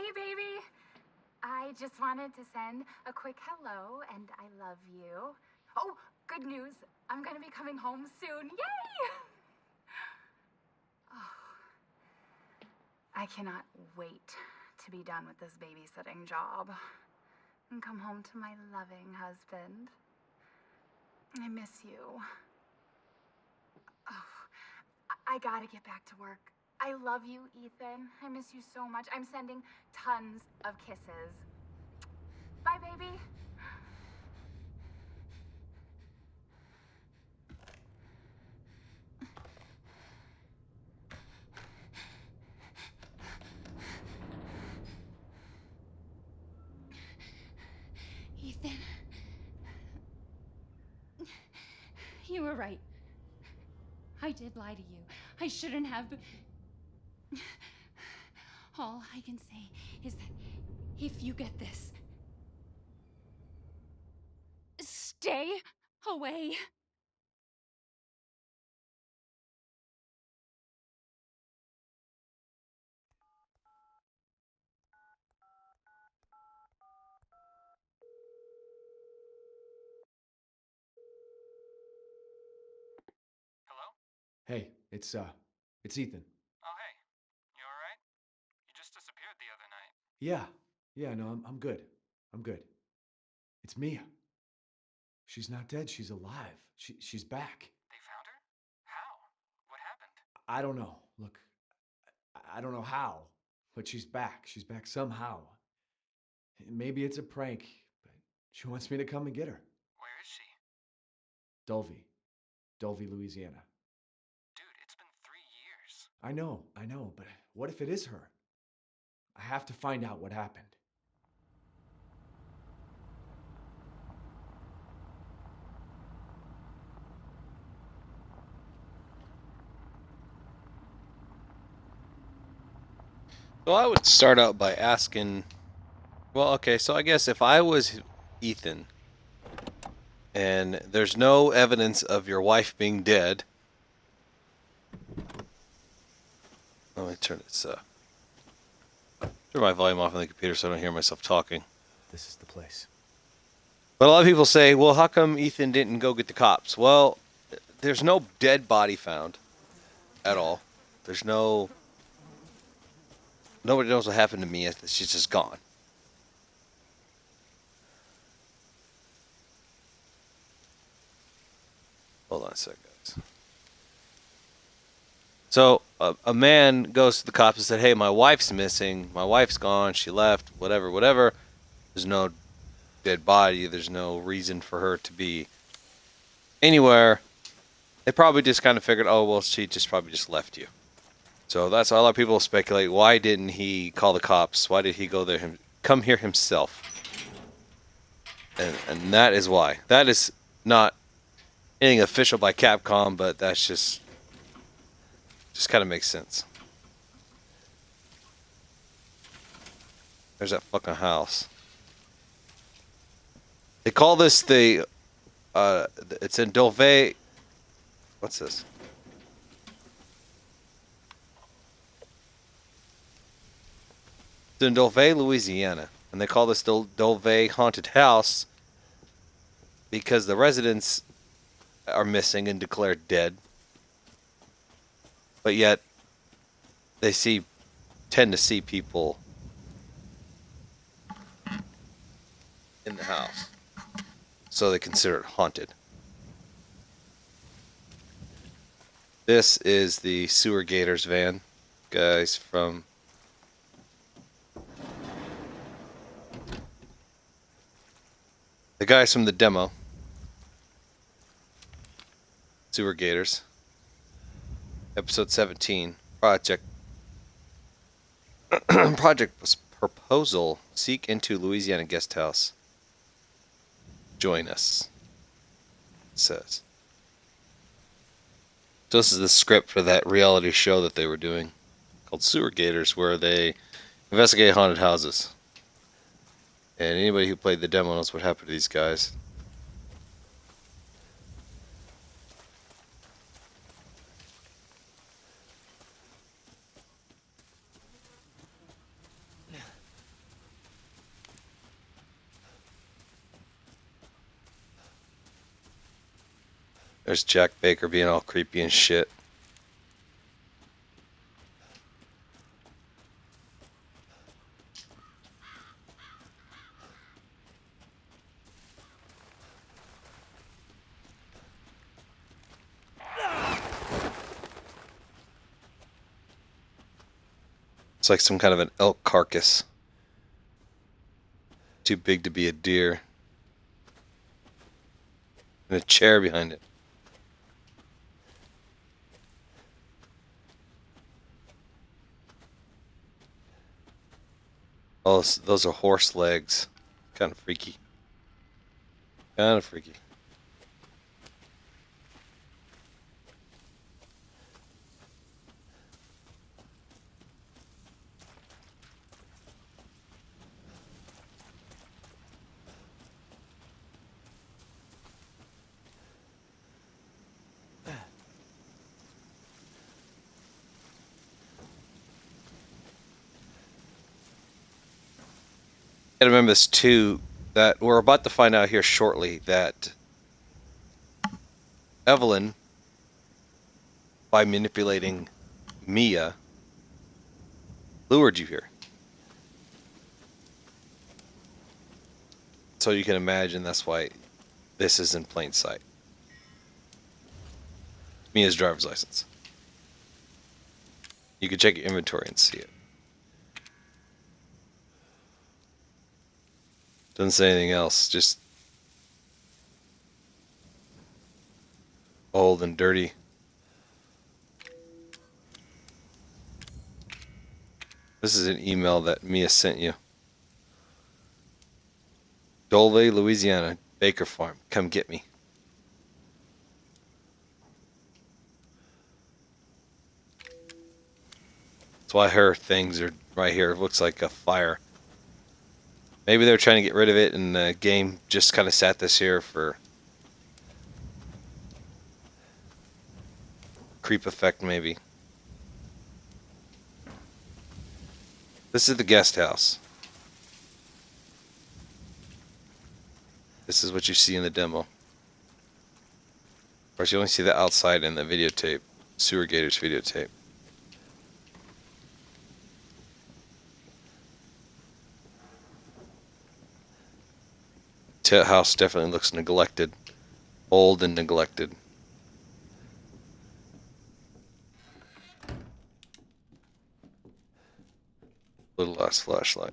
Hey, baby. I just wanted to send a quick hello and I love you. Oh, good news. I'm gonna be coming home soon. Yay! I cannot wait to be done with this babysitting job and come home to my loving husband. I miss you. Oh, I gotta get back to work. I love you, Ethan. I miss you so much. I'm sending tons of kisses. Bye, baby. Ethan. You were right. I did lie to you. I shouldn't have. All I can say is that if you get this, stay away. Hello? Hey, it's Ethan. Oh, hey. You alright? You just disappeared the other night. Yeah, no, I'm good. I'm good. It's Mia. She's not dead. She's alive. She's back. They found her? How? What happened? I don't know. Look, I don't know how, but she's back. She's back somehow. Maybe it's a prank, but she wants me to come and get her. Where is she? Dulvey, Louisiana. Dude, it's been 3 years. I know, but what if it is her? I have to find out what happened. So I would start out by asking, well, okay, so I guess if I was Ethan and there's no evidence of your wife being dead, let me turn my volume off on the computer so I don't hear myself talking. This is the place. But a lot of people say, well, how come Ethan didn't go get the cops? Well, there's no dead body found at all. There's nobody knows what happened to Mia. She's just gone. Hold on a sec, guys. So a man goes to the cops and said, hey, my wife's missing. My wife's gone. She left. Whatever. There's no dead body. There's no reason for her to be anywhere. They probably just kind of figured, oh, well, she just probably just left you. So that's why a lot of people speculate, why didn't he call the cops? Why did he go there, come here himself? And that is why. That is not anything official by Capcom, but that's just kind of makes sense. There's that fucking house. They call this it's in Dulvey. What's this? It's in Dulvey, Louisiana. And they call this Dulvey Haunted House because the residents are missing and declared dead. But yet, they tend to see people in the house. So they consider it haunted. This is the Sewer Gators van, guys, from the guys from the demo. Sewer Gators. Episode 17. Project Proposal. Seek into Louisiana Guest House. Join us. It says. So this is the script for that reality show that they were doing called Sewer Gators, where they investigate haunted houses. And anybody who played the demo knows what happened to these guys. There's Jack Baker being all creepy and shit. It's like some kind of an elk carcass. Too big to be a deer. And a chair behind it. Oh, those are horse legs. Kind of freaky. Kind of freaky. Gotta remember this too, that we're about to find out here shortly that Evelyn, by manipulating Mia, lured you here. So you can imagine that's why this is in plain sight. Mia's driver's license. You can check your inventory and see it. Doesn't say anything else, just old and dirty. This is an email that Mia sent you. Dolve, Louisiana, Baker Farm. Come get me. That's why her things are right here. It looks like a fire. Maybe they're trying to get rid of it and the game just kind of sat this here for creep effect maybe. This is the guest house. This is what you see in the demo. Of course, you only see the outside in the videotape. Sewer Gators videotape. House definitely looks neglected. Old and neglected. Little last flashlight.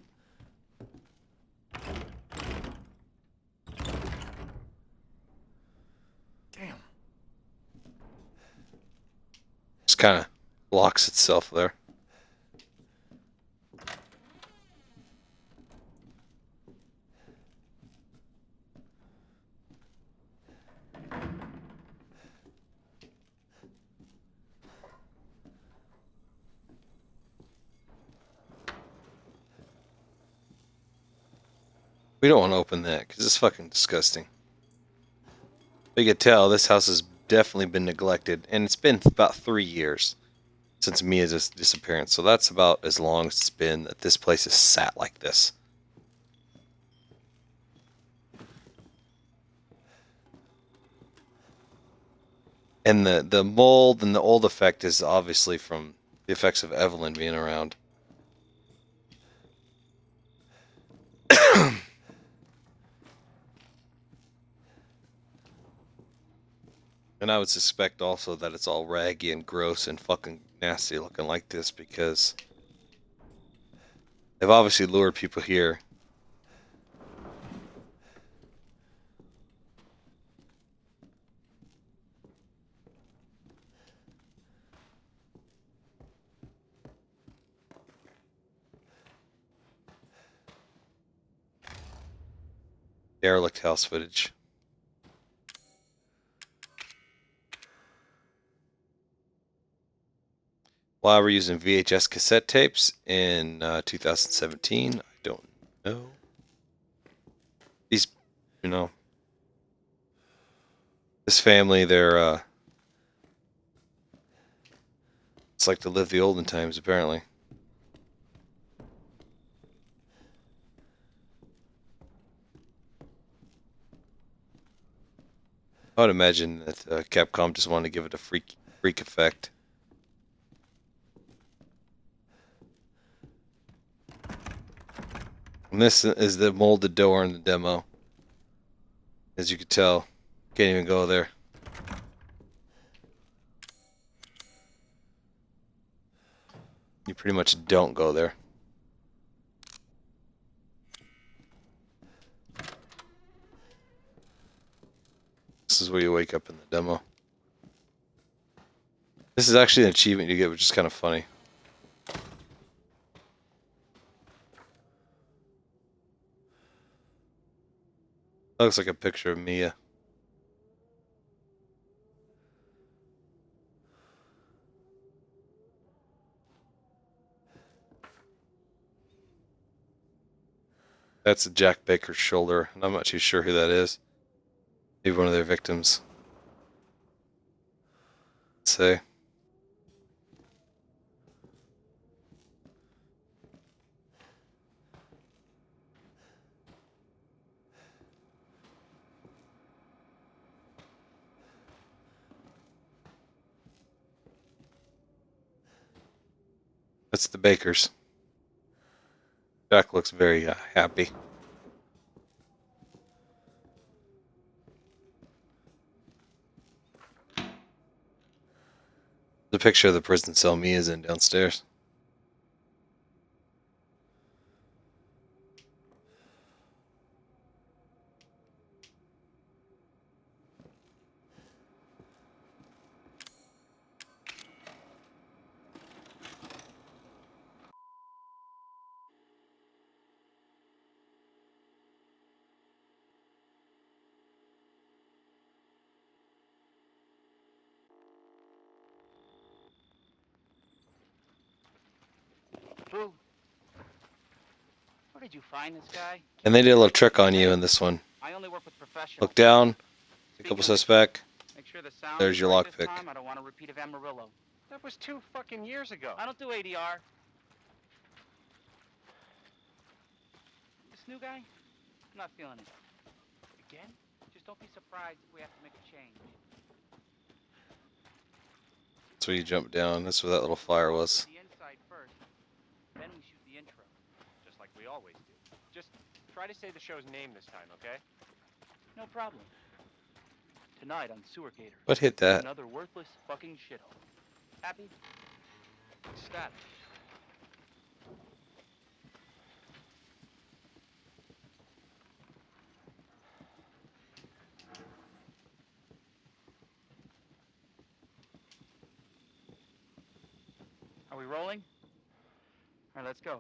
Damn. Just kind of locks itself there. We don't want to open that because it's fucking disgusting. You can tell this house has definitely been neglected, and it's been about 3 years since Mia's disappearance. So that's about as long as it's been that this place has sat like this. And the mold and the old effect is obviously from the effects of Evelyn being around. And I would suspect also that it's all raggy and gross and fucking nasty looking like this because they've obviously lured people here. Derelict house footage. Why we're using VHS cassette tapes in 2017, I don't know. These, you know, this family, they're, it's like to live the olden times, apparently. I would imagine that Capcom just wanted to give it a freak effect. And this is the molded door in the demo. As you can tell, can't even go there. You pretty much don't go there. This is where you wake up in the demo. This is actually an achievement you get, which is kind of funny. That looks like a picture of Mia. That's Jack Baker's shoulder, and I'm not too sure who that is. Maybe one of their victims. Let's say. That's the Bakers. Jack looks very happy. The picture of the prison cell Mia's in downstairs. Boo. Where did you find this guy? And they did a little trick on you in this one. I only work with professionals. Look down, a couple Speaking of- steps back. Make sure the sound There's is your right this lockpick. time. I don't want a repeat of Amarillo. That was 2 fucking years ago. I don't do ADR. This new guy? I'm not feeling it. Again? Just don't be surprised if we have to make a change. That's where you jump down. That's where that little fire was. The inside first, then we shoot the intro. Just like we always do. Just try to say the show's name this time, okay? No problem. Tonight on Sewergator. What hit that? Another worthless fucking shithole. Happy? Ecstatic. Are we rolling? All right, let's go.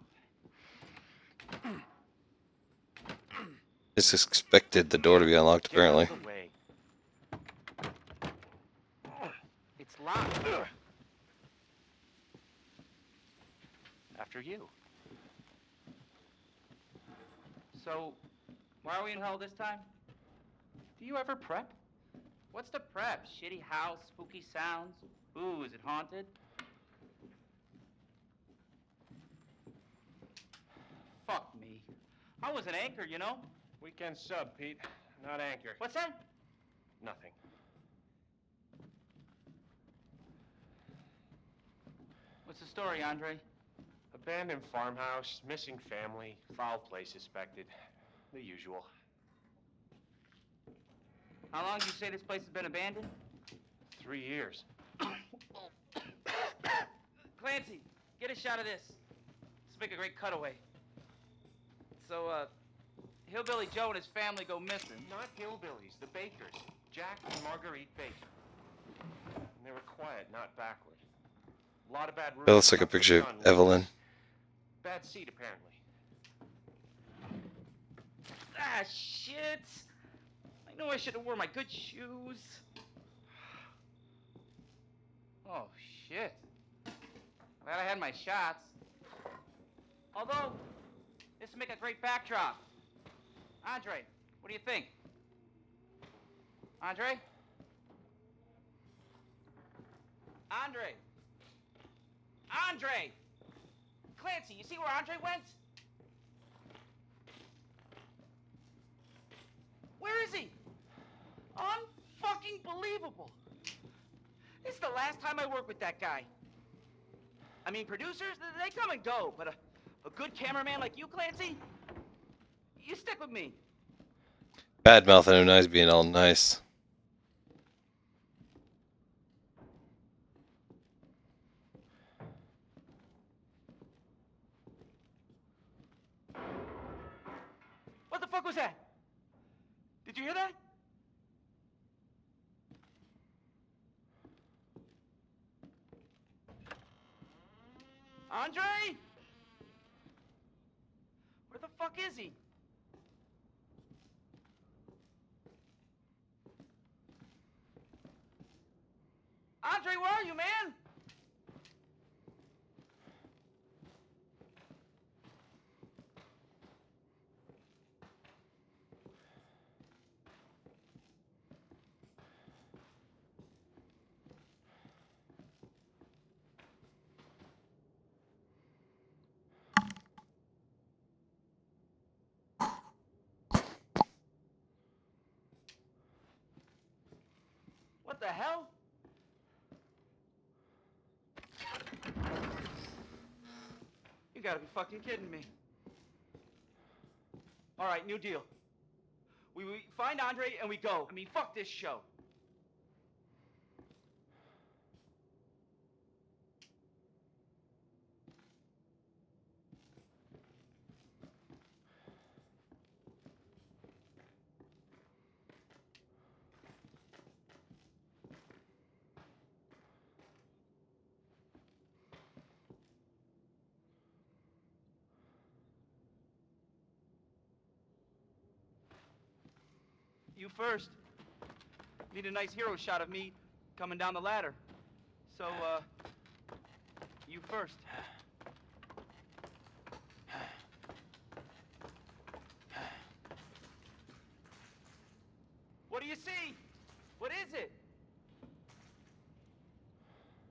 Just expected the door to be unlocked, Get out of apparently. the way. It's locked. After you. So, why are we in hell this time? Do you ever prep? What's the prep? Shitty house, spooky sounds? Ooh, is it haunted? Fuck me. I was an anchor, you know? Weekend sub, Pete. Not anchor. What's that? Nothing. What's the story, Andre? Abandoned farmhouse, missing family, foul play suspected. The usual. How long do you say this place has been abandoned? 3 years. Clancy, get a shot of this. Let's make a great cutaway. So, Hillbilly Joe and his family go missing. Not hillbillies, the Bakers. Jack and Marguerite Baker. And they were quiet, not backward. A lot of bad That looks like a rumors about picture their of son. Evelyn. Bad seed, apparently. Ah, shit! I know I should have worn my good shoes. Oh, shit. Glad I had my shots. Although, this would make a great backdrop. Andre, what do you think? Andre? Andre! Andre! Clancy, you see where Andre went? Where is he? Unfucking unbelievable. This is the last time I work with that guy. I mean, producers, they come and go, but a good cameraman like you, Clancy, you stick with me. Bad mouthing him nice, being all nice. What the fuck was that? Did you hear that? Andre? Where the fuck is he? Andre, where are you, man? What the hell? You gotta be fucking kidding me. All right, new deal. We find Andre and we go. I mean, fuck this show. You first. Need a nice hero shot of me coming down the ladder. So, you first. What do you see? What is it?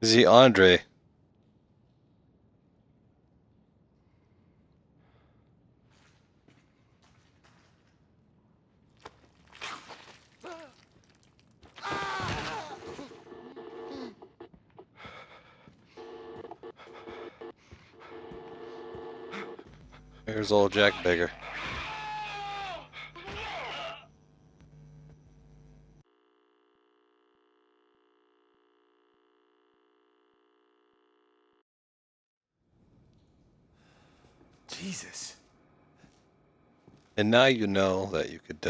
Is he Andre? Here's old Jack Baker. Jesus. And now you know that you could,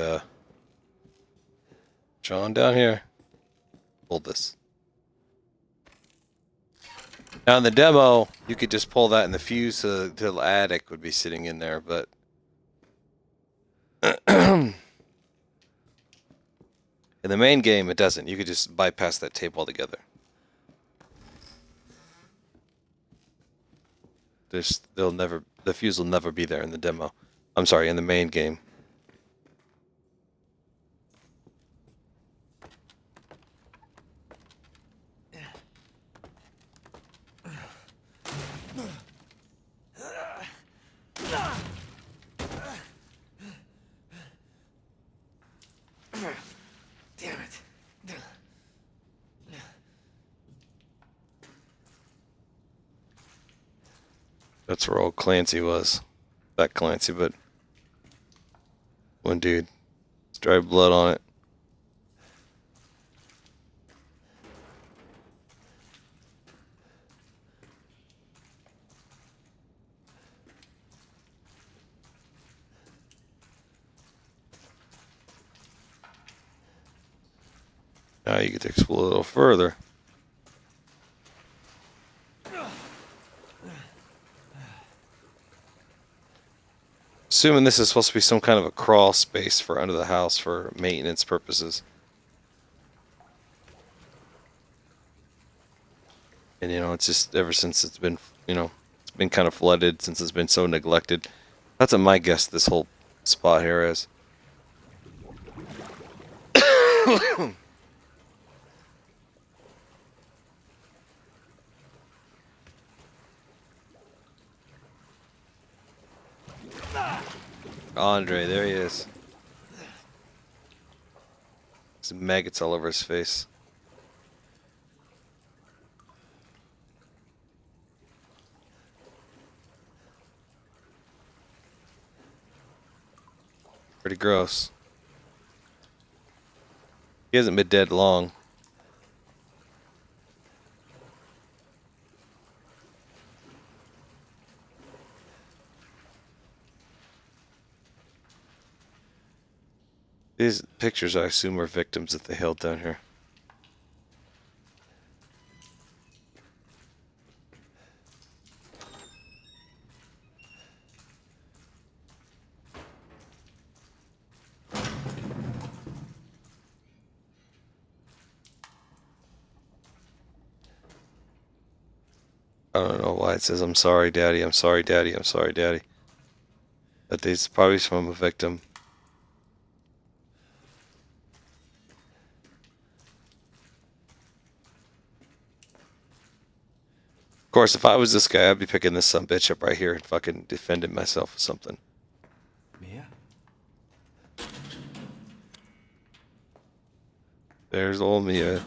draw on down here. Hold this. Now in the demo, you could just pull that and the fuse to the attic would be sitting in there, but in the main game, it doesn't. You could just bypass that tape altogether. The fuse will never be there in the demo. I'm sorry, in the main game. Damn it. That's where old Clancy was. That Clancy, but one dude. It's dry blood on it. Now you get to explore a little further. Assuming this is supposed to be some kind of a crawl space for under the house for maintenance purposes. And you know, it's just ever since it's been, you know, it's been kind of flooded since it's been so neglected. That's what my guess this whole spot here is. Andre, there he is. Some maggots all over his face. Pretty gross. He hasn't been dead long. These pictures, I assume, are victims that they held down here. I don't know why it says, "I'm sorry, Daddy, I'm sorry, Daddy, I'm sorry, Daddy." But these probably from a victim. Of course, if I was this guy, I'd be picking this sumbitch up right here and fucking defending myself with something. Mia? There's old Mia.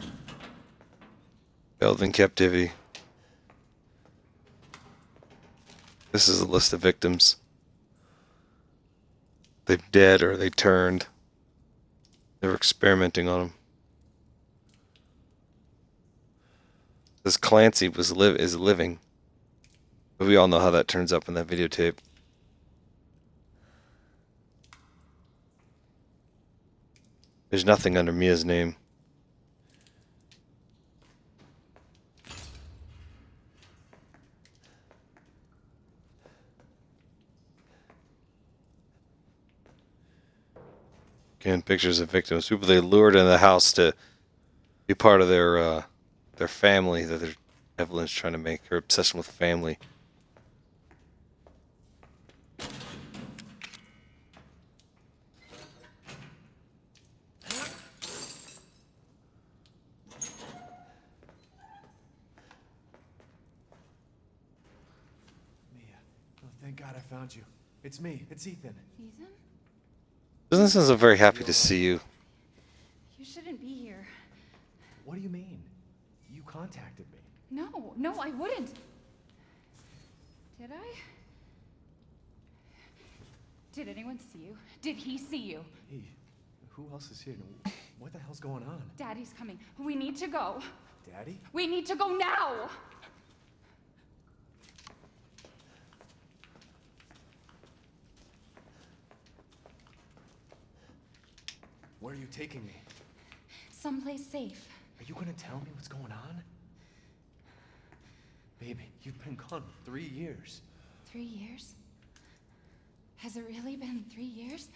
Held in captivity. This is a list of victims. They're dead or they turned. They were experimenting on them. This Clancy is living. But we all know how that turns up in that videotape. There's nothing under Mia's name. Again, pictures of victims. People they lured in the house to be part of their family that Evelyn's trying to make. Her obsession with family. Mia. Oh, thank God I found you. It's me. It's Ethan. Ethan? Business is very happy to see you. You shouldn't be here. What do you mean? You contacted me. No, I wouldn't. Did I? Did anyone see you? Did he see you? Hey, who else is here? What the hell's going on? Daddy's coming. We need to go. Daddy? We need to go now! Where are you taking me? Someplace safe. Are you gonna tell me what's going on? Baby, you've been gone 3 years. 3 years? Has it really been 3 years?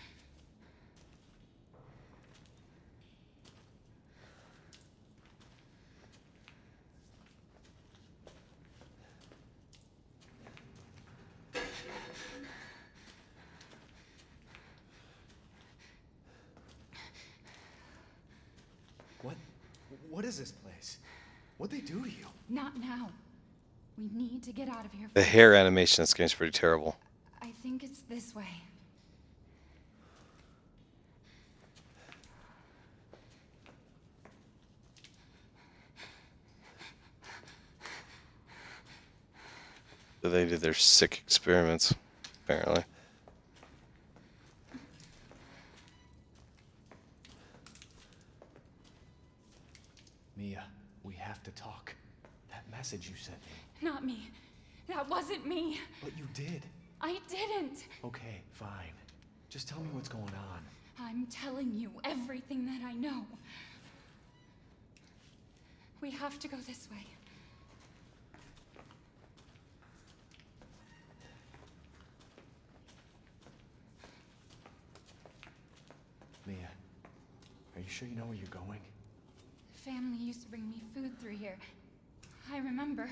What is this place? What'd they do to you? Not now. We need to get out of here. The hair animation in this game is pretty terrible. I think it's this way. So they did their sick experiments, apparently. Mia, we have to talk. That message you sent me. Not me. That wasn't me. But you did. I didn't. Okay, fine. Just tell me what's going on. I'm telling you everything that I know. We have to go this way. Mia, are you sure you know where you're going? Family used to bring me food through here. I remember.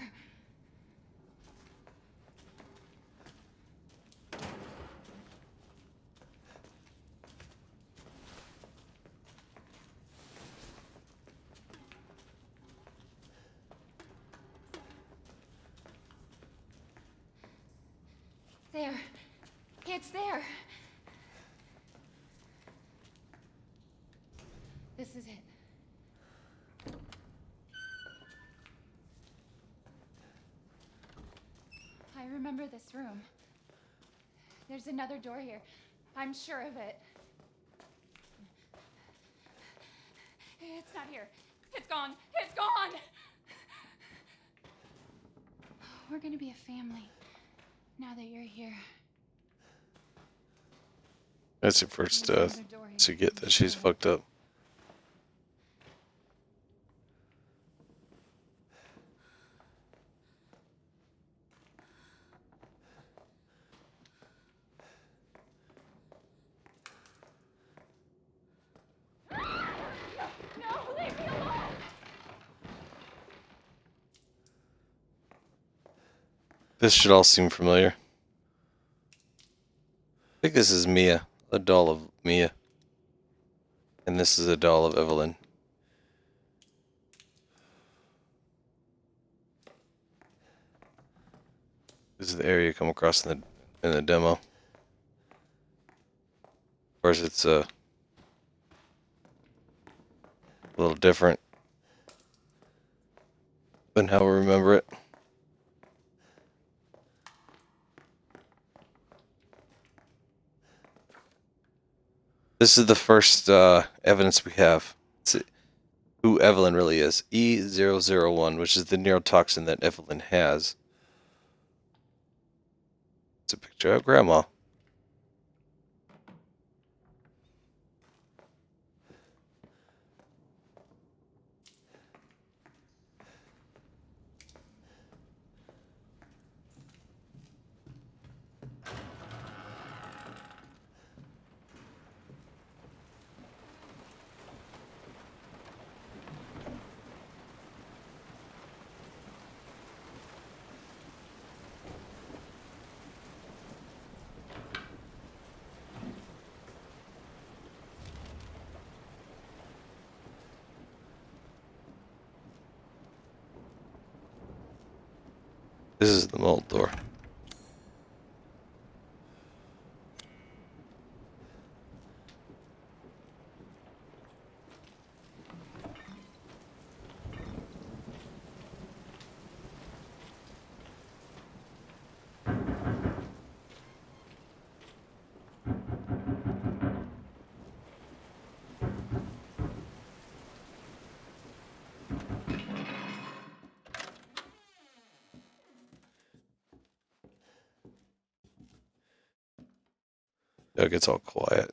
There. It's there. This is it. I remember this room. There's another door here. I'm sure of it. It's not here. It's gone. It's gone. We're gonna be a family now that you're here. That's your first There's another door here. to get that she's fucked up. No, leave me alone. This should all seem familiar. I think this is Mia, a doll of Mia. And this is a doll of Evelyn. This is the area you come across in the demo. Of course, it's a little different than how we remember it. This is the first evidence we have. It's who Evelyn really is. E001, which is the neurotoxin that Evelyn has. It's a picture of Grandma. This is the mold door. It gets all quiet.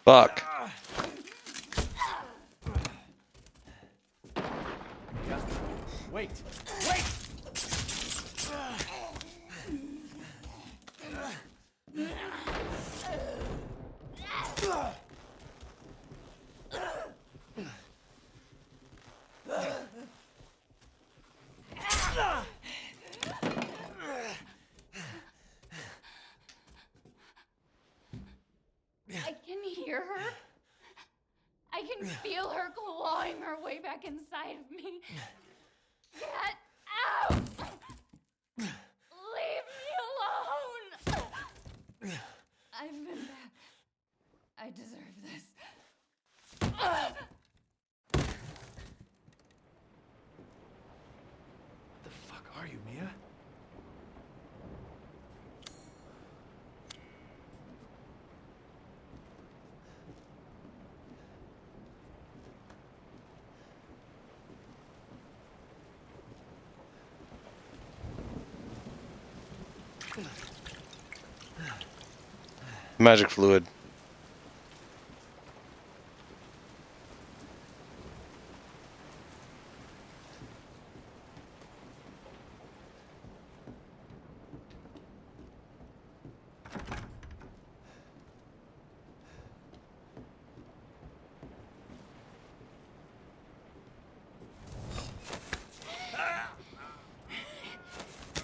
Fuck. Wait! Wait! I can hear her. I can feel her clawing her way back inside of me. Get out! Leave me alone! I've been bad. I deserve this. The fuck are you, Mia? Magic fluid.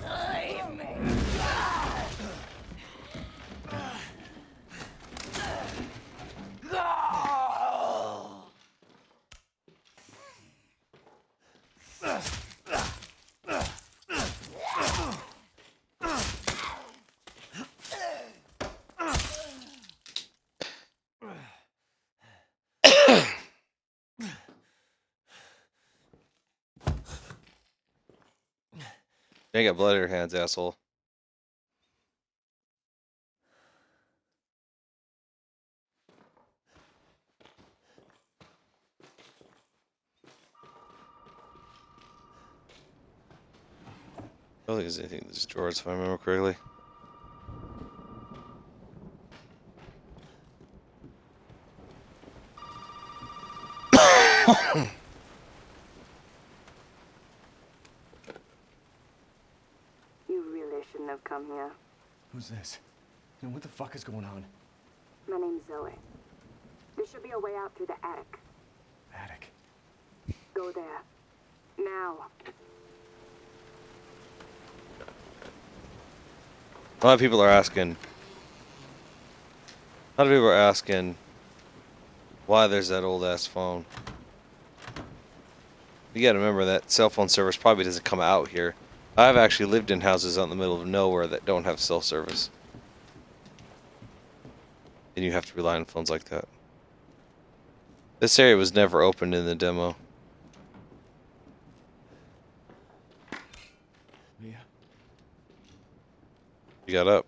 Leave me. You got blood on your hands, asshole. I don't think there's anything in these drawers, if I remember correctly. You really shouldn't have come here. Who's this? And what the fuck is going on? My name's Zoe. There should be a way out through the attic. Attic. Go there. Now. A lot of people are asking. A lot of people are asking why there's that old ass phone. You gotta remember that cell phone service probably doesn't come out here. I've actually lived in houses out in the middle of nowhere that don't have cell service. And you have to rely on phones like that. This area was never opened in the demo. Mia? You got up.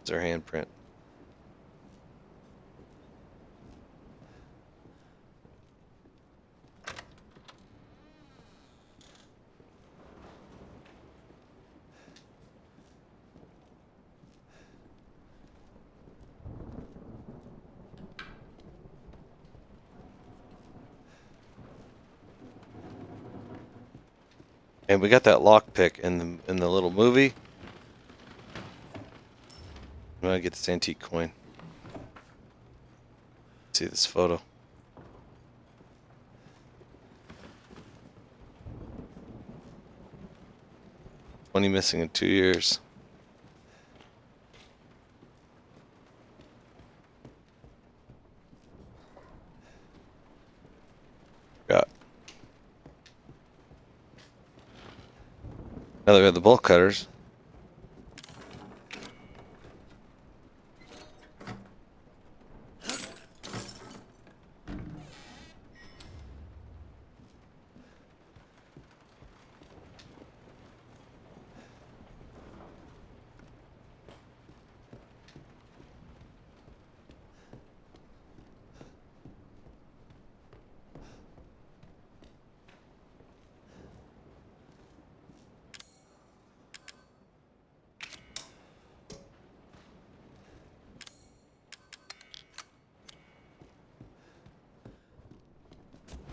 It's her handprint. And we got that lockpick in the little movie. I'm gonna get this antique coin. See this photo. Money missing in 2 years. Got. Now that we have the bolt cutters.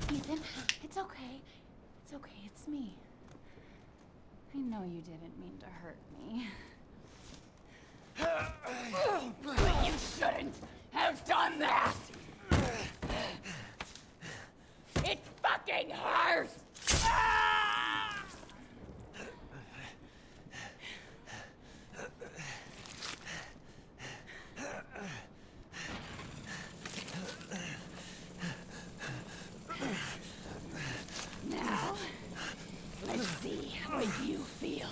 Ethan, it's okay. It's okay, it's me. I know you didn't mean to hurt me. But you shouldn't have done that! It fucking hurts! Now, let's see how you feel.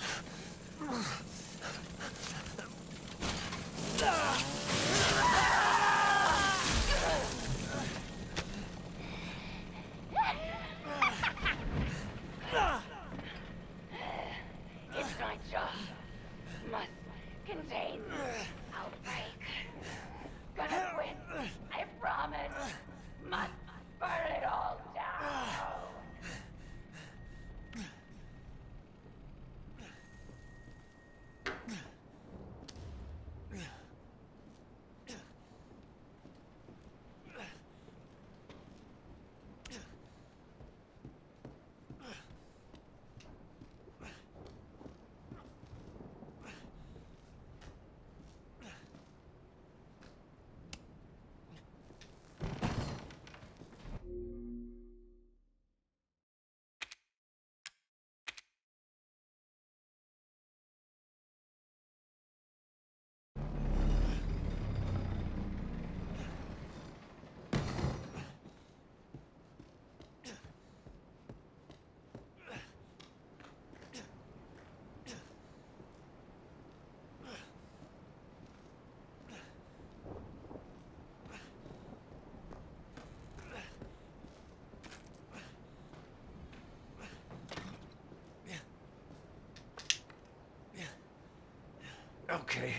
Okay,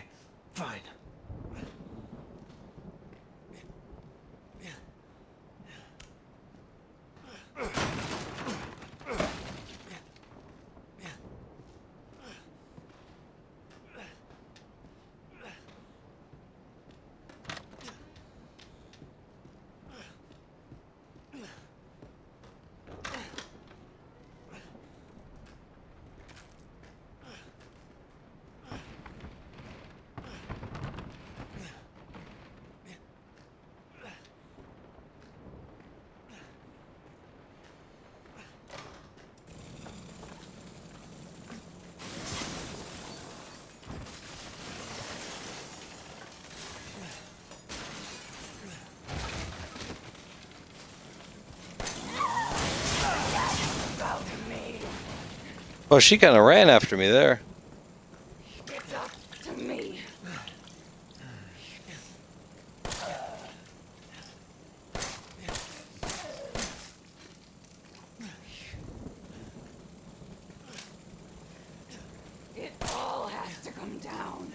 fine. Oh, she kind of ran after me there. To me. It all has to come down.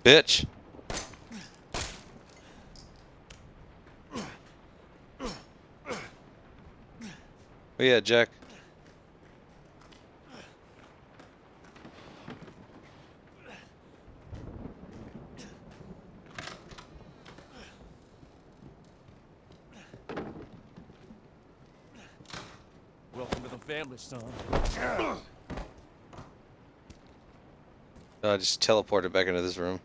Bitch. Oh yeah, Jack. Welcome to the family, son. I just teleported back into this room.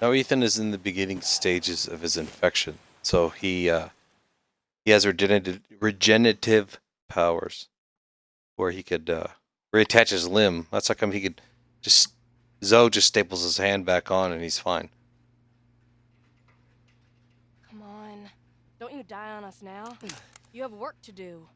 Now Ethan is in the beginning stages of his infection, so he has regenerative powers, where he could reattach his limb. That's how come he could just Zoe just staples his hand back on and he's fine. Come on. Don't you die on us now. You have work to do.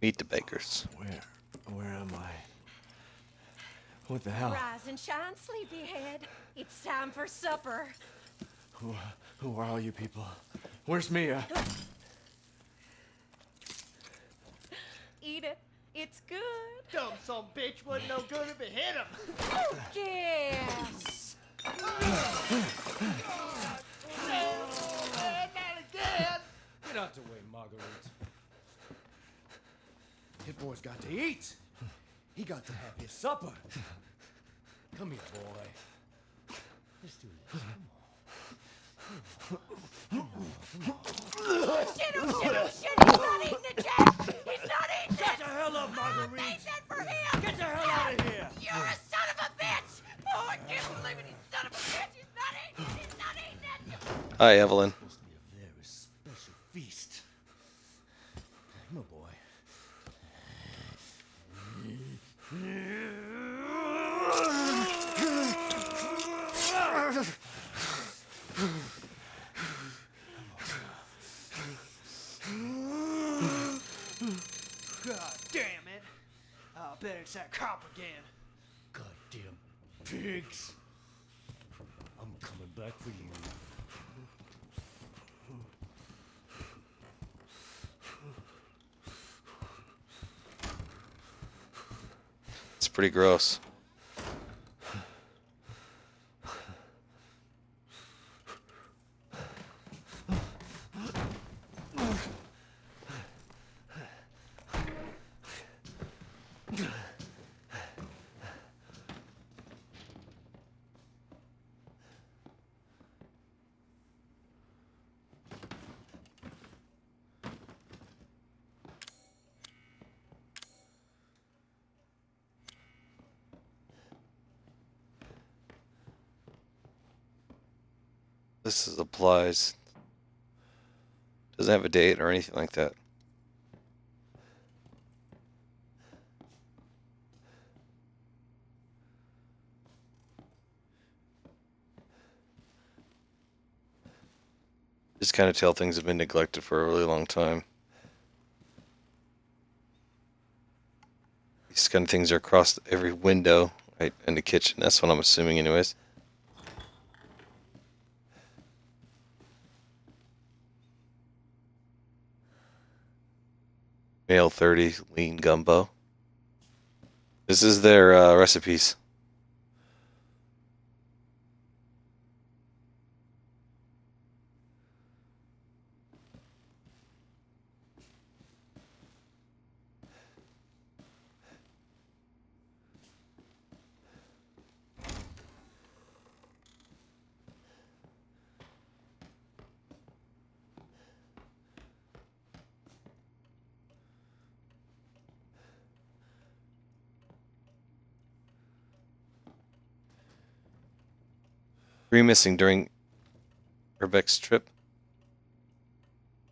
Meet the Bakers. Where am I? What the hell? Rise and shine, sleepyhead. It's time for supper. Who are all you people? Where's Mia? Eat it. It's good. Dumb son bitch wasn't no good if it hit him. Yes. Not again. Get out the way, Marguerite. Hit boy's got to eat. He got to have his supper. Come here, boy. Let's do this. Shit, oh shit, oh shit. He's not eating it, Jack. He's not eating Get it. the hell up, I Marguerite. made that for him. Get the hell out of here. You're a son of a bitch. Oh, I can't believe it. He's son of a bitch. He's not eating it. He's not eating it. Hi, Evelyn. Supposed to be a very special feast. Come on, boy. God damn it. I bet it's that cop again. Goddamn pigs. I'm coming back for you. It's pretty gross. this is applies. Doesn't have a date or anything like that. Just kind of tell things have been neglected for a really long time. These kind of things are across every window, right, in the kitchen. That's what I'm assuming anyways. Male 30 lean gumbo. This is their recipes. Three missing during Rebecca's trip.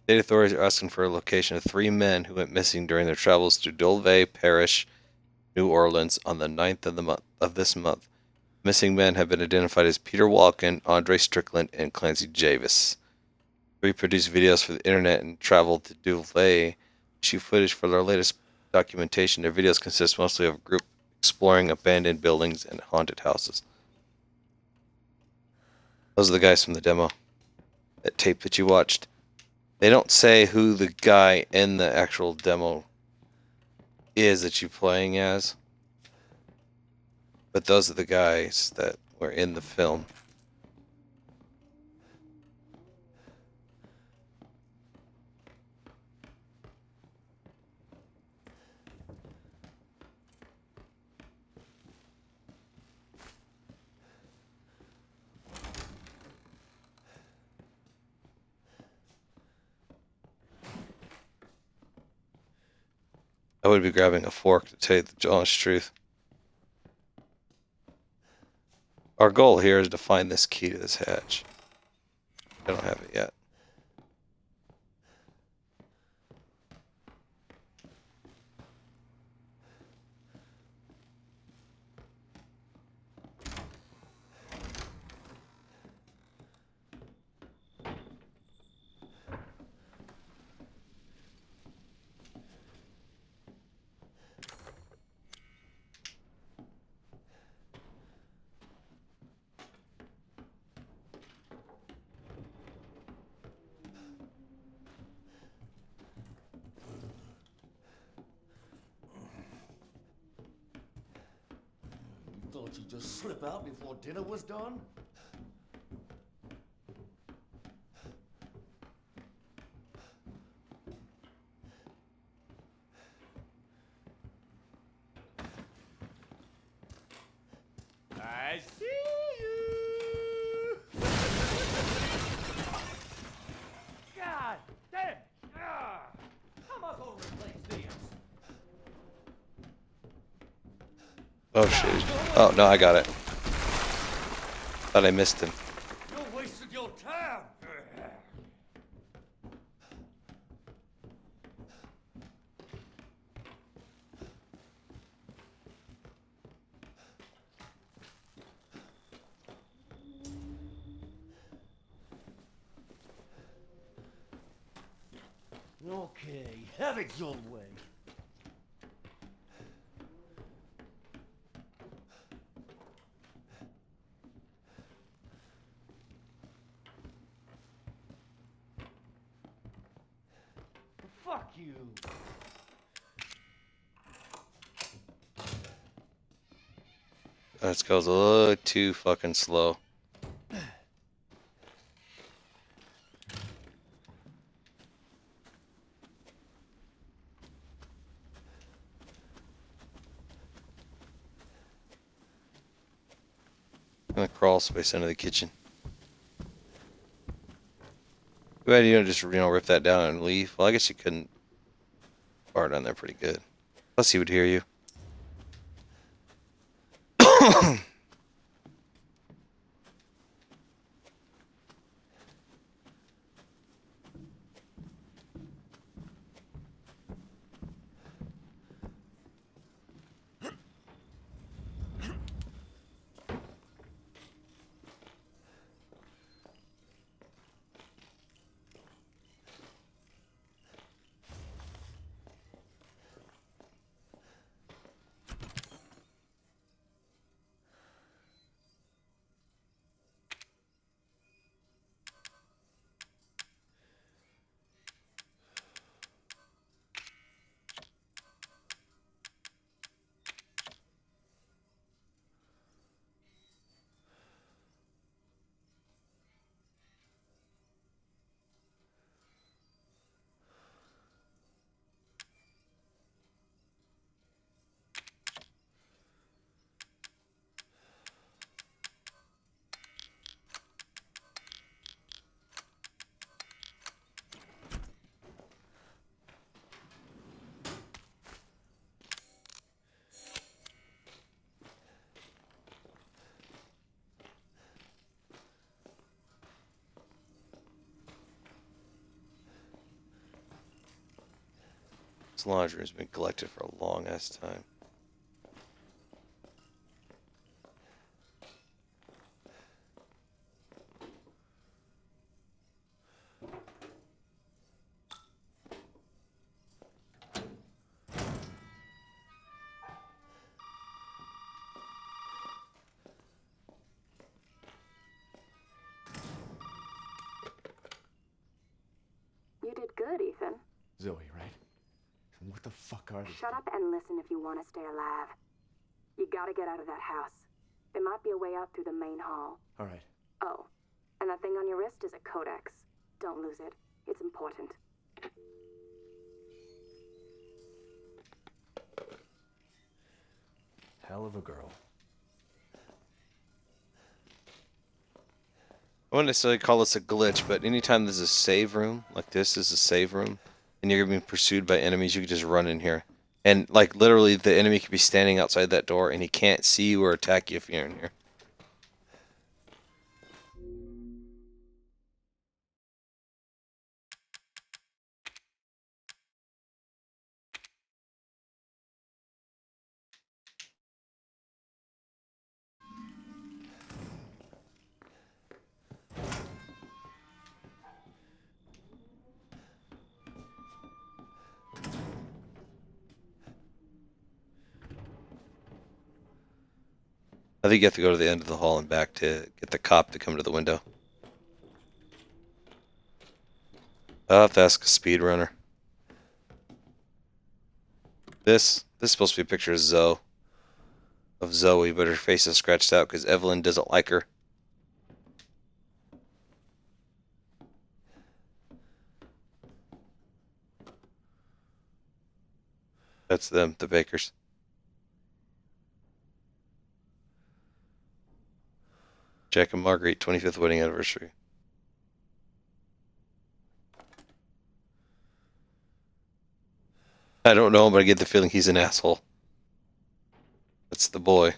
State authorities are asking for a location of 3 men who went missing during their travels through Dolvay Parish, New Orleans on the 9th of this month. Missing men have been identified as Peter Walken, Andre Strickland, and Clancy Javis. 3 produced videos for the internet and traveled to Dolvay to shoot footage for their latest documentation. Their videos consist mostly of a group exploring abandoned buildings and haunted houses. Those are the guys from the demo. That tape that you watched. They don't say who the guy in the actual demo is that you're playing as. But those are the guys that were in the film. I would be grabbing a fork to tell you the honest truth. Our goal here is to find this key to this hatch. I don't have it yet. Thought you'd just slip out before dinner was done? I see you! God damn! How am I gonna replace this? Oh shit. Oh no, I got it. Thought I missed him. You're wasting your time! Okay, have it your way. Fuck you. This goes a little too fucking slow. I'm gonna crawl space into the kitchen. Too bad you don't just rip that down and leave. Well, I guess you couldn't. Bar down there pretty good. Plus he would hear you. This laundry has been collected for a long ass time. You did good, Ethan. Zoe, right? And what the fuck are these? Shut up and listen if you want to stay alive. You gotta get out of that house. There might be a way out through the main hall. All right. Oh, and that thing on your wrist is a codex. Don't lose it. It's important. Hell of a girl. I wouldn't necessarily call this a glitch, but anytime there's a save room, like this is a save room, and you're being pursued by enemies, you can just run in here. And, like, literally, the enemy could be standing outside that door, and he can't see you or attack you if you're in here. I think you have to go to the end of the hall and back to get the cop to come to the window. I'll have to ask a speedrunner. This is supposed to be a picture of Zoe, but her face is scratched out because Evelyn doesn't like her. That's them, the Bakers. Jack and Marguerite 25th wedding anniversary. I don't know, but I get the feeling he's an asshole. That's the boy.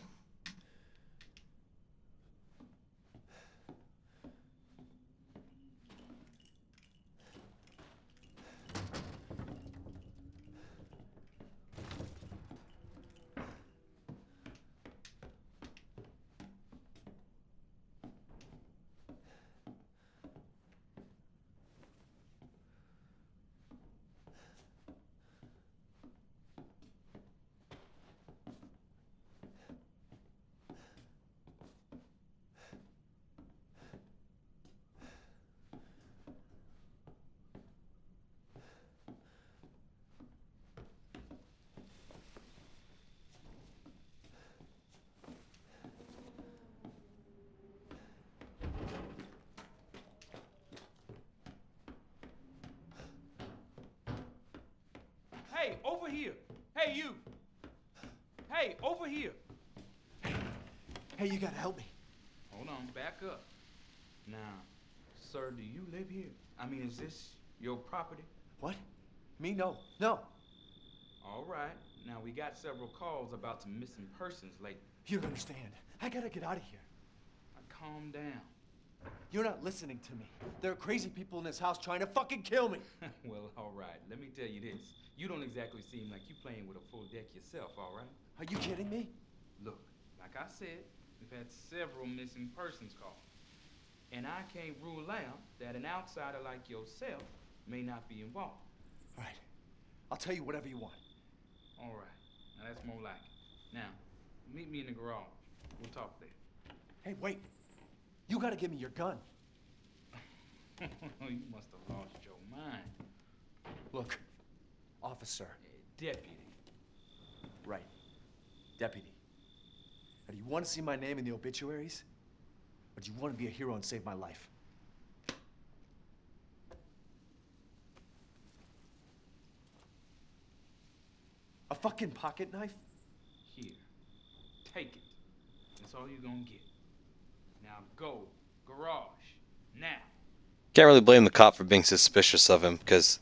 Hey, over here. Hey, you. Hey, over here. Hey, you gotta help me. Hold on, back up. Now, sir, do you live here? I mean, is this your property? What? Me? No. No. All right. Now, we got several calls about some missing persons lately. You don't understand. I gotta get out of here. Now, calm down. You're not listening to me. There are crazy people in this house trying to fucking kill me. Well, all right. Let me tell you this. You don't exactly seem like you playing with a full deck yourself, all right? Are you kidding me? Look, like I said, we've had several missing persons calls. And I can't rule out that an outsider like yourself may not be involved. All right. I'll tell you whatever you want. All right. Now, that's more like it. Now, meet me in the garage. We'll talk there. Hey, wait. You gotta give me your gun. You must have lost your mind. Look, officer. Deputy. Right. Deputy. Now, do you want to see my name in the obituaries? Or do you want to be a hero and save my life? A fucking pocket knife? Here. Take it. That's all you're gonna get. Now go. Garage. Now. Can't really blame the cop for being suspicious of him, because...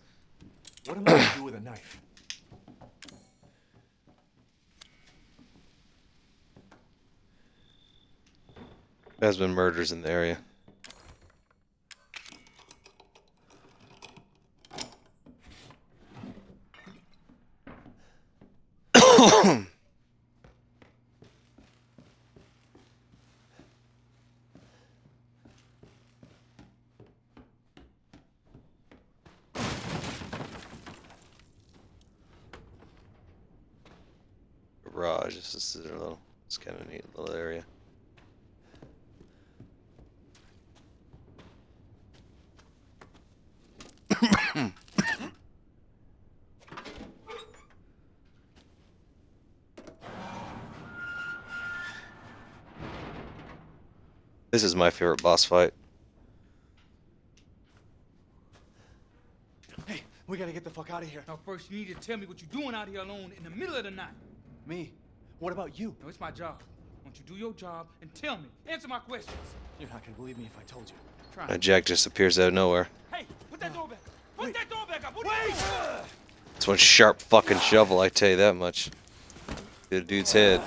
What am I gonna do with a knife? There has been murders in the area. Garage. This is a little. It's kind of a neat little area. This is my favorite boss fight. Hey, we gotta get the fuck out of here. Now, first, you need to tell me what you're doing out here alone in the middle of the night. Me? What about you? No, it's my job. Why don't you do your job and tell me? Answer my questions. You're not gonna believe me if I told you. Try. Jack just appears out of nowhere. Hey, put that door back. Put that door back up. Wait! It's one sharp fucking shovel, I tell you that much. Get a dude's head.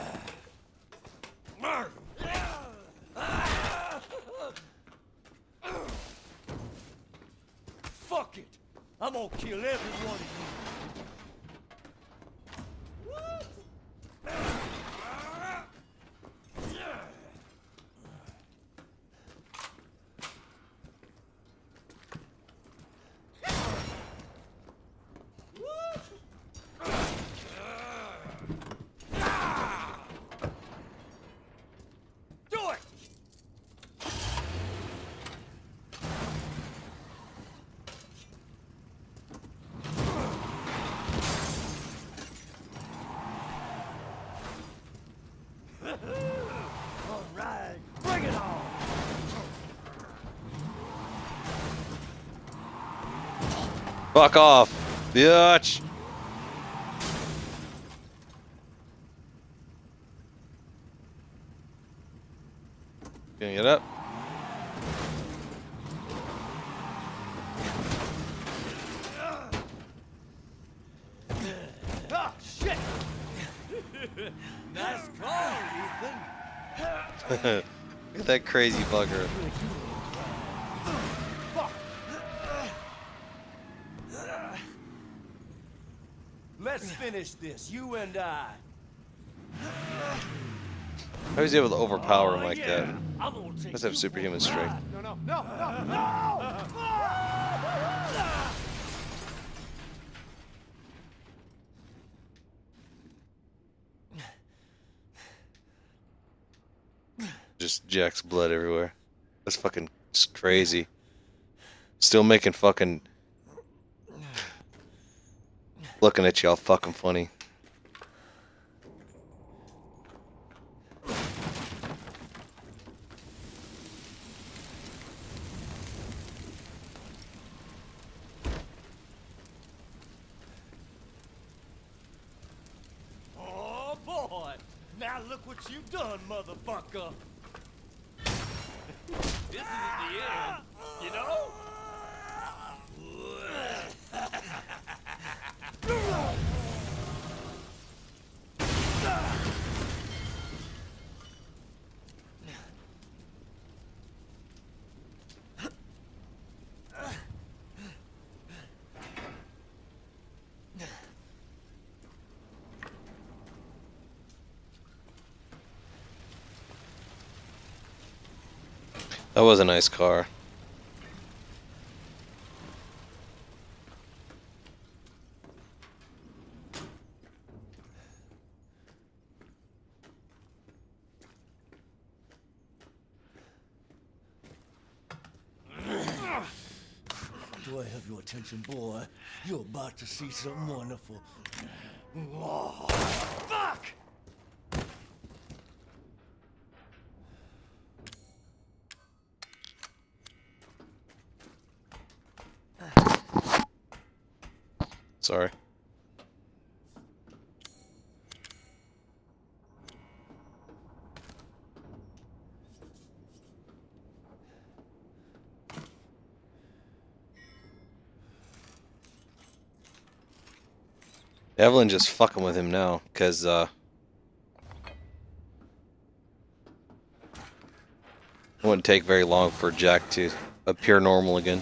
Fuck it! I'm gonna kill every one of you. Do it! All right, bring it on! Fuck off, bitch! Gonna get up. Ah, shit! Nice call, Ethan. Look at that crazy bugger. Let's finish this, you and I. How is he able to overpower him like Yeah, that? I'm gonna take Must have you superhuman for a strength. ride. No, no, no, no, no! Just Jack's blood everywhere. That's fucking crazy. Still making fucking... Looking at you all fucking funny. Oh boy! Now look what you've done, motherfucker! This is the end, you know? That was a nice car. Do I have your attention, boy? You're about to see something wonderful. Oh, fuck! Sorry. Evelyn just fucking with him now, because, it wouldn't take very long for Jack to appear normal again.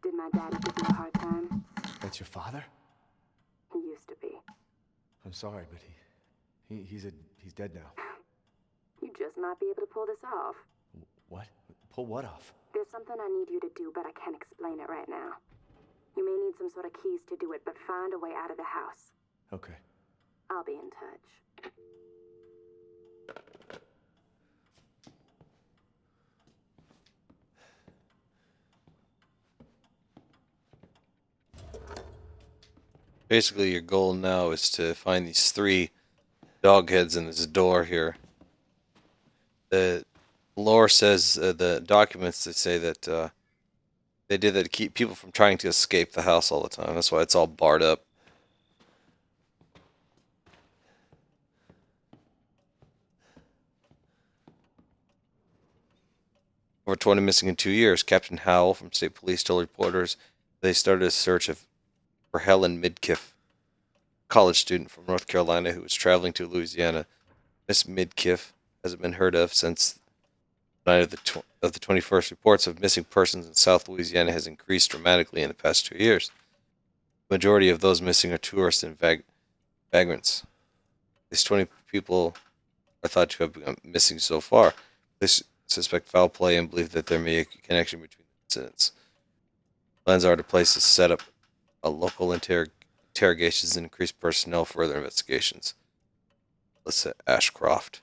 Did my daddy give you a hard time? That's your father? He used to be. I'm sorry, but he's dead now. You just might be able to pull this off. What? Pull what off? There's something I need you to do, but I can't explain it right now. You may need some sort of keys to do it, but find a way out of the house. Okay. I'll be in touch. Basically, your goal now is to find these 3 dog heads in this door here. The lore says, the documents that say that they did that to keep people from trying to escape the house all the time. That's why it's all barred up. Over 20 missing in 2 years. Captain Howell from State Police told reporters they started a search for Helen Midkiff, a college student from North Carolina who was traveling to Louisiana. Miss Midkiff hasn't been heard of since the night of the 21st. Reports of missing persons in South Louisiana has increased dramatically in the past 2 years. The majority of those missing are tourists and vagrants. These 20 people are thought to have become missing so far. They suspect foul play and believe that there may be a connection between the incidents. Plans are to places set up a local interrogations and increase personnel for further investigations. Alyssa Ashcroft,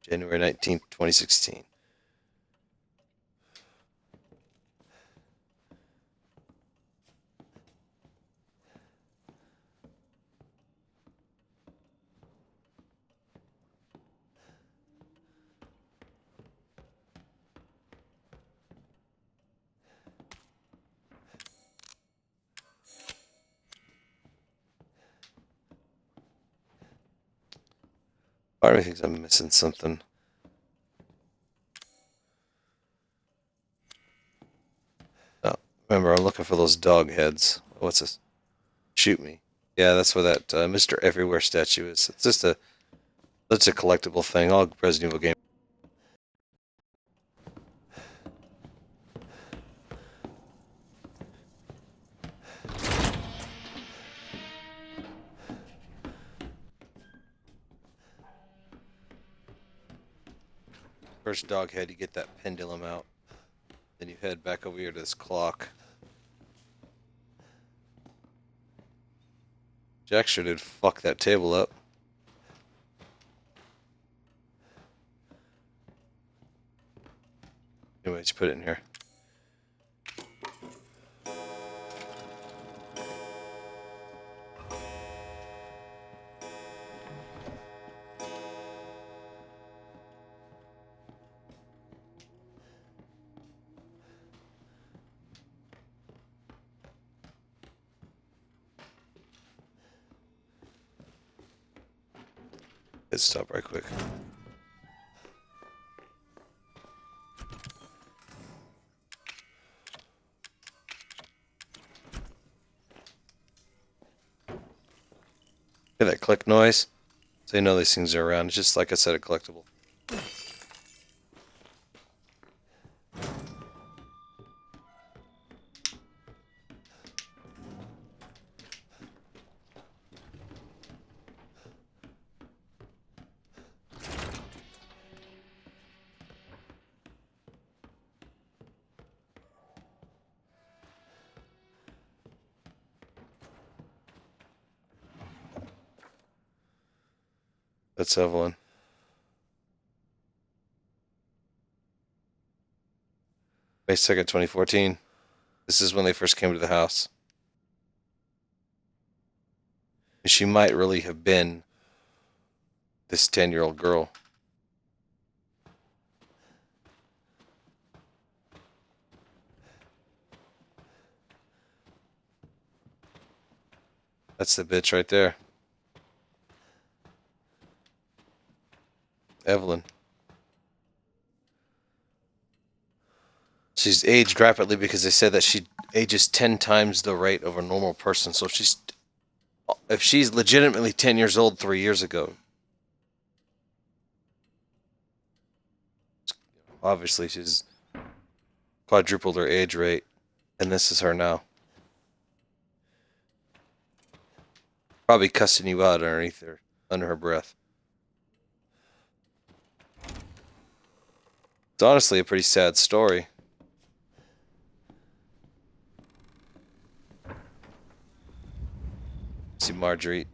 January 19th, 2016. Part of me thinks I'm missing something. Oh, remember, I'm looking for those dog heads. What's this? Shoot me. Yeah, that's where that Mr. Everywhere statue is. It's just that's a collectible thing. All Resident Evil games. First dog head, you get that pendulum out. Then you head back over here to this clock. Jack sure did fuck that table up. Anyways, put it in here. Let's stop right quick. Hear that click noise? So you know these things are around. It's just like I said, a collectible. That's Evelyn. May 2nd, 2014. This is when they first came to the house. She might really have been this 10-year-old girl. That's the bitch right there. Evelyn. She's aged rapidly because they said that she ages 10 times the rate of a normal person. So if she's legitimately 10 years old 3 years ago, obviously she's quadrupled her age rate, and this is her now. Probably cussing you out under her breath. It's honestly a pretty sad story. See Marguerite.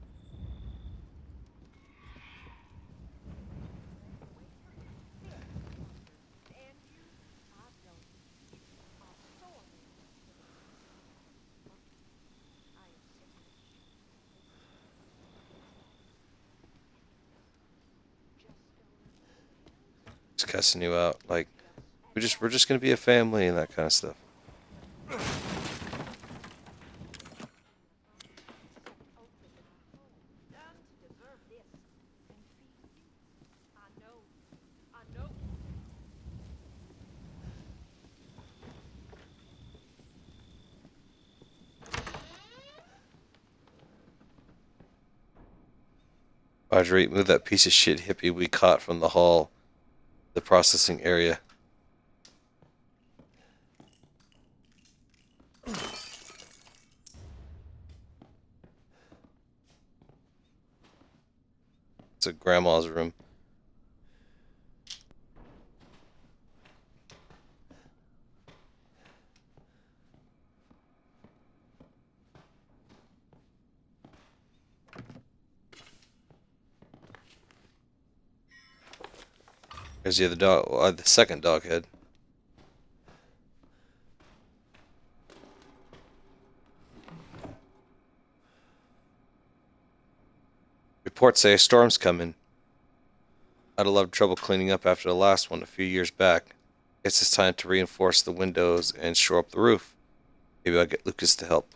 Just cussing you out, like we're just gonna be a family and that kind of stuff. Marguerite, move that piece of shit hippie we caught from the hall, the processing area. It's a grandma's room. There's the other dog, the second dog head. Reports say a storm's coming. I'd have loved trouble cleaning up after the last one a few years back. Guess it's time to reinforce the windows and shore up the roof. Maybe I'll get Lucas to help.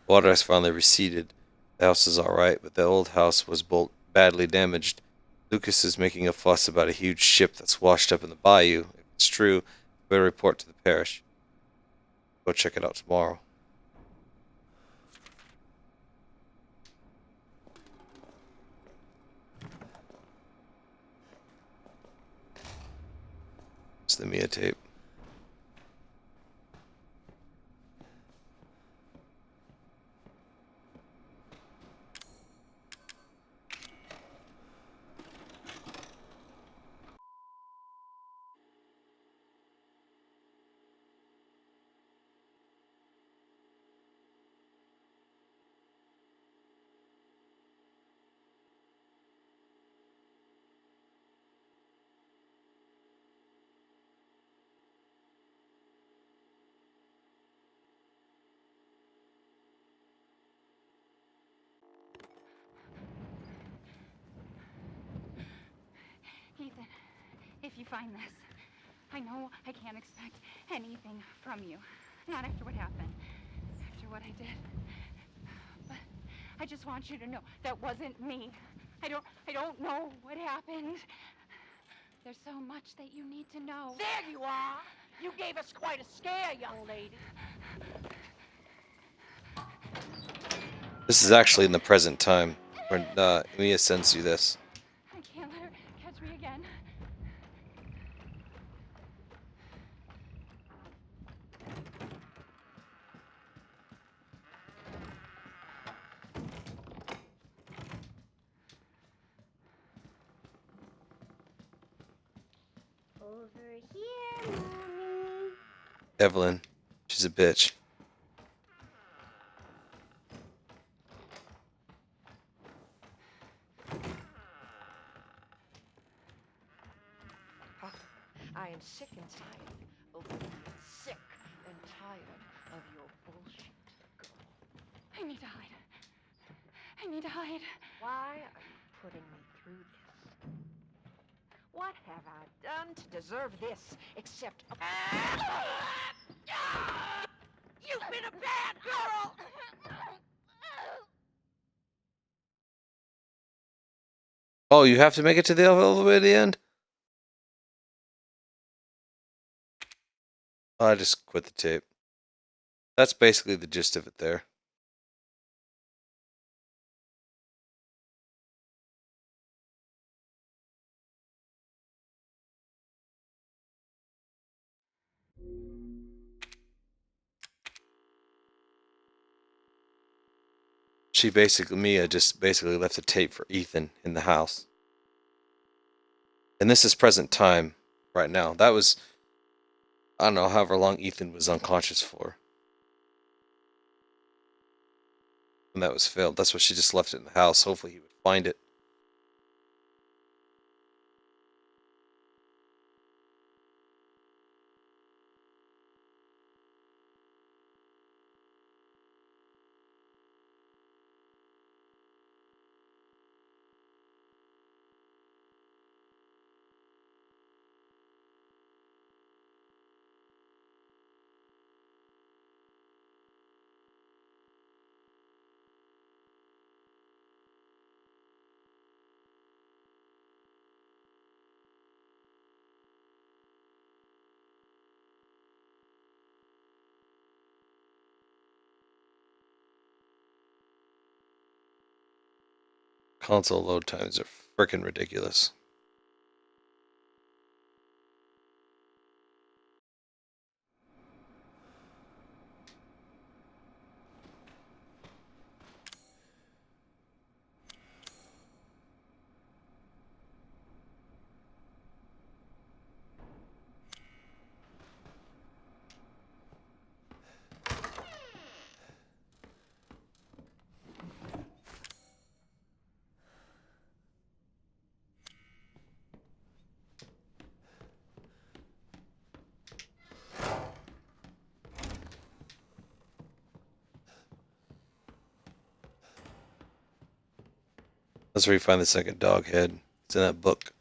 Water has finally receded. The house is alright, but the old house was badly damaged. Lucas is making a fuss about a huge ship that's washed up in the bayou. If it's true, I better report to the parish. Go check it out tomorrow. It's the Mia tape. Ethan, if you find this, I know I can't expect anything from you. Not after what happened, after what I did. But I just want you to know that wasn't me. I don't know what happened. There's so much that you need to know. There you are! You gave us quite a scare, young lady. This is actually in the present time when Mia sends you this. I can't let her catch me again. Over here, Mommy. Evelyn, she's a bitch. I am sick and tired of being sick and tired of your bullshit, girl. I need to hide. I need to hide. Why are you putting me through this? What have I done to deserve this except... You've been a bad girl! Oh, you have to make it to the all the way to the end? I just quit the tape. That's basically the gist of it there. Mia just basically left a tape for Ethan in the house. And this is present time right now. That was, I don't know, however long Ethan was unconscious for. When that was filmed. That's why she just left it in the house. Hopefully he would find it. Console load times are freaking ridiculous. That's where you find the second dog head. It's in that book.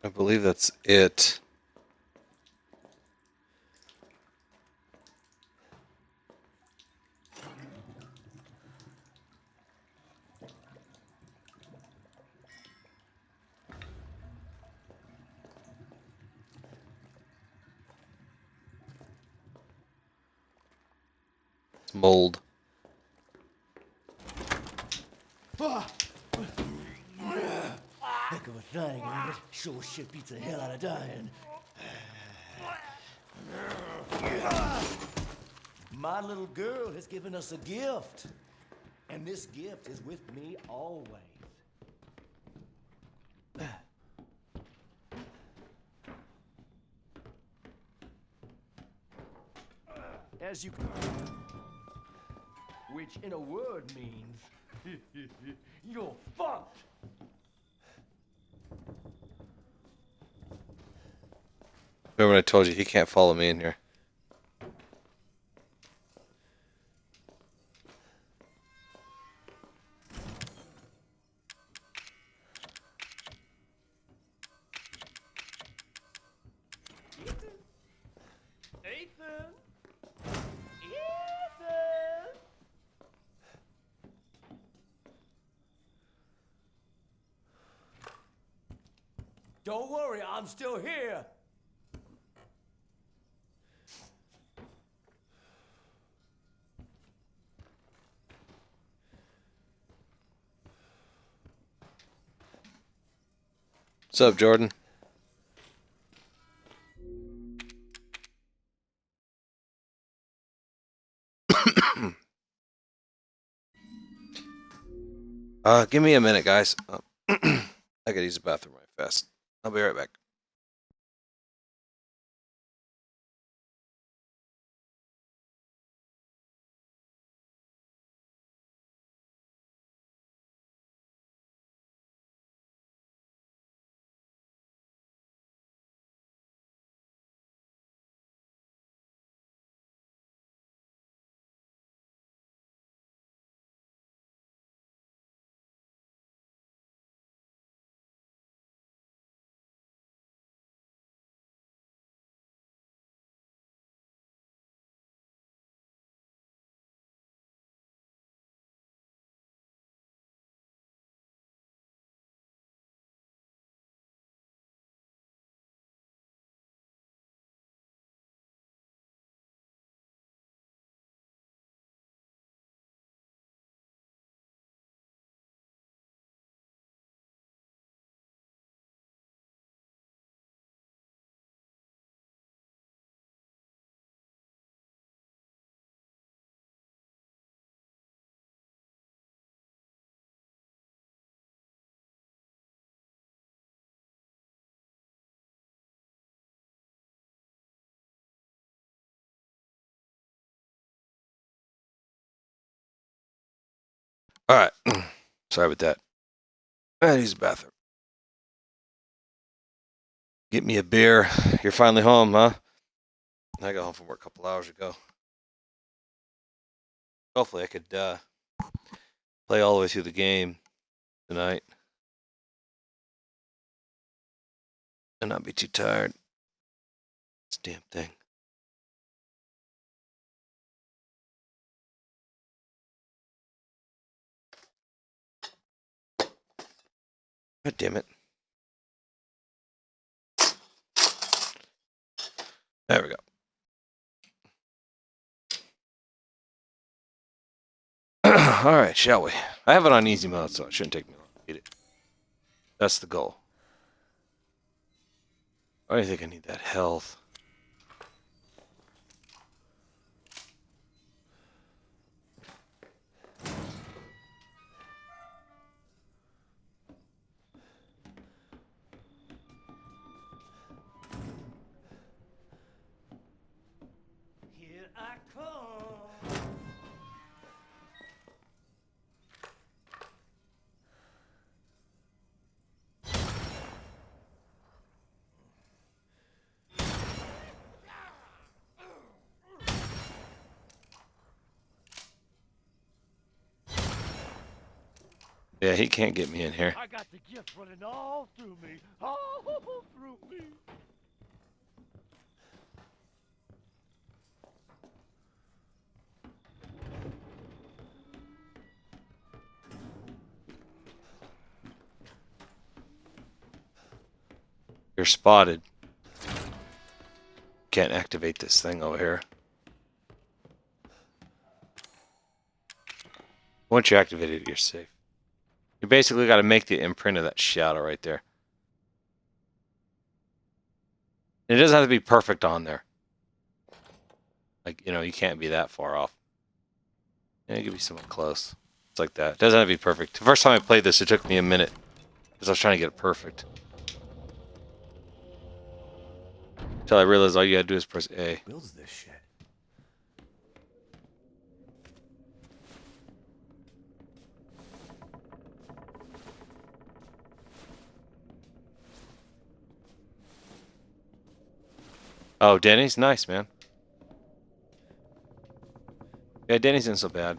I believe that's it. It's mold. Heck of a thing, ain't it? Sure shit beats the hell out of dying. My little girl has given us a gift. And this gift is with me always. As you... Which in a word means... you're fucked! Remember when I told you he can't follow me in here? Ethan! Don't worry, I'm still here. What's up, Jordan? Give me a minute, guys. I gotta use the bathroom right fast. I'll be right back. All right. Sorry about that. I gotta use the bathroom. Get me a beer. You're finally home, huh? I got home from work a couple hours ago. Hopefully I could play all the way through the game tonight and not be too tired. This damn thing. God damn it. There we go. All right, shall we? I have it on easy mode, so it shouldn't take me long to beat it. That's the goal. I don't think I need that health. Here I come. Yeah, he can't get me in here. I got the gift running all through me. All through me. You're spotted. Can't activate this thing over here. Once you activate it, you're safe. You basically got to make the imprint of that shadow right there. It doesn't have to be perfect on there. Like, you know, you can't be that far off. Yeah, it could be somewhat close. It's like that. It doesn't have to be perfect. The first time I played this, it took me a minute. Because I was trying to get it perfect. Until I realized all you gotta do is press A. Builds this shit. Oh, Denny's? Nice, man. Yeah, Denny's isn't so bad.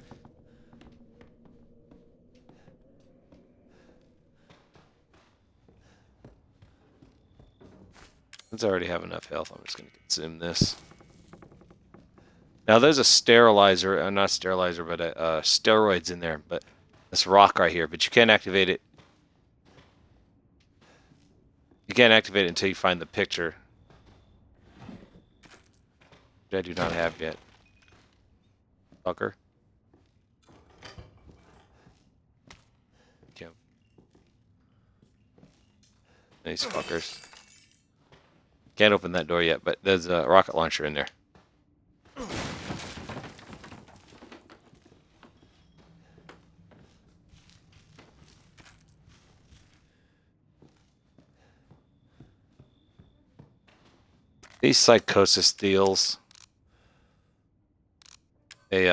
Since I already have enough health, I'm just going to consume this. Now, there's a sterilizer, not sterilizer, but steroids in there. But this rock right here, but you can't activate it. You can't activate it until you find the picture. Which I do not have yet. Fucker. These fuckers. Can't open that door yet, but there's a rocket launcher in there. These psychosis deals, they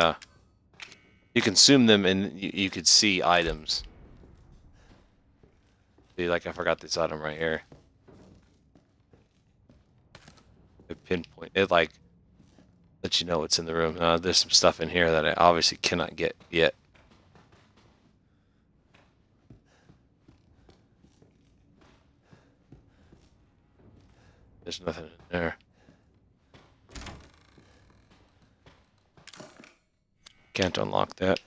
you consume them and you could see items. See, like I forgot this item right here. It pinpoint it, like lets you know what's in the room. There's some stuff in here that I obviously cannot get yet. There's nothing in there. Can't unlock that.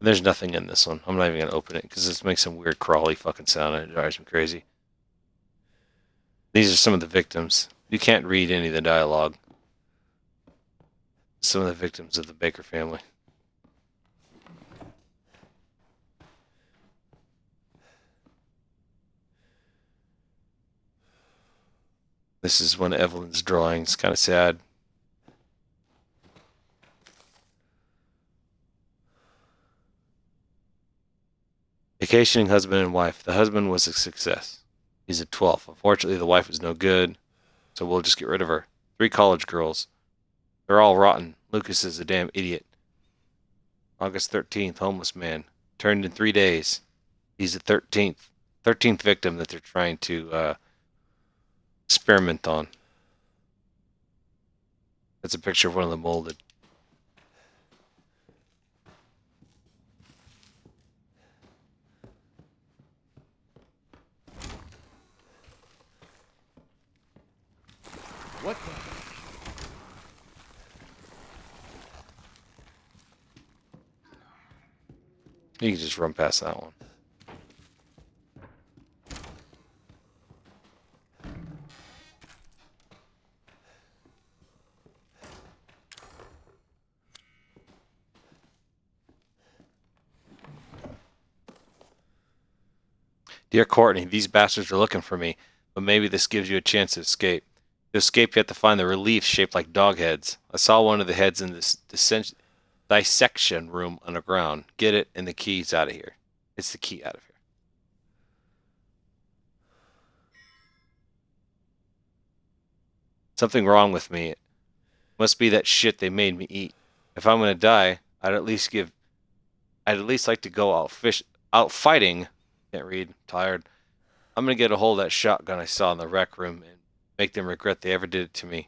There's nothing in this one. I'm not even going to open it because this makes some weird crawly fucking sound and it drives me crazy. These are some of the victims. You can't read any of the dialogue. Some of the victims of the Baker family. This is one of Evelyn's drawings. Kind of sad. Vacationing husband and wife. The husband was a success. He's a 12th. Unfortunately, the wife was no good, so we'll just get rid of her. 3 college girls. They're all rotten. Lucas is a damn idiot. August 13th, homeless man. Turned in 3 days. He's the 13th victim that they're trying to experiment on. That's a picture of one of them molded. What the? You can just run past that one. Dear Courtney, these bastards are looking for me, but maybe this gives you a chance to escape. To escape, you have to find the reliefs shaped like dog heads. I saw one of the heads in this dissection room underground. Get it, and the key's out of here. It's the key out of here. Something wrong with me. It must be that shit they made me eat. If I'm gonna die, I'd at least like to go out fighting. Can't read. Tired. I'm gonna get a hold of that shotgun I saw in the rec room and make them regret they ever did it to me.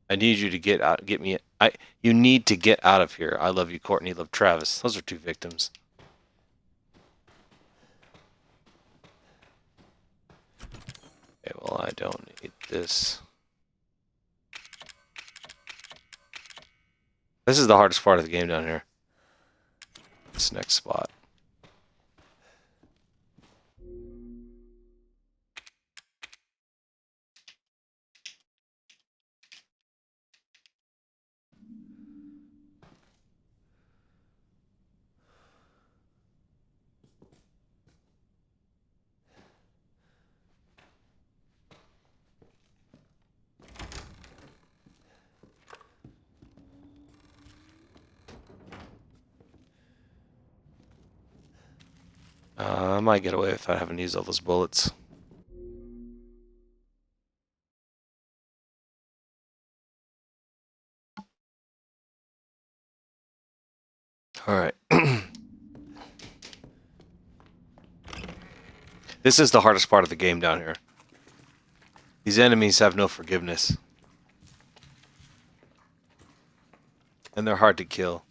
I need you to get out. You need to get out of here. I love you, Courtney. Love, Travis. Those are 2 victims. Okay, well, I don't need this. This is the hardest part of the game down here. This next spot. I might get away without having to use all those bullets. Alright. This is the hardest part of the game down here. These enemies have no forgiveness. And they're hard to kill.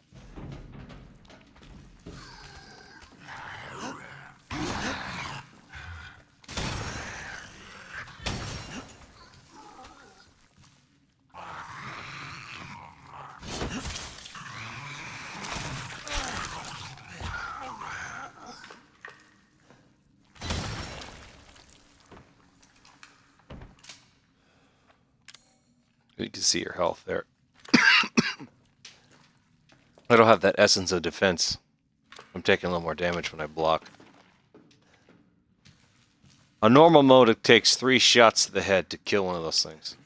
You can see your health there. I don't have that essence of defense. I'm taking a little more damage when I block. On normal mode, it takes 3 shots to the head to kill one of those things.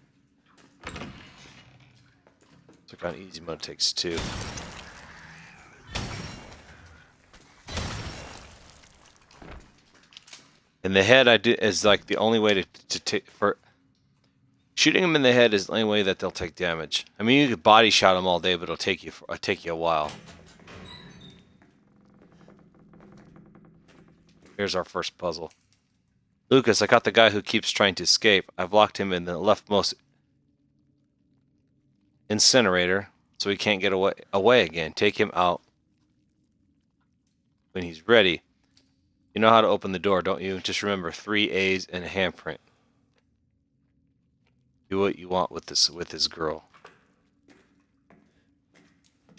So on easy mode, it takes 2. In the head, is like the only way to take for shooting them in the head is the only way that they'll take damage. I mean, you could body shot them all day, but it'll take you a while. Here's our first puzzle. Lucas, I got the guy who keeps trying to escape. I've locked him in the leftmost incinerator, so he can't get away again. Take him out when he's ready. You know how to open the door, don't you? Just remember 3 A's and a handprint. Do what you want with this girl.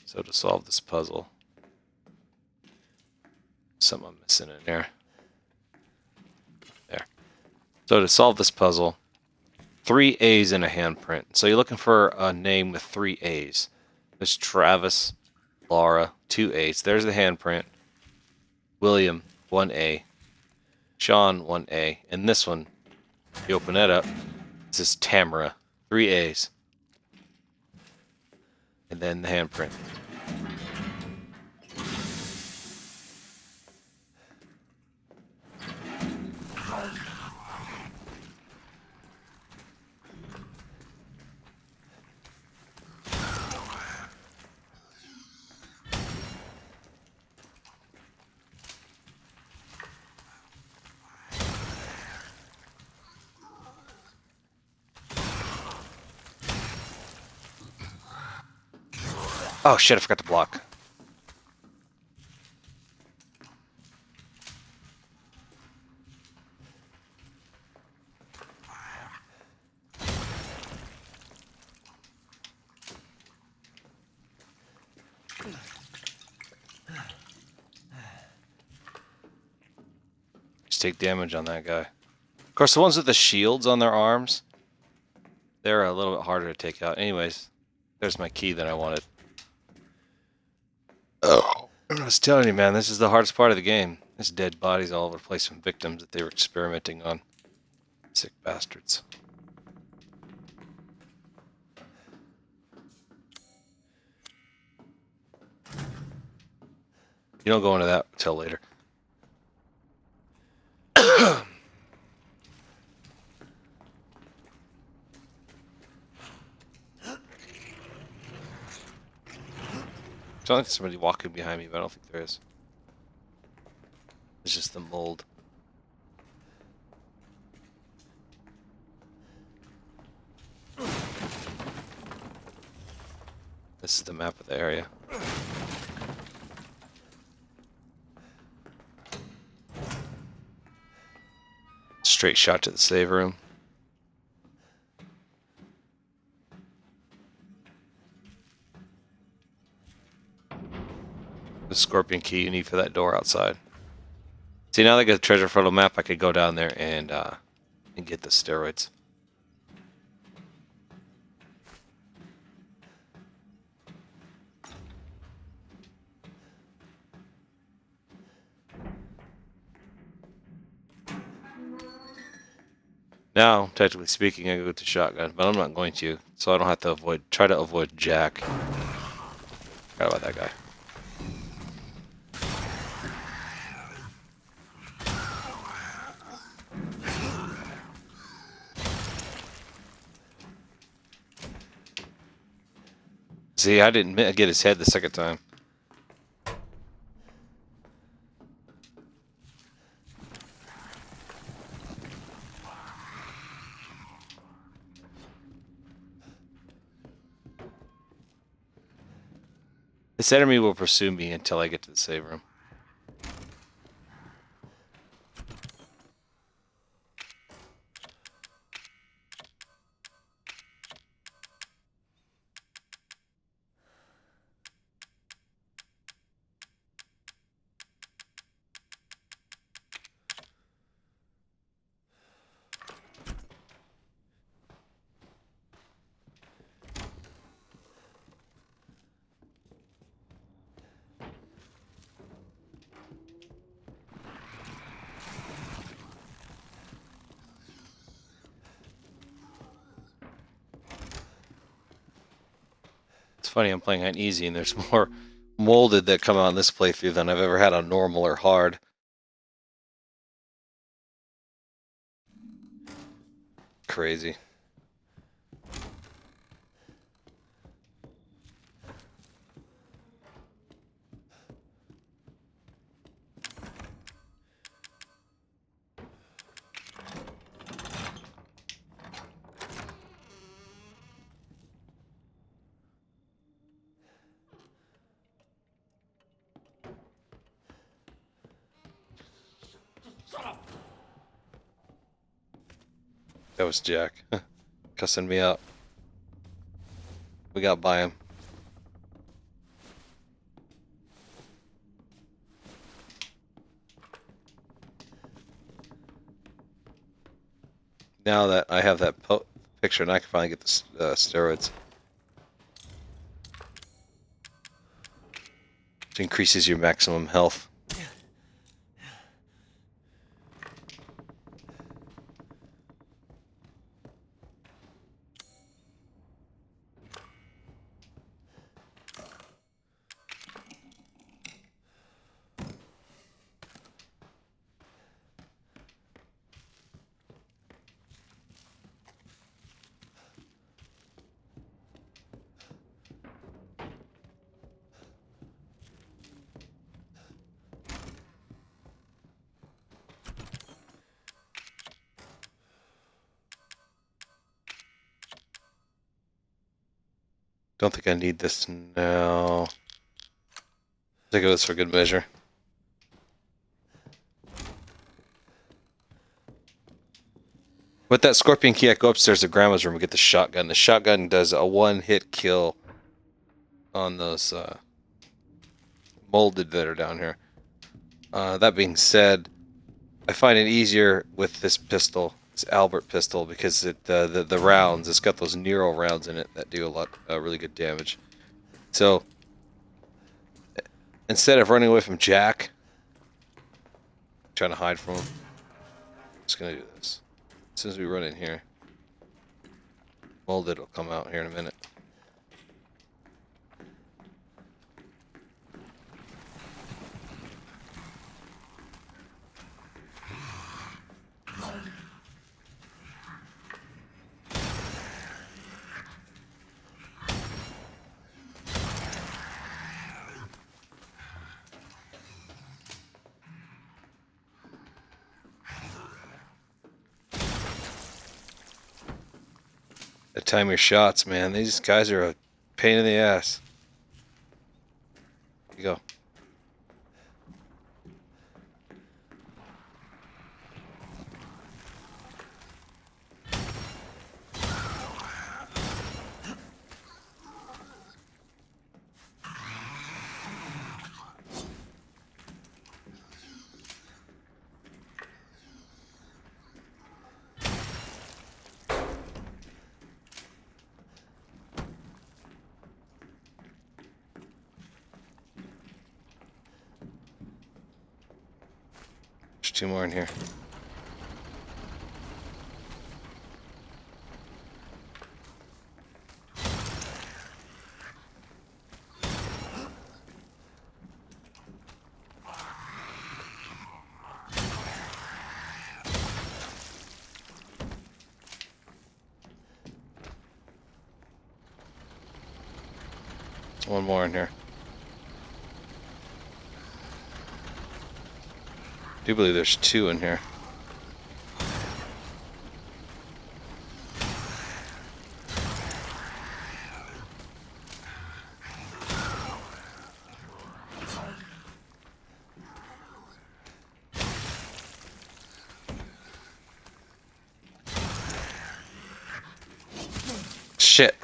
So to solve this puzzle, something I'm missing in there. There. So to solve this puzzle, 3 A's and a handprint. So you're looking for a name with 3 A's. There's Travis, Laura, 2 A's. There's the handprint. William, 1 A. Sean, 1 A. And this one, you open that up, this is Tamara, 3 A's. And then the handprint. Oh shit, I forgot to block. Just take damage on that guy. Of course, the ones with the shields on their arms, they're a little bit harder to take out. Anyways, there's my key that I wanted. Oh, I was telling you, man, this is the hardest part of the game. There's dead bodies all over the place from victims that they were experimenting on. Sick bastards. You don't go into that till later. I don't think somebody walking behind me, but I don't think there is. It's just the mold. This is the map of the area. Straight shot to the save room. The scorpion key you need for that door outside. See, now that I get a treasure photo map, I could go down there and get the steroids. Now, technically speaking, I go with the shotgun, but I'm not going to, so I don't have to try to avoid Jack. Forgot about that guy. See, I didn't get his head the second time. This enemy will pursue me until I get to the save room. It's funny, I'm playing on easy, and there's more molded that come out on this playthrough than I've ever had on normal or hard. Crazy. That was Jack. Cussing me out. We got by him. Now that I have that picture, and I can finally get the steroids. It increases your maximum health. Don't think I need this now. Take this for good measure. With that scorpion key, I go upstairs to Grandma's room and get the shotgun. The shotgun does a one-hit kill on those molded that are down here. That being said, I find it easier with this pistol, this Albert pistol, because the rounds, it's got those Nero rounds in it that do a lot, really good damage. So instead of running away from Jack, trying to hide from him, I'm just gonna do this. As soon as we run in here, molded will come out here in a minute. Time your shots, man. These guys are a pain in the ass. Here you go. There's two more in here. One more in here. I do believe there's two in here. Shit.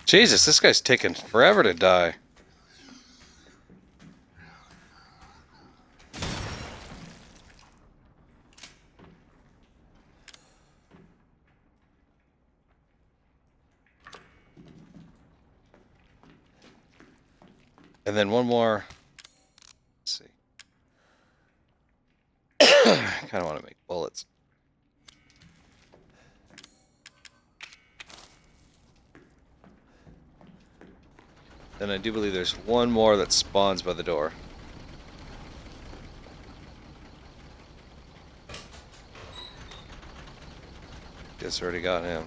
Jesus, this guy's taking forever to die. And then one more. Let's see. I kind of want to make bullets. Then I do believe there's one more that spawns by the door. Guess already got him.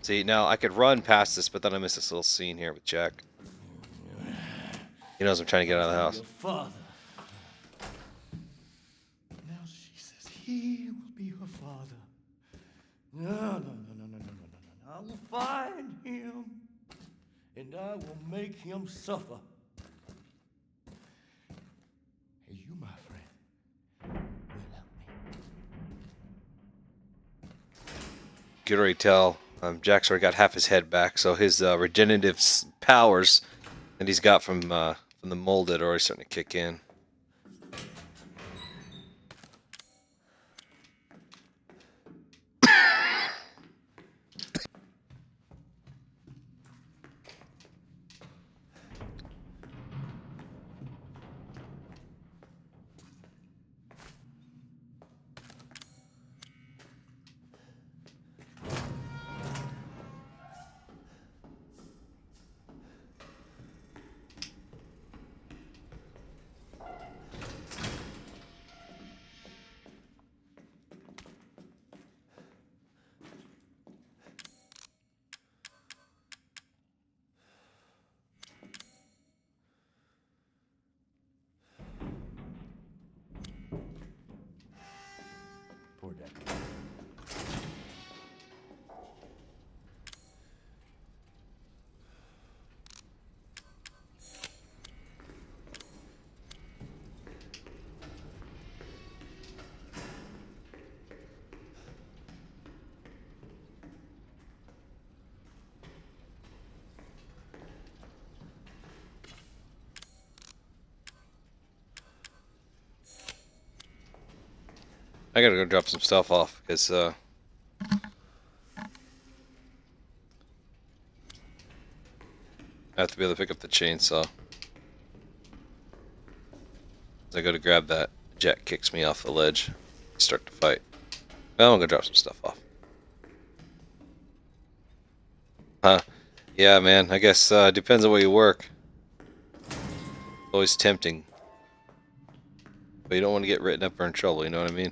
See, now I could run past this, but then I miss this little scene here with Jack. He knows I'm trying to get out of the house. Your father. Now she says he will be her father. No. I will find him, and I will make him suffer. And you, my friend, will help me. You can already tell Jack's already got half his head back, so his regenerative powers that he's got from the molded are already starting to kick in. Poor Deck. I gotta go drop some stuff off because I have to be able to pick up the chainsaw. As I go to grab that, Jack kicks me off the ledge. Start to fight. Well, I'm gonna drop some stuff off. Huh? Yeah, man. I guess depends on where you work. Always tempting, but you don't want to get written up or in trouble. You know what I mean?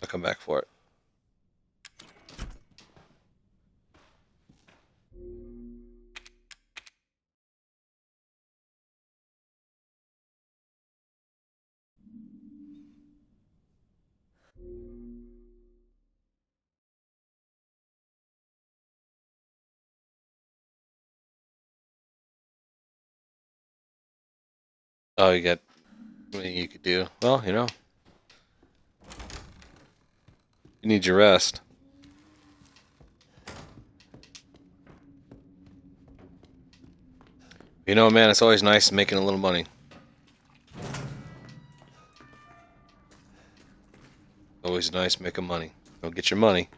I'll come back for it. Oh, you got anything you could do? Well, you know, you need your rest. You know, man, it's always nice making a little money. Always nice making money. Go get your money.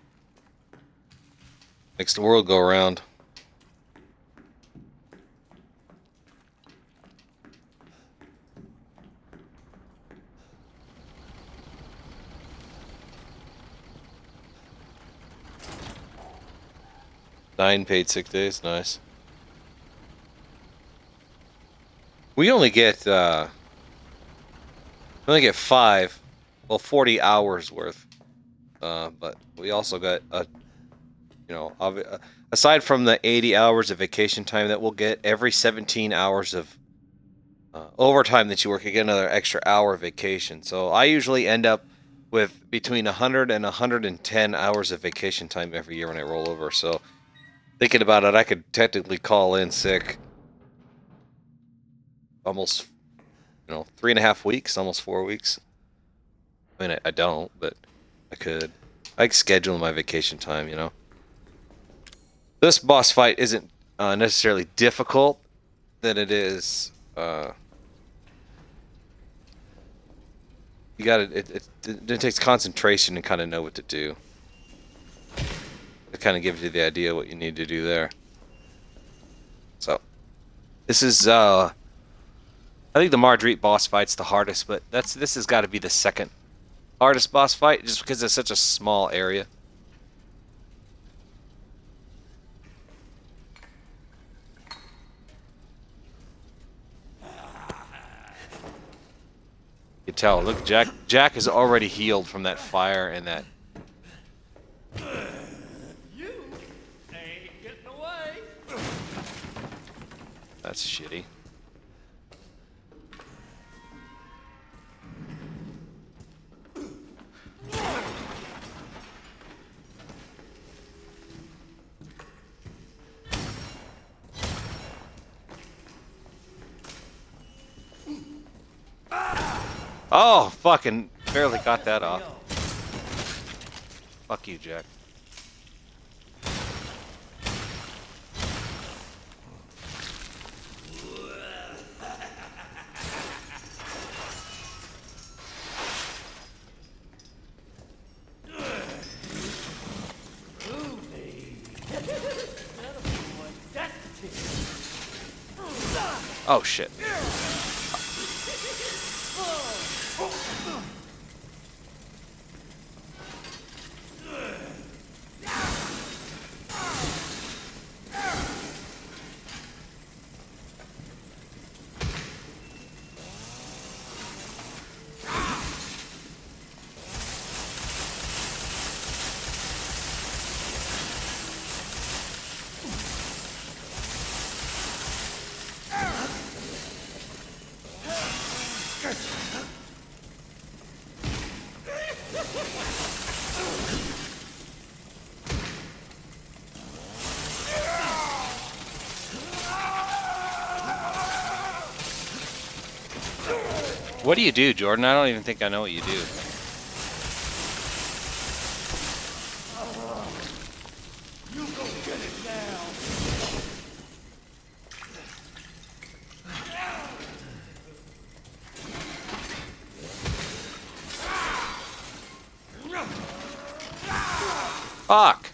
Makes the world go around. 9 paid sick days. Nice. We only get 5, well, 40 hours worth. But we also got aside from the 80 hours of vacation time that we'll get, every 17 hours of overtime that you work, you get another extra hour of vacation. So I usually end up with between 100 and 110 hours of vacation time every year when I roll over. So thinking about it, I could technically call in sick almost, 3.5 weeks, almost 4 weeks. I mean, I don't, but I could. I could schedule my vacation time, This boss fight isn't necessarily difficult than it is. You gotta. It takes concentration to kind of know what to do. It kind of gives you the idea what you need to do there. So, this is. I think the Marguerite boss fight's the hardest, but this has got to be the second hardest boss fight, just because it's such a small area. You can tell. Look, Jack is already healed from that fire and that. You ain't getting away. That's shitty. Oh, fucking barely got that off. Fuck you, Jack. Oh, shit. What do you do, Jordan? I don't even think I know what you do. You go get it now. Fuck!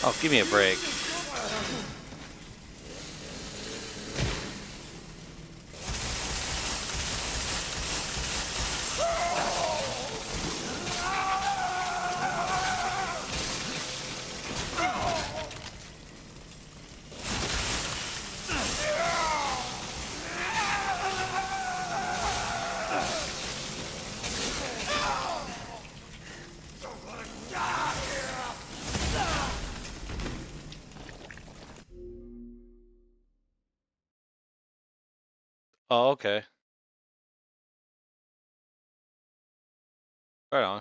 Oh, give me a break. Oh, okay. Right on.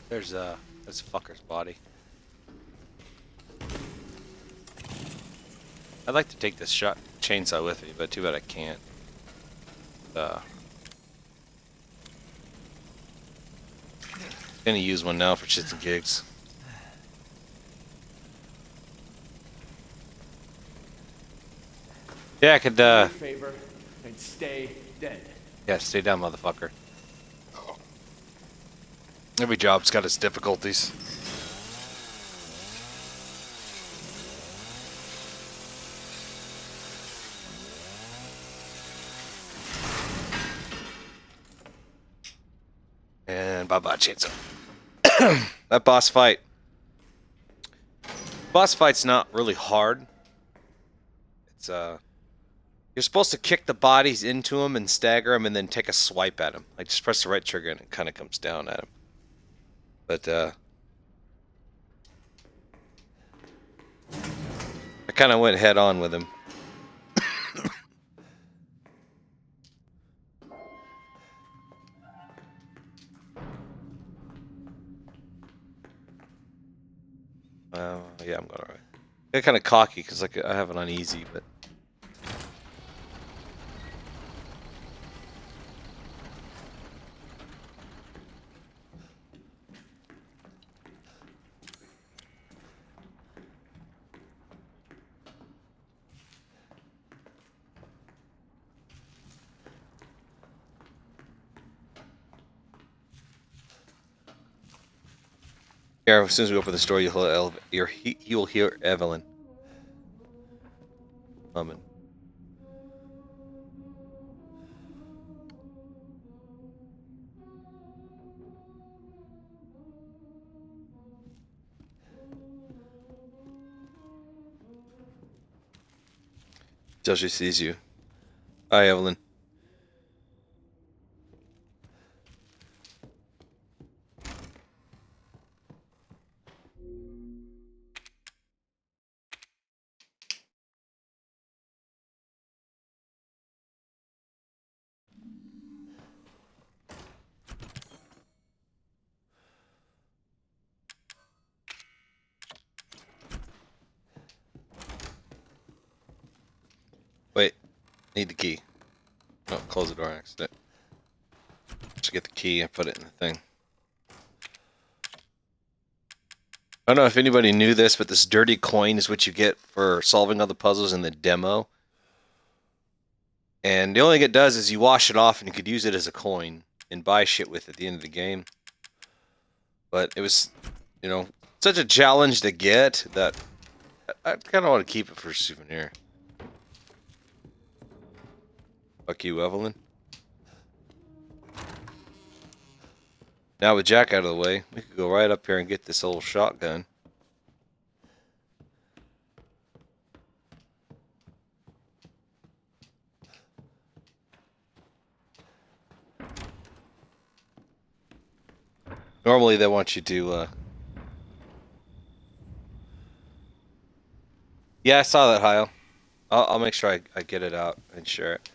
There's a fucker's body. I'd like to take this chainsaw with me, but too bad I can't. Gonna use one now for shits and gigs. Yeah, I could. Do me a favor and stay dead. Yeah, stay down, motherfucker. Every job's got its difficulties. And bye-bye, chainsaw. That boss fight. Boss fight's not really hard. It's you're supposed to kick the bodies into him and stagger him and then take a swipe at him. Like just press the right trigger and it kind of comes down at him. But I kind of went head on with him. Yeah, I'm going alright. I got kind of cocky because like I have an uneasy, but. Yeah, as soon as we open the store, you'll hear Evelyn humming. Till she sees you. Hi, Evelyn. Wait, need the key. Oh, close the door on accident. Just get the key and put it in the thing. I don't know if anybody knew this, but this dirty coin is what you get for solving all the puzzles in the demo. And the only thing it does is you wash it off and you could use it as a coin and buy shit with at the end of the game. But it was, you know, such a challenge to get that I kind of want to keep it for a souvenir. Fuck you, Evelyn. Now with Jack out of the way, we could go right up here and get this old shotgun. Normally they want you to, Yeah, I saw that, Hyle. I'll make sure I get it out and share it.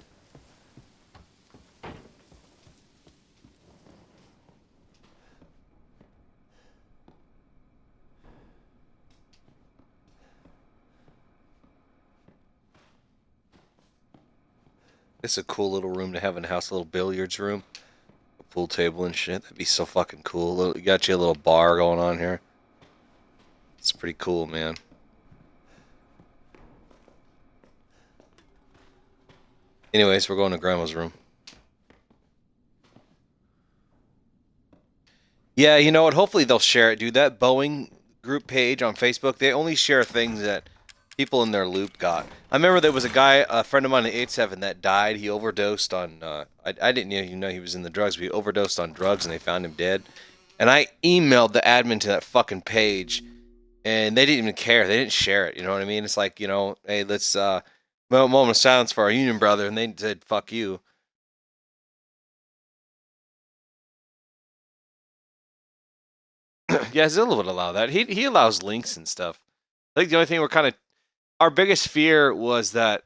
It's a cool little room to have in the house, a little billiards room. A pool table and shit. That'd be so fucking cool. You got you a little bar going on here. It's pretty cool, man. Anyways, we're going to Grandma's room. Yeah, you know what? Hopefully they'll share it, dude. That Boeing group page on Facebook, they only share things that people in their loop got. I remember there was a guy, a friend of mine in 8-7 that died. He overdosed on, I didn't even know he was in the drugs, but he overdosed on drugs and they found him dead. And I emailed the admin to that fucking page and they didn't even care. They didn't share it. You know what I mean? It's like, you know, hey, let's, moment of silence for our union brother. And they said, fuck you. Yeah, Zilla would allow that. He allows links and stuff. I think the only thing we're kind of, our biggest fear was that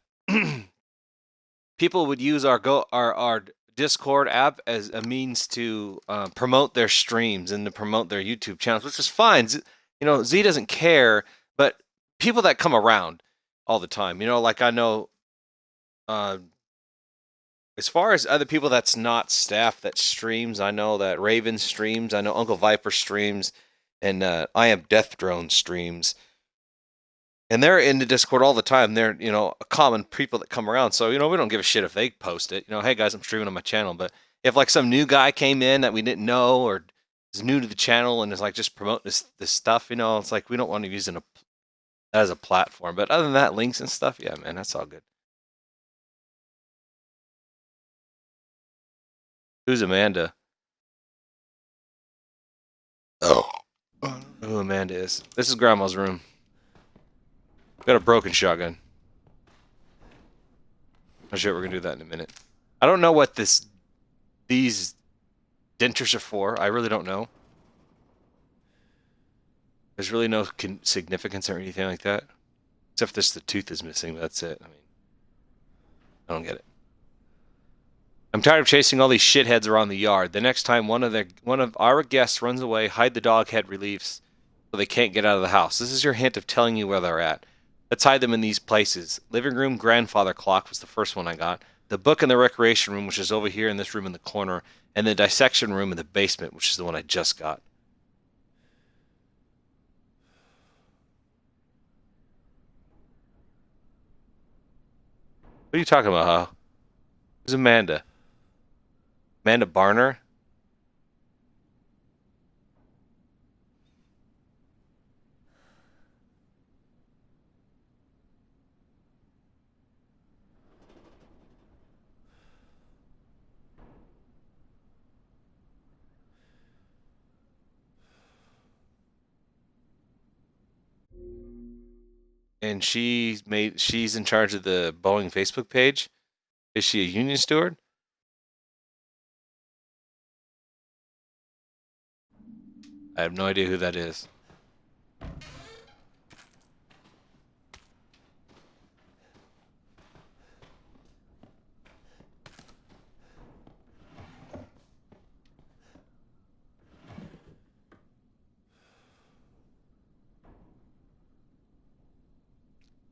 people would use our Discord app as a means to promote their streams and to promote their YouTube channels, which is fine. You know, Z doesn't care, but people that come around all the time, you know, like I know, as far as other people that's not staff that streams, I know that Raven streams, I know Uncle Viper streams, and I Am Death Drone streams. And they're in the Discord all the time. They're, you know, common people that come around. So, you know, we don't give a shit if they post it. You know, hey guys, I'm streaming on my channel. But if like some new guy came in that we didn't know or is new to the channel and is like just promoting this stuff, you know, it's like we don't want to use it as a platform. But other than that, links and stuff, yeah, man, that's all good. Who's Amanda? Oh. I don't know who Amanda is. This is Grandma's room. Got a broken shotgun. Oh shit, we're gonna do that in a minute. I don't know what these dentures are for. I really don't know. There's really no significance or anything like that. Except this, the tooth is missing, but that's it. I mean, I don't get it. I'm tired of chasing all these shitheads around the yard. The next time one of our guests runs away, hide the dog head reliefs so they can't get out of the house. This is your hint of telling you where they're at. Let's hide them in these places. Living room grandfather clock was the first one I got. The book in the recreation room, which is over here in this room in the corner. And the dissection room in the basement, which is the one I just got. What are you talking about, huh? Who's Amanda? Amanda Barner? And she's in charge of the Boeing Facebook page. Is she a union steward? I have no idea who that is.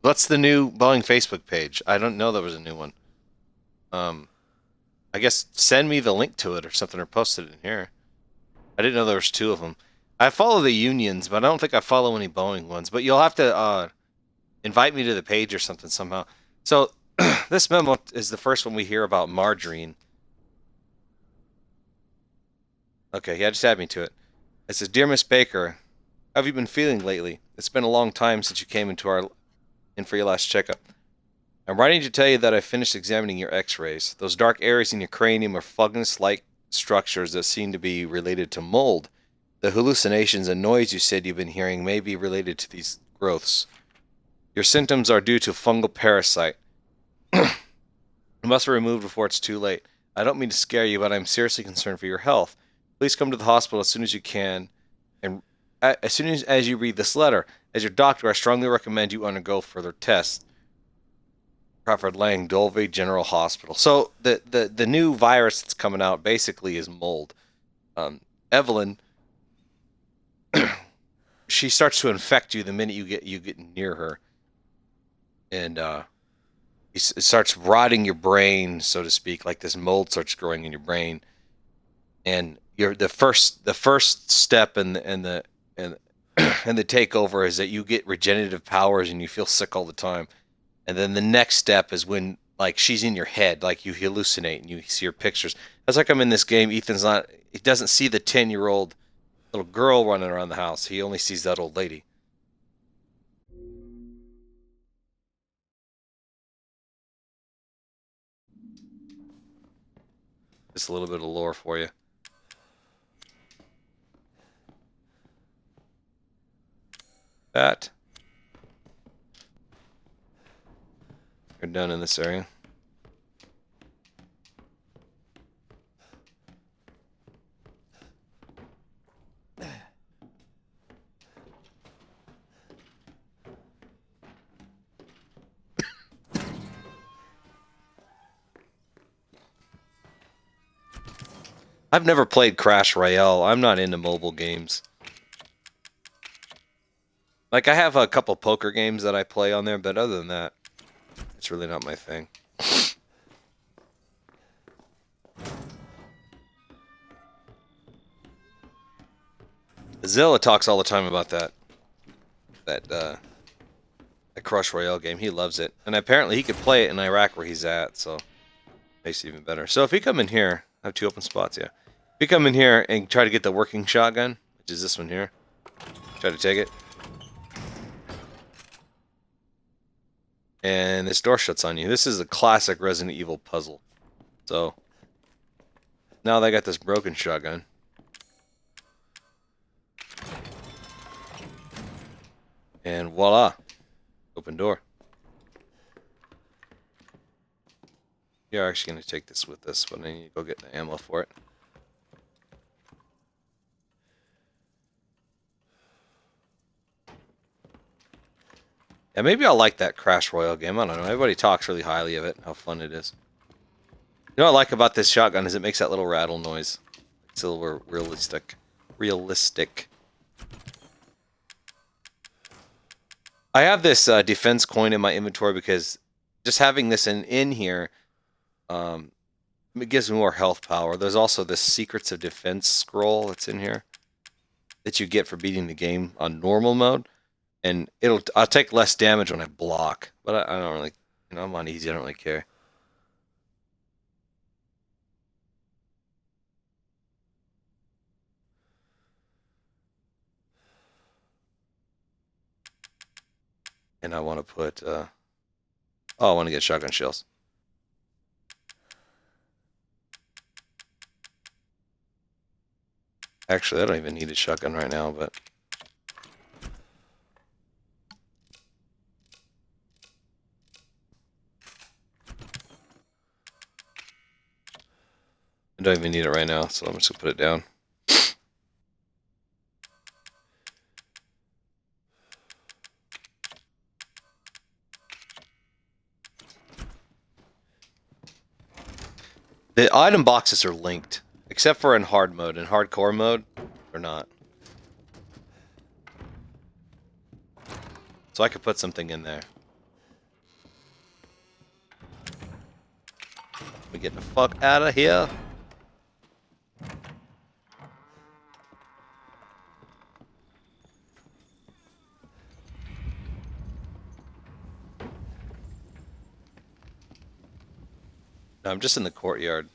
What's the new Boeing Facebook page? I don't know there was a new one. I guess send me the link to it or something, or post it in here. I didn't know there was two of them. I follow the unions, but I don't think I follow any Boeing ones. But you'll have to invite me to the page or something somehow. So this memo is the first one we hear about Margarine. Okay, yeah, just add me to it. It says, Dear Miss Baker, how have you been feeling lately? It's been a long time since you came in for your last checkup. I'm writing to tell you that I finished examining your x-rays. Those dark areas in your cranium are fungus-like structures that seem to be related to mold. The hallucinations and noise you said you've been hearing may be related to these growths. Your symptoms are due to fungal parasite. It must be removed before it's too late. I don't mean to scare you, but I'm seriously concerned for your health. Please come to the hospital as soon as you can, and as soon as you read this letter. As your doctor, I strongly recommend you undergo further tests. Crawford Lang, Dolby General Hospital. So the new virus that's coming out basically is mold. Evelyn, she starts to infect you the minute you get near her, and it starts rotting your brain, so to speak. Like this mold starts growing in your brain, and the first step in the takeover is that you get regenerative powers and you feel sick all the time. And then the next step is when, like, she's in your head, like you hallucinate and you see her pictures. That's like I'm in this game. He doesn't see the 10-year-old little girl running around the house. He only sees that old lady. Just a little bit of lore for you. That. We're done in this area. I've never played Crash Royale. I'm not into mobile games. Like, I have a couple poker games that I play on there, but other than that, it's really not my thing. Zilla talks all the time about that Crush Royale game. He loves it. And apparently he could play it in Iraq where he's at, so makes it even better. So if you come in here, I have 2 open spots, yeah. If you come in here and try to get the working shotgun, which is this one here, try to take it. And this door shuts on you. This is a classic Resident Evil puzzle. So now they got this broken shotgun. And voila. Open door. You're actually going to take this with us, but I need to go get the ammo for it. Yeah, maybe I'll like that Crash Royale game. I don't know. Everybody talks really highly of it, how fun it is. You know what I like about this shotgun is it makes that little rattle noise. It's a little realistic. I have this defense coin in my inventory because just having this in here, it gives me more health power. There's also this Secrets of Defense scroll that's in here that you get for beating the game on normal mode. And I'll take less damage when I block, but I don't really, you know, I'm on easy. I don't really care. And I want to put, I want to get shotgun shells. Actually, I don't even need a shotgun right now, but. I don't even need it right now, so I'm just going to put it down. The item boxes are linked, except for in hard mode. In hardcore mode, they're not. So I could put something in there. Let me get the fuck out of here. No, I'm just in the courtyard.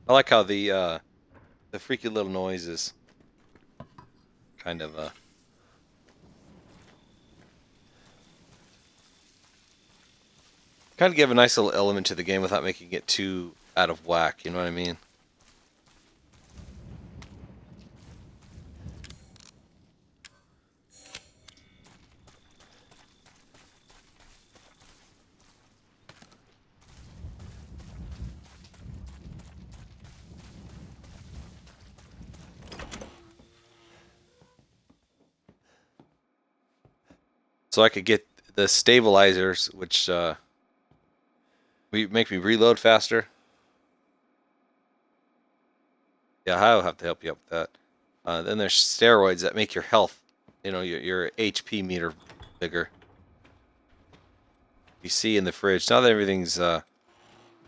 I like how the freaky little noises kind of give a nice little element to the game without making it too out of whack, you know what I mean? So I could get the stabilizers, which make me reload faster. Yeah, I'll have to help you up with that. Then there's steroids that make your health, you know, your HP meter bigger. You see in the fridge. Now that everything's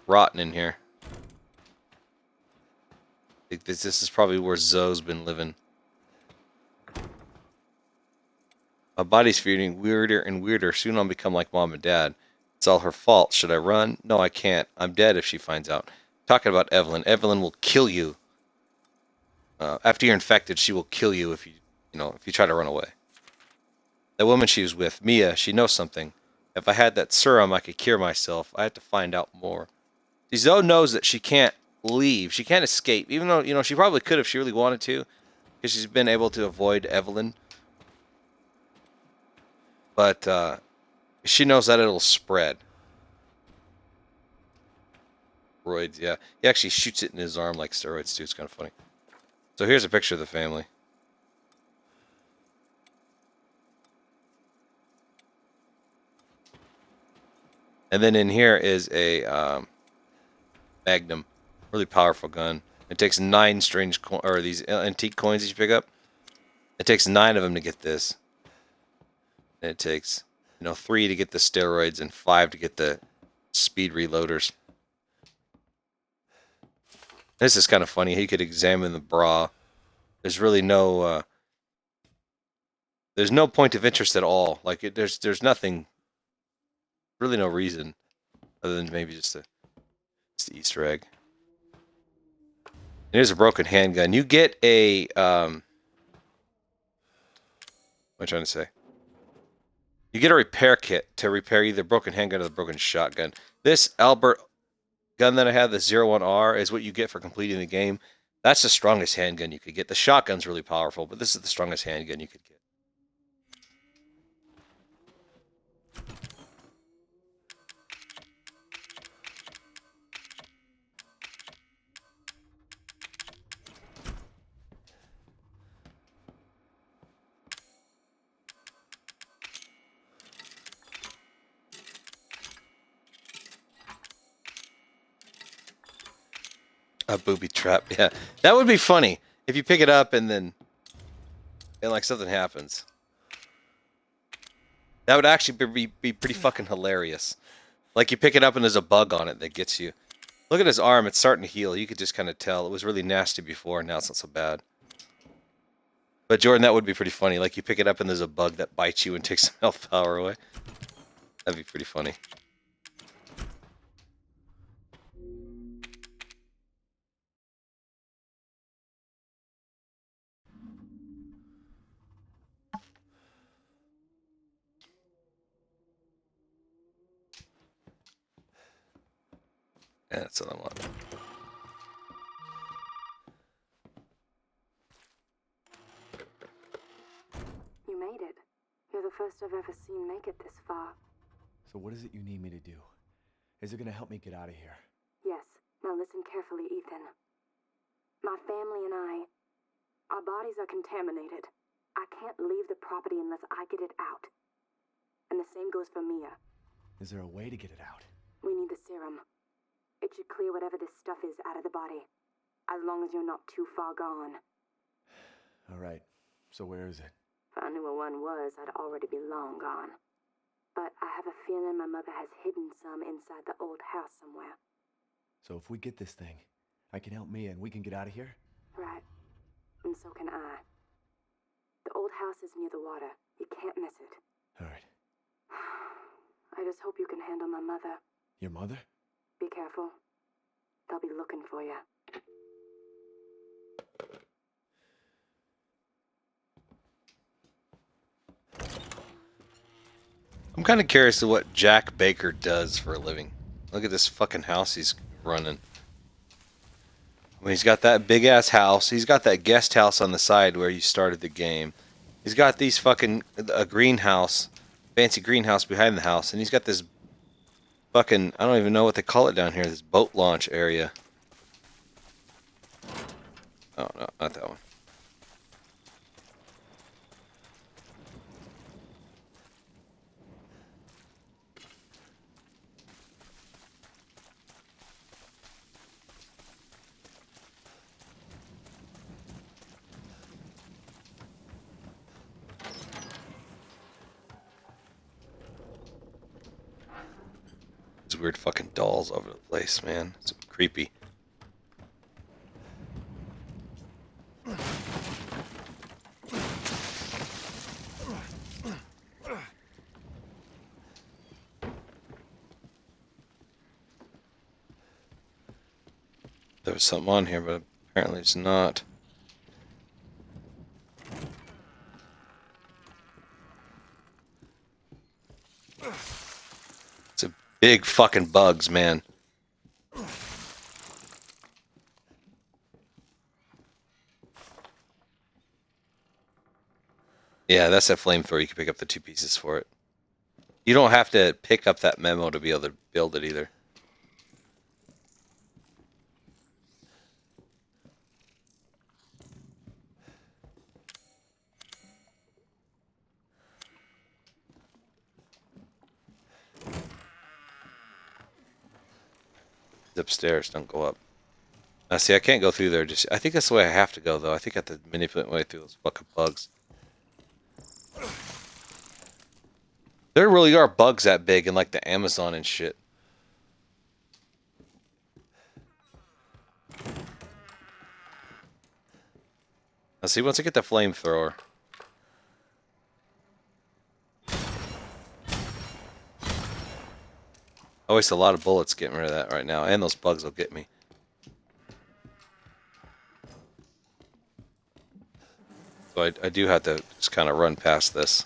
rotten in here. I think this is probably where Zoe's been living. My body's feeling weirder and weirder. Soon I'll become like mom and dad. It's all her fault. Should I run? No, I can't. I'm dead if she finds out. talking about Evelyn. Evelyn will kill you. After you're infected, she will kill you if you try to run away. The woman she was with, Mia, she knows something. If I had that serum, I could cure myself. I have to find out more. See, Zoe knows that she can't leave. She can't escape, even though she probably could if she really wanted to, because she's been able to avoid Evelyn. But she knows that it'll spread. Steroids, yeah. He actually shoots it in his arm like steroids too. It's kind of funny. So here's a picture of the family. And then in here is a Magnum, really powerful gun. It takes 9 strange these antique coins that you pick up. It takes 9 of them to get this. And it takes 3 to get the steroids and 5 to get the speed reloaders. This is kind of funny. He could examine the bra. There's really no there's no point of interest at all. Like there's nothing, really no reason other than maybe just the Easter egg. And here's a broken handgun. You get a what am I trying to say? You get a repair kit to repair either broken handgun or the broken shotgun. This Albert gun that I have, the 01R, is what you get for completing the game. That's the strongest handgun you could get. The shotgun's really powerful, but this is the strongest handgun you could get. A booby trap, yeah. That would be funny if you pick it up and then like something happens. That would actually be pretty fucking hilarious. Like you pick it up and there's a bug on it that gets you. Look at his arm, it's starting to heal. You could just kind of tell. It was really nasty before, now it's not so bad. But Jordan, that would be pretty funny. Like you pick it up and there's a bug that bites you and takes some health power away. That'd be pretty funny. Yeah, that's what I want. You made it. You're the first I've ever seen make it this far. So what is it you need me to do? Is it gonna help me get out of here? Yes. Now listen carefully, Ethan. My family and our bodies are contaminated. I can't leave the property unless I get it out. And the same goes for Mia. Is there a way to get it out? We need the serum. It should clear whatever this stuff is out of the body. As long as you're not too far gone. All right. So where is it? If I knew where one was, I'd already be long gone. But I have a feeling my mother has hidden some inside the old house somewhere. So if we get this thing, I can help Mia and we can get out of here? Right. And so can I. The old house is near the water. You can't miss it. All right. I just hope you can handle my mother. Your mother? Be careful. They'll be looking for you. I'm kind of curious to what Jack Baker does for a living. Look at this fucking house he's running. I mean, he's got that big ass house. He's got that guest house on the side where you started the game. He's got these fucking a greenhouse, fancy greenhouse behind the house, and he's got this fucking, I don't even know what they call it down here, this boat launch area. Oh, no, not that one. These weird fucking dolls over the place, man. It's creepy. There was something on here, but apparently it's not. It's a big fucking bugs, man. Yeah, that's that flamethrower. You can pick up the 2 pieces for it. You don't have to pick up that memo to be able to build it either. It's upstairs, don't go up. See, I can't go through there. I think that's the way I have to go, though. I think I have to manipulate my way through those fucking bugs. There really are bugs that big in, like, the Amazon and shit. Now, see, once I get the flamethrower... I waste a lot of bullets getting rid of that right now, and those bugs will get me. So I do have to just kind of run past this.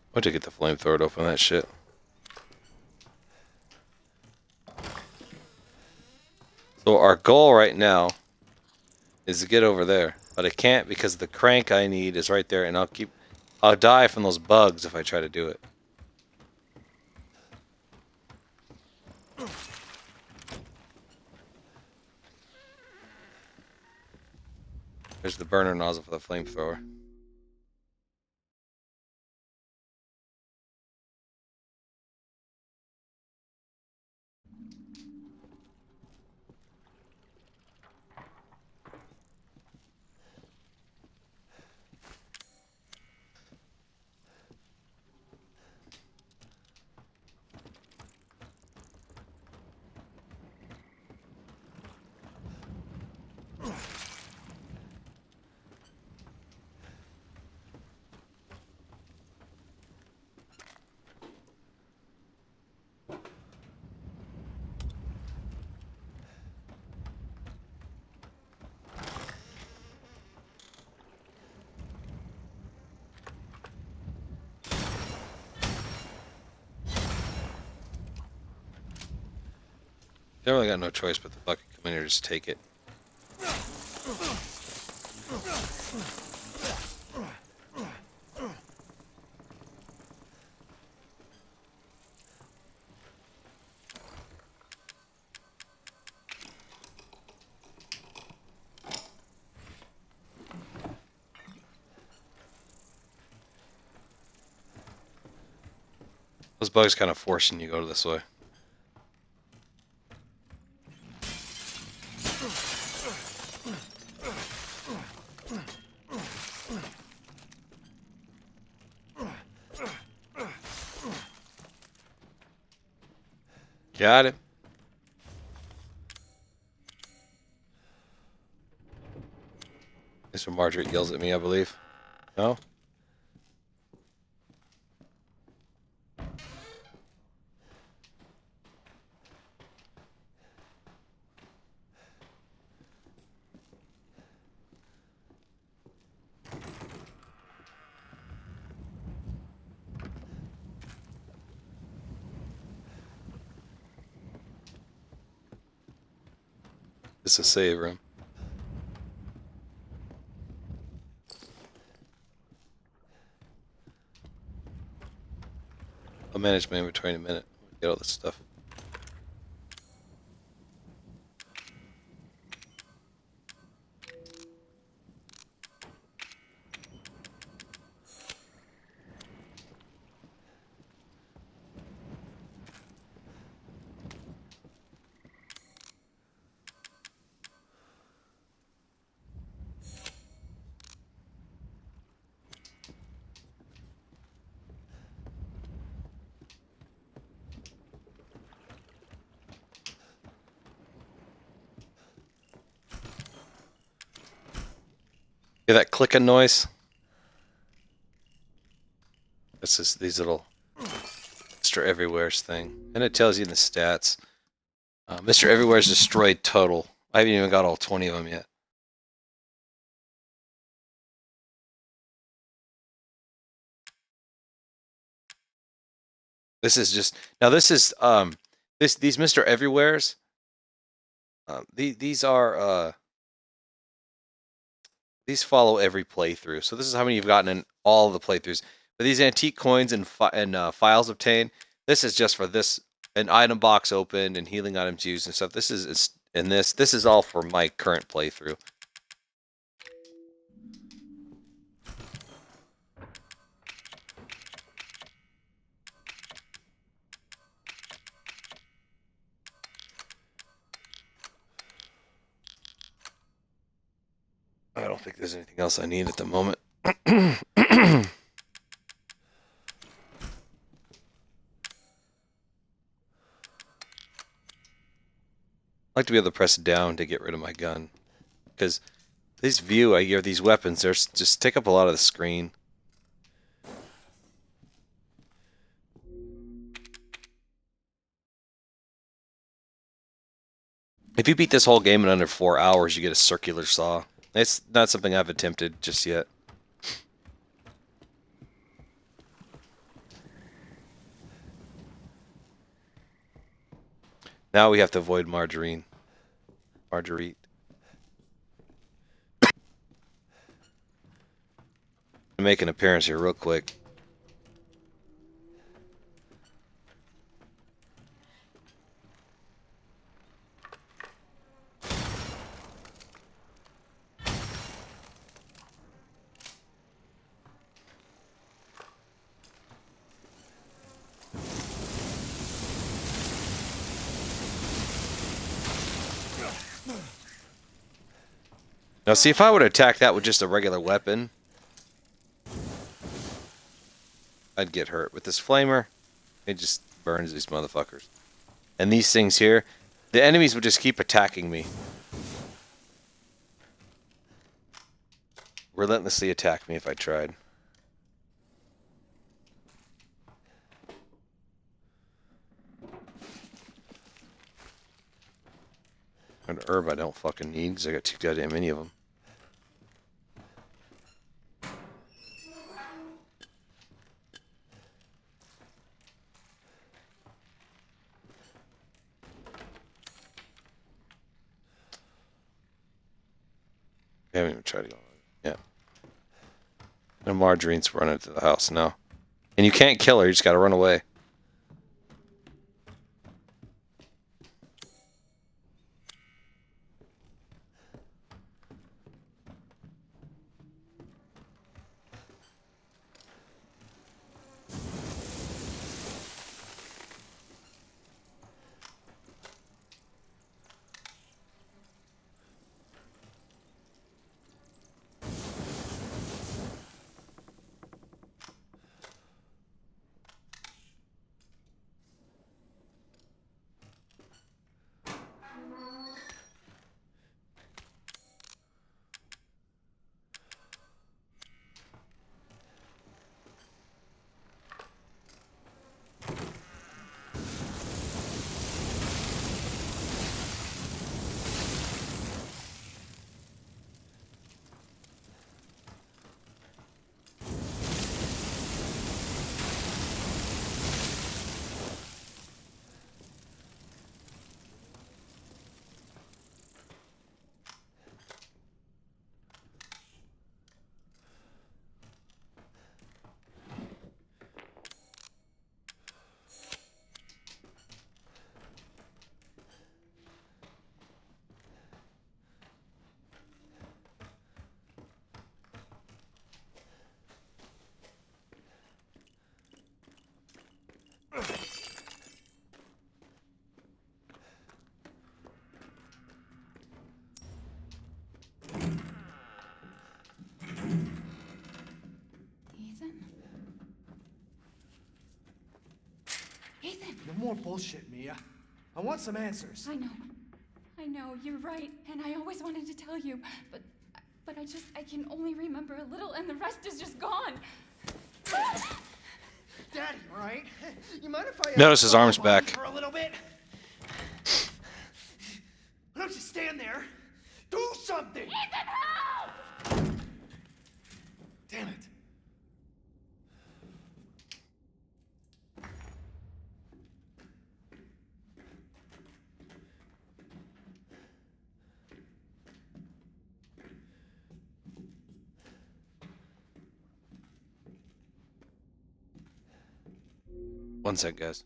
Why don't you get the flamethrower to open that shit? So our goal right now is to get over there, but I can't because the crank I need is right there, and I'll die from those bugs if I try to do it. There's the burner nozzle for the flamethrower. They really got no choice but to fucking come in here and just take it. Those bugs kind of forcing you to go this way. Got it. This is when Margaret yells at me, I believe. No? It's a save room. I'll manage my inventory in a minute. Get all this stuff. Hear that clicking noise? This is these little Mr. Everywhere's thing. And it tells you in the stats. Mr. Everywhere's destroyed total. I haven't even got all 20 of them yet. This is just now. This is these Mr. Everywheres. These are these follow every playthrough. So this is how many you've gotten in all of the playthroughs. But these antique coins and files obtained. This is just for this an item box opened and healing items used and stuff. This is and this is all for my current playthrough. I don't think there's anything else I need at the moment. I like to be able to press down to get rid of my gun. Because these these weapons, they just take up a lot of the screen. If you beat this whole game in under 4 hours, you get a circular saw. It's not something I've attempted just yet. Now we have to avoid Marguerite. Make an appearance here real quick. Now see, if I would attack that with just a regular weapon, I'd get hurt. With this flamer, it just burns these motherfuckers. And these things here, the enemies would just keep attacking me. Relentlessly attack me if I tried. An herb I don't fucking need because I got too goddamn many of them. I haven't even tried to go on. Yeah. And Margarine's running to the house now. And you can't kill her, you just gotta run away. Ethan! No more bullshit, Mia. I want some answers. I know, you're right, and I always wanted to tell you, but But I can only remember a little, and the rest is just gone. Daddy, all right? You mind if I Notice his arms hold back. for a little bit? Why don't you stand there? Do something! Ethan, help! Damn it. One sec, guys.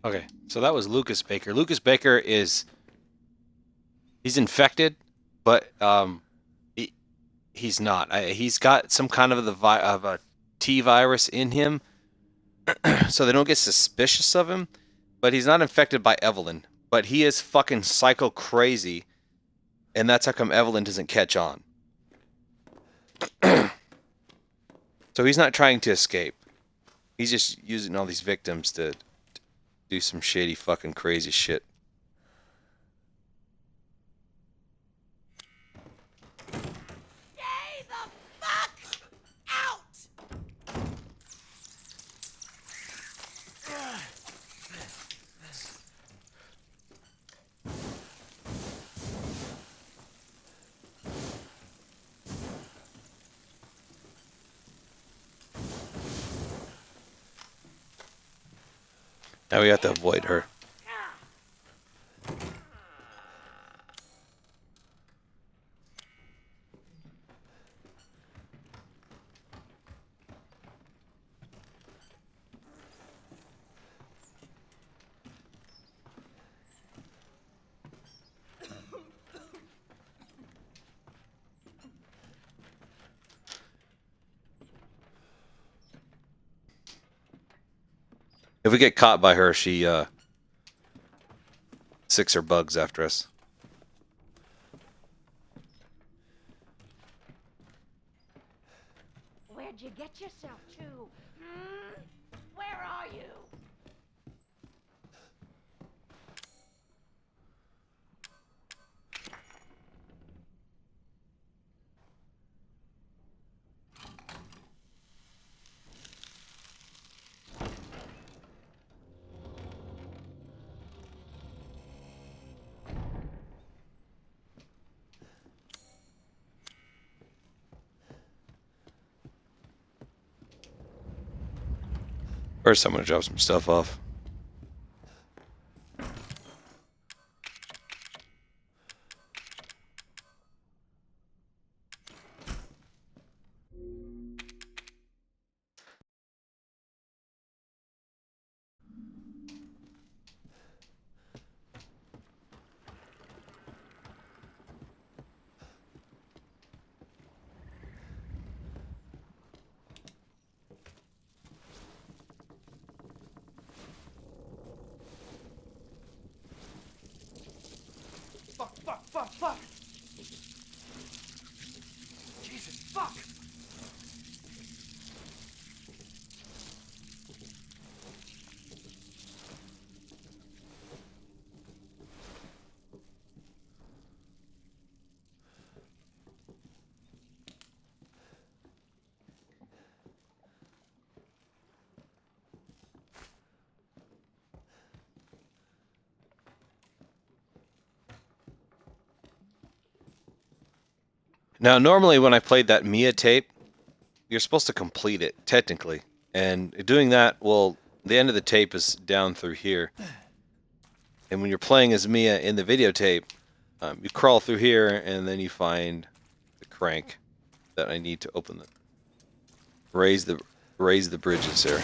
Okay, so that was Lucas Baker. Lucas Baker he's infected, but he's not. He's got some kind of a T virus in him, so they don't get suspicious of him. But he's not infected by Evelyn. But he is fucking psycho crazy, and that's how come Evelyn doesn't catch on. So he's not trying to escape. He's just using all these victims to do some shady fucking crazy shit. Stay the fuck out! Now we have to avoid her. If we get caught by her, she sicks her bugs after us. Where'd you get yourself to? Where are you? First, I'm gonna drop some stuff off. Fuck! Jesus, fuck! Now, normally when I played that Mia tape, you're supposed to complete it, technically. And doing that, well, the end of the tape is down through here. And when you're playing as Mia in the videotape, you crawl through here, and then you find the crank that I need to open the... Raise the bridges there.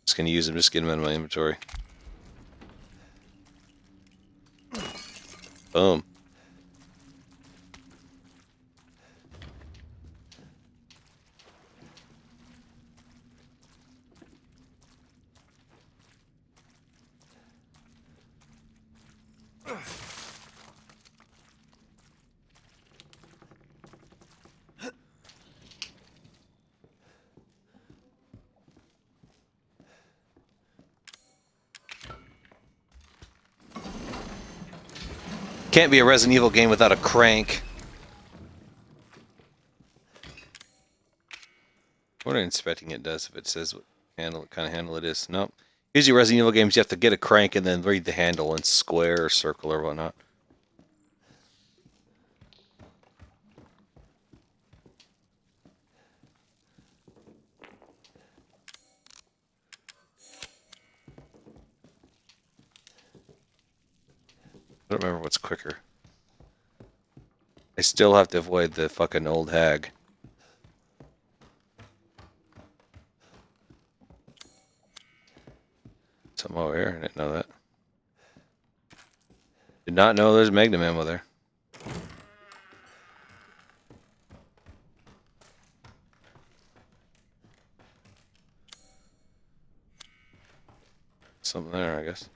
Just gonna use them, just get them out of my inventory. Boom. Can't be a Resident Evil game without a crank. What inspecting it does if it says what handle, kind of handle it is. Nope. Usually Resident Evil games you have to get a crank and then read the handle in square or circle or whatnot. I don't remember what's quicker. I still have to avoid the fucking old hag. Something over here. I didn't know that. Did not know there's Magnum ammo there. Something there, I guess.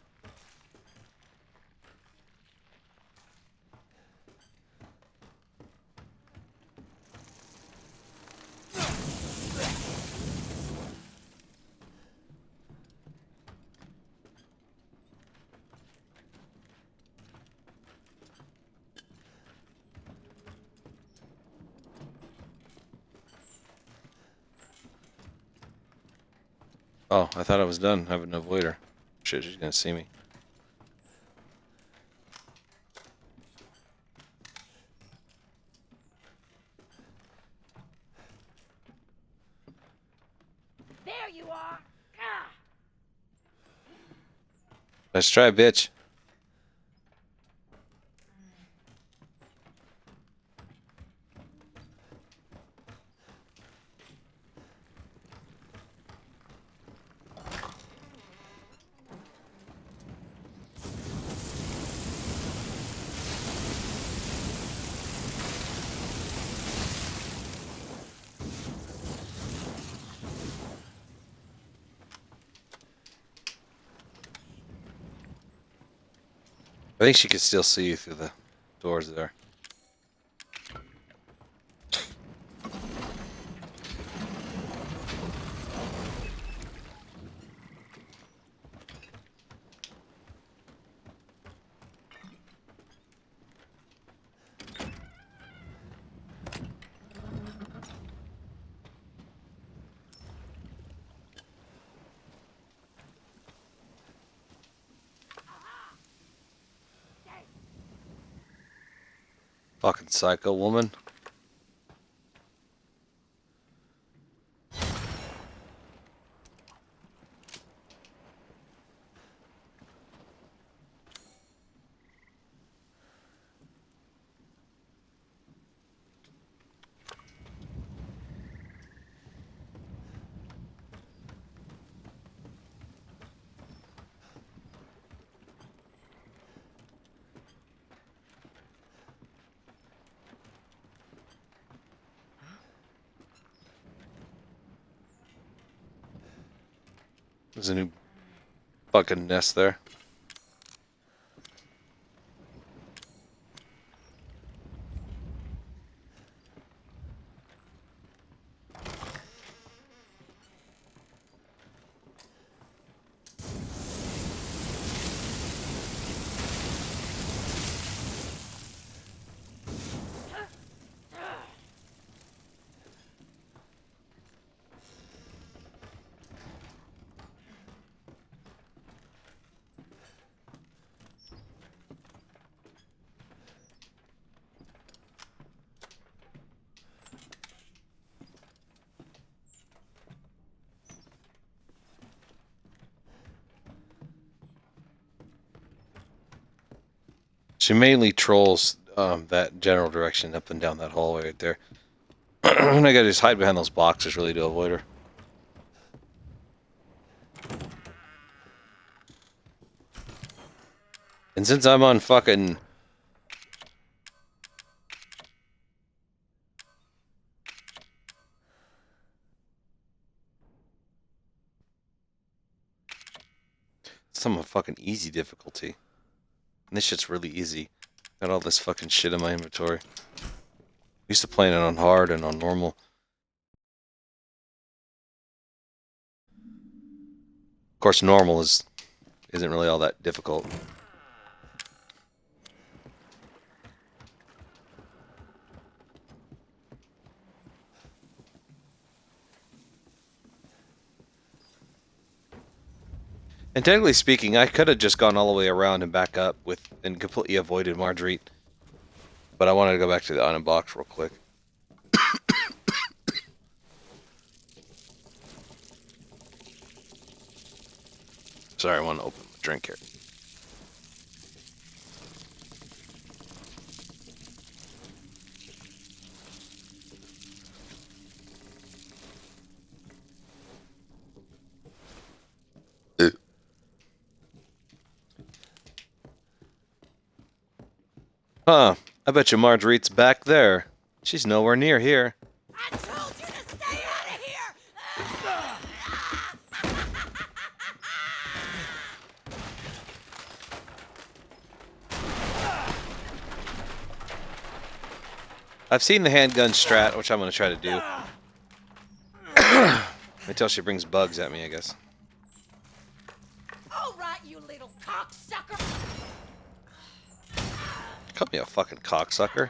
Oh, I thought I was done having an avoider. Shit, she's gonna see me. There you are. Ah. Let's try, bitch. I think she could still see you through the doors there. Fucking psycho woman. There's a new fucking nest there. She mainly trolls that general direction up and down that hallway right there. And I gotta just hide behind those boxes really to avoid her. And since I'm on fucking... Some of fucking easy difficulty. And this shit's really easy. Got all this fucking shit in my inventory. Used to playing it on hard and on normal. Of course, normal isn't really all that difficult. And technically speaking, I could have just gone all the way around and back up and completely avoided Marguerite. But I wanted to go back to the item box real quick. Sorry, I want to open my drink here. Huh. I bet you Marguerite's back there. She's nowhere near here. I told you to stay out of here! I've seen the handgun strat, which I'm going to try to do. Until she brings bugs at me, I guess. All right, you little cocksucker! Call me a fucking cocksucker.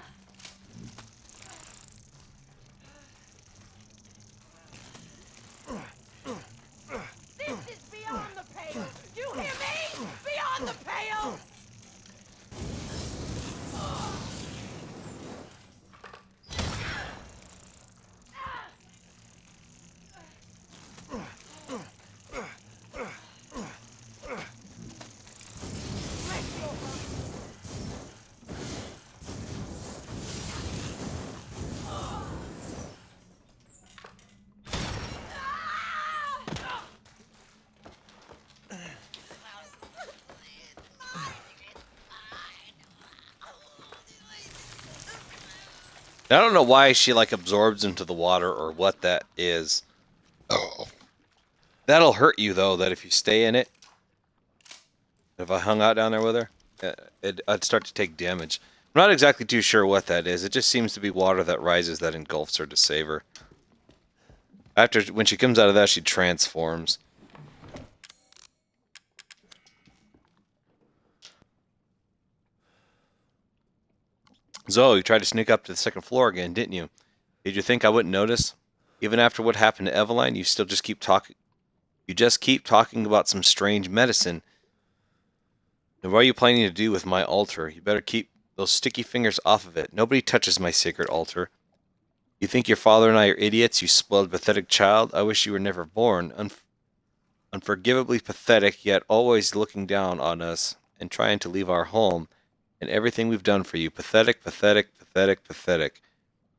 This is beyond the pale! You hear me? Beyond the pale! I don't know why she like absorbs into the water or what that is. Oh. That'll hurt you though, that if you stay in it. If I hung out down there with her, I'd start to take damage. I'm not exactly too sure what that is. It just seems to be water that rises that engulfs her to save her. When she comes out of that, she transforms. Zoe, you tried to sneak up to the second floor again, didn't you? Did you think I wouldn't notice? Even after what happened to Eveline, you still just keep talking. You just keep talking about some strange medicine. And what are you planning to do with my altar? You better keep those sticky fingers off of it. Nobody touches my sacred altar. You think your father and I are idiots, you spoiled, pathetic child? I wish you were never born. Unforgivably pathetic, yet always looking down on us and trying to leave our home and everything we've done for you. Pathetic, pathetic, pathetic, pathetic.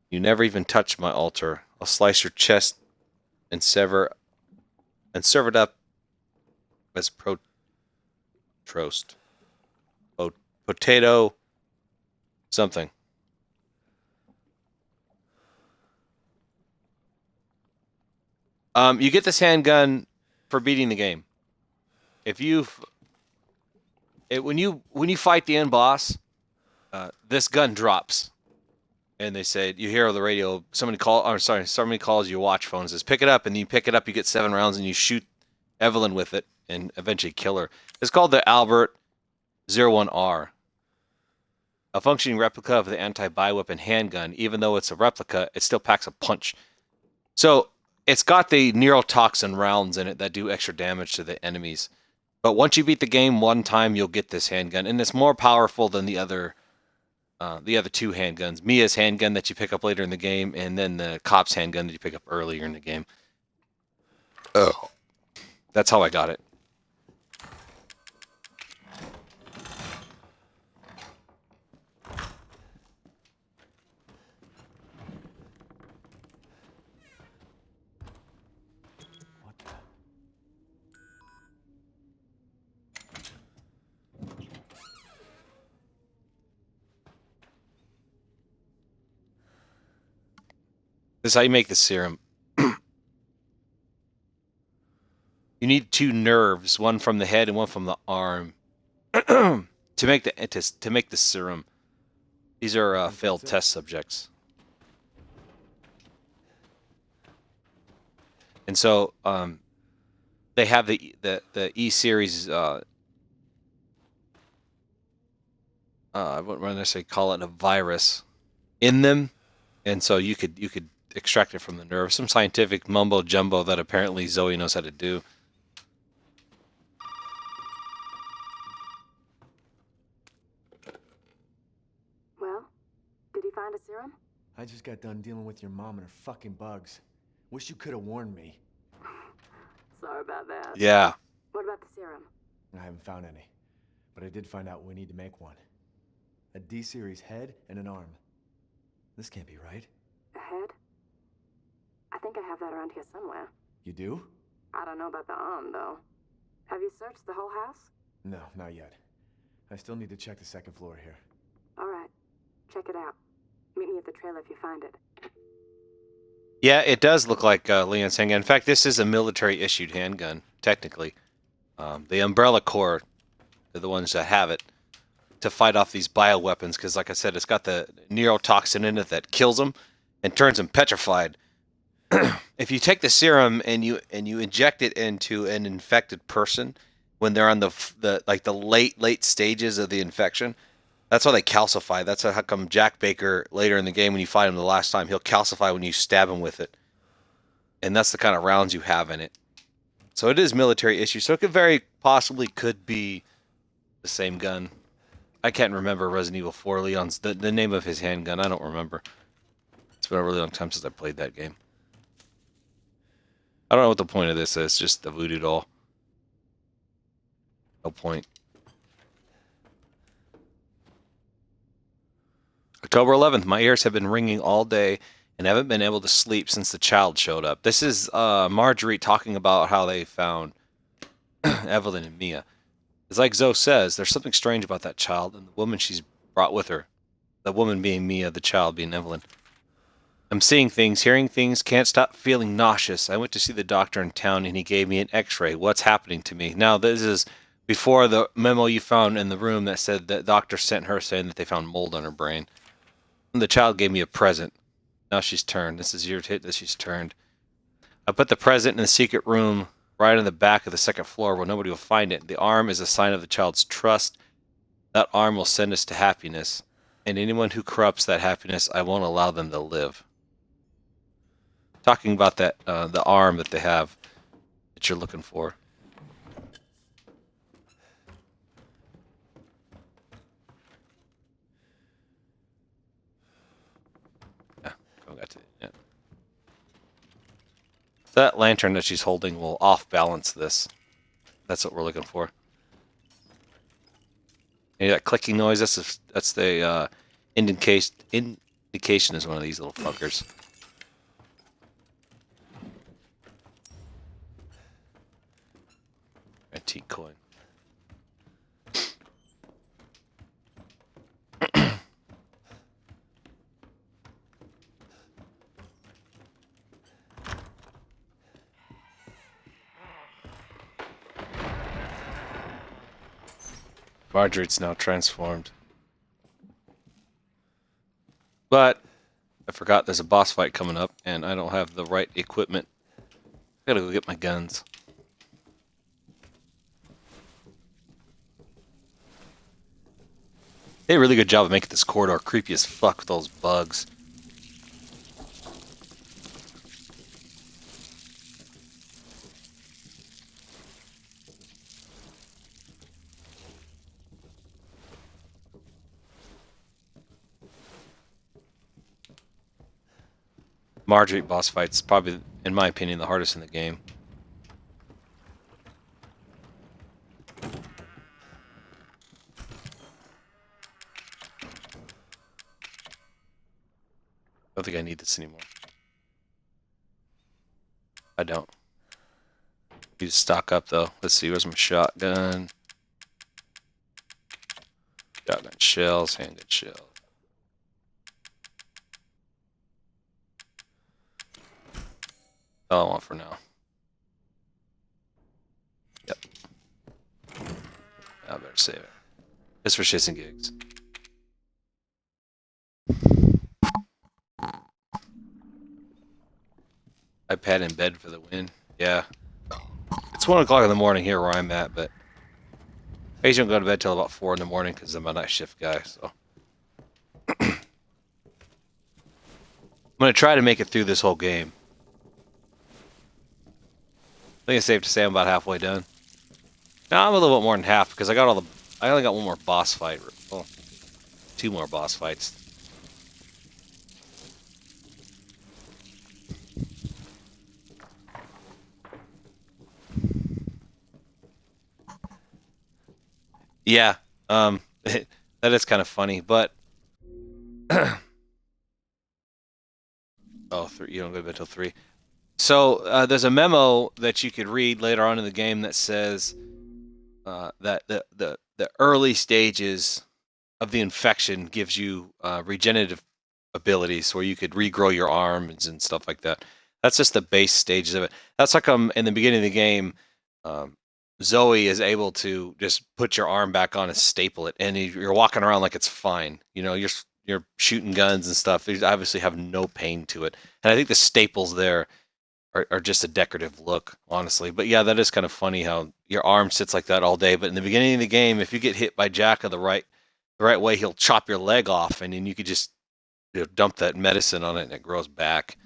You never even touched my altar. I'll slice your chest and serve it up as protost. Potato something. You get this handgun for beating the game. When you fight the end boss, this gun drops, and they say you hear on the radio somebody calls your watch phone and says pick it up, and you pick it up, you get 7 rounds, and you shoot Eveline with it, and eventually kill her. It's called the Albert 01R, a functioning replica of the anti-bioweapon handgun. Even though it's a replica, it still packs a punch. So it's got the neurotoxin rounds in it that do extra damage to the enemies. But once you beat the game one time, you'll get this handgun, and it's more powerful than the other 2 handguns. Mia's handgun that you pick up later in the game, and then the cop's handgun that you pick up earlier in the game. Oh, that's how I got it. This is how you make the serum. You need 2 nerves, one from the head and one from the arm, to make the serum. These are failed test subjects. And so they have the E series. I wouldn't necessarily call it a virus in them, and so you could extract it from the nerve. Some scientific mumbo jumbo that apparently Zoe knows how to do. Well, did you find a serum? I just got done dealing with your mom and her fucking bugs. Wish you could have warned me. Sorry about that. Yeah. What about the serum? I haven't found any, but I did find out we need to make one. A D-series head and an arm. This can't be right. A head? I think I have that around here somewhere. You do? I don't know about the arm, though. Have you searched the whole house? No, not yet. I still need to check the second floor here. All right. Check it out. Meet me at the trailer if you find it. Yeah, it does look like Leon's handgun. In fact, this is a military-issued handgun, technically. The Umbrella Corps are the ones that have it to fight off these bioweapons, because, like I said, it's got the neurotoxin in it that kills them and turns them petrified. If you take the serum and you inject it into an infected person when they're on the late stages of the infection, that's how they calcify. That's how come Jack Baker later in the game, when you fight him the last time, he'll calcify when you stab him with it. And that's the kind of rounds you have in it. So it is military issue. So it could very possibly could be the same gun. I can't remember Resident Evil 4 Leon's the name of his handgun. I don't remember. It's been a really long time since I played that game. I don't know what the point of this is. Just the voodoo doll. No point. October 11th. My ears have been ringing all day and haven't been able to sleep since the child showed up. This is Marjorie talking about how they found Evelyn and Mia. It's like Zoe says, there's something strange about that child and the woman she's brought with her. The woman being Mia, the child being Evelyn. I'm seeing things, hearing things, can't stop feeling nauseous. I went to see the doctor in town and he gave me an x-ray. What's happening to me? Now, this is before the memo you found in the room that said that doctor sent her saying that they found mold on her brain. And the child gave me a present. Now she's turned. This is irritating that she's turned. I put the present in the secret room right on the back of the second floor where nobody will find it. The arm is a sign of the child's trust. That arm will send us to happiness. And anyone who corrupts that happiness, I won't allow them to live. Talking about that, the arm that they have that you're looking for. Yeah, go back to it. Yeah. That lantern that she's holding will off-balance this. That's what we're looking for. You hear that clicking noise? That's the indication is one of these little fuckers. Antique coin. Marjorie's now transformed. But I forgot there's a boss fight coming up and I don't have the right equipment. I gotta go get my guns. They did a really good job of making this corridor creepy as fuck with those bugs. Marjorie boss fight's probably, in my opinion, the hardest in the game. I don't think I need this anymore. I don't. Need to stock up though. Let's see, where's my shotgun? Shotgun shells, handgun shells. all I want for now. Yep. I better save it. Just for shits and gigs. iPad in bed for the win. Yeah. It's 1 o'clock in the morning here where I'm at, but I usually don't go to bed till about 4 in the morning because I'm a night shift guy, so. I'm going to try to make it through this whole game. I think it's safe to say I'm about halfway done. No, I'm a little bit more than half because I only got one more boss fight. Well, 2 more boss fights. Yeah, that is kind of funny, but oh, 3, you don't go to bed till 3. So there's a memo that you could read later on in the game that says that the early stages of the infection gives you regenerative abilities where you could regrow your arms and stuff like that. That's just the base stages of it. That's like in the beginning of the game, Zoe is able to just put your arm back on and staple it, and you're walking around like it's fine. You know, you're shooting guns and stuff. You obviously have no pain to it, and I think the staples there are just a decorative look, honestly. But yeah, that is kind of funny how your arm sits like that all day. But in the beginning of the game, if you get hit by Jacka the right way, he'll chop your leg off, and then you could just dump that medicine on it, and it grows back.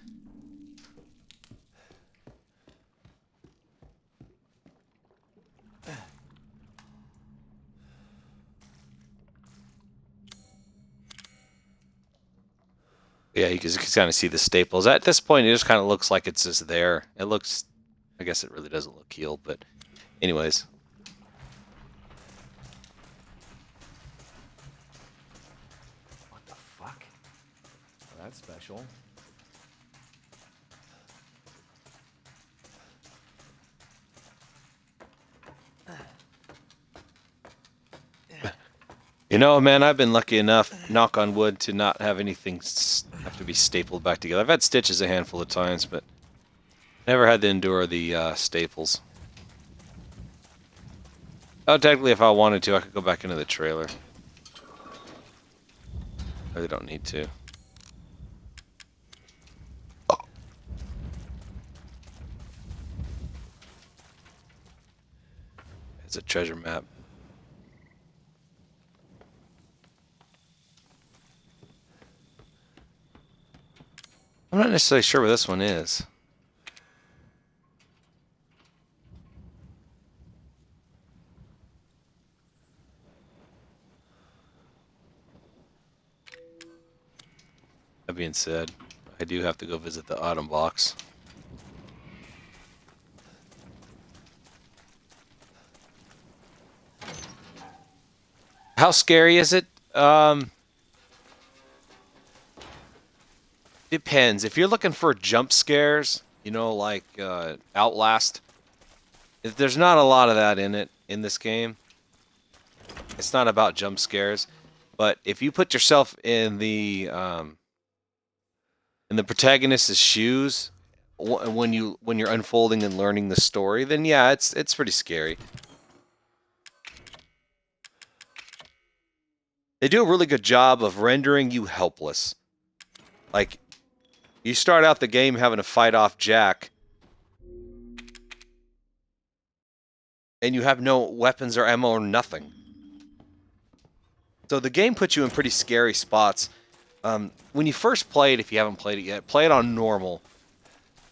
Yeah, you can kind of see the staples. At this point, it just kind of looks like it's just there. It looks, I guess it really doesn't look healed, but anyways. What the fuck? Well, that's special. You know, man, I've been lucky enough, knock on wood, to not have anything have to be stapled back together. I've had stitches a handful of times, but never had to endure the staples. Oh, technically, if I wanted to, I could go back into the trailer. I really don't need to. It's a treasure map. I'm not necessarily sure where this one is. That being said, I do have to go visit the Autumn box. How scary is it? Depends. If you're looking for jump scares, you know, like Outlast, there's not a lot of that in this game. It's not about jump scares, but if you put yourself in the protagonist's shoes when you're unfolding and learning the story, then yeah, it's pretty scary. They do a really good job of rendering you helpless. Like, you start out the game having to fight off Jack, and you have no weapons or ammo or nothing. So the game puts you in pretty scary spots. When you first play it, if you haven't played it yet, play it on normal.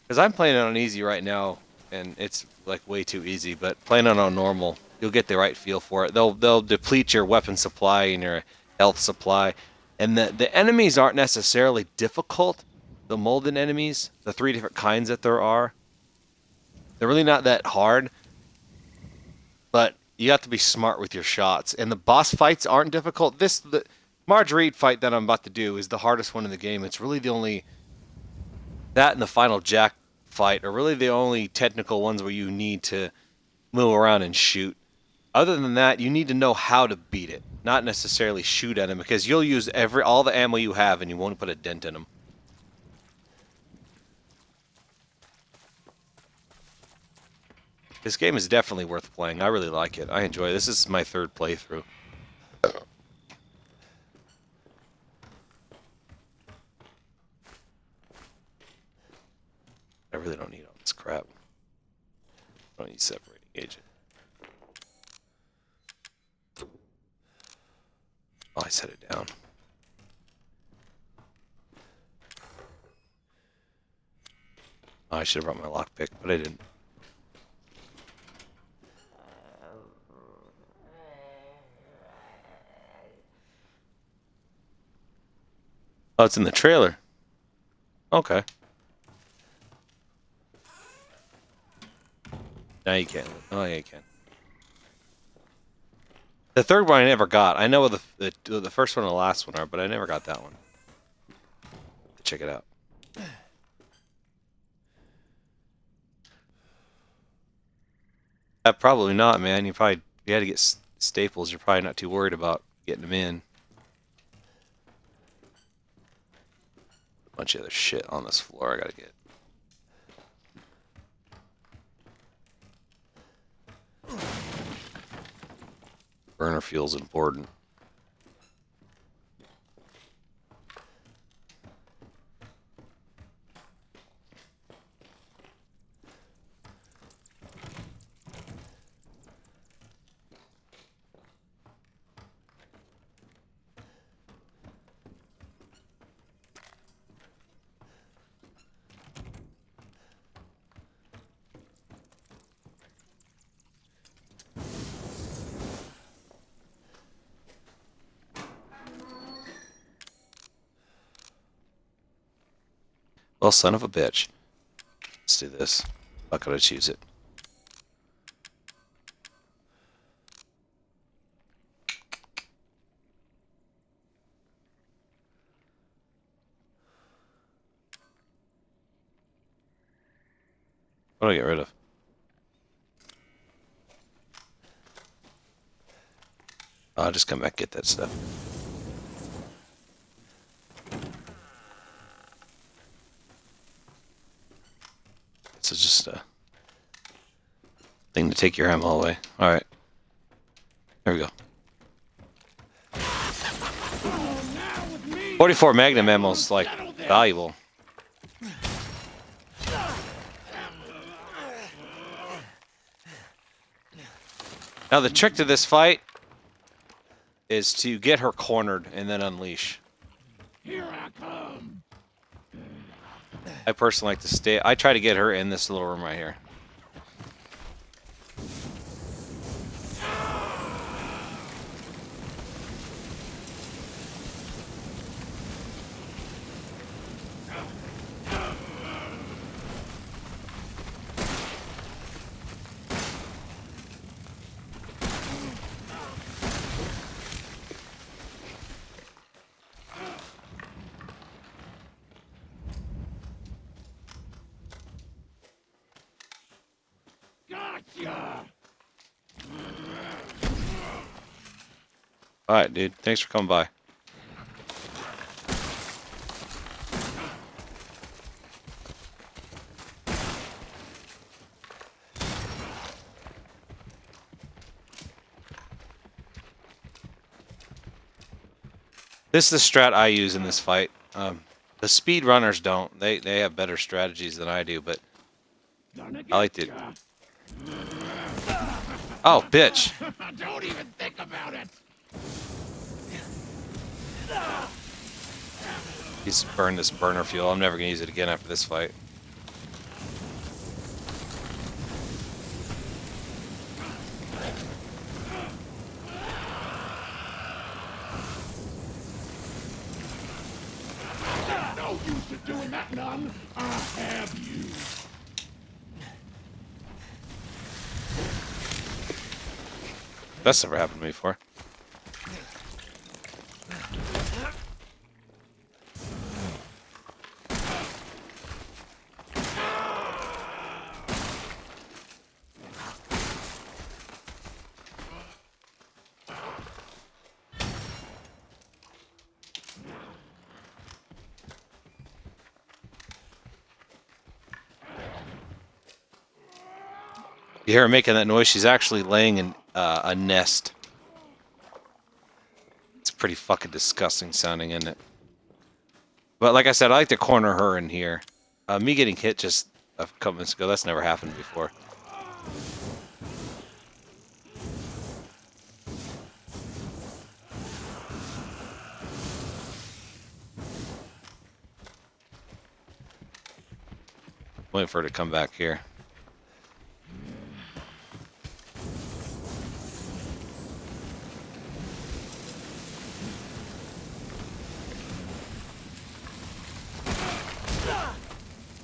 Because I'm playing it on easy right now, and it's like way too easy. But playing it on normal, you'll get the right feel for it. They'll deplete your weapon supply and your health supply, and the enemies aren't necessarily difficult. The molded enemies, the 3 different kinds that there are, they're really not that hard. But you have to be smart with your shots, and the boss fights aren't difficult. The Marguerite fight that I'm about to do is the hardest one in the game. It's really the only, that and the final Jack fight are really the only technical ones where you need to move around and shoot. Other than that, you need to know how to beat it, not necessarily shoot at him, because you'll use all the ammo you have and you won't put a dent in them. This game is definitely worth playing. I really like it. I enjoy it. This is my third playthrough. I really don't need all this crap. I don't need separating agent. Oh, I set it down. Oh, I should have brought my lockpick, but I didn't. Oh, it's in the trailer. Okay. Now you can. Oh, yeah, you can. The third one I never got. I know what the first one and the last one are, but I never got that one. Check it out. Probably not, man. You had to get staples. You're probably not too worried about getting them in. A bunch of other shit on this floor I gotta get. Burner fuel's important. Well, son of a bitch. Let's do this. Not gonna choose it. What do I get rid of? I'll just come back and get that stuff. This is just a thing to take your ammo away. Alright. There we go. 44 Magnum ammo is like valuable. Now the trick to this fight is to get her cornered and then unleash. Here I come. I personally like to stay. I try to get her in this little room right here. Gotcha. Alright, dude. Thanks for coming by. This is the strat I use in this fight. The speed runners don't. They have better strategies than I do, but I like to. Oh, bitch! Don't even think about it. He's burned this burner fuel. I'm never gonna use it again after this fight. No use of doing that, none. I have you. That's never happened to me before. You hear her making that noise, she's actually laying in a nest. It's pretty fucking disgusting sounding, isn't it? But like I said, I like to corner her in here. Me getting hit just a couple minutes ago, that's never happened before. Waiting for her to come back here.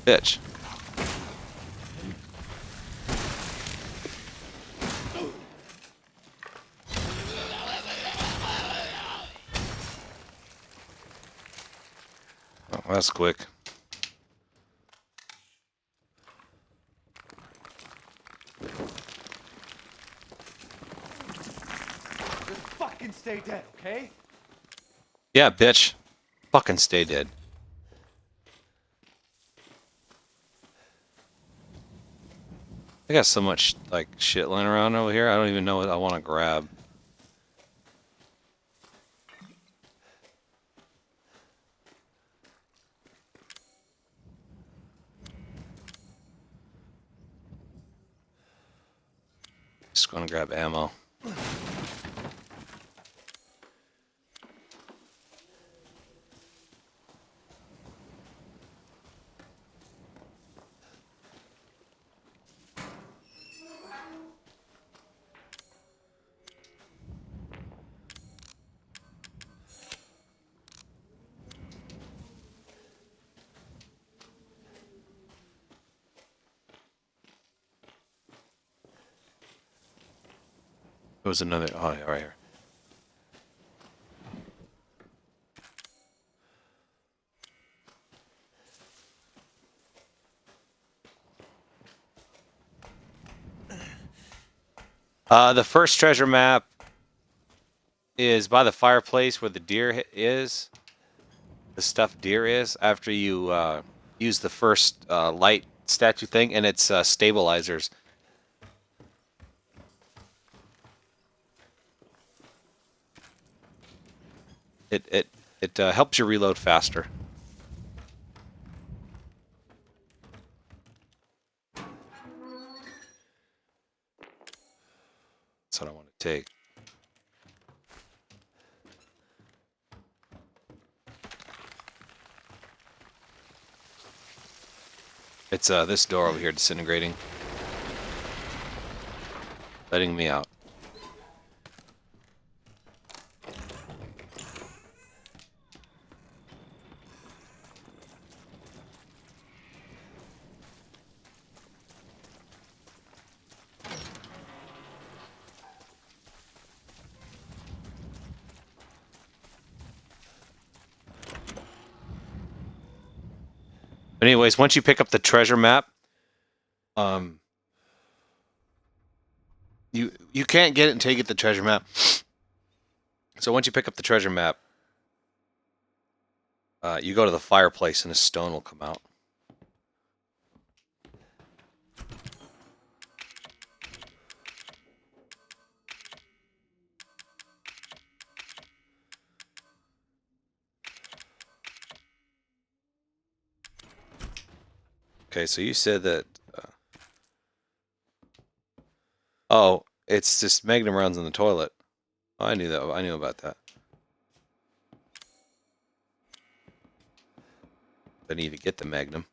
Bitch. Oh, that's quick. Just fucking stay dead, okay? Yeah, bitch. Fucking stay dead. I got so much, like, shit lying around over here, I don't even know what I want to grab. Just gonna grab ammo. There was another. Oh, yeah, right here. The first treasure map is by the fireplace where the deer is. The stuffed deer is. After you use the first light statue thing, and it's stabilizers. It helps you reload faster. That's what I want to take. It's this door over here disintegrating. Letting me out. But anyways, once you pick up the treasure map, you can't get it until you get the treasure map. So once you pick up the treasure map, you go to the fireplace and a stone will come out. Okay, so you said that. Oh, it's just Magnum rounds in the toilet. Oh, I knew that. I knew about that. I need to get the Magnum.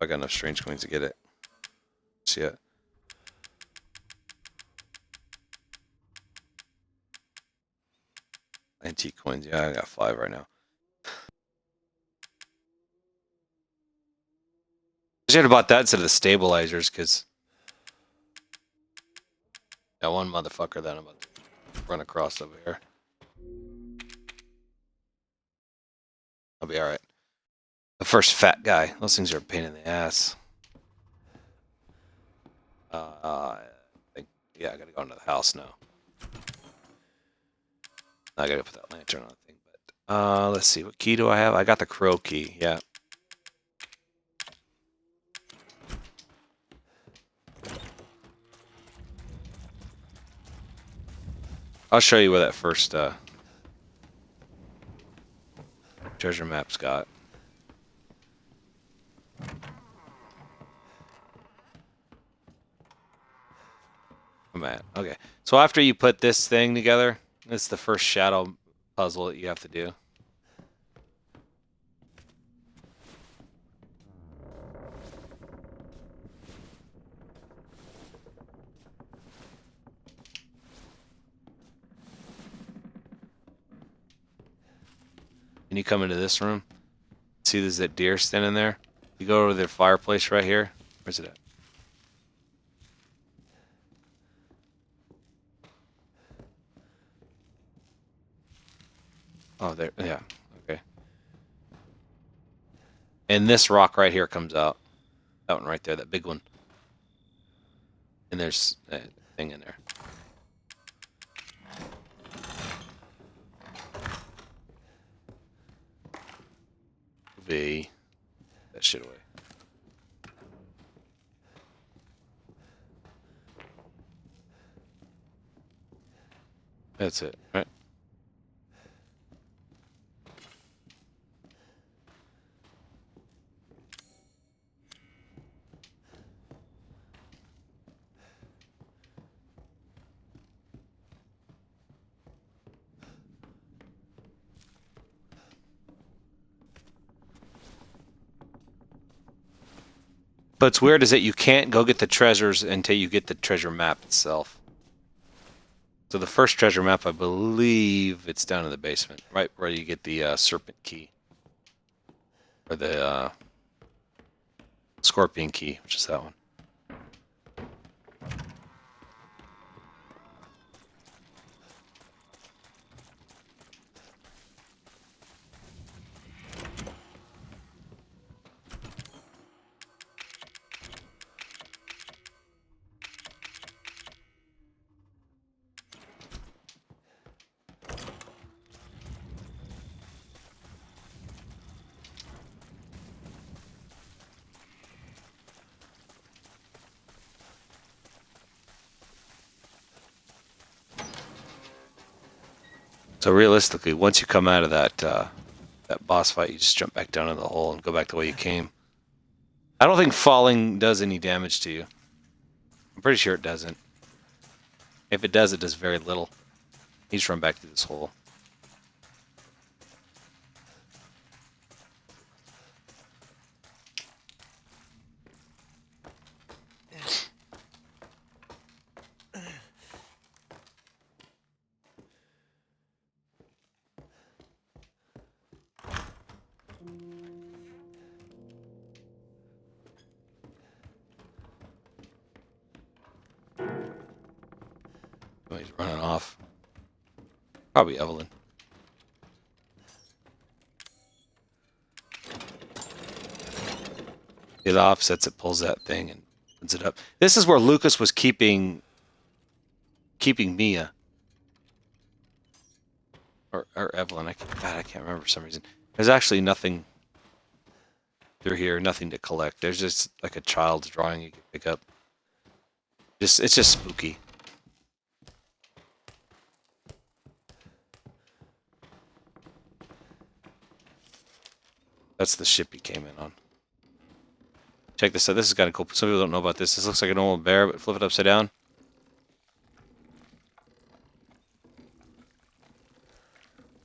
I got enough strange coins to get it. See it. Antique coins. Yeah, I got 5 right now. I should have bought that instead of the stabilizers, because that one motherfucker that I'm about to run across over here. I'll be alright. The first fat guy. Those things are a pain in the ass. I think, yeah, I gotta go into the house now. I gotta put that lantern on the thing, but let's see, what key do I have? I got the crow key, yeah. I'll show you where that first treasure map's got. I'm at. Okay. So after you put this thing together, it's the first shadow puzzle that you have to do. And you come into this room. See, there's that deer standing there. You go over to the fireplace right here. Where's it at? Oh, there. Yeah. Okay. And this rock right here comes out. That one right there, that big one. And there's that thing in there. V. That shit away. That's it, right? But what's weird is that you can't go get the treasures until you get the treasure map itself. So the first treasure map, I believe it's down in the basement, right where you get the serpent key. Or the scorpion key, which is that one. So realistically, once you come out of that that boss fight, you just jump back down in the hole and go back the way you came. I don't think falling does any damage to you. I'm pretty sure it doesn't. If it does, it does very little. You just run back through this hole. Oh, he's running off. Probably Evelyn. It offsets it, pulls that thing, and opens it up. This is where Lucas was keeping Mia. Or Evelyn. God, I can't remember for some reason. There's actually nothing through here, nothing to collect. There's just like a child's drawing you can pick up. It's just spooky. That's the ship he came in on. Check this out. This is kind of cool. Some people don't know about this. This looks like an old bear, but flip it upside down.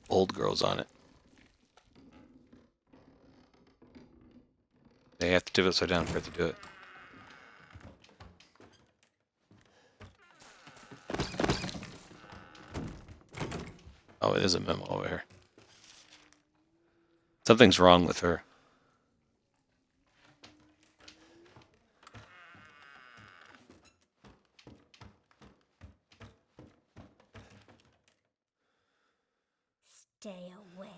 Old girls on it. They have to tip it upside down for it to do it. Oh, there's a memo over here. Something's wrong with her. Stay away.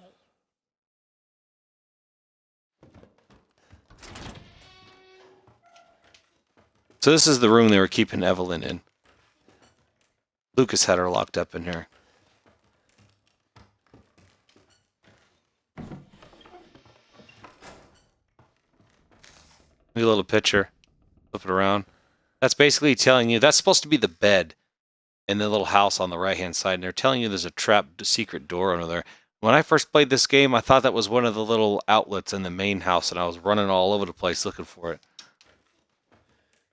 So this is the room they were keeping Evelyn in. Lucas had her locked up in here. A little picture. Flip it around. That's basically telling you that's supposed to be the bed. in the little house on the right-hand side, and they're telling you there's a trapped secret door under there. When I first played this game, I thought that was one of the little outlets in the main house, and I was running all over the place looking for it.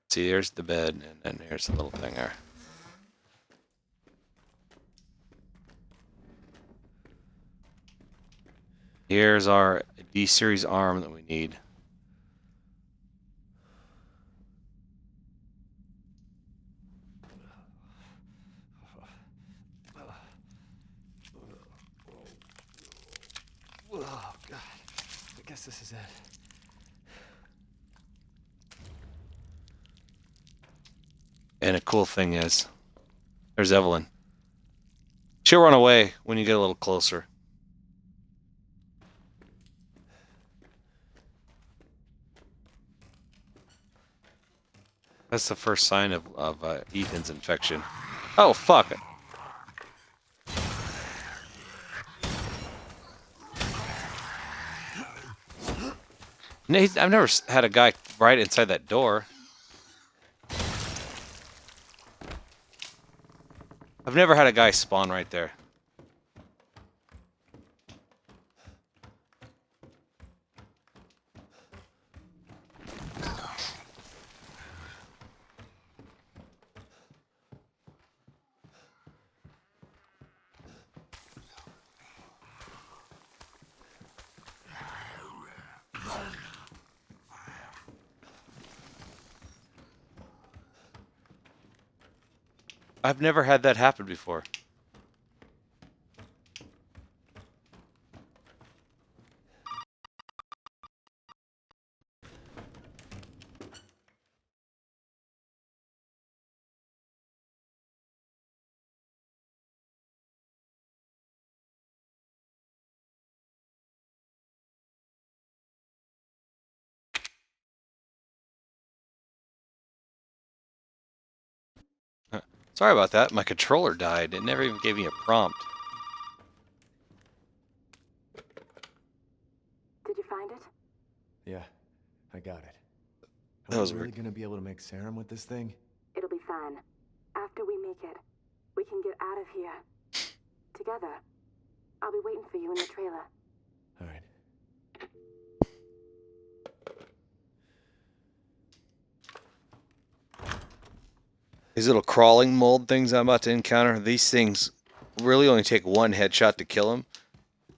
See, there's the bed, and here's the little thing there. Here's our D-series arm that we need. Oh, God. I guess this is it. And a cool thing is, there's Evelyn. She'll run away when you get a little closer. That's the first sign of Ethan's infection. Oh, fuck. I've never had a guy right inside that door. I've never had a guy spawn right there. I've never had that happen before. Sorry about that. My controller died. It never even gave me a prompt. Did you find it? Yeah, I got it. That Are was we really weird. gonna be able to make serum with this thing? It'll be fine. After we make it, we can get out of here. Together. I'll be waiting for you in the trailer. All right. These little crawling mold things I'm about to encounter, these things really only take one headshot to kill them.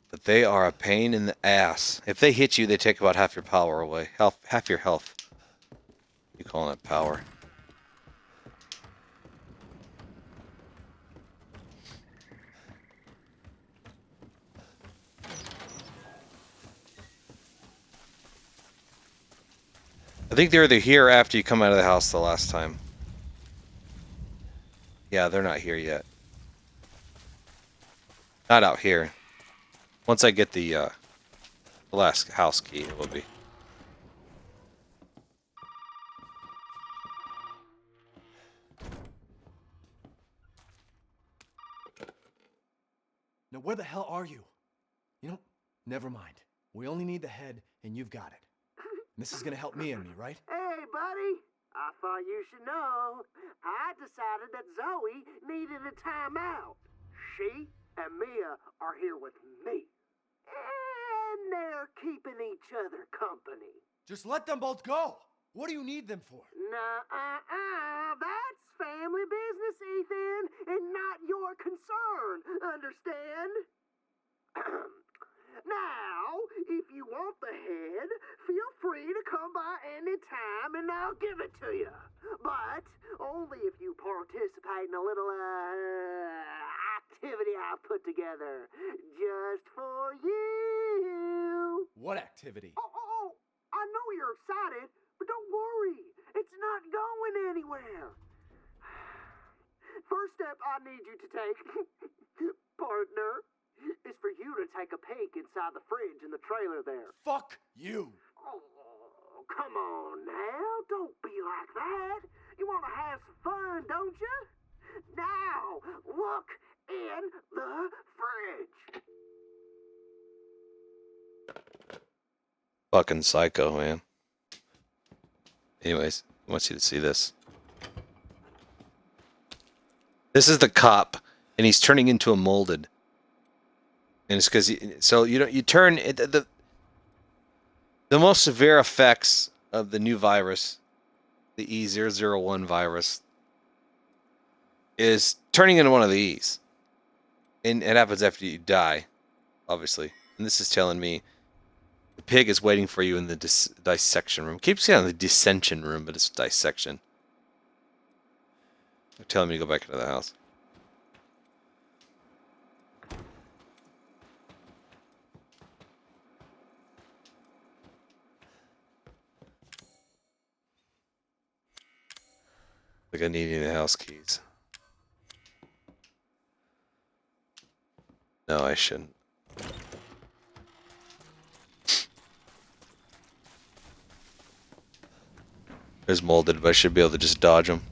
But they are a pain in the ass. If they hit you, they take about half your power away. Half your health. You calling it power? I think they're either here after you come out of the house the last time. Yeah, they're not here yet. Not out here. Once I get the last house key, it will be. Now, where the hell are you? You know, never mind. We only need the head, and you've got it. And this is gonna help me and me, right? Hey, buddy. I thought you should know. I decided that Zoe needed a timeout. She and Mia are here with me. And they're keeping each other company. Just let them both go. What do you need them for? That's family business, Ethan, and not your concern. Understand? Now, if you want the head, feel free to come by any time and I'll give it to you. But only if you participate in a little, activity I put together. Just for you. What activity? Oh, I know you're excited, but don't worry. It's not going anywhere. First step I need you to take, partner, is for you to take a peek inside the fridge in the trailer there. Fuck you! Oh, come on now. Don't be like that. You want to have some fun, don't you? Now, look in the fridge. Fucking psycho, man. Anyways, I want you to see this. This is the cop, and he's turning into a molded. And it's because you turn the most severe effects of the new virus, the E001 virus, is turning into one of the E's. And it happens after you die, obviously. And this is telling me the pig is waiting for you in the dissection room. Keep saying the dissension room, but it's dissection. They're telling me to go back into the house. Like I need any of the house keys. No, I shouldn't. There's molded, but I should be able to just dodge them.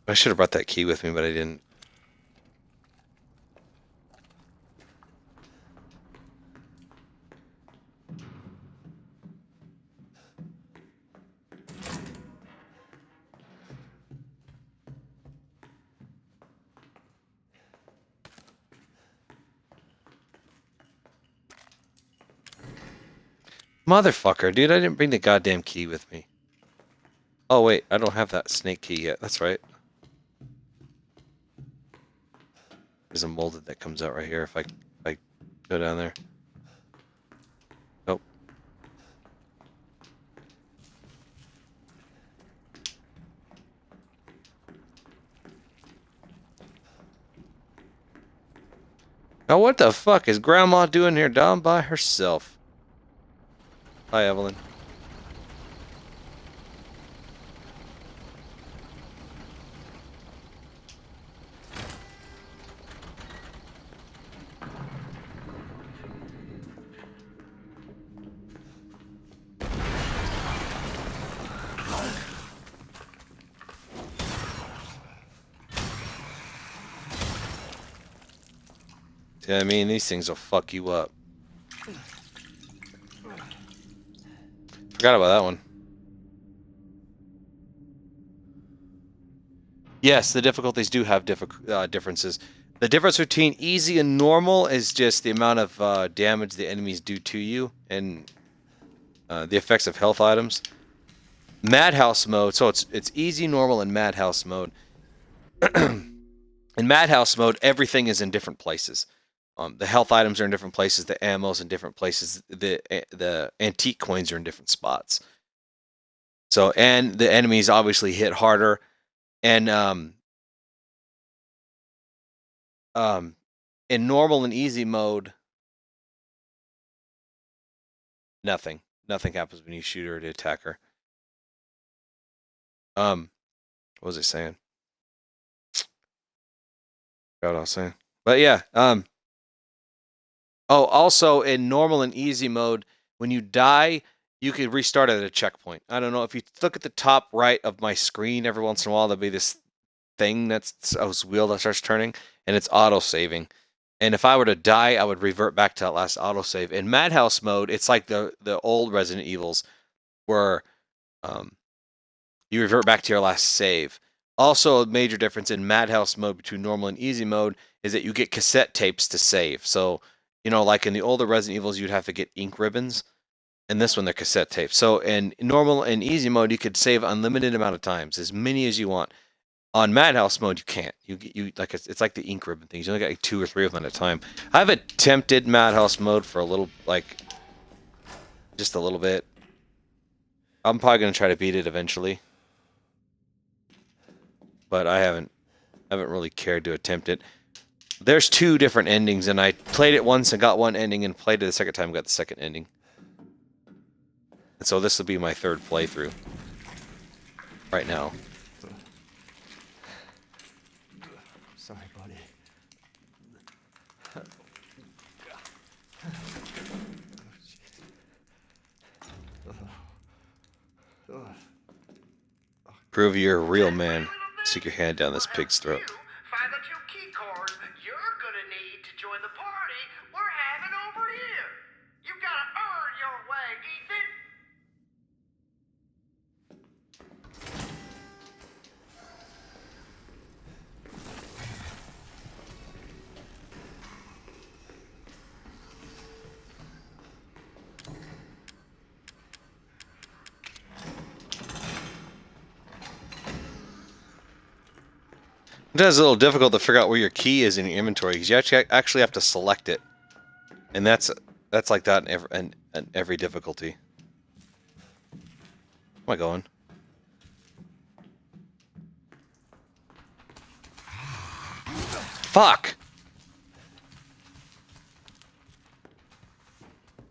I should have brought that key with me, but I didn't. Motherfucker, dude, I didn't bring the goddamn key with me. Oh, wait, I don't have that snake key yet. That's right. There's a molded that comes out right here if I go down there. Nope. Now what the fuck is Grandma doing here down by herself? Hi, Evelyn. Yeah, I mean, these things will fuck you up. Forgot about that one. Yes, the difficulties do have differences. The difference between easy and normal is just the amount of damage the enemies do to you and the effects of health items. Madhouse mode, so it's easy, normal, and Madhouse mode. In Madhouse mode, everything is in different places. The health items are in different places. The ammo's in different places. The antique coins are in different spots. So, and the enemies obviously hit harder. And in normal and easy mode, nothing happens when you shoot her or the attacker. What was I saying? Forgot what I was saying. But yeah, oh, also in normal and easy mode, when you die, you can restart at a checkpoint. I don't know, if you look at the top right of my screen, every once in a while there'll be this thing that's a wheel that starts turning, and it's auto-saving. And if I were to die, I would revert back to that last autosave. In Madhouse mode, it's like the old Resident Evils, where you revert back to your last save. Also, a major difference in Madhouse mode between normal and easy mode is that you get cassette tapes to save. So, you know, like in the older Resident Evils, you'd have to get ink ribbons. In this one, they're cassette tapes. So in normal and easy mode, you could save unlimited amount of times, as many as you want. On Madhouse mode, you can't. You like it's like the ink ribbon things. You only got like 2 or 3 of them at a time. I've attempted Madhouse mode for a little, just a little bit. I'm probably gonna try to beat it eventually, but I haven't really cared to attempt it. There's 2 different endings, and I played it once and got one ending, and played it the second time and got the second ending. And so this will be my 3rd playthrough right now. Sorry, buddy. Prove you're a real man. Stick your hand down this pig's throat. Find the 2 key cards you're gonna need to join the party we're having over here. You gotta earn your way, Ethan. Sometimes it's a little difficult to figure out where your key is in your inventory because you actually have to select it, and that's like that in every difficulty. Where am I going? Fuck!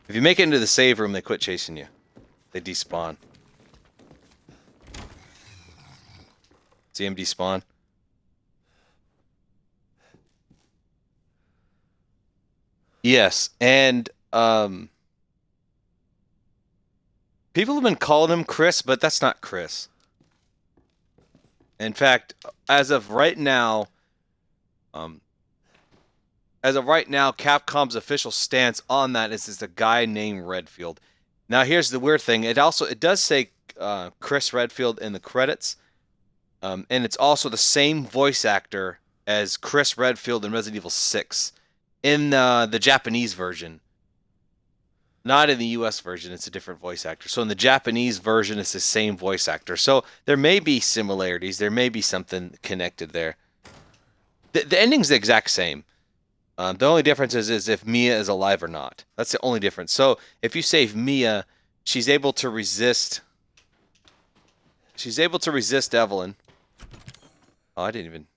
If you make it into the save room, they quit chasing you. They despawn. See him despawn? Yes, and people have been calling him Chris, but that's not Chris. In fact, as of right now, Capcom's official stance on that is it's a guy named Redfield. Now, here's the weird thing: it does say Chris Redfield in the credits, and it's also the same voice actor as Chris Redfield in Resident Evil 6. In the Japanese version, not in the US version, it's a different voice actor. So in the Japanese version, it's the same voice actor. So there may be similarities. There may be something connected there. The ending's the exact same. The only difference is if Mia is alive or not. That's the only difference. So if you save Mia, she's able to resist. She's able to resist Evelyn. Oh, I didn't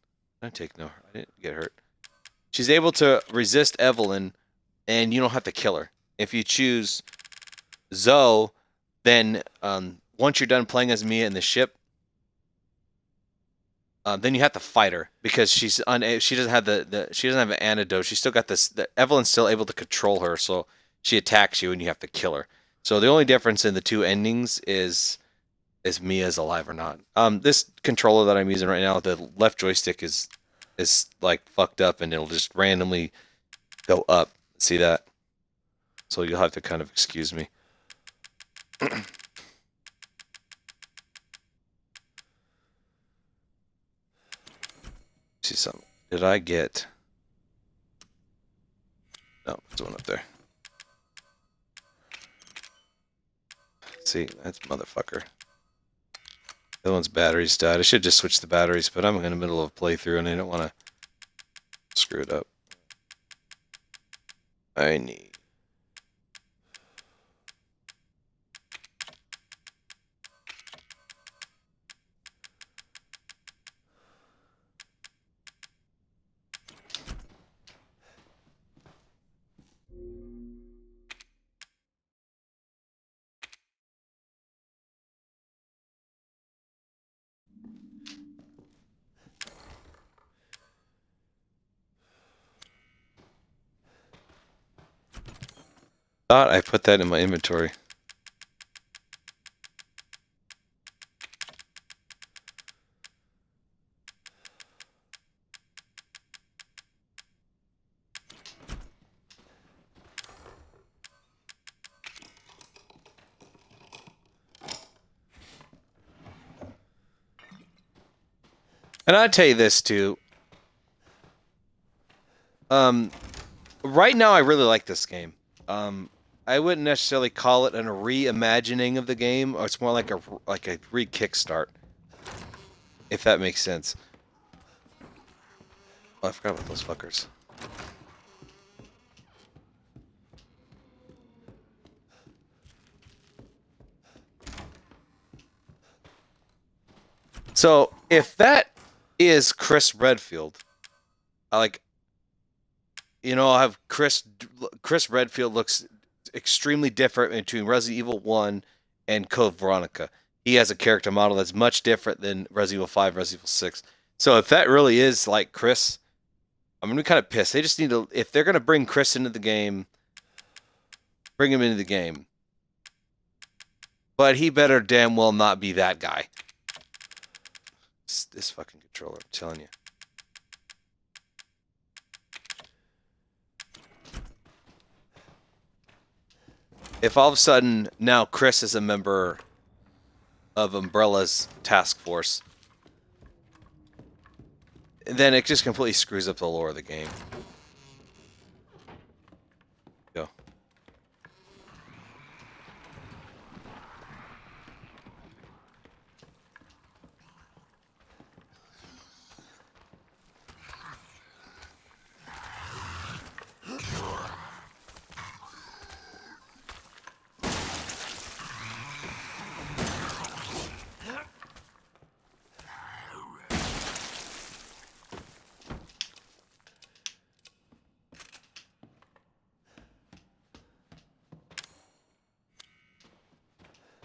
get hurt. She's able to resist Evelyn, and you don't have to kill her. If you choose Zoe, then once you're done playing as Mia in the ship, then you have to fight her because she doesn't have she doesn't have an antidote. She's still got this. Evelyn's still able to control her, so she attacks you, and you have to kill her. So the only difference in the two endings is Mia's alive or not. This controller that I'm using right now, the left joystick is like fucked up, and it'll just randomly go up. See that? So you'll have to kind of excuse me. See something? Did I get? No, there's one up there. See, that's motherfucker. The other one's batteries died. I should just switch the batteries, but I'm in the middle of a playthrough and I don't want to screw it up. I need... thought I put that in my inventory. And I'll tell you this too. Right now I really like this game. I wouldn't necessarily call it a reimagining of the game, or it's more like a re-kickstart, if that makes sense. Oh, I forgot about those fuckers. So if that is Chris Redfield, I have Chris Redfield looks extremely different between Resident Evil 1 and Code Veronica. He has a character model that's much different than Resident Evil 5, Resident Evil 6. So if that really is like Chris, I'm going to be kind of pissed. They just need to, if they're going to bring Chris into the game, bring him into the game. But he better damn well not be that guy. this fucking controller. I'm telling you. If all of a sudden now Chris is a member of Umbrella's task force, then it just completely screws up the lore of the game. Go.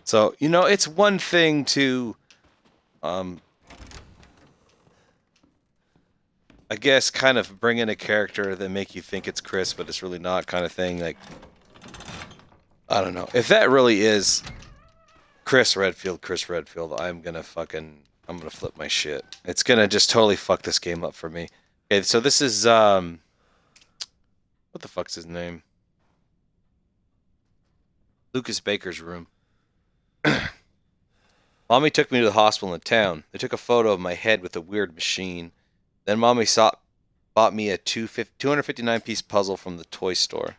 So, you know, it's one thing to, I guess, kind of bring in a character that make you think it's Chris, but it's really not, kind of thing. Like, I don't know. If that really is Chris Redfield, I'm gonna flip my shit. It's gonna just totally fuck this game up for me. Okay, so this is, what the fuck's his name? Lucas Baker's room. Mommy took me to the hospital in town. They took a photo of my head with a weird machine. Then Mommy bought me a 259-piece puzzle from the toy store.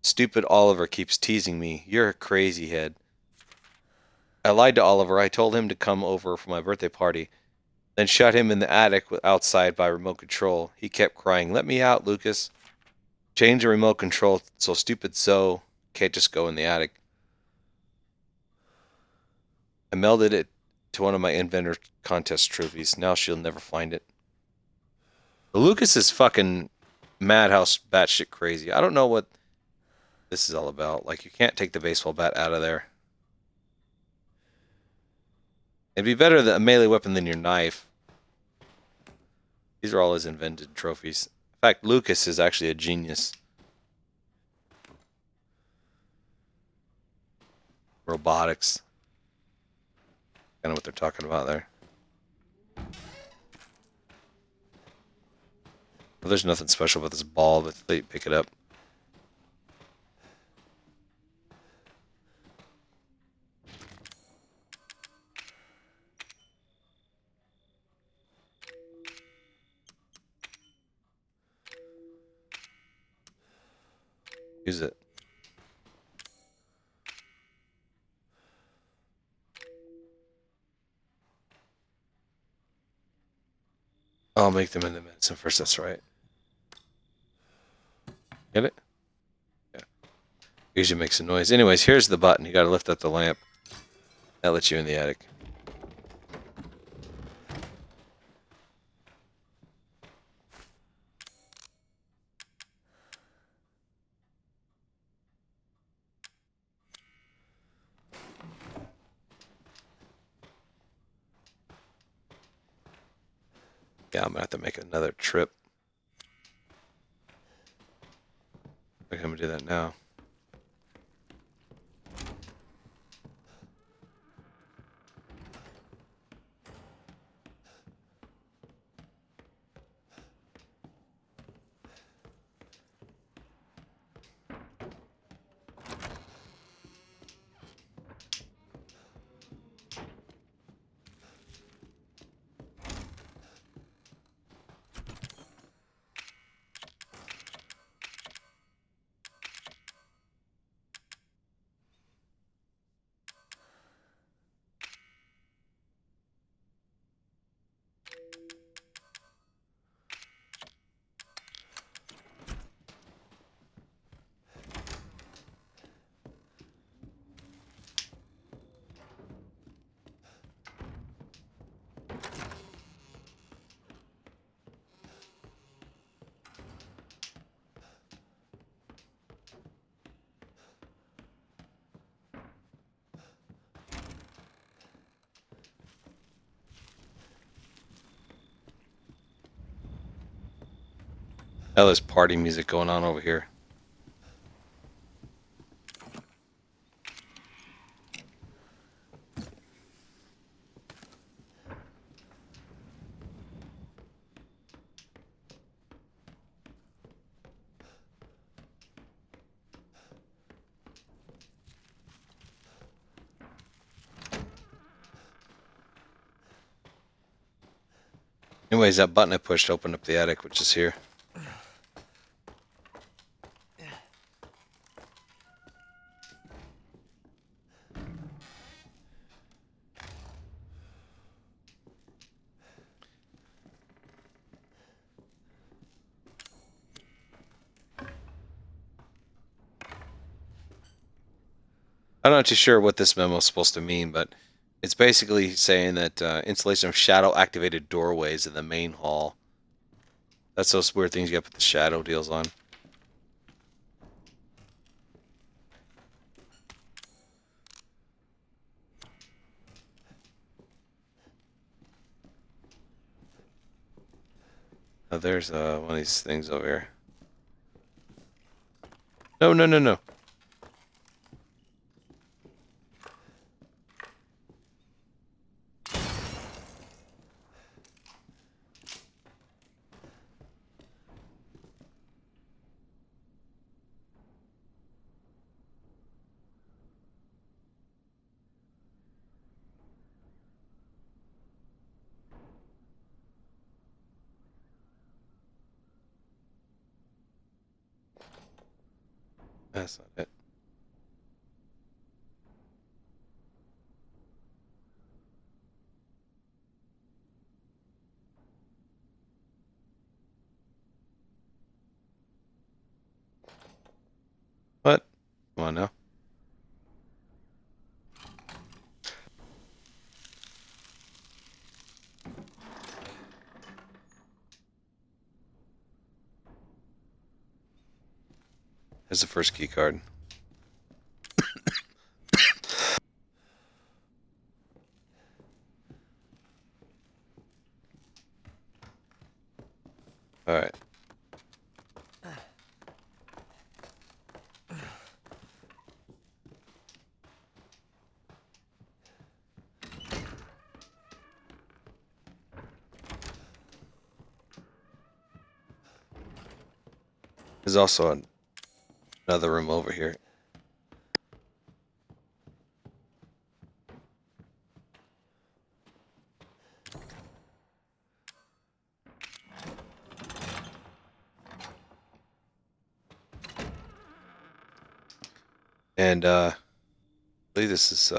Stupid Oliver keeps teasing me. You're a crazy head. I lied to Oliver. I told him to come over for my birthday party. Then shut him in the attic outside by remote control. He kept crying, "Let me out, Lucas." Change the remote control so stupid Zoe can't just go in the attic. I melded it to one of my inventor contest trophies. Now she'll never find it. But Lucas is fucking madhouse batshit crazy. I don't know what this is all about. Like, you can't take the baseball bat out of there. It'd be better a melee weapon than your knife. These are all his invented trophies. In fact, Lucas is actually a genius. Robotics. I know what they're talking about there. Well, there's nothing special about this ball, but they pick it up. Use it. I'll make them into medicine first, that's right. Get it? Yeah. Usually makes a noise. Anyways, here's the button. You gotta lift up the lamp. That lets you in the attic. Yeah, I'm gonna have to make another trip. I'm gonna do that now. Oh, there's party music going on over here. Anyways, that button I pushed opened up the attic, which is here. I'm not too sure what this memo is supposed to mean, but it's basically saying that installation of shadow-activated doorways in the main hall. That's those weird things you got to put the shadow deals on. Oh, there's one of these things over here. No, no, no, no. That's not it. What? Come on now. Here's the first key card. All right. There's also another room over here. And I believe this is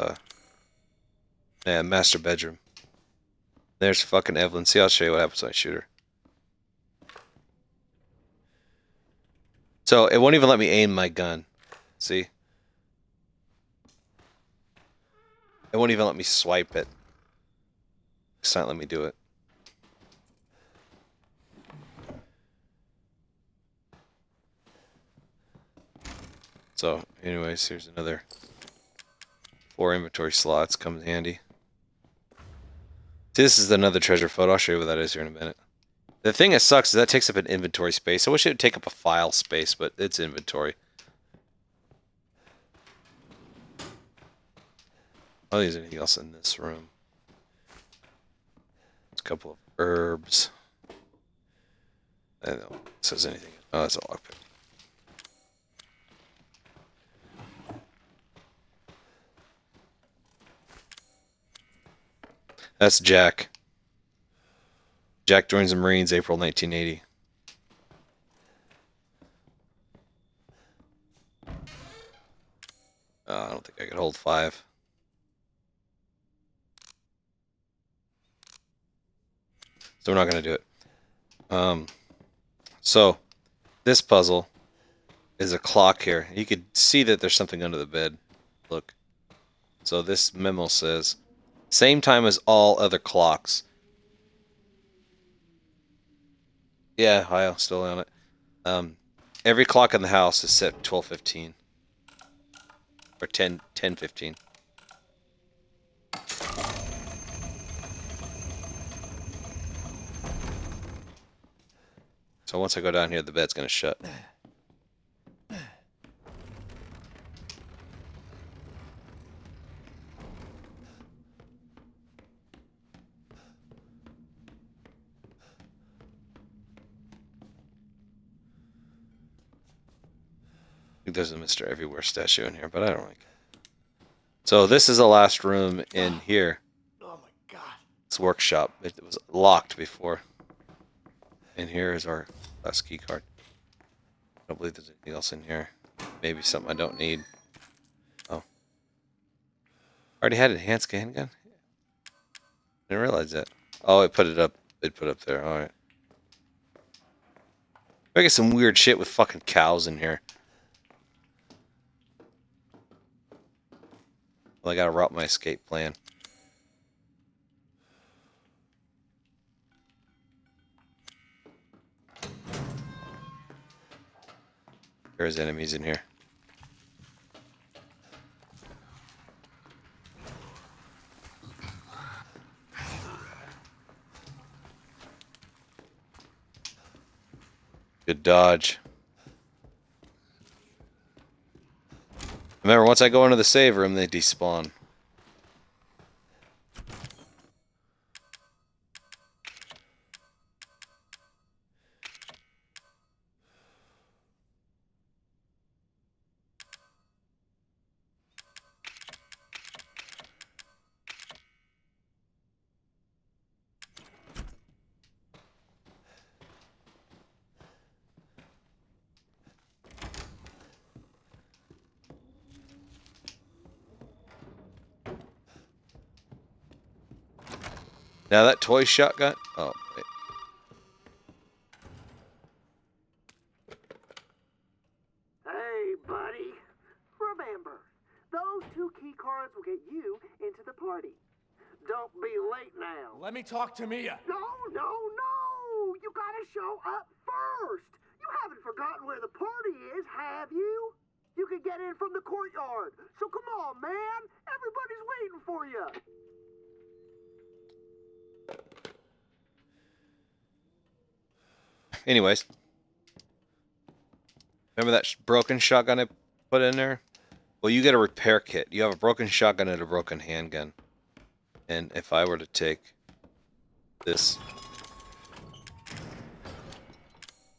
yeah, master bedroom. There's fucking Evelyn. See, I'll show you what happens when I shoot her. So it won't even let me aim my gun. See? It won't even let me swipe it. It's not letting me do it. So, anyways, here's another 4 inventory slots. Comes handy. See, this is another treasure photo. I'll show you what that is here in a minute. The thing that sucks is that takes up an inventory space. I wish it would take up a file space, but it's inventory. Oh, there's anything else in this room? There's a couple of herbs. I don't know if it says anything. Oh, that's a lockpick. That's Jack. Jack joins the Marines April 1980. I don't think I could hold 5. So we're not going to do it. So this puzzle is a clock here. You could see that there's something under the bed. Look. So this memo says, same time as all other clocks. Yeah, I'm still on it. Every clock in the house is set 12:15 or 10:15. So once I go down here, the bed's gonna shut. I think there's a Mr. Everywhere statue in here, but I don't like it. So this is the last room in here. Oh my God. It's a workshop. It was locked before. And here is our last key card. I don't believe there's anything else in here. Maybe something I don't need. Oh. Already had an enhanced handgun? Didn't realize that. Oh, it put it up. It put it up there. Alright. I get some weird shit with fucking cows in here. Well, I gotta route my escape plan. There's enemies in here. Good dodge. Remember, once I go into the save room, they despawn. Now that toy shotgun. Oh, wait. Hey, buddy. Remember, those 2 key cards will get you into the party. Don't be late now. Let me talk to Mia. No, no, no! You gotta show up first. You haven't forgotten where the party is, have you? You can get in from the courtyard. So come on, man. Everybody's waiting for you. Anyways. Remember that broken shotgun I put in there? Well, you get a repair kit. You have a broken shotgun and a broken handgun. And if I were to take this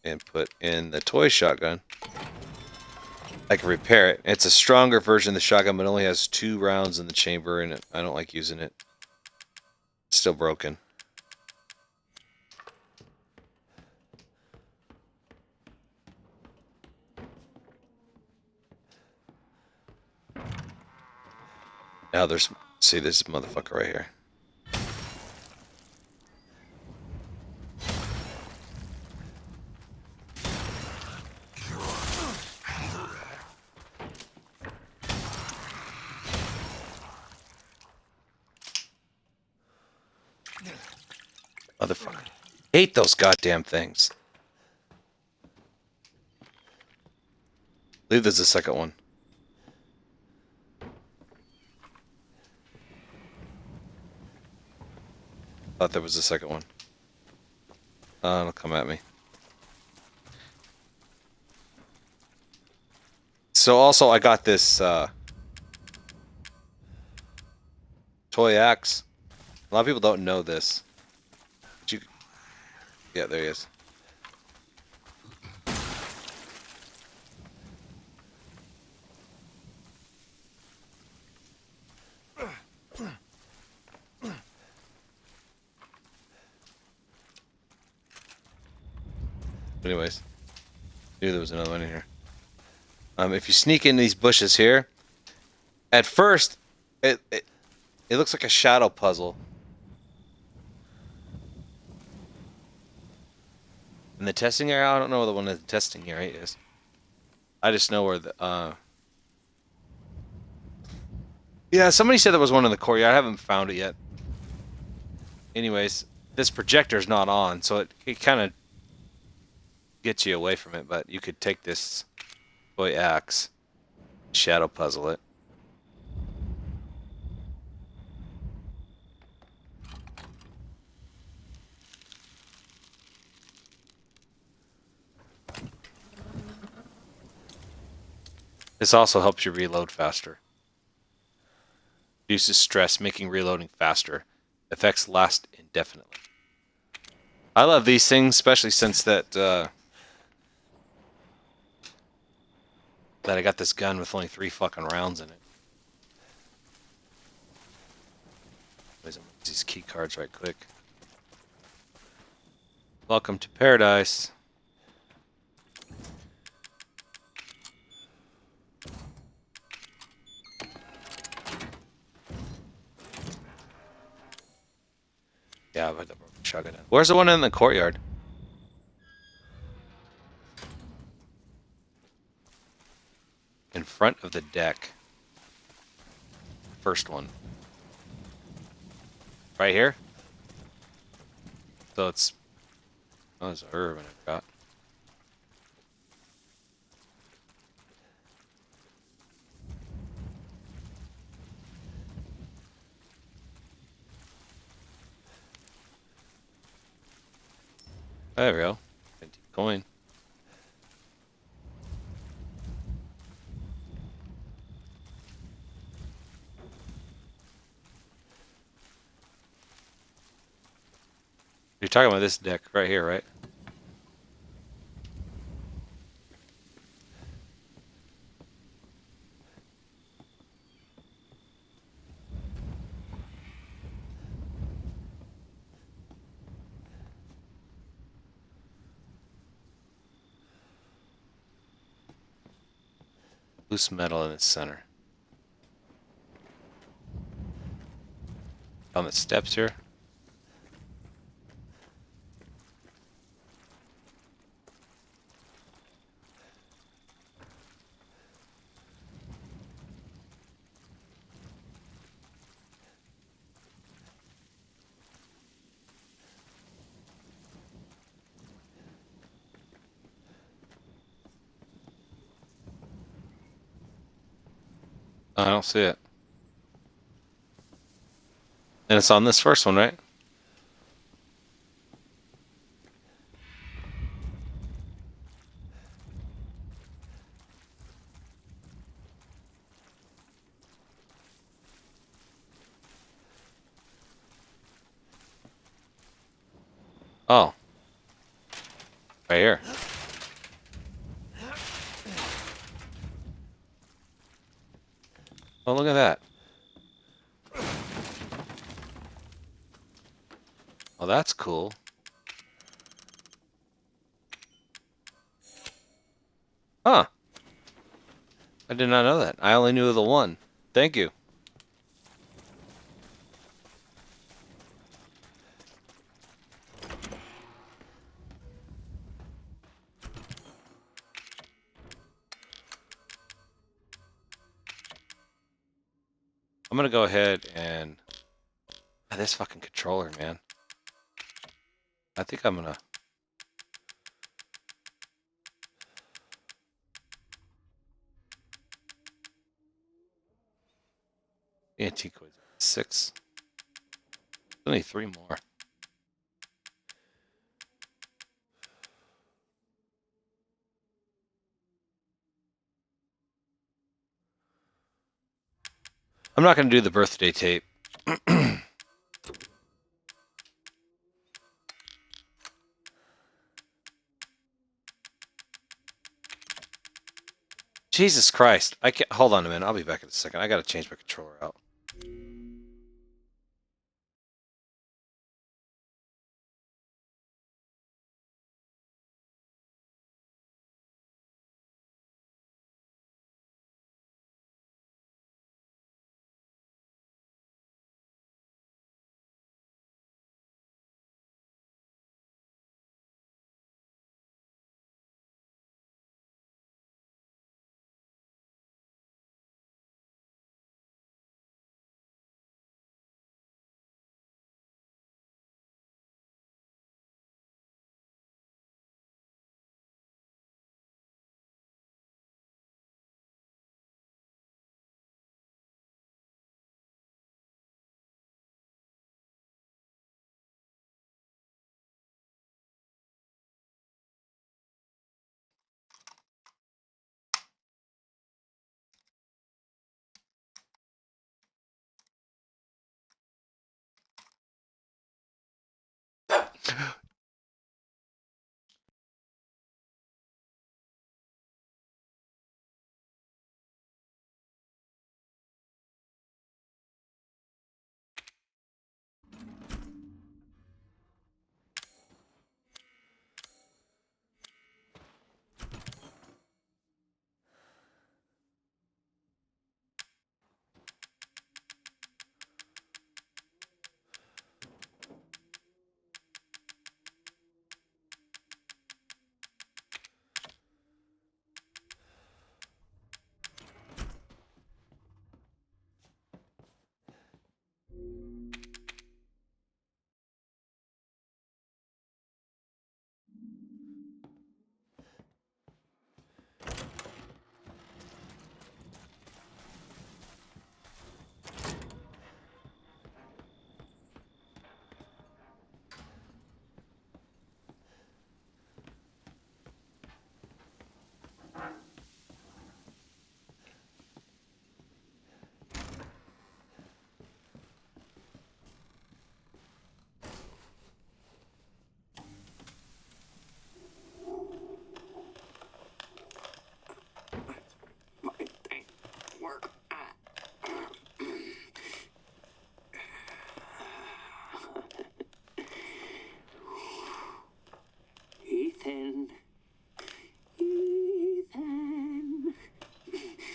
and put in the toy shotgun, I can repair it. It's a stronger version of the shotgun, but it only has 2 rounds in the chamber in it. I don't like using it. It's still broken. Now there's, see this motherfucker right here. Motherfucker. Hate those goddamn things. I believe there's a second one. Thought there was a second one. It'll come at me. So also I got this toy axe. A lot of people don't know this. But you, yeah, there he is. Anyways, knew there was another one in here. If you sneak in these bushes here, at first, it looks like a shadow puzzle. In the testing area, I don't know where the one in the testing area is. I just know where the yeah, somebody said there was one in the courtyard. I haven't found it yet. Anyways, this projector's not on, so it kind of gets you away from it, but you could take this toy axe, shadow puzzle it. This also helps you reload faster. Reduces stress, making reloading faster. Effects last indefinitely. I love these things, especially since that I got this gun with only 3 fucking rounds in it. Anyways, I'm gonna use these key cards right quick. Welcome to paradise. Yeah, but the shotgun. Where's the one in the courtyard? In front of the deck. First one. Right here? So it's... Oh, there's a herb and I've got. There we go. Empty coin. You're talking about this deck right here, right? Loose metal in its center. On the steps here. I don't see it. And it's on this first one, right? Oh. Right here. Oh, look at that. Oh, that's cool. Huh. I did not know that. I only knew the one. Thank you. I'm gonna go ahead and... this fucking controller, man. I think I'm gonna... Antique was 6. Only 3 more. I'm not gonna do the birthday tape. Jesus Christ. I can't... Hold on a minute. I'll be back in a second. I gotta change my controller out.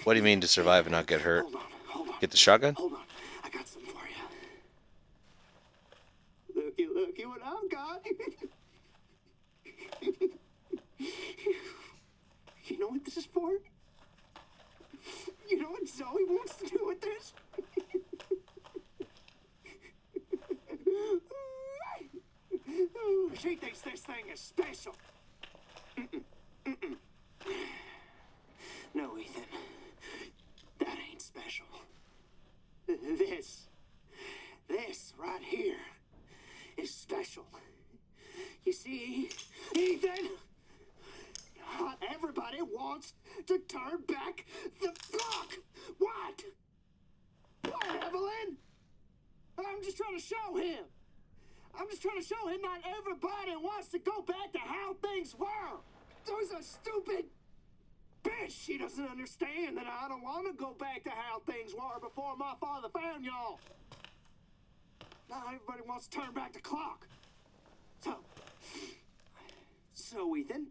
What do you mean to survive and not get hurt? Hold on. Get the shotgun? Hold on. I got some for you. Looky what I've got. You know what this is for? You know what Zoe wants to do with this? She thinks this thing is special. No, Ethan. That ain't special. This right here is special. You see, Ethan? Not everybody wants to turn back the clock. What? What, Evelyn? I'm just trying to show him. Not everybody wants to go back to how things were. There's a stupid bitch. She doesn't understand that I don't want to go back to how things were before my father found y'all. Not everybody wants to turn back the clock. So Ethan,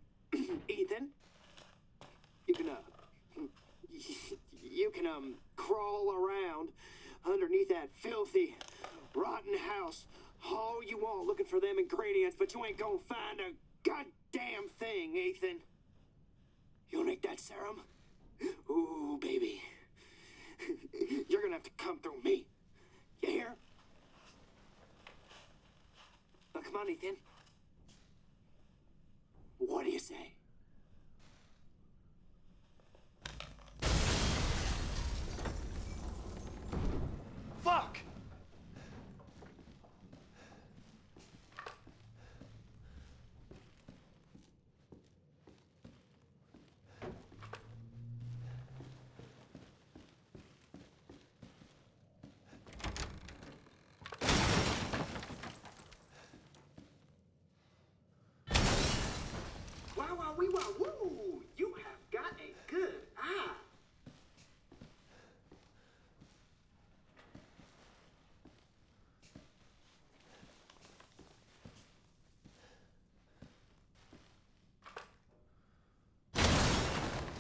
you can crawl around underneath that filthy, rotten house all you want looking for them ingredients, but you ain't gonna find a goddamn thing, Ethan. You'll need that serum? Ooh, baby. You're gonna have to come through me. You hear? Now, come on, Ethan. What do you say? Fuck! Woo! You have got a good eye.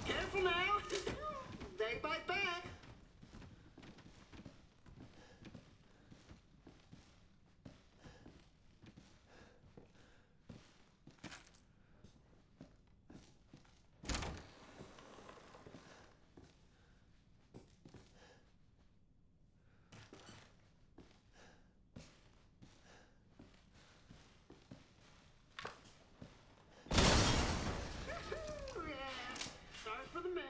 Careful now. They bite back. Sorry for the mess.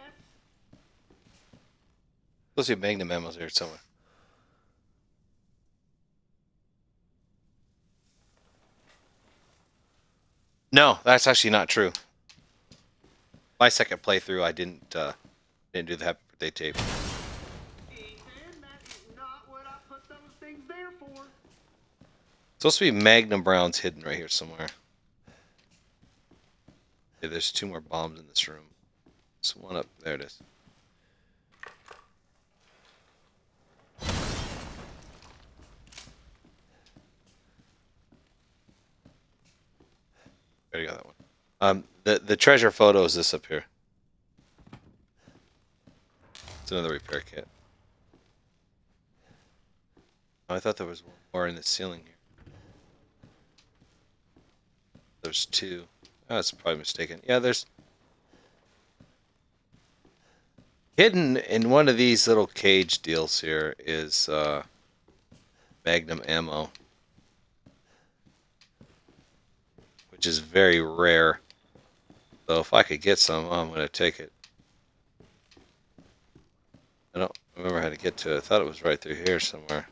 Supposed to be Magnum ammo's here somewhere. No, that's actually not true. My second playthrough, I didn't do the Happy Birthday tape. Ethan, that is not what I put those things there for. It's supposed to be Magnum Brown's hidden right here somewhere. Yeah, there's 2 more bombs in this room. There's one up there. It is. Already got that one. The treasure photo is this up here. It's another repair kit. Oh, I thought there was one more in the ceiling here. There's 2. Oh, that's probably mistaken. Yeah, there's hidden in one of these little cage deals here is Magnum ammo, which is very rare. So if I could get some, I'm gonna take it. I don't remember how to get to it. I thought it was right through here somewhere.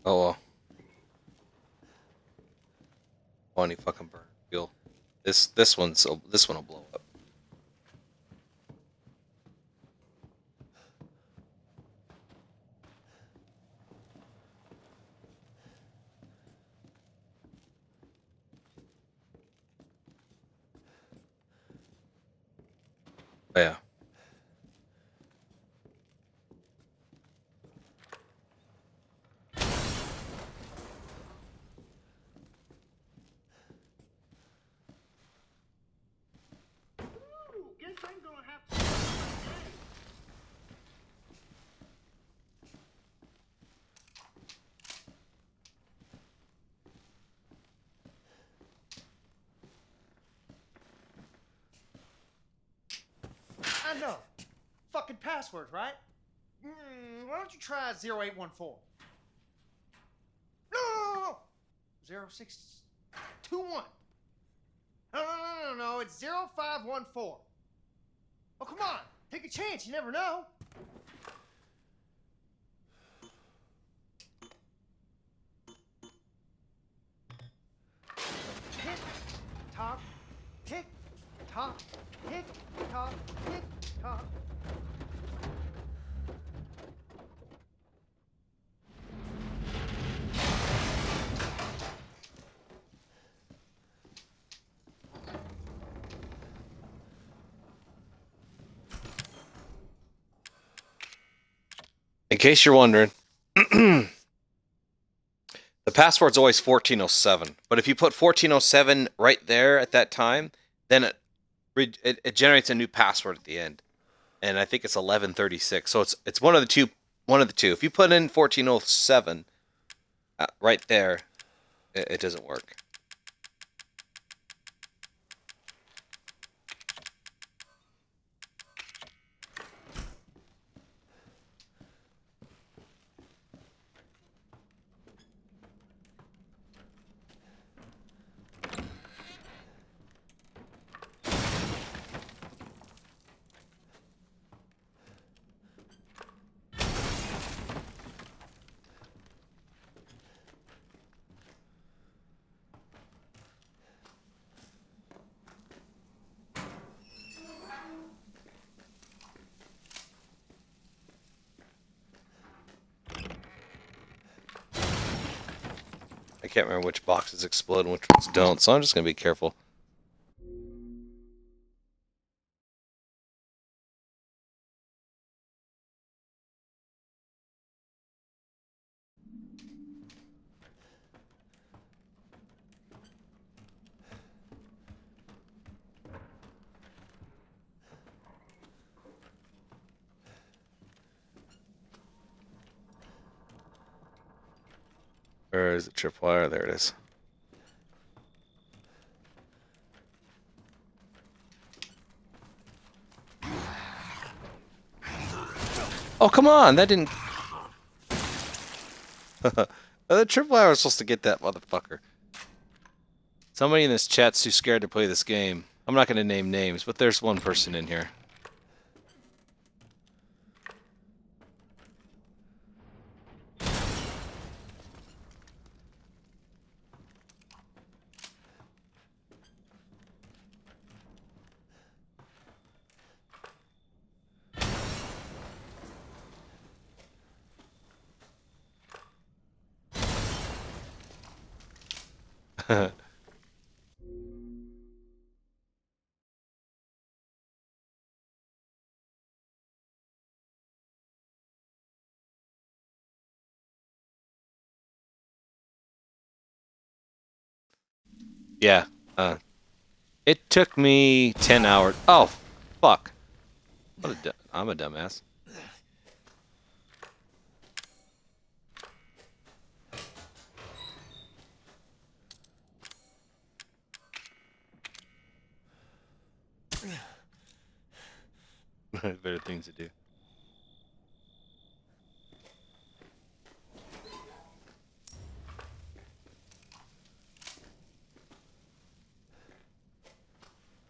Oh well. Why don't you fucking burn fuel? This one will blow up. Yeah. Guess I'm gonna have to start my day. I know. Fucking password, right? Why don't you try 0814? No! 0621. No, it's 0514. Oh, come on. Take a chance. You never know. Tick, tock, tick, tock, tick, tock, tick, tock. In case you're wondering, the password's always 1407. But if you put 1407 right there at that time, then it generates a new password at the end, and I think it's 1136. So it's one of the two. One of the two. If you put in 1407 right there, it doesn't work. I can't remember which boxes explode and which ones don't, so I'm just going to be careful. Where is the tripwire? There it is. Oh, come on! That didn't... The tripwire was supposed to get that motherfucker. Somebody in this chat's too scared to play this game. I'm not going to name names, but there's one person in here. Yeah. It took me 10 hours. Oh, fuck. I'm a dumbass. Better things to do.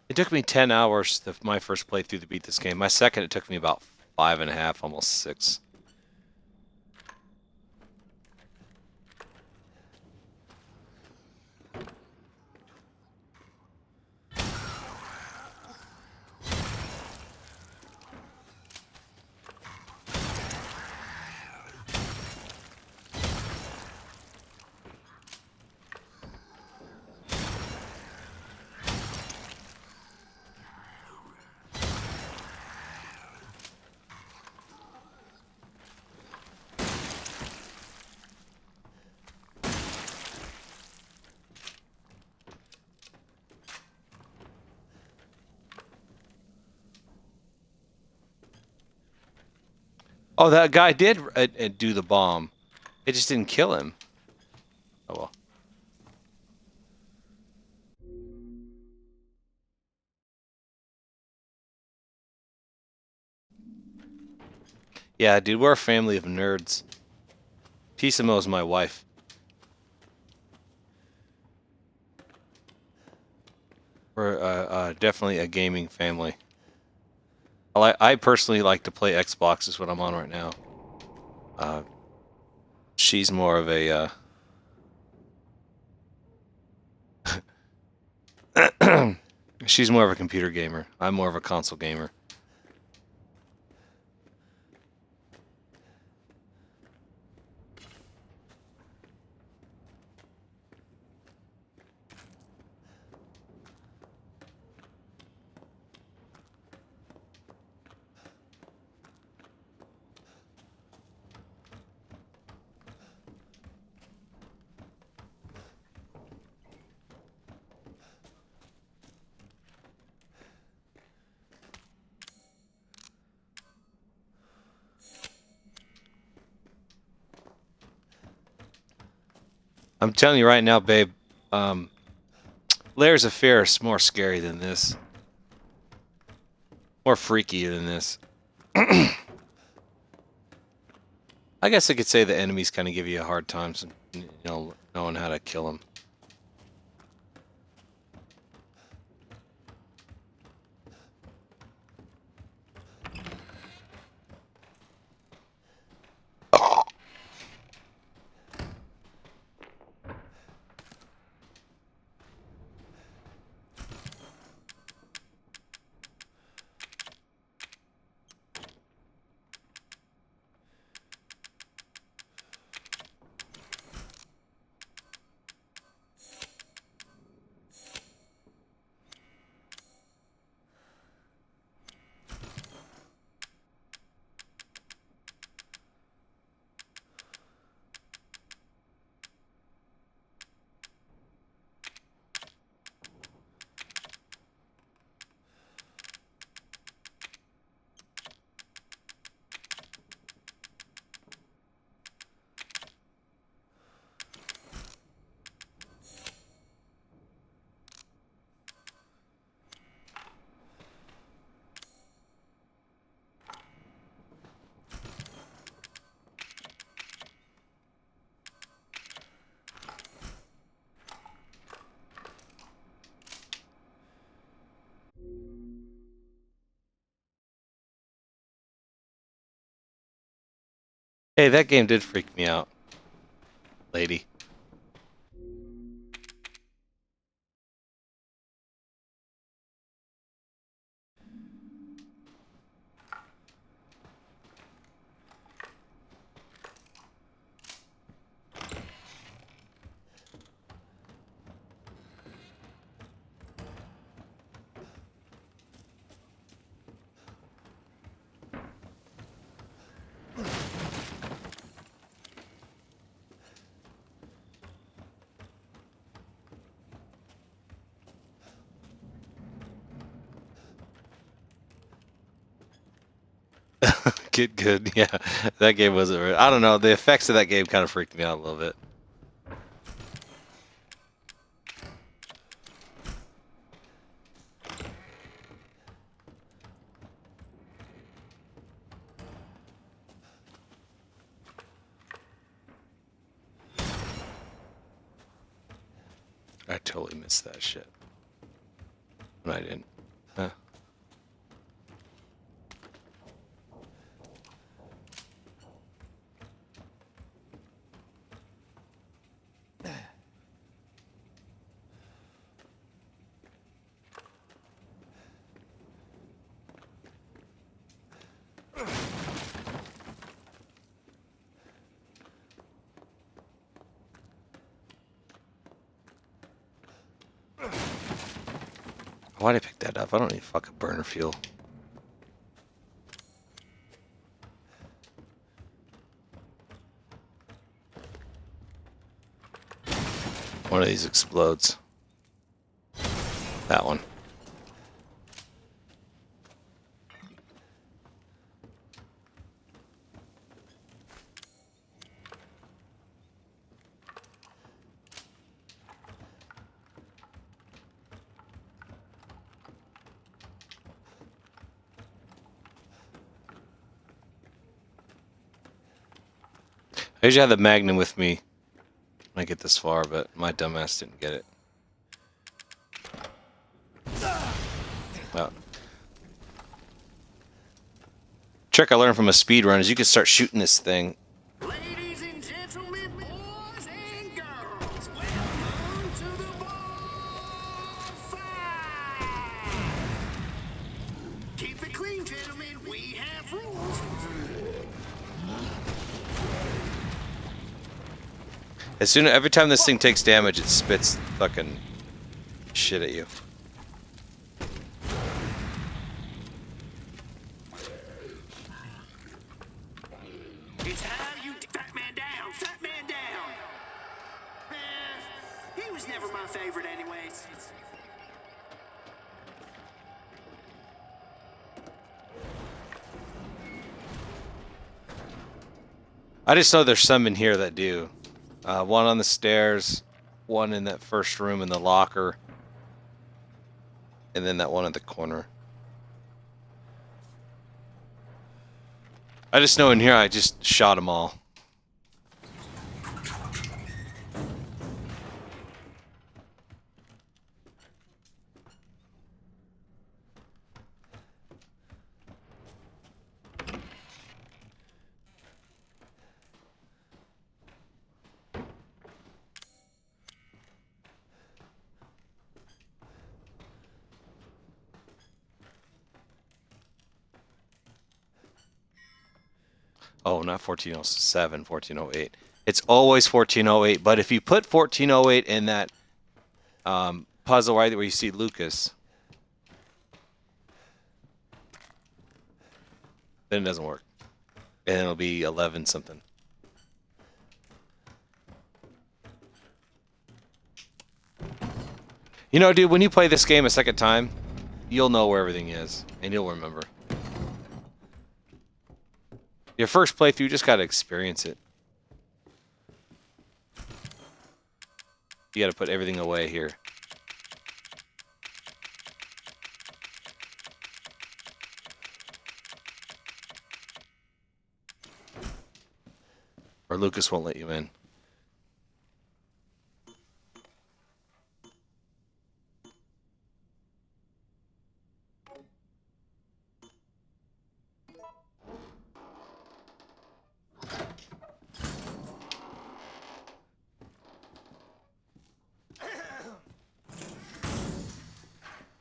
It took me 10 hours my first playthrough to beat this game. My second, it took me about 5.5, almost 6. Oh, that guy did do the bomb. It just didn't kill him. Oh well. Yeah, dude, we're a family of nerds. Pisimo's my wife. We're definitely a gaming family. I personally like to play Xbox, is what I'm on right now. She's more of a she's more of a computer gamer. I'm more of a console gamer. I'm telling you right now, babe, Layers of Fear is more scary than this. More freaky than this. I guess I could say the enemies kind of give you a hard time, so, you know, knowing how to kill them. Hey, that game did freak me out, lady. Get good, yeah. That game wasn't very, I don't know, the effects of that game kind of freaked me out a little bit. I totally missed that shit. But I didn't. Huh. Why'd I pick that up? I don't need fucking burner fuel. One of these explodes. That one. I usually have the Magnum with me when I get this far, but my dumbass didn't get it. Well, trick I learned from a speed run is you can start shooting this thing. Ladies and gentlemen, boys and girls, welcome to the bonfire. Keep it clean, gentlemen. We have rules. Every time this thing takes damage, it spits fucking shit at you. It's how you fat man down, fat man down. He was never my favorite anyways. I just know there's some in here that do. One on the stairs, one in that first room in the locker, and then that one at the corner. I just know in here I just shot them all. Oh, not 1407, 1408. It's always 1408, but if you put 1408 in that puzzle right where you see Lucas, then it doesn't work. And it'll be 11 something. You know, dude, when you play this game a second time, you'll know where everything is, and you'll remember. Your first playthrough, you just gotta experience it. You gotta put everything away here. Or Lucas won't let you in.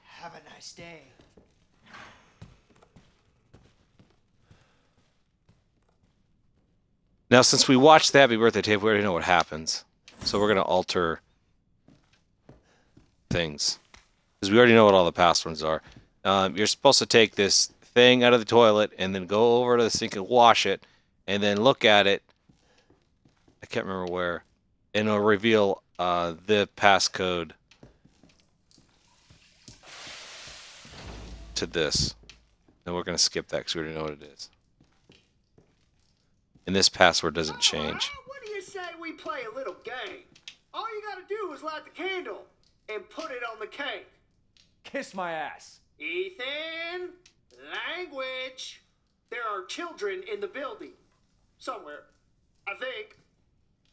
Have a nice day. Now, since we watched the Happy Birthday tape, we already know what happens. So we're going to alter things. Because we already know what all the past ones are. You're supposed to take this thing out of the toilet and then go over to the sink and wash it. And then look at it. I can't remember where. And it'll reveal the passcode to this. And we're going to skip that because we already know what it is. And this password doesn't change. What do you say we play a little game? All you gotta do is light the candle and put it on the cake. Kiss my ass. Ethan, language. There are children in the building. Somewhere. I think.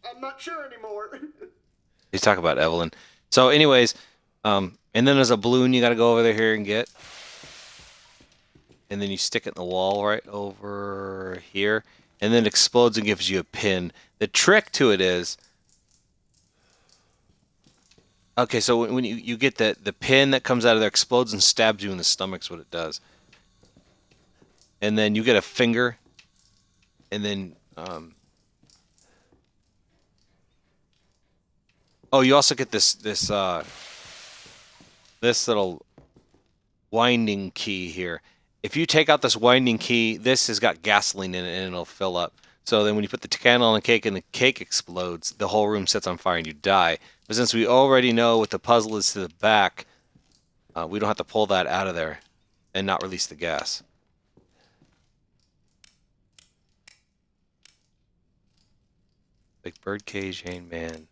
I'm not sure anymore. He's talking about Evelyn. So anyways, and then there's a balloon you got to go over there here and get. And then you stick it in the wall right over here. And then it explodes and gives you a pin. The trick to it is... Okay, so when you get the pin that comes out of there, explodes and stabs you in the stomach is what it does. And then you get a finger. And then... Oh, you also get this little winding key here. If you take out this winding key, this has got gasoline in it and it'll fill up. So then when you put the candle on the cake and the cake explodes, the whole room sets on fire and you die. But since we already know what the puzzle is to the back, we don't have to pull that out of there and not release the gas. Like birdcage, hangman.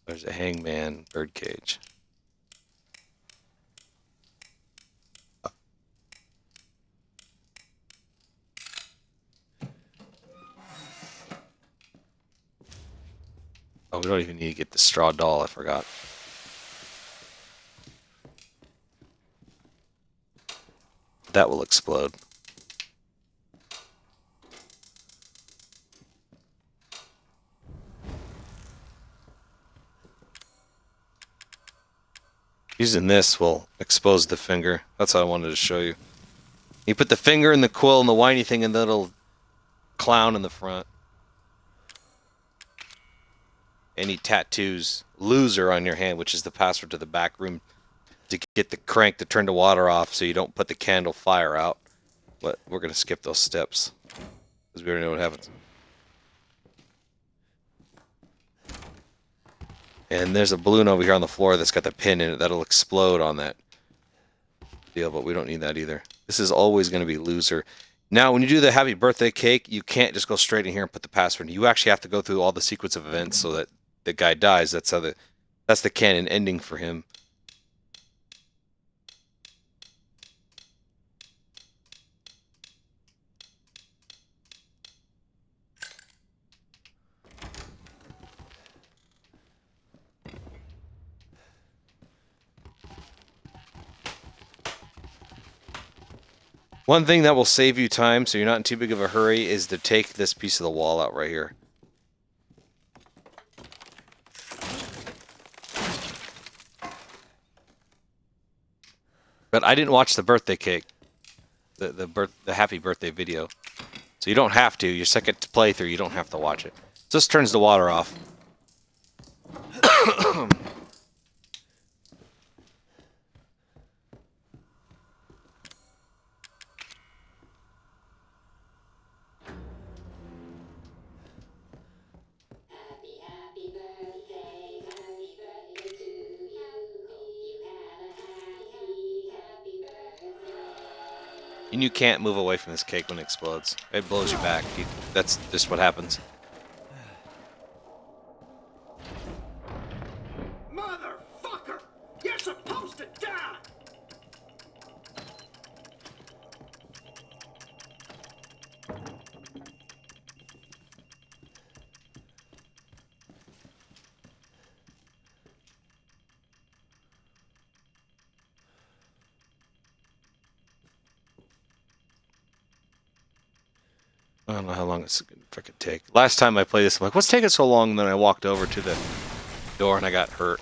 There's a hangman, birdcage. Oh, we don't even need to get the straw doll. I forgot. That will explode. Using this will expose the finger. That's how I wanted to show you. You put the finger in the quill and the whiny thing and the little clown in the front. Any tattoos loser on your hand, which is the password to the back room to get the crank to turn the water off so you don't put the candle fire out. But we're going to skip those steps because we already know what happens. And there's a balloon over here on the floor that's got the pin in it that'll explode on that deal, but we don't need that either. This is always going to be loser. Now, when you do the happy birthday cake, you can't just go straight in here and put the password in. You actually have to go through all the sequence of events so that the guy dies. That's the canon ending for him. One thing that will save you time, so you're not in too big of a hurry, is to take this piece of the wall out right here. But I didn't watch the birthday cake, the happy birthday video, so you don't have to. Your second playthrough, you don't have to watch it. So this turns the water off. And you can't move away from this cake when it explodes. It blows you back. That's just what happens. Motherfucker! You're supposed to die! I don't know how long it's going to freaking take. Last time I played this, I'm like, what's taking so long? And then I walked over to the door and I got hurt.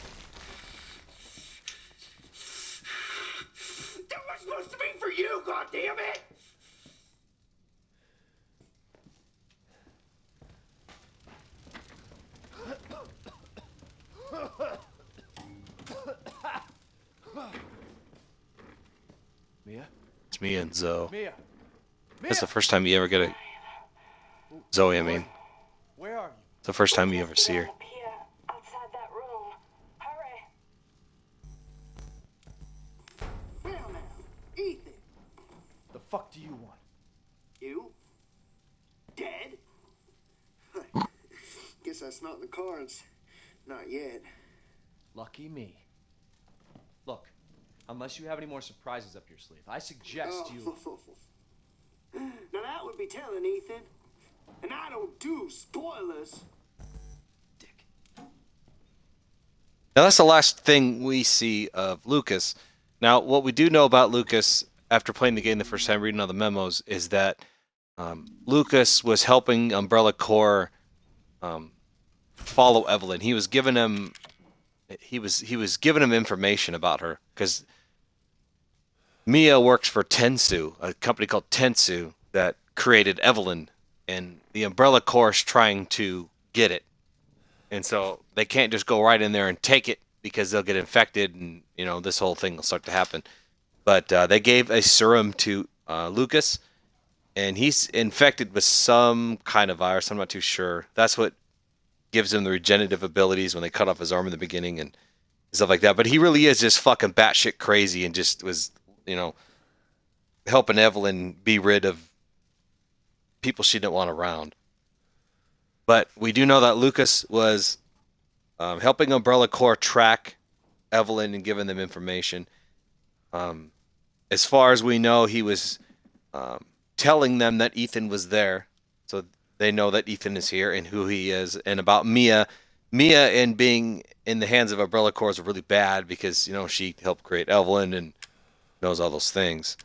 That was supposed to be for you, goddammit! Mia? It's me and Zoe. Mia! That's the first time you ever get a... Zoe, I mean. Where are you? It's the first time you ever see her. Outside that room. Hurry. Well now, Ethan. The fuck do you want? You? Dead? Guess that's not in the cards. Not yet. Lucky me. Look, unless you have any more surprises up your sleeve, I suggest you... Now that would be telling, Ethan. And I don't do spoilers. Now that's the last thing we see of Lucas. Now, what we do know about Lucas, after playing the game the first time, reading all the memos, is that Lucas was helping Umbrella Corps follow Evelyn. He was giving him information about her because Mia works for Tensu, a company called Tensu that created Evelyn, and the Umbrella Corps is trying to get it. And so they can't just go right in there and take it because they'll get infected and, you know, this whole thing will start to happen. But they gave a serum to Lucas, and he's infected with some kind of virus. I'm not too sure. That's what gives him the regenerative abilities when they cut off his arm in the beginning and stuff like that. But he really is just fucking batshit crazy and just was, you know, helping Evelyn be rid of people she didn't want around. But we do know that Lucas was helping Umbrella Corps track Evelyn and giving them information. As far as we know, he was telling them that Ethan was there, so they know that Ethan is here and who he is. And about Mia, Mia and being in the hands of Umbrella Corps is really bad because, you know, she helped create Evelyn and knows all those things.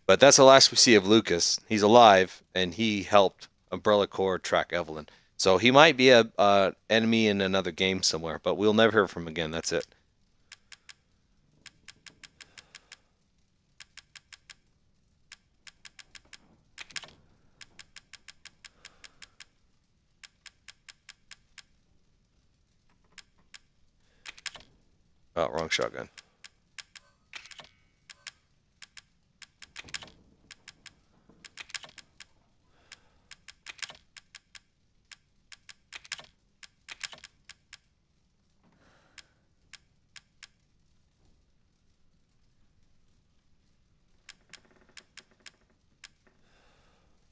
But that's the last we see of Lucas. He's alive, and he helped Umbrella Corps track Evelyn. So he might be a enemy in another game somewhere, but we'll never hear from him again. That's it. Oh, wrong shotgun.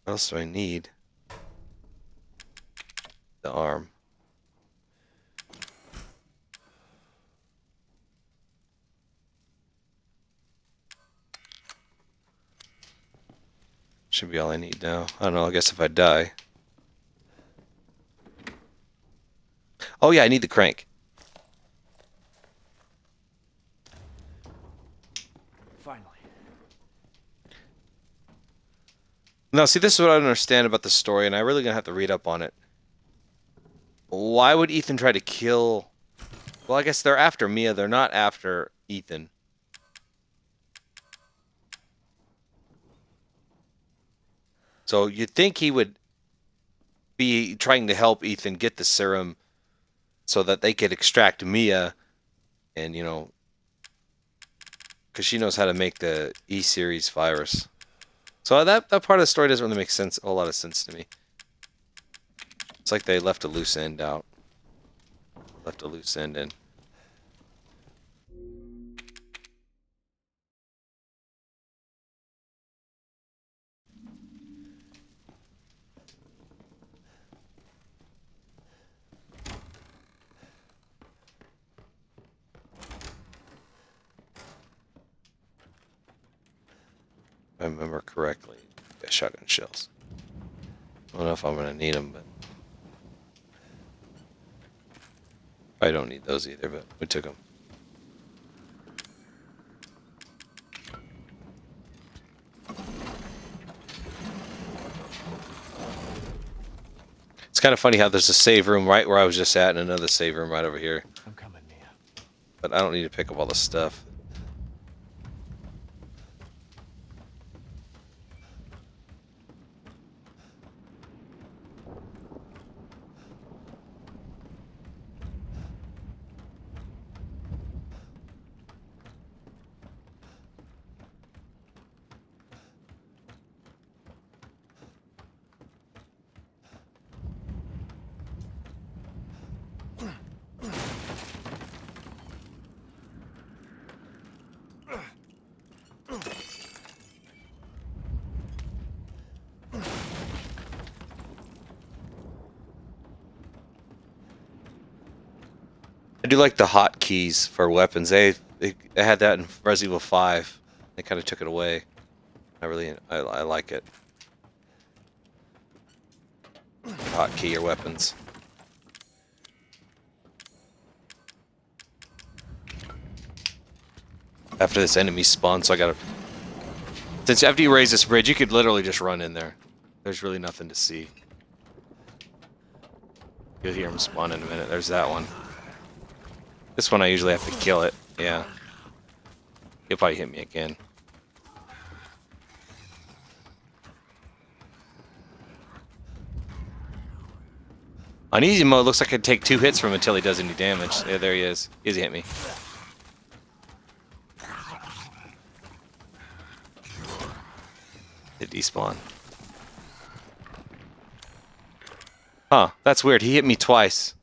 What else do I need? The arm. Should be all I need now. I don't know, I guess if I die. Oh yeah, I need the crank. Finally. Now, see, this is what I don't understand about the story, and I'm really going to have to read up on it. Why would Ethan try to kill... Well, I guess they're after Mia. They're not after Ethan. So you'd think he would be trying to help Ethan get the serum so that they could extract Mia and, you know, because she knows how to make the E-series virus. So that part of the story doesn't really make sense, a whole lot of sense to me. It's like they left a loose end out. Left a loose end in. If I remember correctly, yeah, shotgun shells. I don't know if I'm going to need them, but I don't need those either, but we took them. It's kind of funny how there's a save room right where I was just at and another save room right over here. I'm coming, Mia. But I don't need to pick up all the stuff. I do like the hotkeys for weapons. They had that in Resident Evil 5. They kind of took it away. I like it. Hotkey your weapons. After this enemy spawns, so I gotta... Since after you raise this bridge, you could literally just run in there. There's really nothing to see. You'll hear him spawn in a minute. There's that one. This one I usually have to kill it. Yeah. He'll probably hit me again. On easy mode, looks like I could take 2 hits from him until he does any damage. Yeah, there he is. Easy hit me. It despawn. Huh, that's weird. He hit me twice.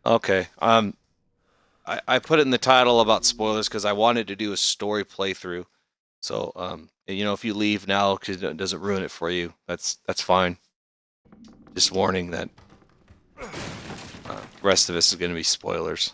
Okay. I put it in the title about spoilers because I wanted to do a story playthrough. So, you know, if you leave now because it doesn't ruin it for you, that's fine. Just warning that the rest of this is going to be spoilers.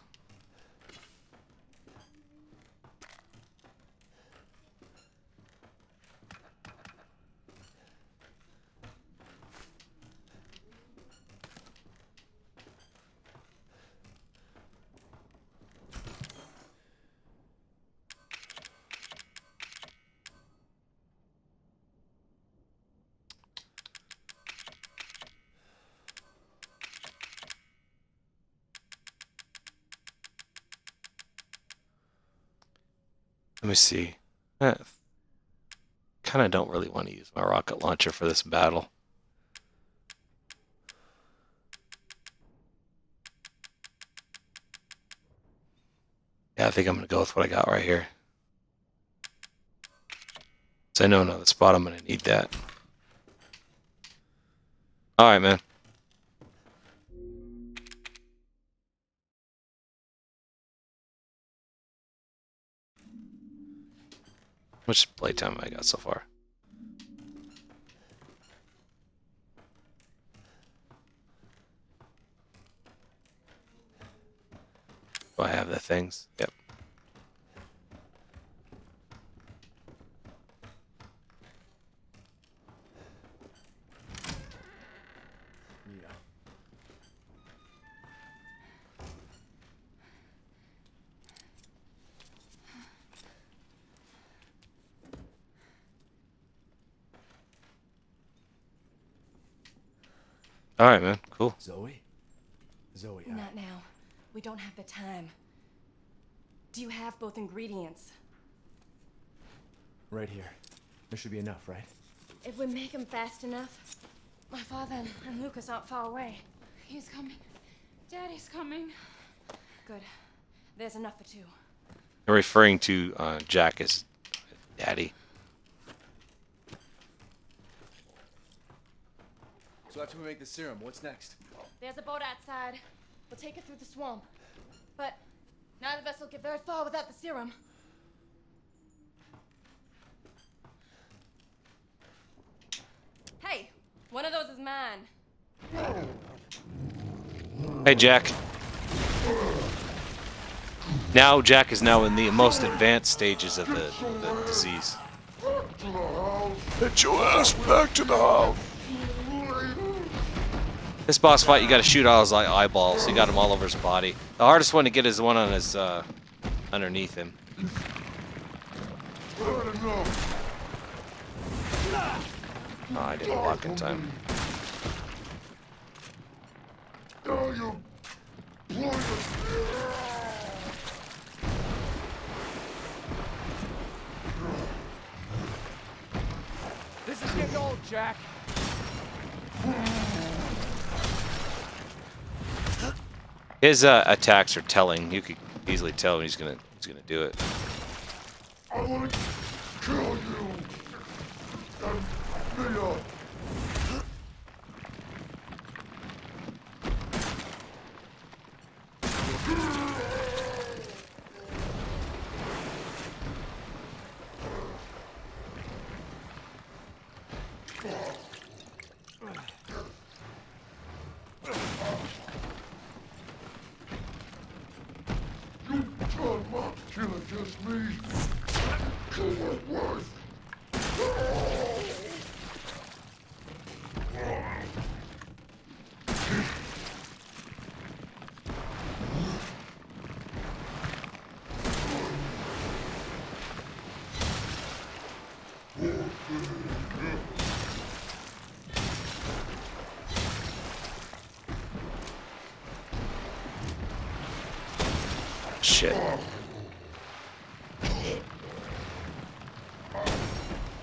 Let me see. Kind of don't really want to use my rocket launcher for this battle. Yeah, I think I'm going to go with what I got right here. So I know another spot I'm going to need that. Alright, man. How much playtime I got so far? Do I have the things? Yep. All right, man. Cool. Zoe? Zoe, Not now. We don't have the time. Do you have both ingredients? right here. There should be enough, right? If we make him fast enough, my father and Lucas aren't far away. He's coming. Daddy's coming. Good. There's enough for two. I'm referring to Jack as Daddy. So after we make the serum, what's next? There's a boat outside. We'll take it through the swamp. But neither of us will get very far without the serum. Hey, one of those is mine. Hey, Jack. Now Jack is now in the most advanced stages of the disease. Get your ass back to the house. This boss fight, you gotta shoot all his eyeballs. You got him all over his body. The hardest one to get is the one on his, underneath him. Oh, I didn't block in time. This is getting old, Jack. His attacks are telling. You could easily tell when he's gonna do it. I want to kill you. And Mia. Kill against me. Kill my wife. Shit.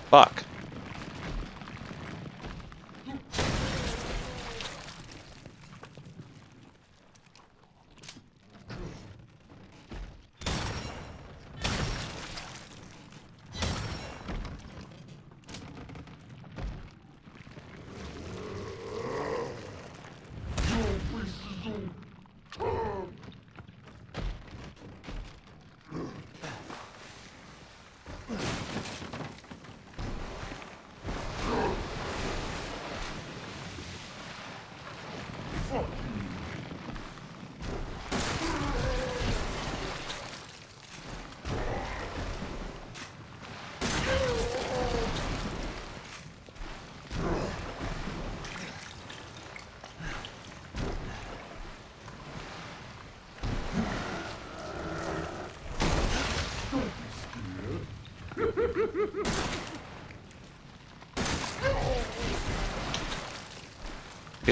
Fuck.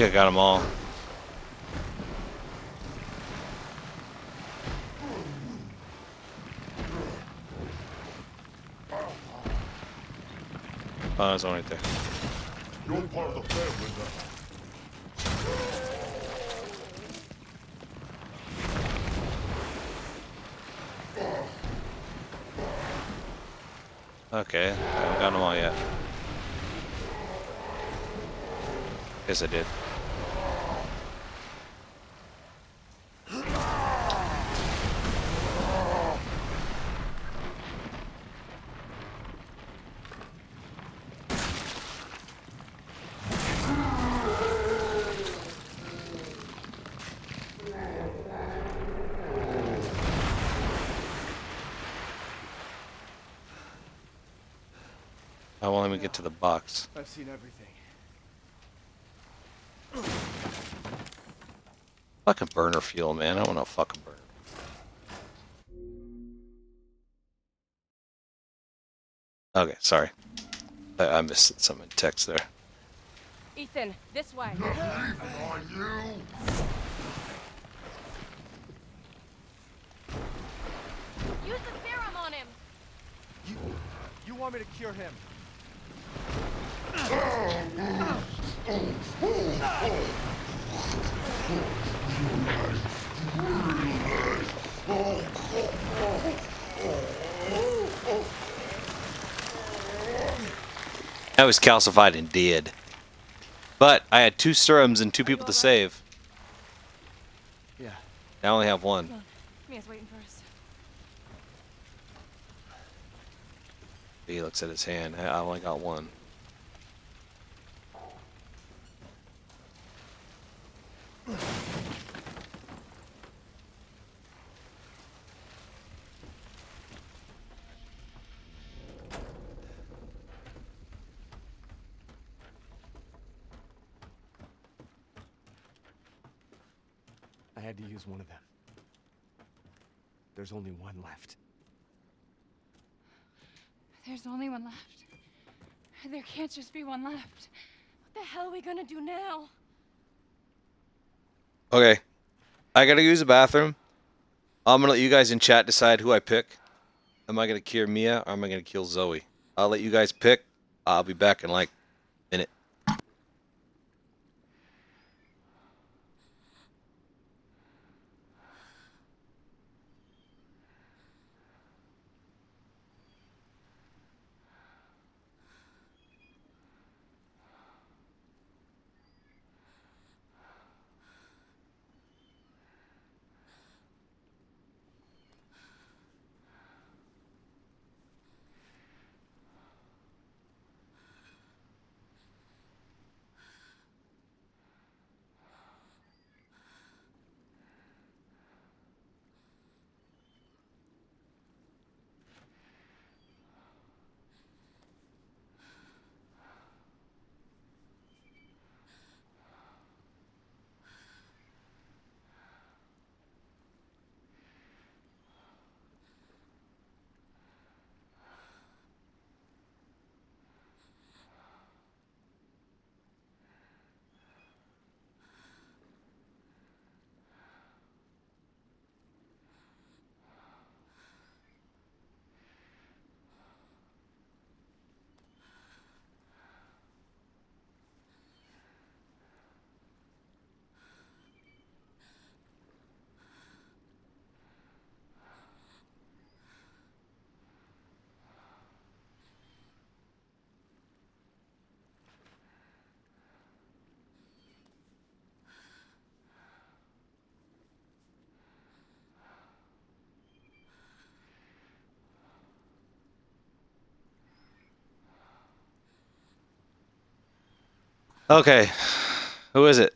I think I got them all. Oh, there's one right there. You're part of the family now. Okay, I haven't gotten them all yet. Guess I did. I won't let me get to the box. I've seen everything. Fucking burner fuel, man. I want no fucking burner. Okay, sorry. I missed some in text there. Ethan, this way. Are you? Use the serum on him. You want me to cure him? I was calcified and dead. But I had 2 serums and 2 people to save. Yeah. I only have 1. Mia's waiting for us. He looks at his hand. I only got 1. I had to use one of them. There's only one left. There's only one left. There can't just be one left. What the hell are we gonna do now? Okay. I gotta use the bathroom. I'm gonna let you guys in chat decide who I pick. Am I gonna cure Mia or am I gonna kill Zoe? I'll let you guys pick. I'll be back in like a minute. Okay. Who is it?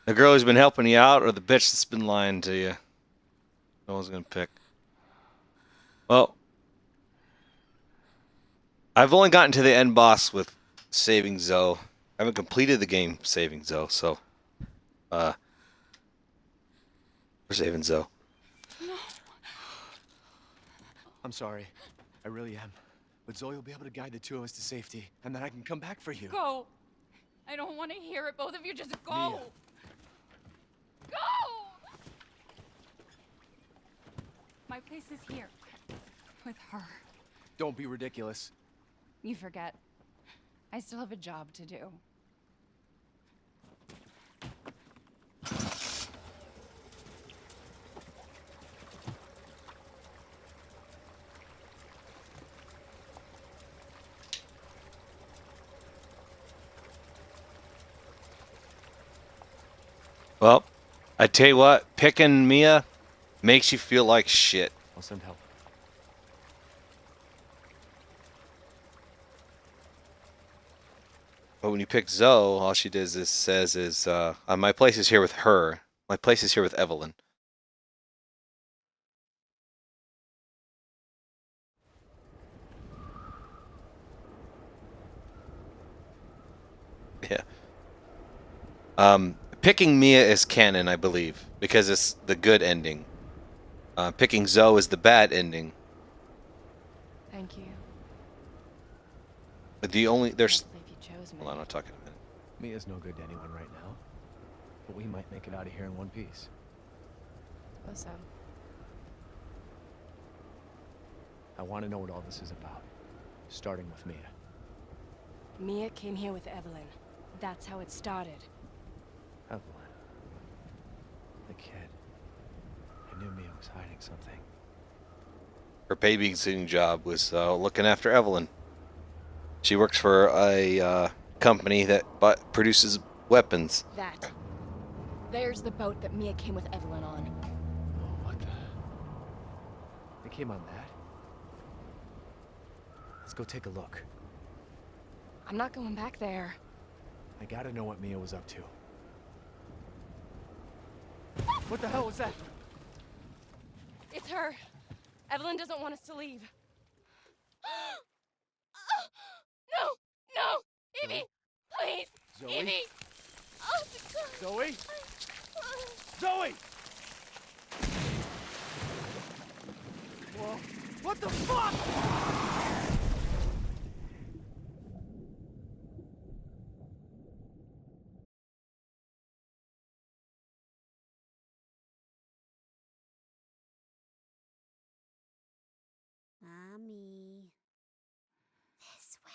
The girl who's been helping you out or the bitch that's been lying to you? No one's gonna pick. Well, I've only gotten to the end boss with saving Zoe. I haven't completed the game saving Zoe, so we're saving Zoe. No. I'm sorry. I really am. But Zoe will be able to guide the 2 of us to safety, and then I can come back for you. Go. I don't want to hear it. Both of you just go. Mia. Go! My place is here. with her. Don't be ridiculous. You forget. I still have a job to do. Well, I tell you what, picking Mia makes you feel like shit. I'll send help. But when you pick Zoe, all she does is says my place is here with her. My place is here with Evelyn. Yeah. Picking Mia is canon, I believe, because it's the good ending. Picking Zoe is the bad ending. Thank you. But the only there's. I can't believe you chose me. Hold on, I'll talk in a minute. Mia's no good to anyone right now. But we might make it out of here in one piece. Suppose so. I want to know what all this is about. Starting with Mia. Mia came here with Evelyn. That's how it started. Evelyn. The kid. I knew Mia was hiding something. Her babysitting job was looking after Evelyn. She works for a company that produces weapons. That. There's the boat that Mia came with Evelyn on. Oh, what the? They came on that? Let's go take a look. I'm not going back there. I gotta know what Mia was up to. What the hell was that? It's her. Evelyn doesn't want us to leave. No! No! Evie! Please! Zoe? Evie! Oh, Zoe? Zoe! Whoa. What the fuck? Mommy. This way.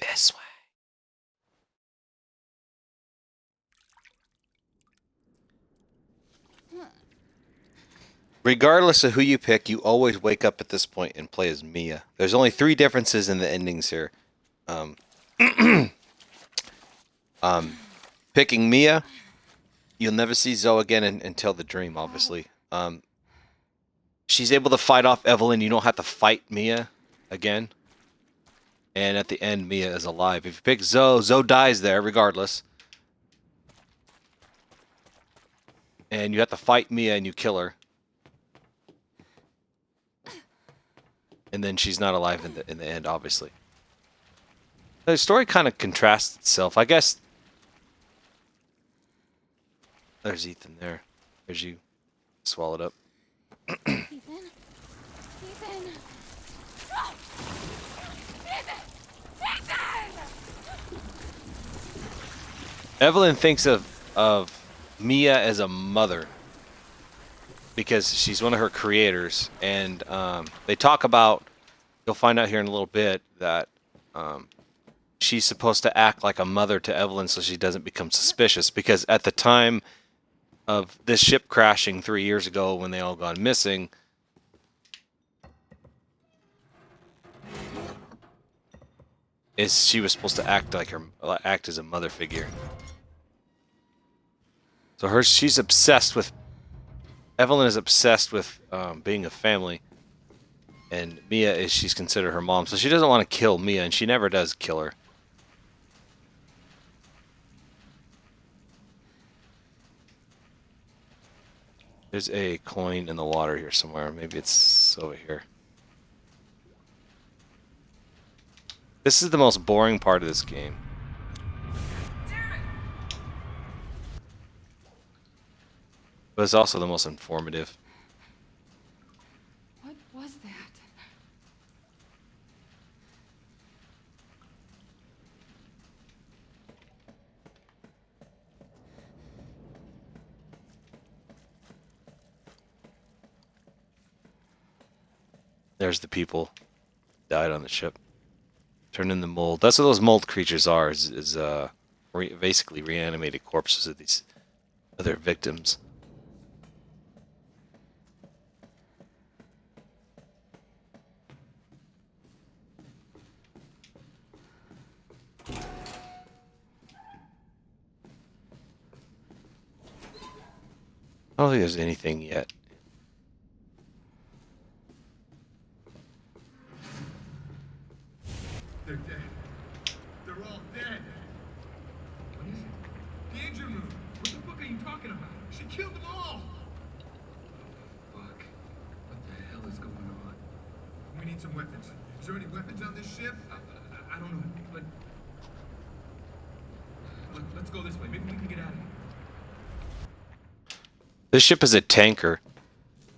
This way. Regardless of who you pick, you always wake up at this point and play as Mia. There's only 3 differences in the endings here. Picking Mia, you'll never see Zoe again until the dream, obviously. She's able to fight off Evelyn. You don't have to fight Mia again. And at the end, Mia is alive. If you pick Zoe, Zoe dies there regardless. And you have to fight Mia and you kill her. And then she's not alive in the end, obviously. The story kind of contrasts itself. I guess. There's Ethan there. There's you. Swallowed up. Ethan? Ethan! Evelyn thinks of Mia as a mother because she's one of her creators, and they talk about. You'll find out here in a little bit that she's supposed to act like a mother to Evelyn so she doesn't become suspicious. Because at the time of this ship crashing 3 years ago, when they all gone missing, she was supposed to act as a mother figure. So she's obsessed with. Evelyn is obsessed with being a family, and she's considered her mom. So she doesn't want to kill Mia, and she never does kill her. There's a coin in the water here somewhere. Maybe it's over here. This is the most boring part of this game. But it's also the most informative. What was that? There's the people died on the ship. Turned in the mold. That's what those mold creatures are. Is basically reanimated corpses of these other victims. I don't think there's anything yet. They're dead. They're all dead. What is it? Danger room. What the fuck are you talking about? She killed them all. Fuck. What the hell is going on? We need some weapons. Is there any weapons on this ship? I don't know, but let's go this way. Maybe we can get out of here. This ship is a tanker,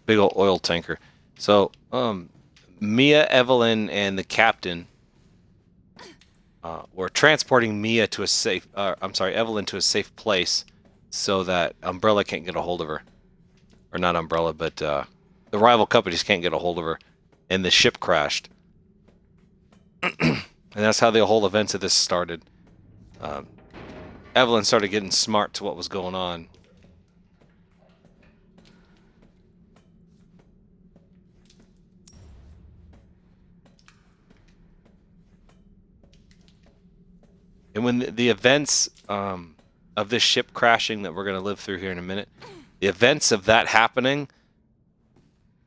big old oil tanker. So, Mia, Evelyn, and the captain were transporting Mia to a safe. Evelyn to a safe place, so that Umbrella can't get a hold of her, or not Umbrella, but the rival companies can't get a hold of her, and the ship crashed. And that's how the whole events of this started. Evelyn started getting smart to what was going on. And when the events of this ship crashing that we're going to live through here in a minute, the events of that happening,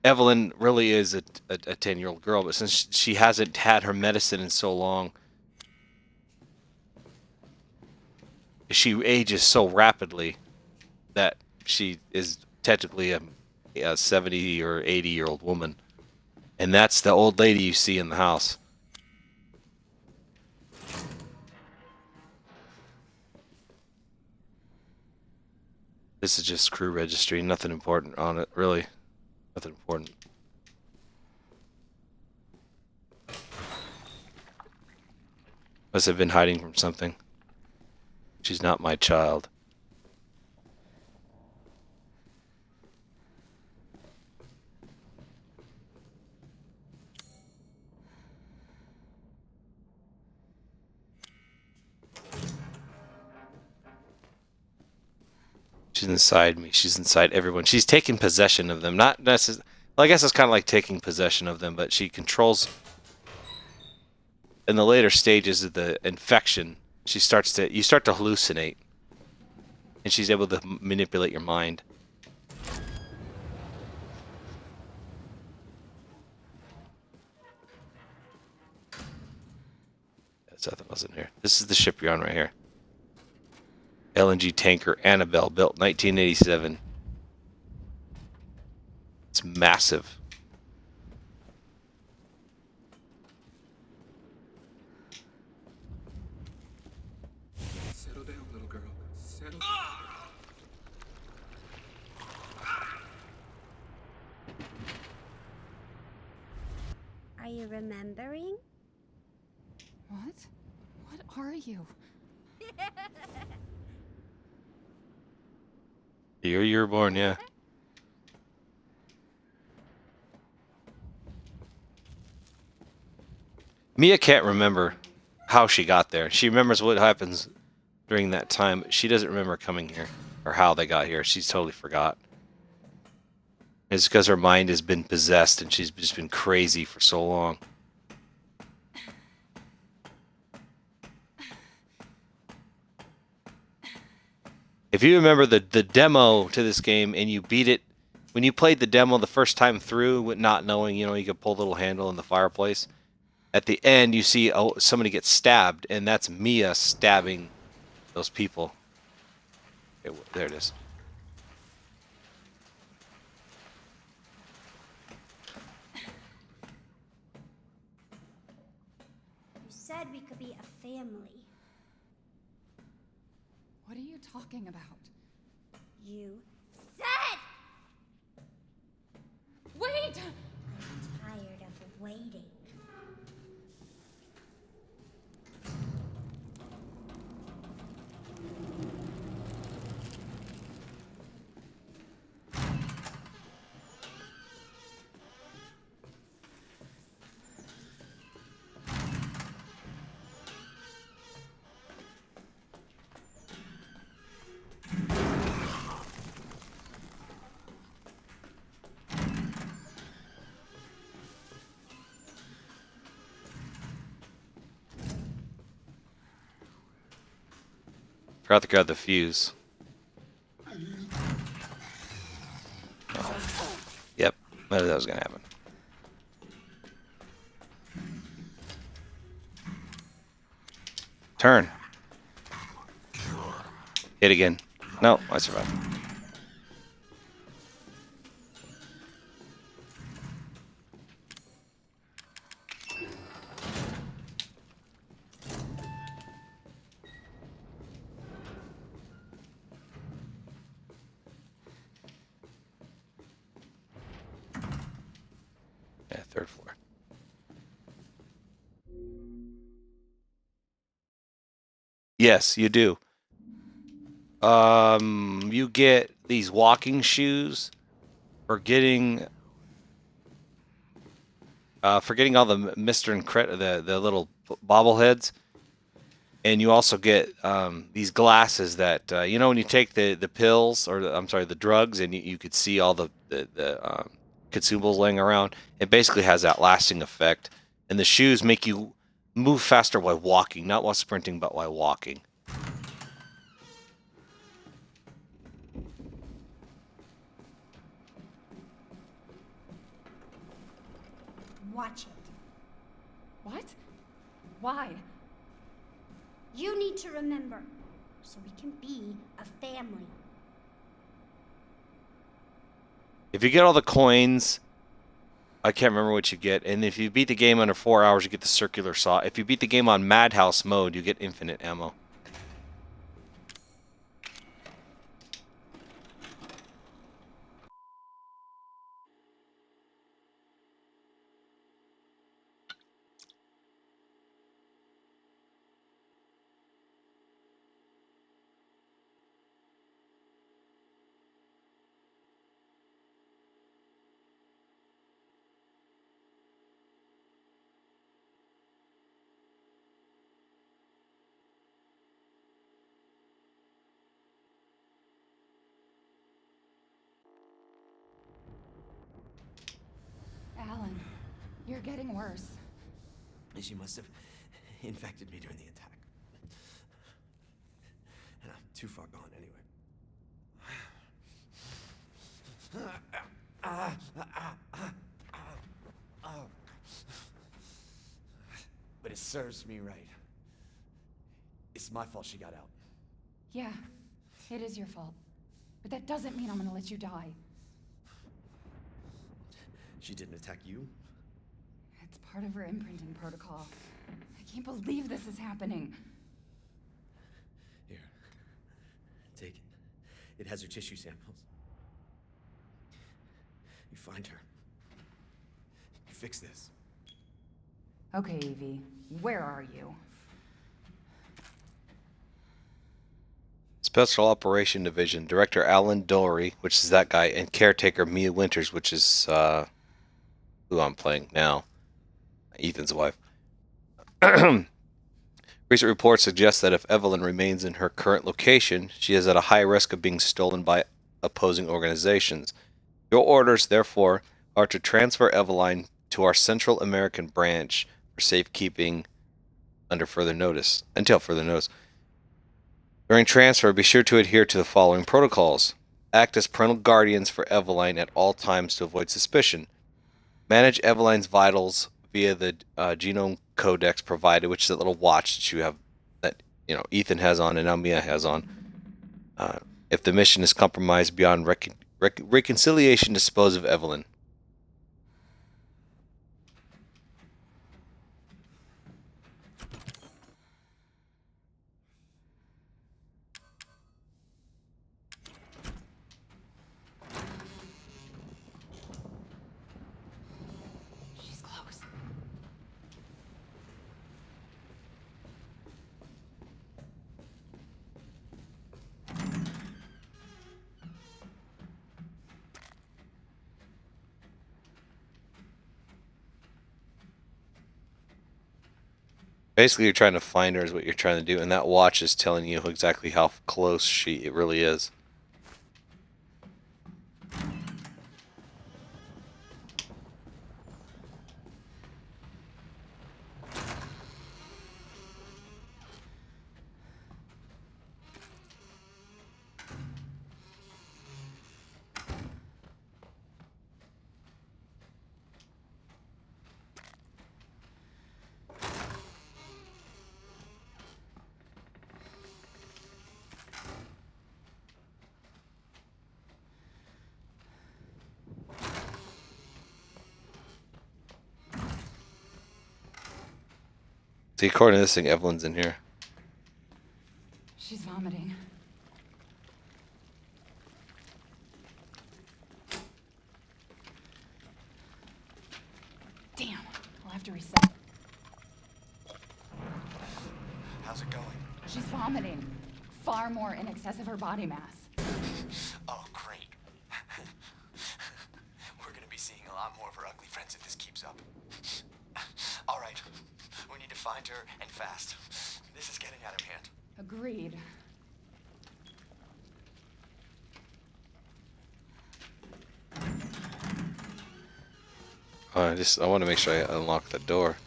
Evelyn really is a 10-year-old girl, but since she hasn't had her medicine in so long, she ages so rapidly that she is technically a 70 or 80-year-old woman. And that's the old lady you see in the house. This is just crew registry, nothing important on it, really. Nothing important. Must have been hiding from something. She's not my child. She's inside me. She's inside everyone. She's taking possession of them. Not necessarily. Well, I guess it's kind of like taking possession of them, but she controls. In the later stages of the infection, you start to hallucinate, and she's able to manipulate your mind. That's nothing else in here. This is the ship you're on right here. LNG tanker Annabelle, built 1987. It's massive. Settle down, little girl. Settle. Are you remembering? What? What are you? The year you were born, yeah. Mia can't remember how she got there. She remembers what happens during that time. She doesn't remember coming here or how they got here. She's totally forgot. It's because her mind has been possessed and she's just been crazy for so long. If you remember the demo to this game and you beat it, when you played the demo the first time through, with not knowing, you could pull a little handle in the fireplace. At the end, you see somebody get stabbed, and that's Mia stabbing those people. Okay, there it is. You said we could be a family. What are you talking about? You said! Wait! I'm tired of waiting. Forgot to grab the fuse. Oh. Yep, I knew that was gonna happen. Turn. Hit again. No, I survived. Yeah, third floor. Yes, you do. You get these walking shoes for getting all the Mr. and the little bobbleheads, and you also get these glasses that you know when you take the pills or the drugs, and you could see all the consumables laying around. It basically has that lasting effect, and the shoes make you move faster while walking, not while sprinting, but while walking. Watch it. What? Why? You need to remember, so we can be a family. If you get all the coins, I can't remember what you get. And if you beat the game under 4 hours, you get the circular saw. If you beat the game on Madhouse mode, you get infinite ammo. Alan, you're getting worse. She must have infected me during the attack. And I'm too far gone anyway. But it serves me right. It's my fault she got out. Yeah, it is your fault. But that doesn't mean I'm gonna let you die. She didn't attack you? It's part of her imprinting protocol. I can't believe this is happening. Here. Take it. It has her tissue samples. You find her. You fix this. Okay, Evie, where are you? Special Operation Division, Director Alan Dory, which is that guy, and Caretaker Mia Winters, which is who I'm playing now, Ethan's wife. Recent reports suggest that if Evelyn remains in her current location, she is at a high risk of being stolen by opposing organizations. Your orders, therefore, are to transfer Evelyn to our Central American branch for safekeeping until further notice. During transfer, be sure to adhere to the following protocols. Act as parental guardians for Evelyn at all times to avoid suspicion. Manage Evelyn's vitals via the genome codex provided, which is that little watch that you have, that Ethan has on and now Mia has on. If the mission is compromised beyond reconciliation, dispose of Evelyn. She's close. Basically, you're trying to find her is what you're trying to do, and that watch is telling you exactly how close it really is. See, according to this thing, Evelyn's in here. She's vomiting. Damn, we'll have to reset. How's it going? She's vomiting. Far more in excess of her body mass. Oh, great. We're gonna be seeing a lot more of her ugly friends if this keeps up. All right, we need to find her and fast. This is getting out of hand. Agreed. I want to make sure I unlock the door.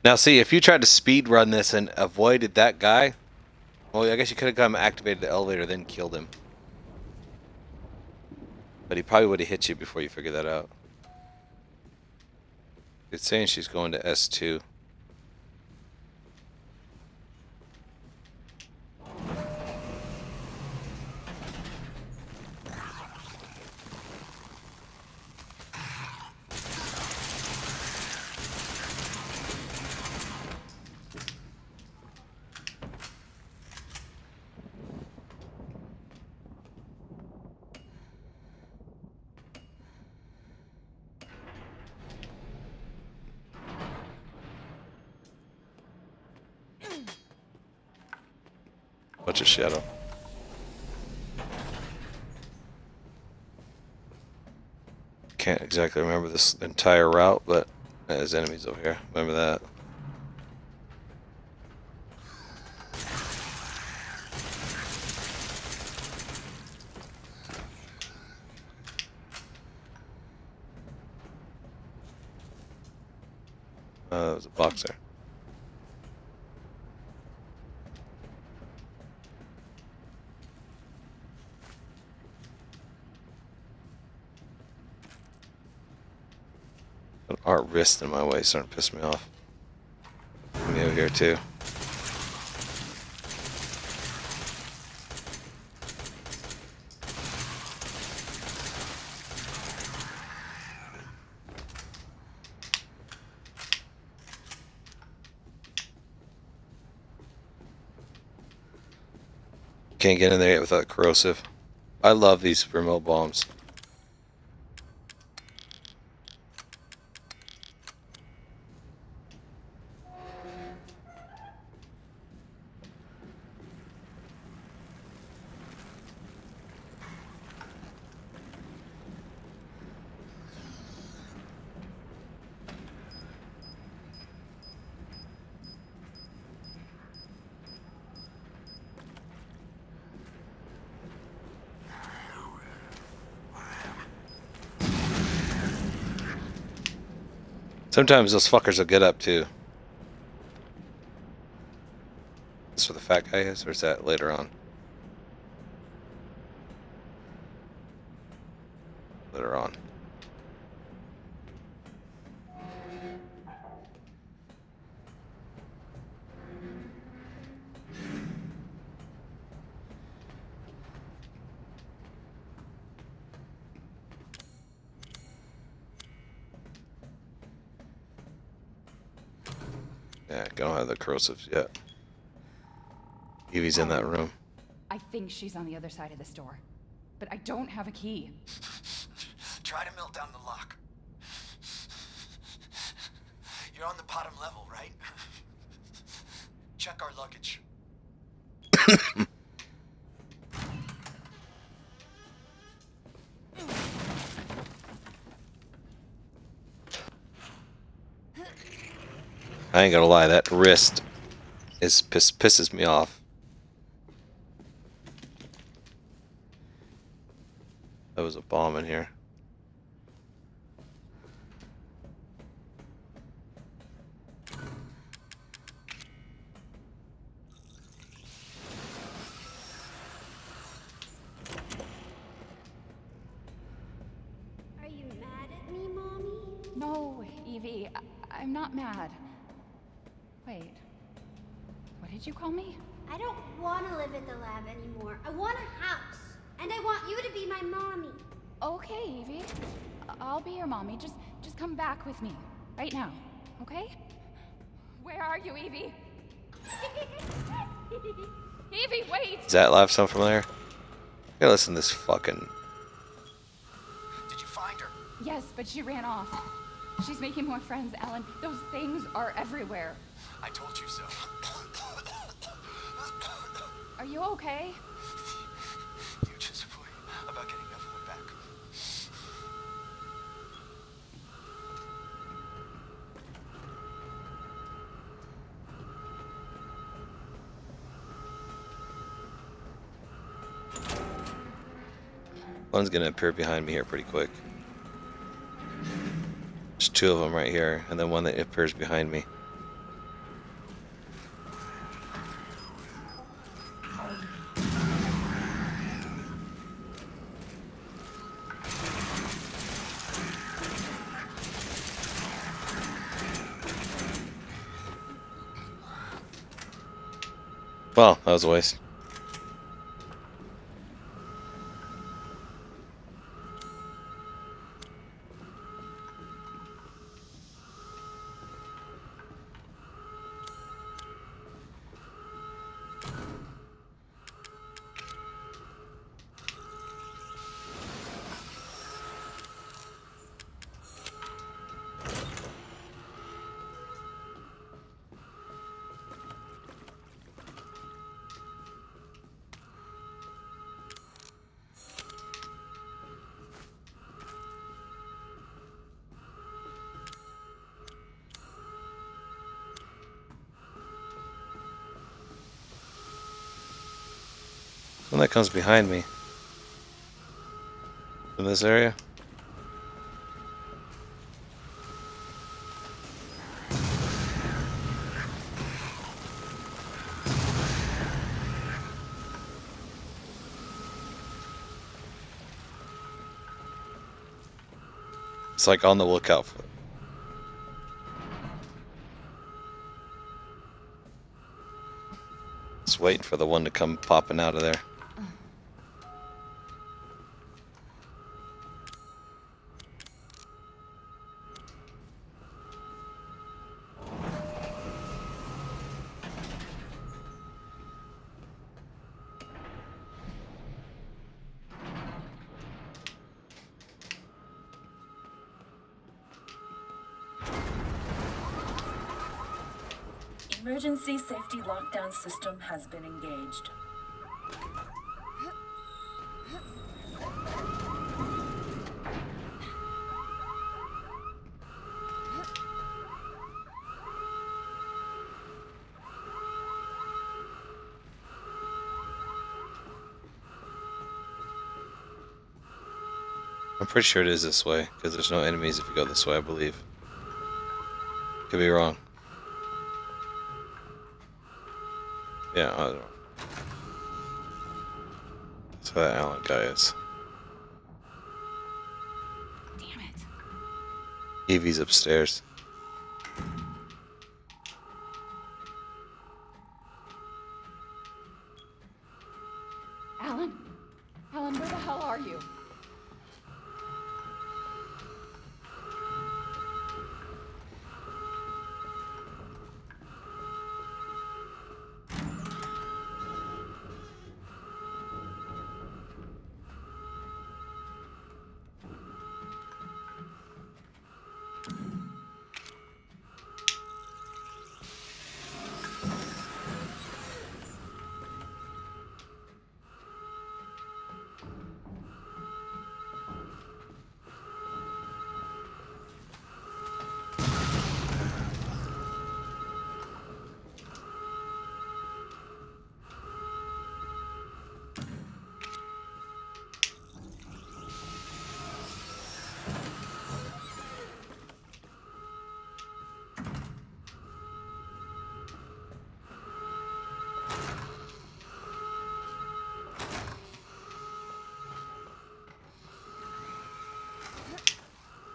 Now, see, if you tried to speed run this and avoided that guy, well, I guess you could have come activated the elevator, then killed him. But he probably would have hit you before you figured that out. It's saying she's going to S2. Bunch of shadow. Can't exactly remember this entire route, but there's enemies over here. Remember that. There's a box there. An art wrist in my way starting to piss me off. Me over here too. Can't get in there yet without corrosive. I love these remote bombs. Sometimes those fuckers will get up too. This where the fat guy is, or is that later on? Later on. Yeah, I don't have the corrosives yet. Evie's in that room. I think she's on the other side of this door, but I don't have a key. Try to melt down the lock. You're on the bottom level, right? Check our luggage. I ain't gonna lie, that wrist is pisses me off. There was a bomb in here. No, Evie, I'm not mad. Wait. What did you call me? I don't want to live at the lab anymore. I want a house. And I want you to be my mommy. Okay, Evie. I'll be your mommy. Just come back with me. Right now. Okay? Where are you, Evie? Evie, wait! Is that laugh sound familiar? Yeah, listen to this fucking. Did you find her? Yes, but she ran off. She's making more friends, Alan. Those things are everywhere. I told you so. Are you okay? You just worry about getting Evelyn back. One's gonna appear behind me here pretty quick. There's two of them right here, and then one that appears behind me. Well, that was a waste. One that comes behind me. In this area. It's like on the lookout for it. Just waiting for the one to come popping out of there. Emergency safety lockdown system has been engaged. I'm pretty sure it is this way, because there's no enemies if you go this way, I believe. Could be wrong. Yeah, I don't know. That's how that Alan guy is. Damn it. Evie's upstairs. Alan? Alan, where the hell are you?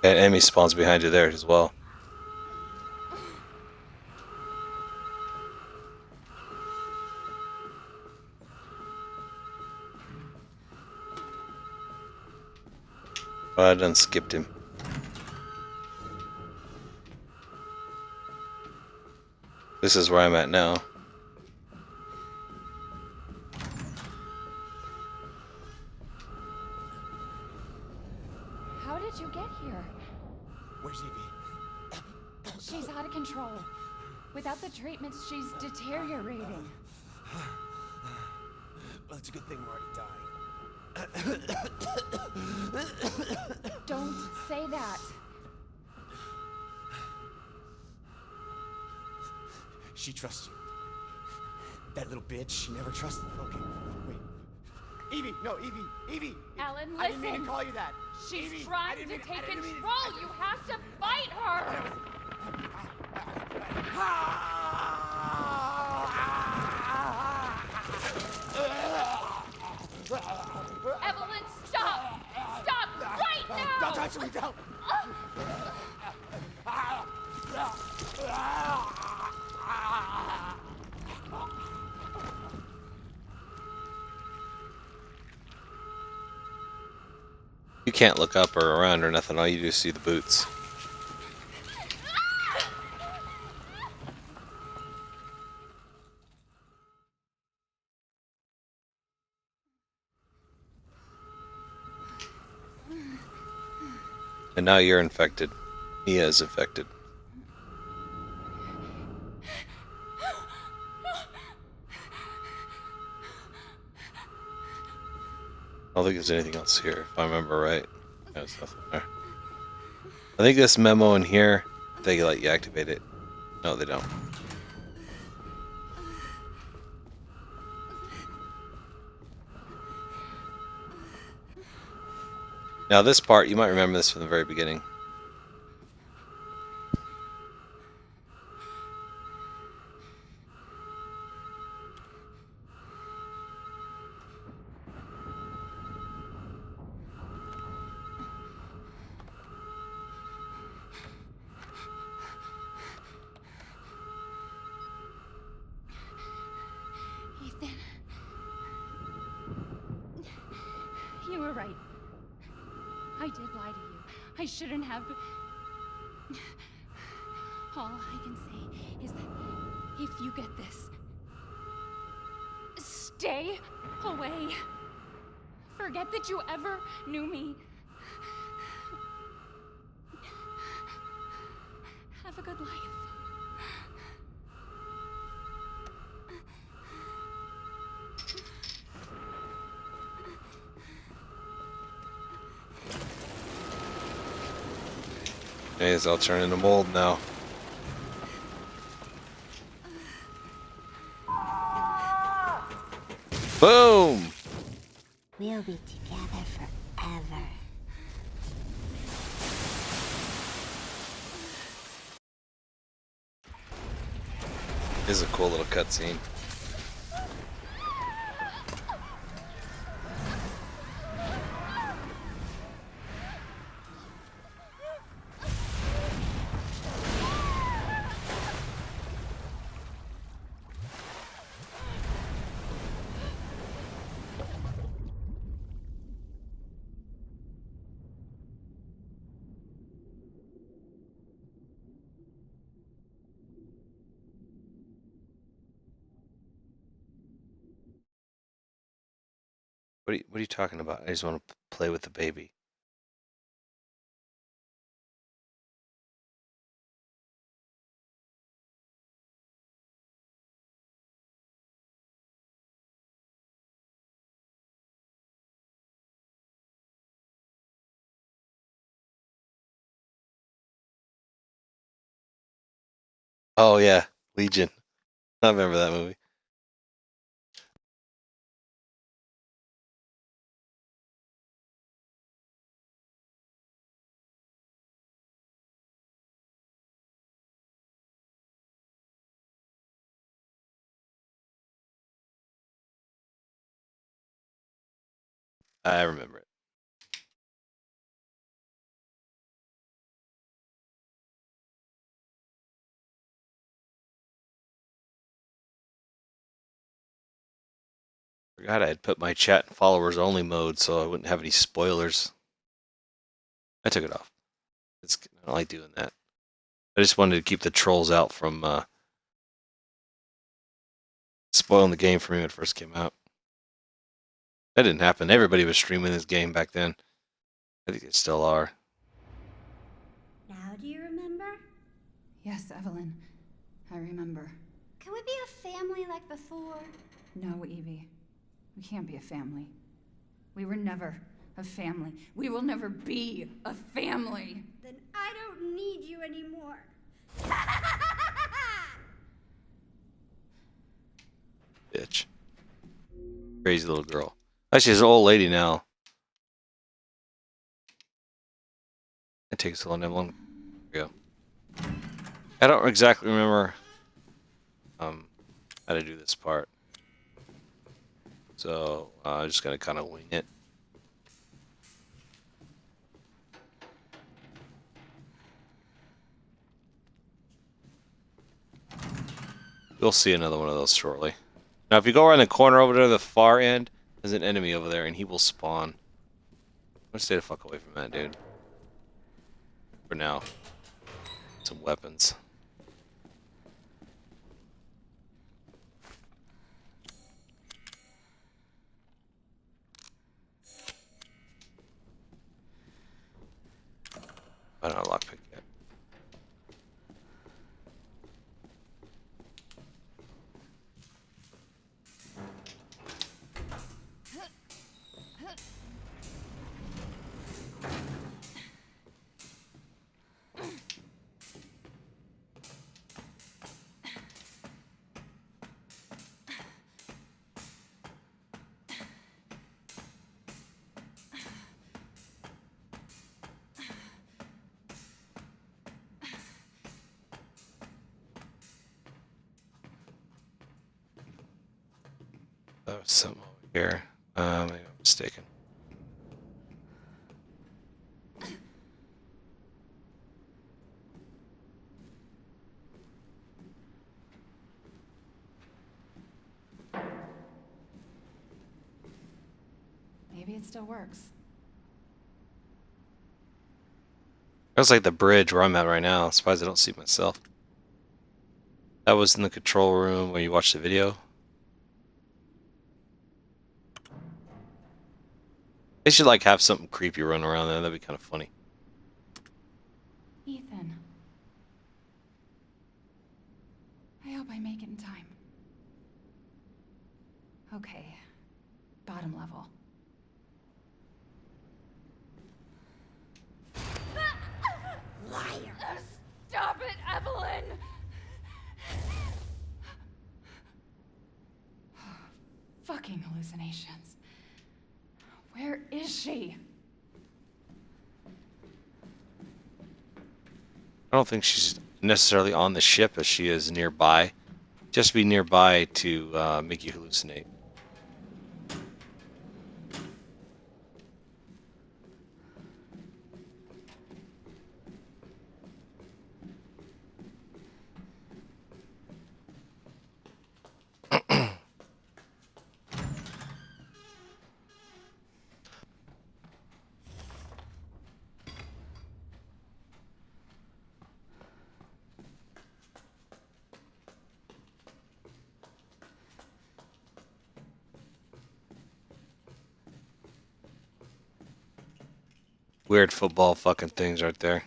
And enemy spawns behind you there as well. Oh, I done skipped him. This is where I'm at now. How did you get here? Where's Evie? She's out of control. Without the treatments, she's deteriorating. Well, it's a good thing we're already dying. Don't say that. She trusts you. That little bitch, she never trusted. Okay, wait. Evie, no, Evie. Alan, listen. I didn't mean to call you that. She's Evie, trying to take control. You have to fight her. Evelyn, stop! Stop right now! Don't touch me, don't! You can't look up or around or nothing. All you do is see the boots. And now you're infected. Mia is infected. I don't think there's anything else here, if I remember right. There's nothing there. I think this memo in here, they let you activate it. No, they don't. Now this part, you might remember this from the very beginning. Ethan. You were right. I did lie to you. I shouldn't have. All I can say is that if you get this, stay away. Forget that you ever knew me. Have a good life. Anyways, I'll turn into mold now. Boom! We'll be together forever. This is a cool little cutscene. What are you talking about? I just want to play with the baby. Oh yeah, Legion. I remember that movie. I remember it. Forgot I had put my chat in followers only mode so I wouldn't have any spoilers. I took it off. I don't like doing that. I just wanted to keep the trolls out from spoiling the game for me when it first came out. That didn't happen. Everybody was streaming this game back then. I think they still are. Now do you remember? Yes, Evelyn. I remember. Can we be a family like before? No, Evie. We can't be a family. We were never a family. We will never be a family. Then I don't need you anymore. Bitch. Crazy little girl. Actually, she's an old lady now. It takes so long. There we go. I don't exactly remember how to do this part. So I'm just gonna kind of wing it. You'll see another one of those shortly. Now, if you go around the corner over to the far end, there's an enemy over there, and he will spawn. I'm gonna stay the fuck away from that, dude. For now. Some weapons. I don't know, lockpick yet. That was something over here. Maybe I'm mistaken. Maybe it still works. That's like the bridge where I'm at right now. I'm surprised I don't see myself. That was in the control room where you watch the video. They should like have something creepy run around there. That'd be kind of funny. Ethan. I hope I make it in time. Okay. Bottom level. Liar! Stop it, Evelyn! Fucking hallucinations. Where is she? I don't think she's necessarily on the ship as she is nearby. Just be nearby to make you hallucinate. Weird football fucking things right there.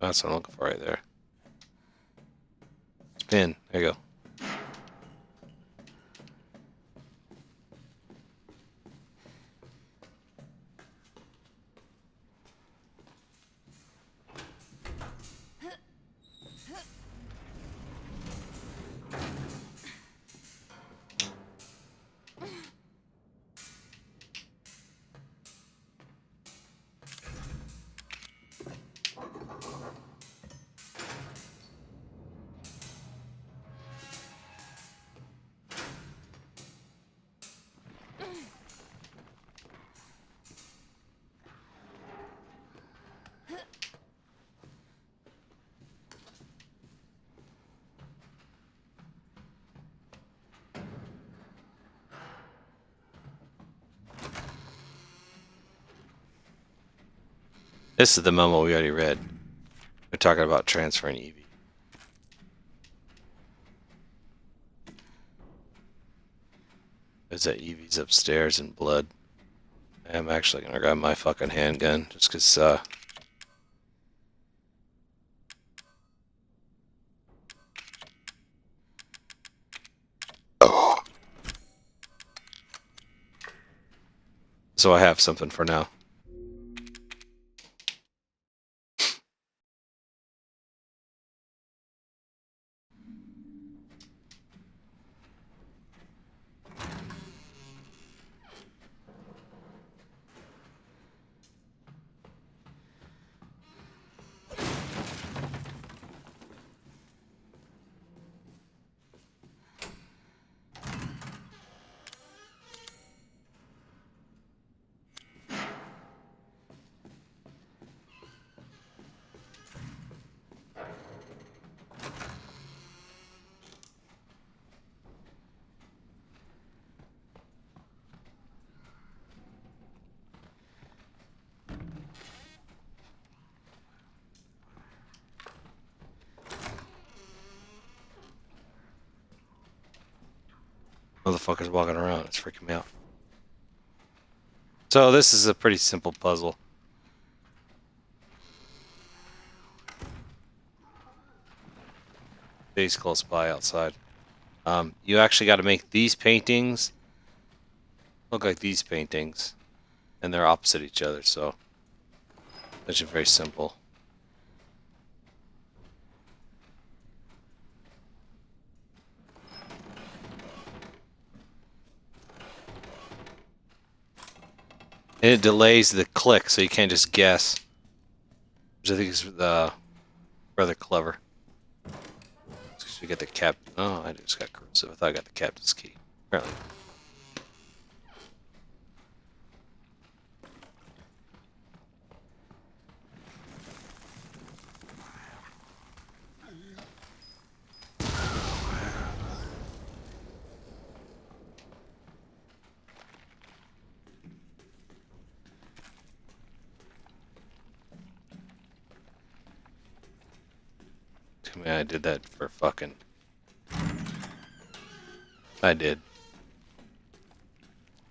That's what I'm looking for right there. Spin. There you go. This is the memo we already read. We're talking about transferring Evie. Is that Evie's upstairs in blood? I'm actually gonna grab my fucking handgun just cause so I have something for now. Motherfuckers walking around, it's freaking me out. So this is a pretty simple puzzle. Dave's close by outside. You actually got to make these paintings look like these paintings, and they're opposite each other, so that's just very simple. And it delays the click, so you can't just guess. Which I think is rather clever. So we get the cap. Oh, I just got cursive. I thought I got the captain's key. Apparently. I mean, I did that for fucking... I did.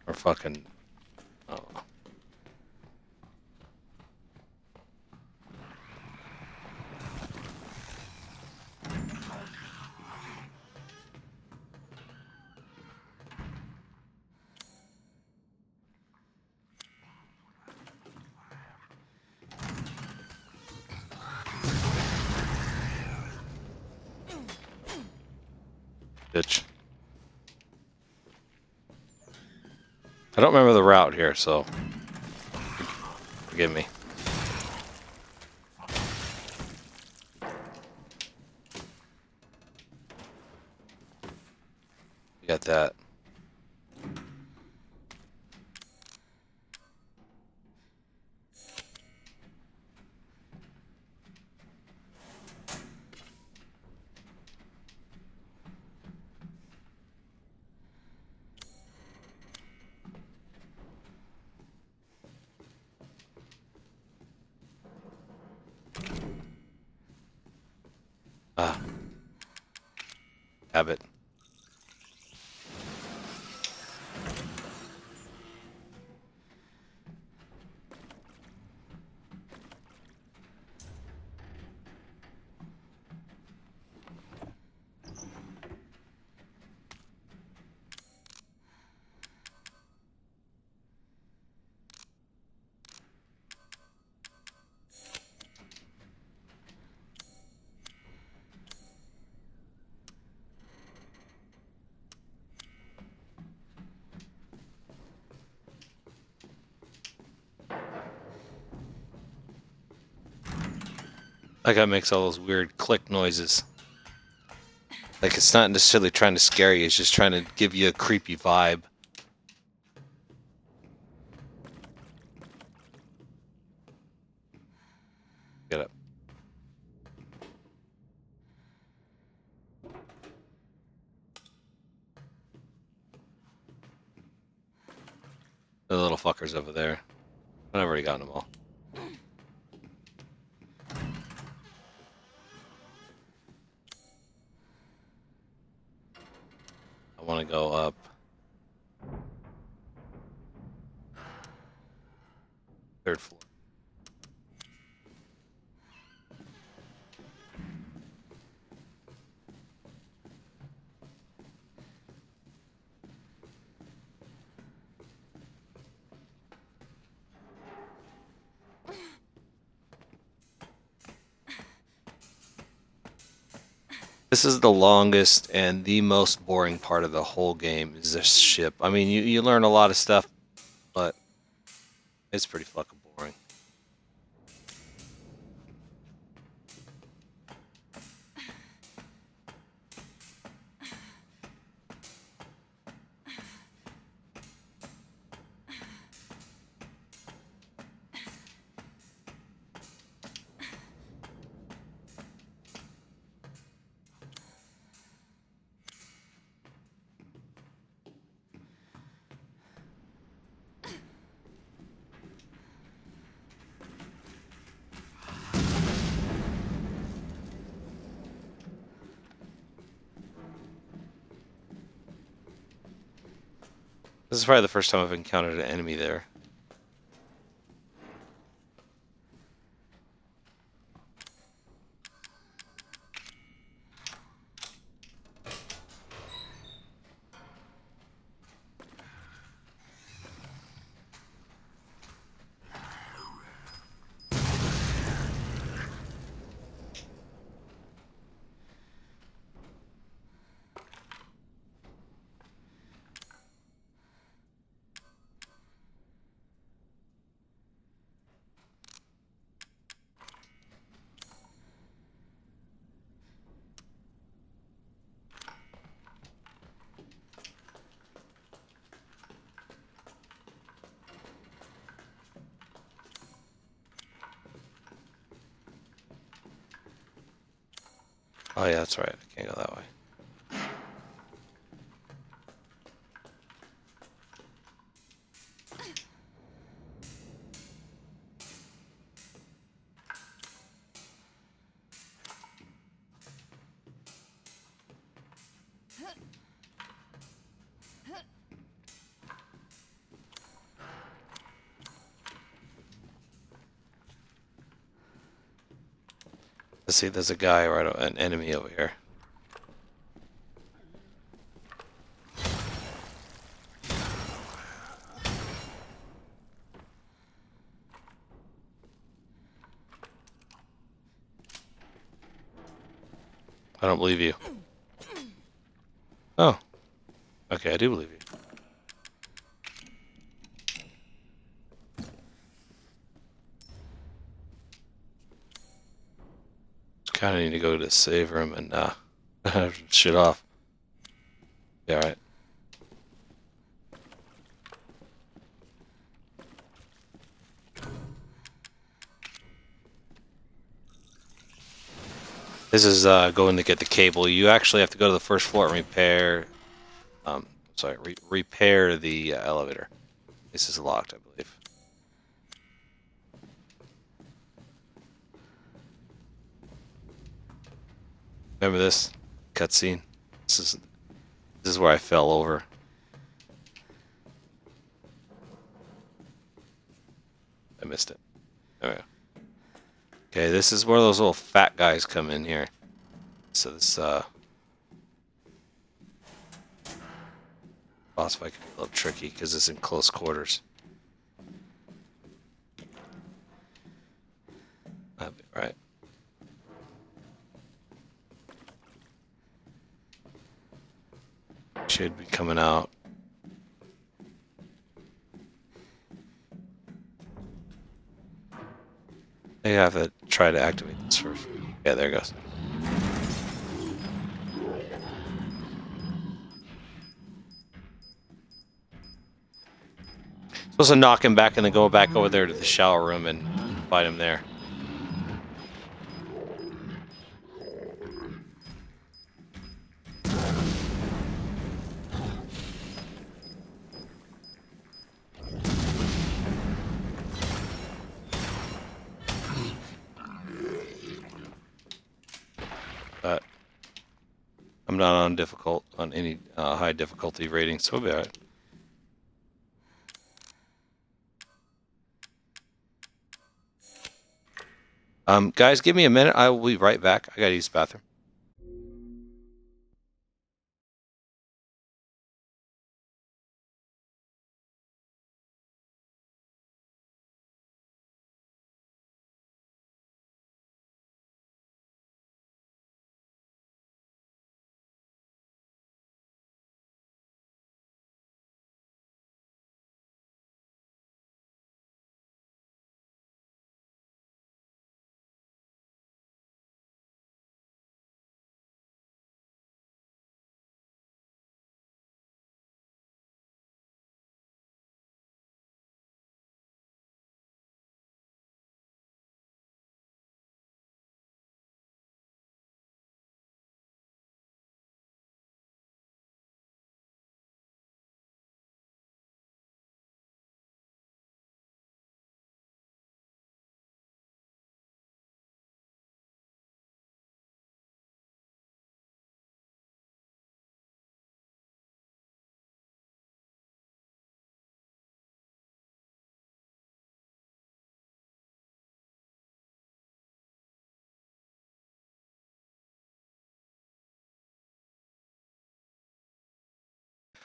Or fucking... Oh. Bitch. I don't remember the route here, so forgive me. You got that. Ah. Habit. That guy makes all those weird click noises. Like it's not necessarily trying to scare you, it's just trying to give you a creepy vibe. Get up. The little fuckers over there. I've already gotten them all. want to go up. Third floor. This is the longest and the most boring part of the whole game is this ship. I mean, you learn a lot of stuff, but it's pretty fucking boring. This is probably the first time I've encountered an enemy there. Oh yeah, that's right. I can't go that way. Let's see, there's a guy an enemy over here. I don't believe you. Oh. Okay, I do believe you. Kind of need to go to the save room and shit off. Yeah, alright. This is going to get the cable. You actually have to go to the first floor and repair. Repair the elevator. This is locked, I believe. Remember this cutscene? This is where I fell over. I missed it. There we go. Okay, this is where those little fat guys come in here. So this boss fight can be a little tricky because it's in close quarters. That'd be right. Should be coming out. I have to try to activate this first. Yeah, there it goes. Supposed to knock him back and then go back over there to the shower room and fight him there. I'm not on any high difficulty rating, so we'll be alright. Guys, give me a minute. I will be right back. I gotta use the bathroom.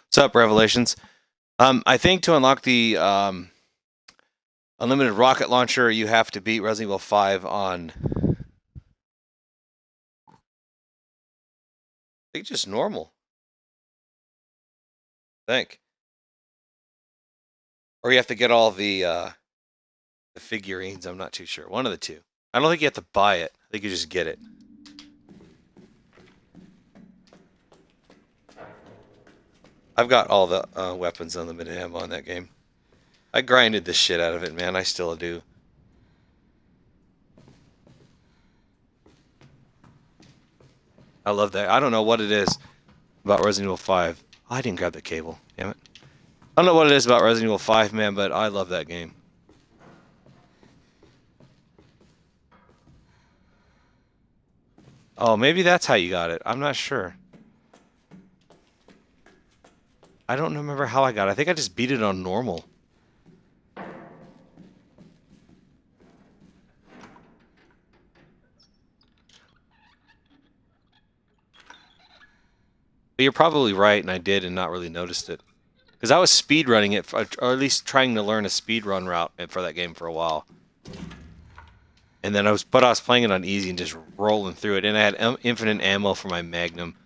What's up, Revelations? I think to unlock the unlimited rocket launcher, you have to beat Resident Evil 5 on, I think, just normal. I think. Or you have to get all the figurines. I'm not too sure. One of the two. I don't think you have to buy it. I think you just get it. I've got all the weapons unlimited ammo in that game. I grinded the shit out of it, man. I still do. I love that. I don't know what it is about Resident Evil 5. Oh, I didn't grab the cable. Damn it. I don't know what it is about Resident Evil 5, man, but I love that game. Oh, maybe that's how you got it. I'm not sure. I don't remember how I got it. I think I just beat it on normal. But you're probably right, and I did and not really noticed it. Because I was speedrunning it, or at least trying to learn a speedrun route for that game for a while. And then I was playing it on easy and just rolling through it. And I had infinite ammo for my Magnum.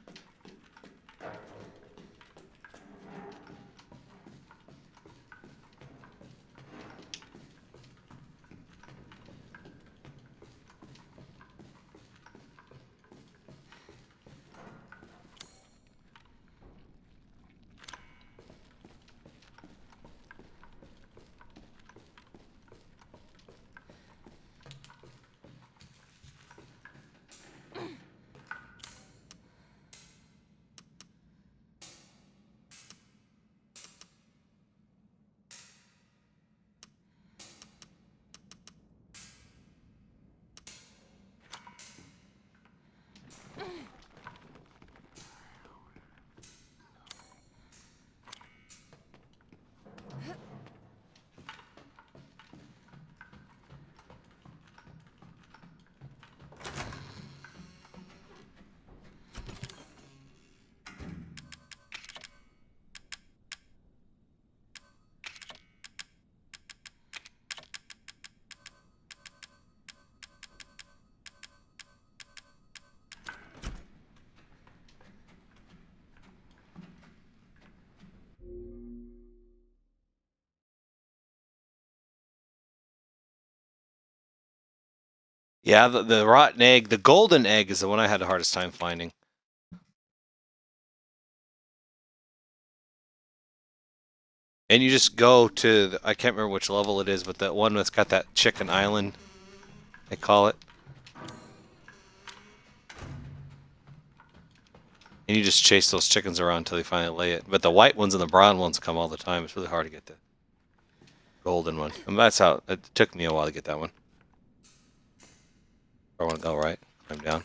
Yeah, the rotten egg, the golden egg is the one I had the hardest time finding. And you just go to, I can't remember which level it is, but that one that's got that chicken island, they call it. And you just chase those chickens around until they finally lay it. But the white ones and the brown ones come all the time. It's really hard to get the golden one. And that's how, it took me a while to get that one. I want to go right, climb down.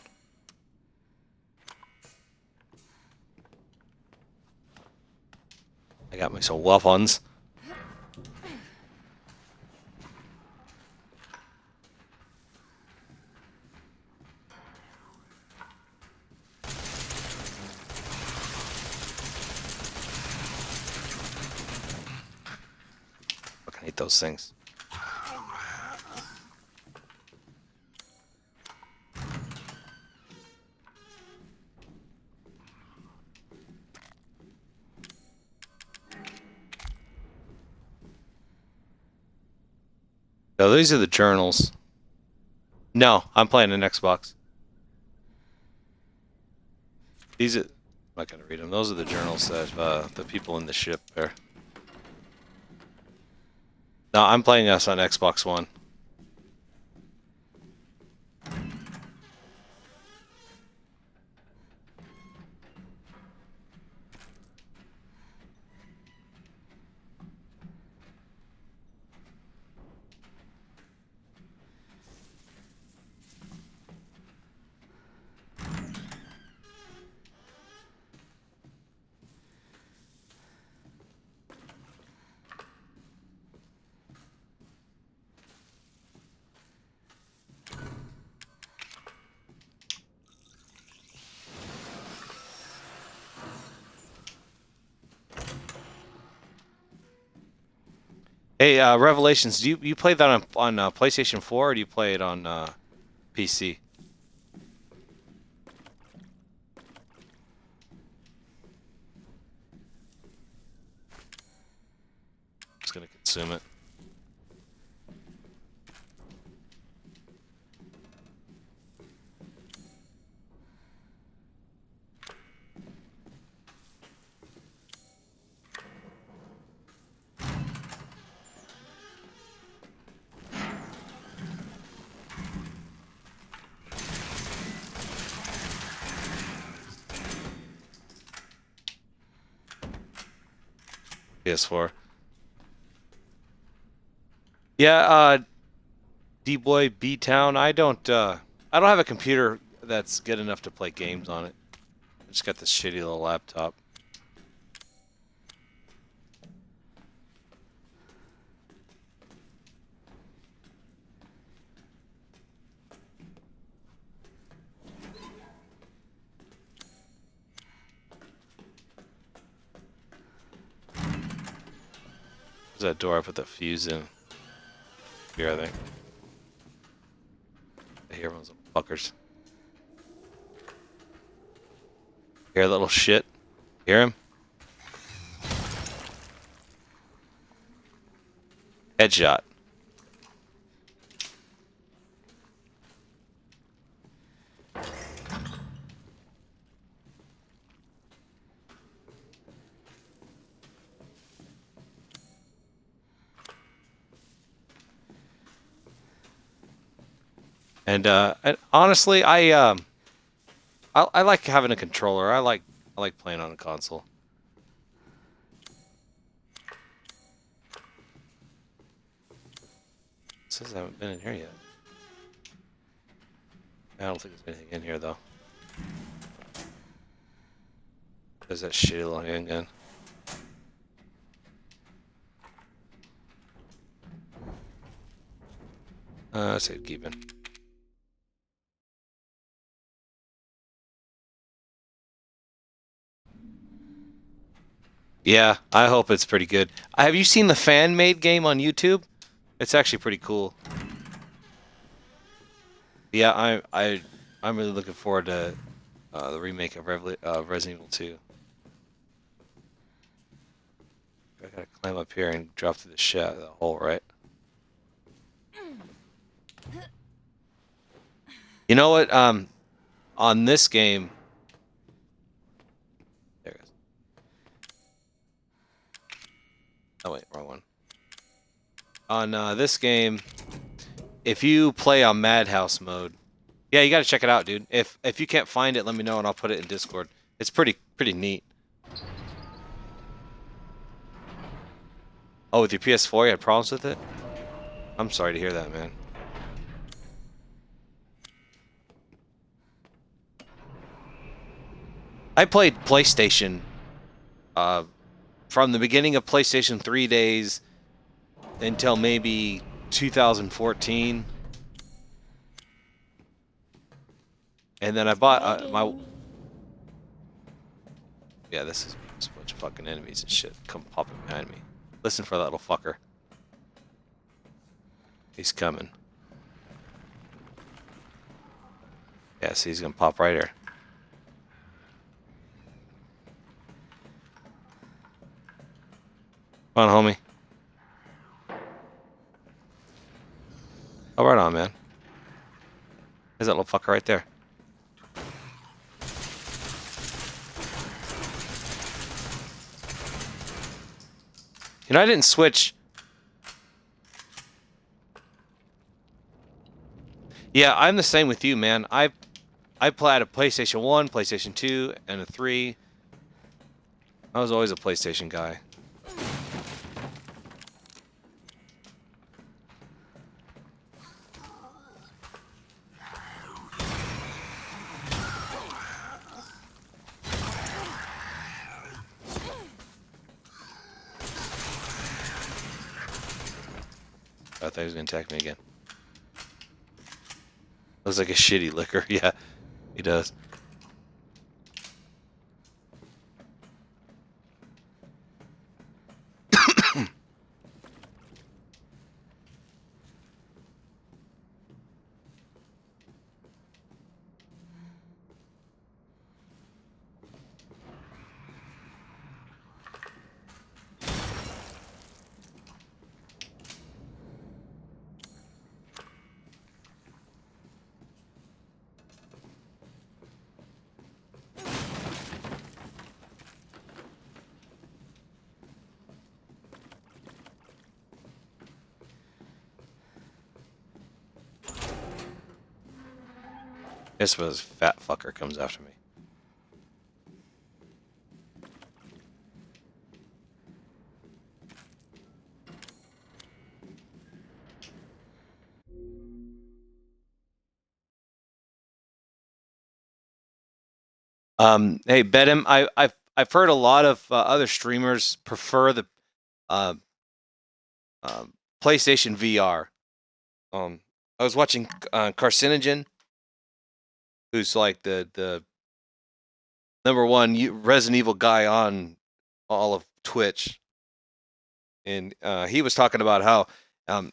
I got me some weapons. Fucking hate those things. So these are the journals. No, I'm playing an Xbox. These are... I'm not gonna read them. Those are the journals that the people in the ship there. No, I'm playing this on Xbox One. Hey, Revelations, do you play that on PlayStation 4 or do you play it on PC? Just gonna consume it. PS4. Yeah, D-Boy B-Town. I don't have a computer that's good enough to play games on it. I just got this shitty little laptop. There's that door I put the fuse in. Here, I think. I hear everyone's fuckers. Hear that little shit? Hear him? Headshot. And honestly, I like having a controller. I like playing on a console. It says I haven't been in here yet. I don't think there's anything in here though. There's that shitty little handgun. Save keeping. Yeah, I hope it's pretty good. Have you seen the fan-made game on YouTube? It's actually pretty cool. Yeah, I'm really looking forward to the remake of Resident Evil 2. I gotta climb up here and drop through the hole, right? You know what? On this game, there it is. Oh wait, wrong one. On this game, if you play on Madhouse mode, yeah, you gotta check it out, dude. If you can't find it, let me know and I'll put it in Discord. It's pretty neat. Oh, with your PS4, you had problems with it? I'm sorry to hear that, man. I played PlayStation from the beginning of PlayStation 3 days until maybe 2014. And then I bought my... Yeah, this is a bunch of fucking enemies and shit come popping behind me. Listen for that little fucker. He's coming. Yeah, see, he's gonna pop right here. Come on, homie. Oh, right on, man. There's that little fucker right there. You know, I didn't switch. Yeah, I'm the same with you, man. I played a PlayStation 1, PlayStation 2, and a 3. I was always a PlayStation guy. I thought he was going to attack me again. Looks like a shitty liquor. Yeah, he does. This was fat fucker comes after me. Hey, Bedham, I've heard a lot of other streamers prefer the PlayStation VR. I was watching Carcinogen, who's like the #1 Resident Evil guy on all of Twitch, and he was talking about how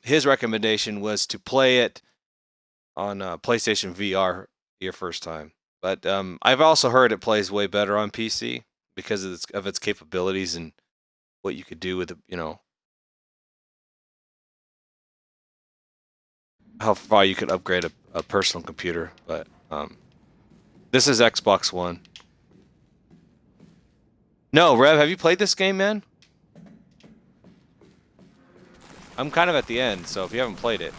his recommendation was to play it on PlayStation VR your first time. But I've also heard it plays way better on PC because of its capabilities and what you could do with it, you know, how far you could upgrade a personal computer. But this is Xbox One. No, Rev, have you played this game, man? I'm kind of at the end, so if you haven't played it.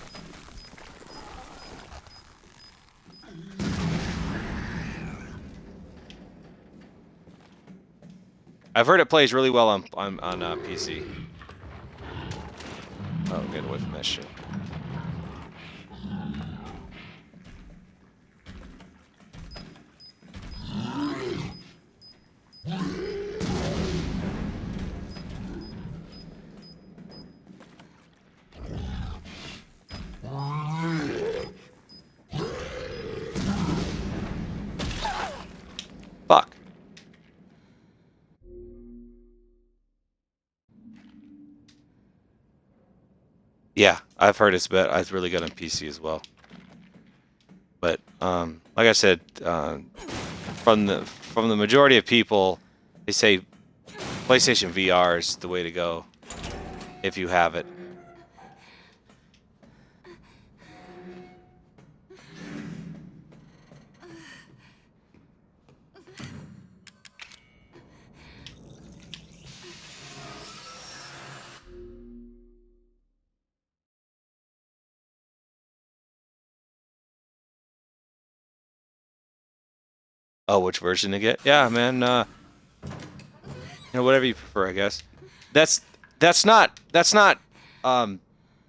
I've heard it plays really well on PC. Oh, get away from that shit. Fuck. Yeah, I've heard it's really good on PC as well. But like I said, from the majority of people, they say PlayStation VR is the way to go if you have it. Oh, which version to get? Yeah, man. You know, whatever you prefer, I guess. That's not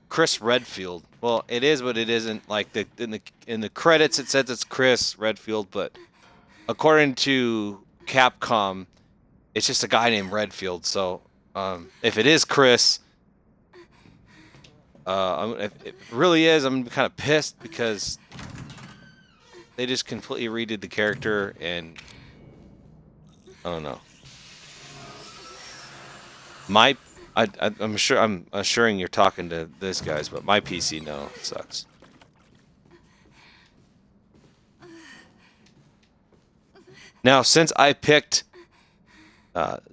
Chris Redfield. Well, it is, but it isn't. Like in the credits, it says it's Chris Redfield, but according to Capcom, it's just a guy named Redfield. So If it is Chris, if it really is, I'm kind of pissed because they just completely redid the character, and I don't know. I'm assuring you're talking to this guys, but my PC, no, it sucks. Now, since I picked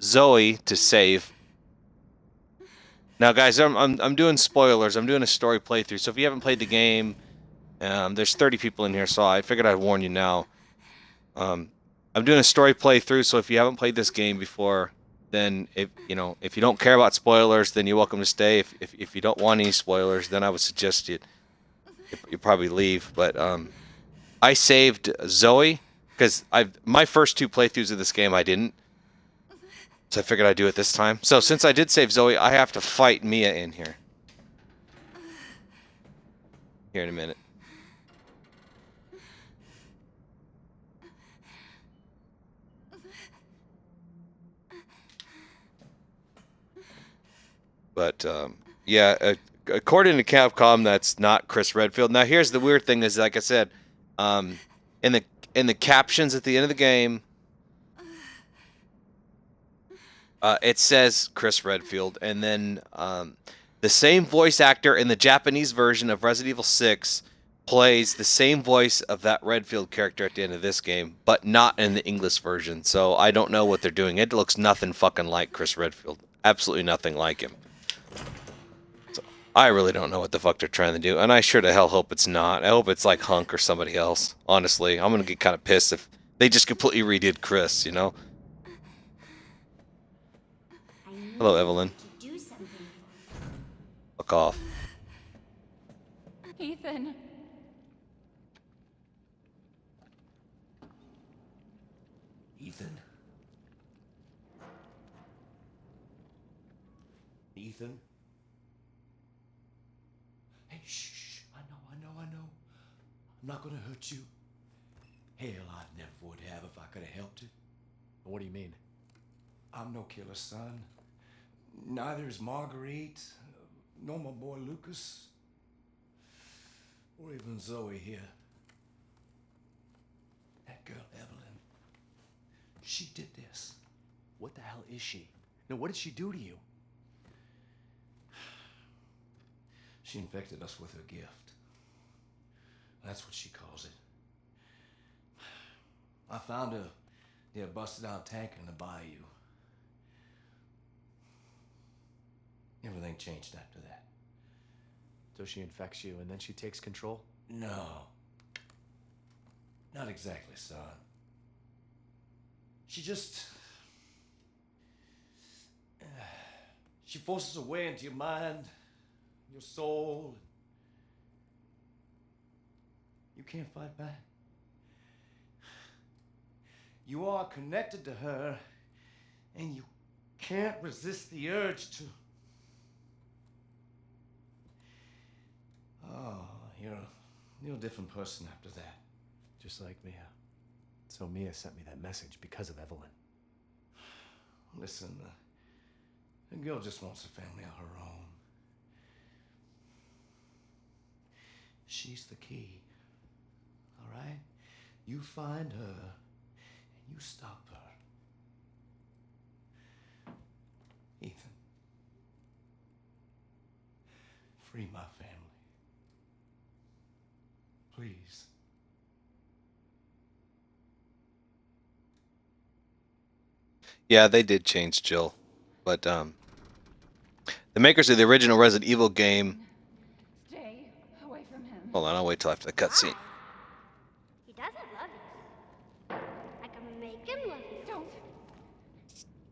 Zoe to save, now guys, I'm doing spoilers. I'm doing a story playthrough, so if you haven't played the game, there's 30 people in here, so I figured I'd warn you now. I'm doing a story playthrough, so if you haven't played this game before, then if you don't care about spoilers, then you're welcome to stay. If you don't want any spoilers, then I would suggest you probably leave. But I saved Zoe because my first 2 playthroughs of this game I didn't, so I figured I'd do it this time. So since I did save Zoe, I have to fight Mia in here. Here in a minute. But, yeah, according to Capcom, that's not Chris Redfield. Now, here's the weird thing is, like I said, in the captions at the end of the game, it says Chris Redfield. And then the same voice actor in the Japanese version of Resident Evil 6 plays the same voice of that Redfield character at the end of this game, but not in the English version. So I don't know what they're doing. It looks nothing fucking like Chris Redfield. Absolutely nothing like him. I really don't know what the fuck they're trying to do, and I sure to hell hope it's not. I hope it's like Hunk or somebody else. Honestly, I'm gonna get kind of pissed if they just completely redid Chris, you know? Hello, Evelyn. Fuck off. Ethan. Ethan? Ethan? Hey, shh. I know. I'm not gonna hurt you. Hell, I never would have if I could have helped it. What do you mean? I'm no killer, son. Neither is Marguerite, nor my boy Lucas, or even Zoe here. That girl, Evelyn, she did this. What the hell is she? No, what did she do to you? She infected us with her gift. That's what she calls it. I found her near a busted out tanker in the bayou. Everything changed after that. So she infects you and then she takes control? No. Not exactly, son. She just... she forces her way into your mind, your soul. You can't fight back. You are connected to her, and you can't resist the urge to... Oh, you're a different person after that. Just like Mia. So Mia sent me that message because of Evelyn. Listen, the girl just wants a family of her own. She's the key. All right? You find her, and you stop her. Ethan. Free my family. Please. Yeah, they did change Jill, but the makers of the original Resident Evil game. Stay away from him. Hold on, I'll wait till after the cutscene. He doesn't love you. I can make him love you.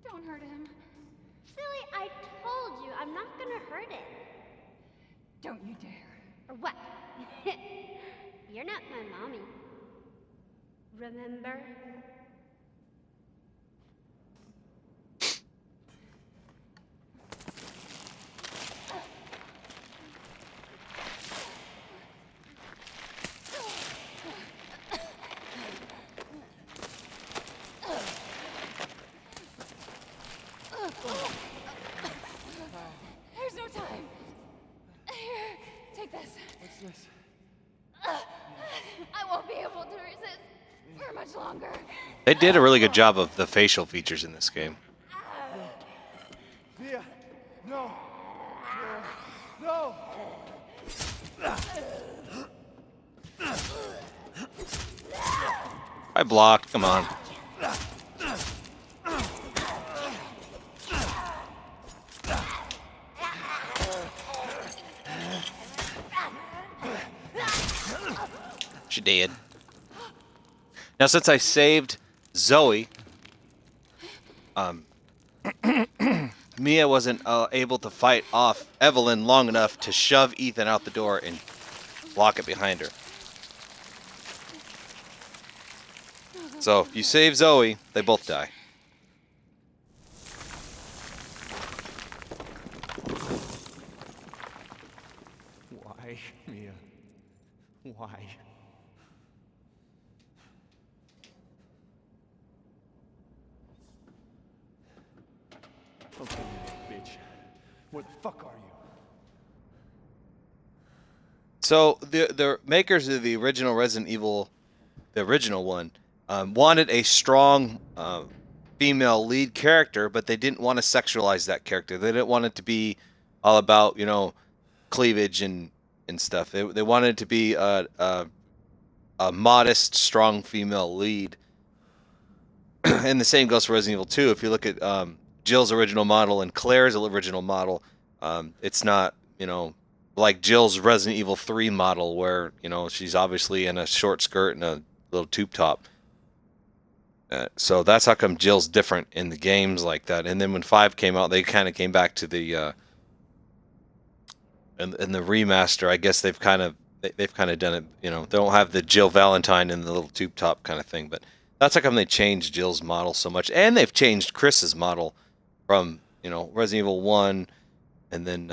Don't hurt him. Silly, I told you I'm not gonna hurt it. Don't you dare. Or what? You're not my mommy. Remember? to resist for much longer. They did a really good job of the facial features in this game. Mia, no. No. I blocked. Come on. She did. Now, since I saved Zoe, Mia wasn't able to fight off Evelyn long enough to shove Ethan out the door and lock it behind her. So, if you save Zoe, they both die. Why, Mia? Why? Okay, you bitch. What the fuck are you? So the makers of the original Resident Evil, the original one, wanted a strong female lead character, but they didn't want to sexualize that character. They didn't want it to be all about, you know, cleavage and stuff. They wanted it to be a modest, strong female lead. And the same goes for Resident Evil 2. If you look at Jill's original model and Claire's original model, it's not, you know, like Jill's Resident Evil 3 model where, you know, she's obviously in a short skirt and a little tube top. So that's how come Jill's different in the games like that. And then when 5 came out, they kind of came back to the in the remaster. I guess they've kind of done it. You know, they don't have the Jill Valentine and the little tube top kind of thing. But that's how come they changed Jill's model so much, and they've changed Chris's model from, you know, Resident Evil 1 and then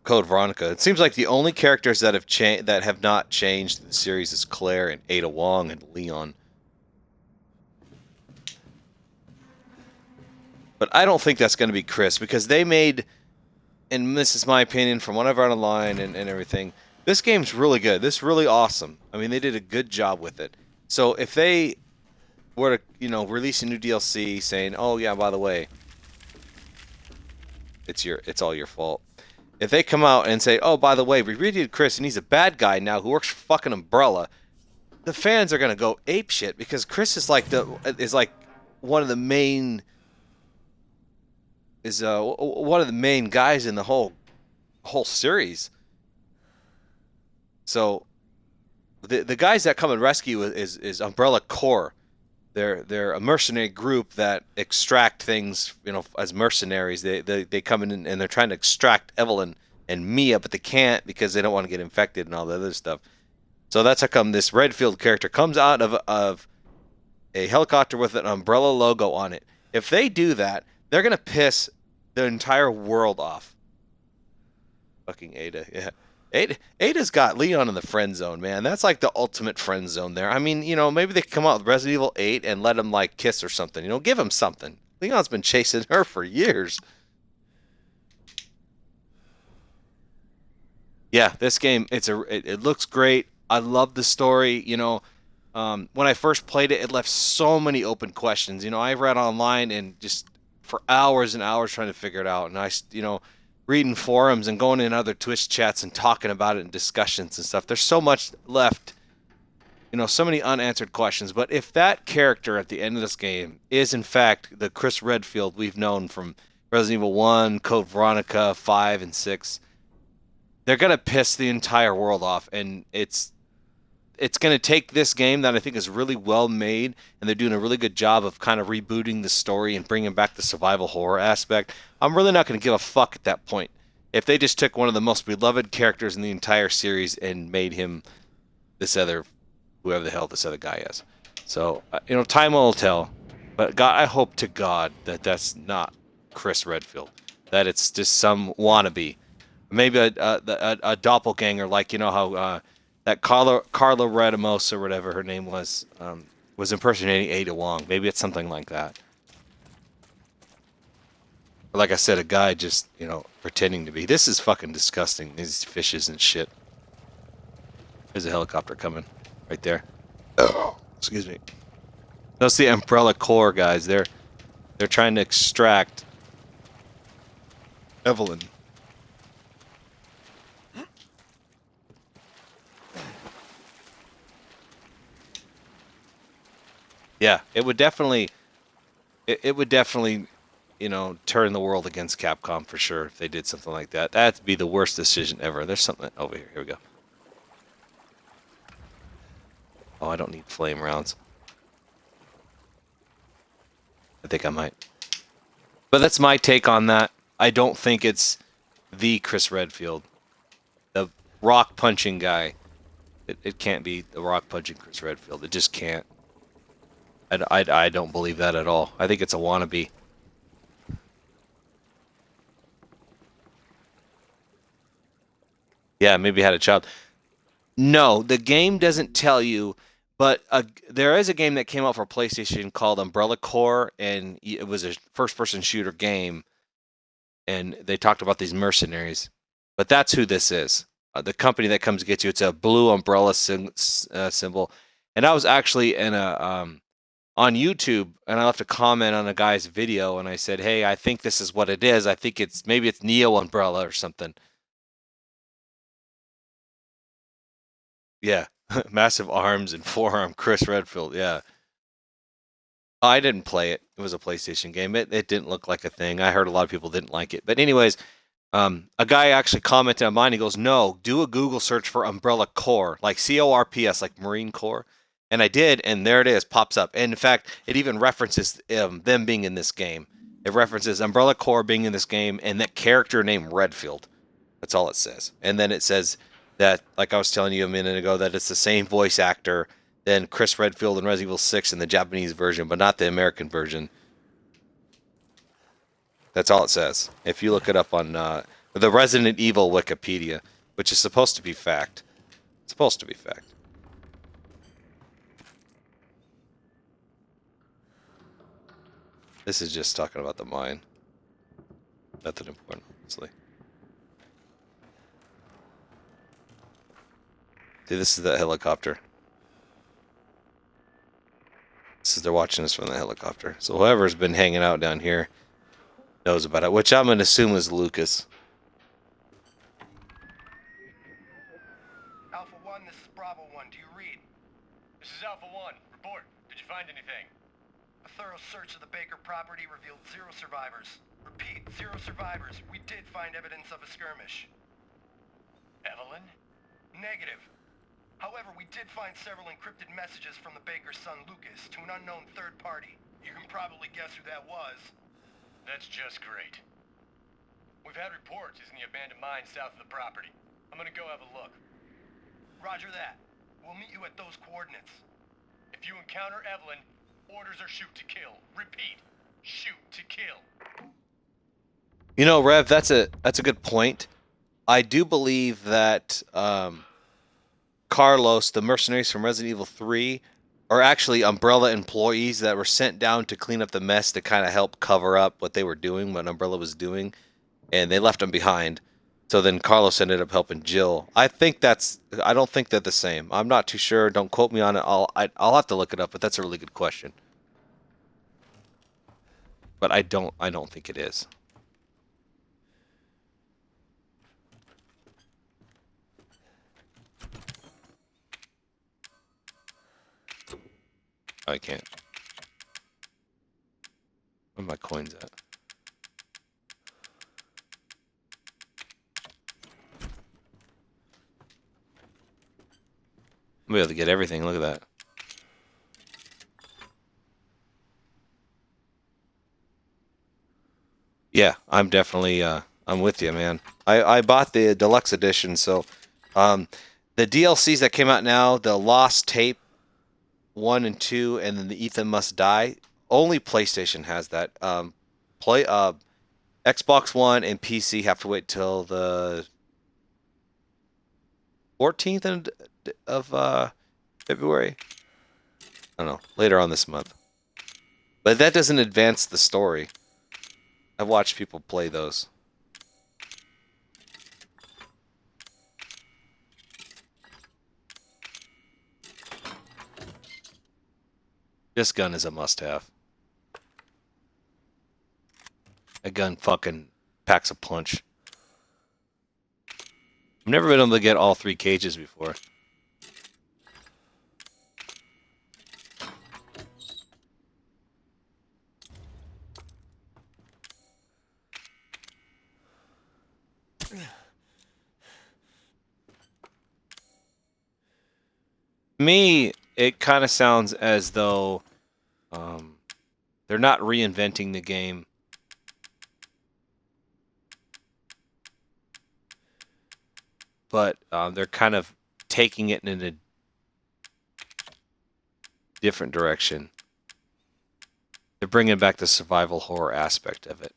Code Veronica. It seems like the only characters that have not changed in the series is Claire and Ada Wong and Leon. But I don't think that's going to be Chris, because they made, and this is my opinion from what I've read online and everything, this game's really good. This is really awesome. I mean, they did a good job with it. So if they were to, you know, release a new DLC saying, oh yeah, by the way, it's all your fault. If they come out and say, oh, by the way, we redid Chris and he's a bad guy now who works for fucking Umbrella, the fans are gonna go apeshit, because Chris is like one of the main guys in the whole series. So the guys that come and rescue is Umbrella Corps. They're a mercenary group that extract things, you know, as mercenaries. They come in and they're trying to extract Evelyn and Mia, but they can't because they don't want to get infected and all the other stuff. So that's how come this Redfield character comes out of a helicopter with an Umbrella logo on it. If they do that, they're gonna piss the entire world off. Fucking Ada, yeah. Ada's got Leon in the friend zone, man. That's like the ultimate friend zone there. I mean, you know, maybe they come out with Resident Evil 8 and let him, like, kiss or something. You know, give him something. Leon's been chasing her for years. Yeah, this game, it looks great. I love the story. You know, when I first played it, it left so many open questions. You know, I read online and just for hours and hours trying to figure it out. And I, you know, reading forums and going in other Twitch chats and talking about it in discussions and stuff. There's so much left, you know, so many unanswered questions. But if that character at the end of this game is, in fact, the Chris Redfield we've known from Resident Evil 1, Code Veronica, 5, and 6, they're going to piss the entire world off. And it's going to take this game that I think is really well made, and they're doing a really good job of kind of rebooting the story and bringing back the survival horror aspect. I'm really not going to give a fuck at that point if they just took one of the most beloved characters in the entire series and made him this other, whoever the hell this other guy is. So, you know, time will tell. But God, I hope to God that that's not Chris Redfield, that it's just some wannabe. Maybe a doppelganger, like, you know, how that Carla Ramos, or whatever her name was impersonating Ada Wong. Maybe it's something like that. But like I said, a guy just, you know, pretending to be. This is fucking disgusting, these fishes and shit. There's a helicopter coming right there. Oh, excuse me. That's the Umbrella Corps guys. They're trying to extract Evelyn. Yeah, it would definitely, you know, turn the world against Capcom for sure if they did something like that. That'd be the worst decision ever. There's something over here. Here we go. Oh, I don't need flame rounds. I think I might. But that's my take on that. I don't think it's the Chris Redfield. The rock punching guy. It can't be the rock punching Chris Redfield. It just can't. I don't believe that at all. I think it's a wannabe. Yeah, maybe had a child. No, the game doesn't tell you, but there is a game that came out for PlayStation called Umbrella Corps, and it was a first-person shooter game, and they talked about these mercenaries. But that's who this is. The company that comes to get you. It's a blue umbrella symbol. And I was actually in on YouTube, and I left a comment on a guy's video, and I said, hey, I think this is what it is. I think maybe it's Neo Umbrella or something. Yeah, massive arms and forearm, Chris Redfield, yeah. I didn't play it. It was a PlayStation game. It didn't look like a thing. I heard a lot of people didn't like it. But anyways, a guy actually commented on mine. He goes, no, do a Google search for Umbrella Corps, like C-O-R-P-S, like Marine Corps. And I did, and there it is, pops up. And in fact, it even references them being in this game. It references Umbrella Corps being in this game and that character named Redfield. That's all it says. And then it says that, like I was telling you a minute ago, that it's the same voice actor than Chris Redfield in Resident Evil 6 in the Japanese version, but not the American version. That's all it says. If you look it up on the Resident Evil Wikipedia, which is supposed to be fact. It's supposed to be fact. This is just talking about the mine. Nothing important, honestly. See, this is the helicopter. They're watching us from the helicopter. So whoever's been hanging out down here knows about it, which I'm going to assume is Lucas. Alpha 1, this is Bravo 1. Do you read? This is Alpha 1. Report. Did you find anything? A thorough search of the Baker property revealed 0 survivors. Repeat, 0 survivors. We did find evidence of a skirmish. Evelyn? Negative. However, we did find several encrypted messages from the Baker's son Lucas to an unknown third party. You can probably guess who that was. That's just great. We've had reports in the abandoned mine south of the property. I'm gonna go have a look. Roger that. We'll meet you at those coordinates. If you encounter Evelyn, orders are shoot to kill. Repeat, shoot to kill. You know, Rev, that's a good point. I do believe that Carlos, the mercenaries from Resident Evil 3, are actually Umbrella employees that were sent down to clean up the mess to kind of help cover up what they were doing, what Umbrella was doing, and they left them behind. So then Carlos ended up helping Jill. I don't think they're the same. I'm not too sure. Don't quote me on it. I'll have to look it up, but that's a really good question. But I don't think it is. I can't. Where are my coins at? I'm able to get everything. Look at that. Yeah, I'm definitely I'm with you, man. I bought the deluxe edition, so the DLCs that came out now, the Lost Tape 1 and 2, and then the Ethan Must Die. Only PlayStation has that. Xbox One and PC have to wait till the 14th of February. I don't know, later on this month. But that doesn't advance the story. I've watched people play those. This gun is a must-have. That gun fucking packs a punch. I've never been able to get all 3 cages before. Me, it kind of sounds as though they're not reinventing the game. But they're kind of taking it in a different direction. They're bringing back the survival horror aspect of it.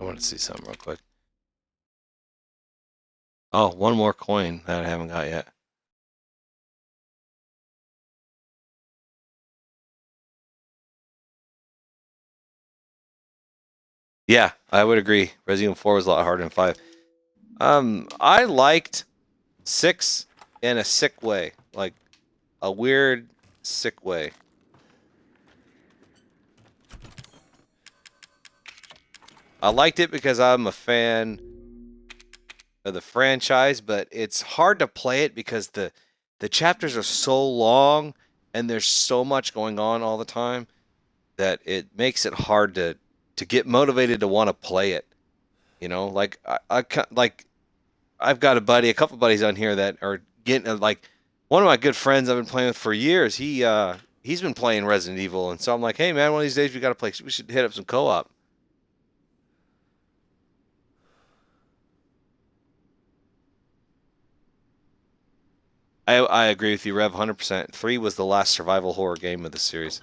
I want to see something real quick. Oh, one more coin that I haven't got yet. Yeah, I would agree. Resident Evil 4 was a lot harder than 5. I liked 6 in a sick way. Like, a weird, sick way. I liked it because I'm a fan of the franchise, but it's hard to play it because the chapters are so long and there's so much going on all the time that it makes it hard to get motivated to want to play it. You know, like I've got a couple buddies on here that are getting like one of my good friends I've been playing with for years. He's been playing Resident Evil, and so I'm like, hey man, one of these days we got to play. We should hit up some co-op. I agree with you, Rev, 100%. 3 was the last survival horror game of the series.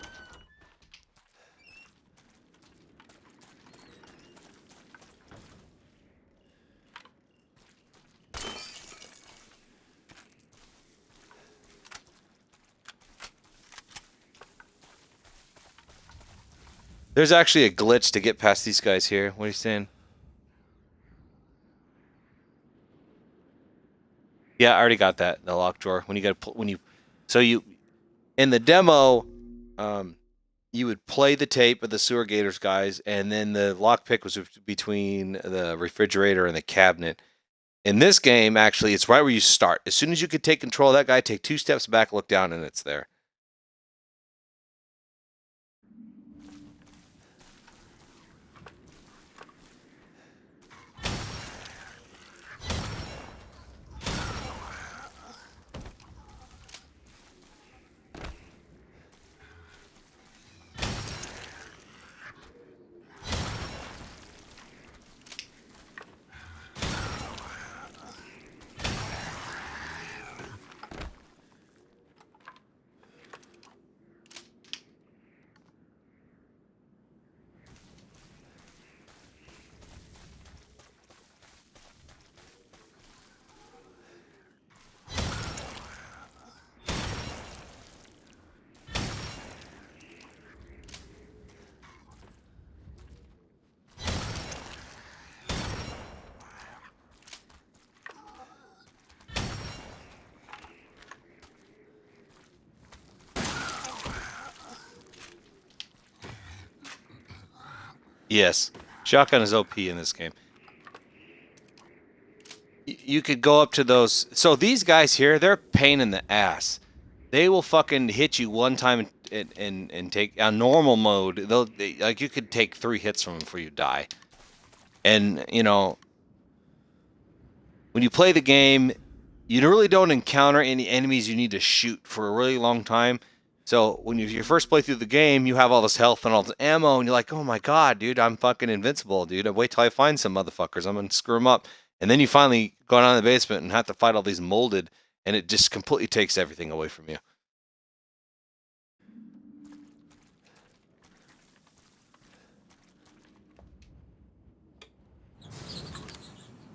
There's actually a glitch to get past these guys here. What are you saying? Yeah, I already got that. The lock drawer. In the demo, you would play the tape of the Sewer Gators guys, and then the lockpick was between the refrigerator and the cabinet. In this game, actually, it's right where you start. As soon as you could take control of that guy, take 2 steps back, look down, and it's there. Yes, shotgun is OP in this game. You could go up to those. So these guys here, they're a pain in the ass. they will fucking hit you one time and take on normal mode. Like you could take 3 hits from them before you die. And you know, when you play the game, you really don't encounter any enemies you need to shoot for a really long time. So when you first play through the game, you have all this health and all this ammo, and you're like, oh my god, dude, I'm fucking invincible, dude. I wait till I find some motherfuckers. I'm gonna screw them up. And then you finally go down in the basement and have to fight all these molded, and it just completely takes everything away from you.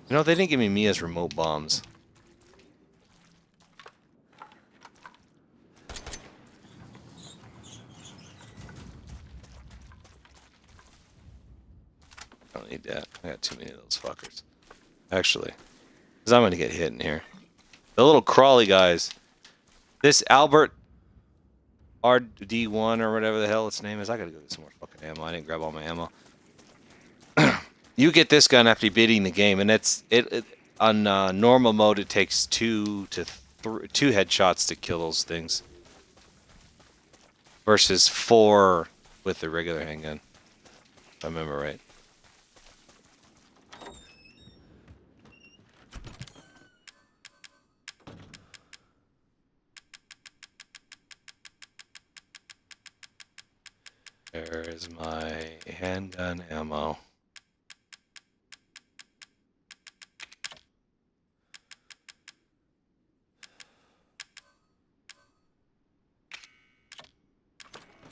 You know, they didn't give me Mia's remote bombs. I don't need that. I got too many of those fuckers. Actually. Because I'm going to get hit in here. The little crawly guys. This Albert RD1 or whatever the hell its name is. I got to go get some more fucking ammo. I didn't grab all my ammo. You get this gun after beating the game, and it on normal mode it takes 2 headshots to kill those things, versus 4 with the regular handgun, if I remember right. There is my handgun ammo.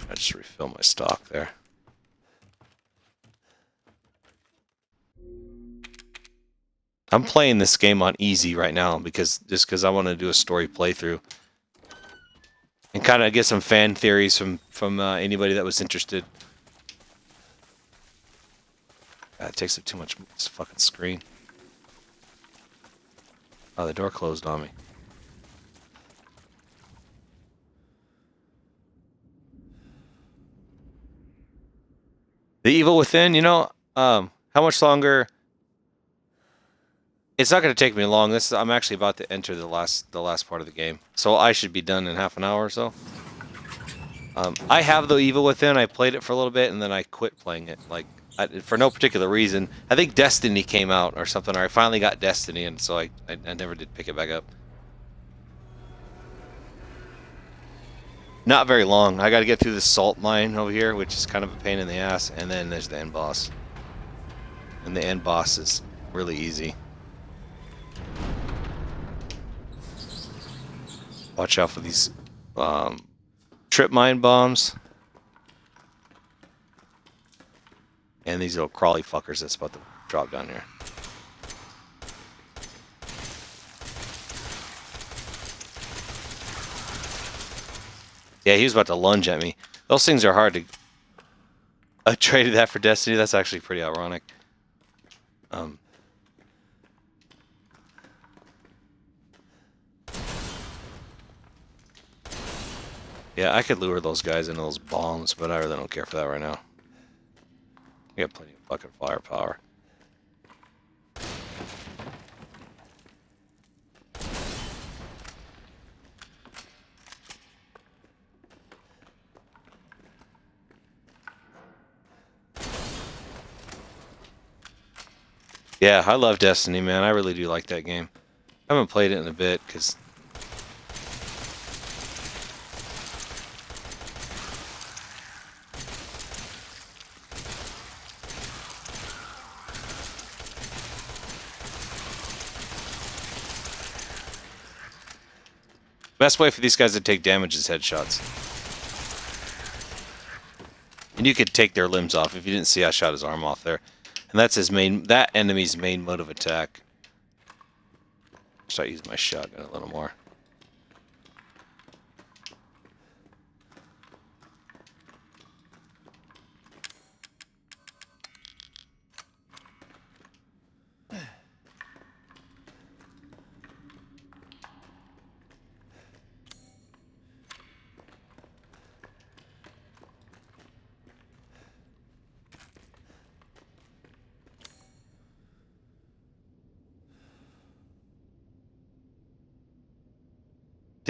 I just refill my stock there. I'm playing this game on easy right now because I want to do a story playthrough and kind of get some fan theories from anybody that was interested. It takes up too much fucking screen. Oh, the door closed on me. The Evil Within, you know, how much longer? It's not going to take me long. I'm actually about to enter the last part of the game, so I should be done in half an hour or so. I have the Evil Within. I played it for a little bit and then I quit playing it, like for no particular reason. I think Destiny came out or something, or I finally got Destiny, and so I never did pick it back up. Not very long. I got to get through the salt mine over here, which is kind of a pain in the ass, and then there's the end boss. And the end boss is really easy. Watch out for these trip mine bombs. And these little crawly fuckers that's about to drop down here. Yeah, he was about to lunge at me. Those things are hard to... I traded that for Destiny. That's actually pretty ironic. Yeah, I could lure those guys into those bombs, but I really don't care for that right now. I got plenty of fucking firepower. Yeah, I love Destiny, man. I really do like that game. I haven't played it in a bit, because... Best way for these guys to take damage is headshots. And you could take their limbs off. If you didn't see, I shot his arm off there. And that's that enemy's main mode of attack. Start using my shotgun a little more.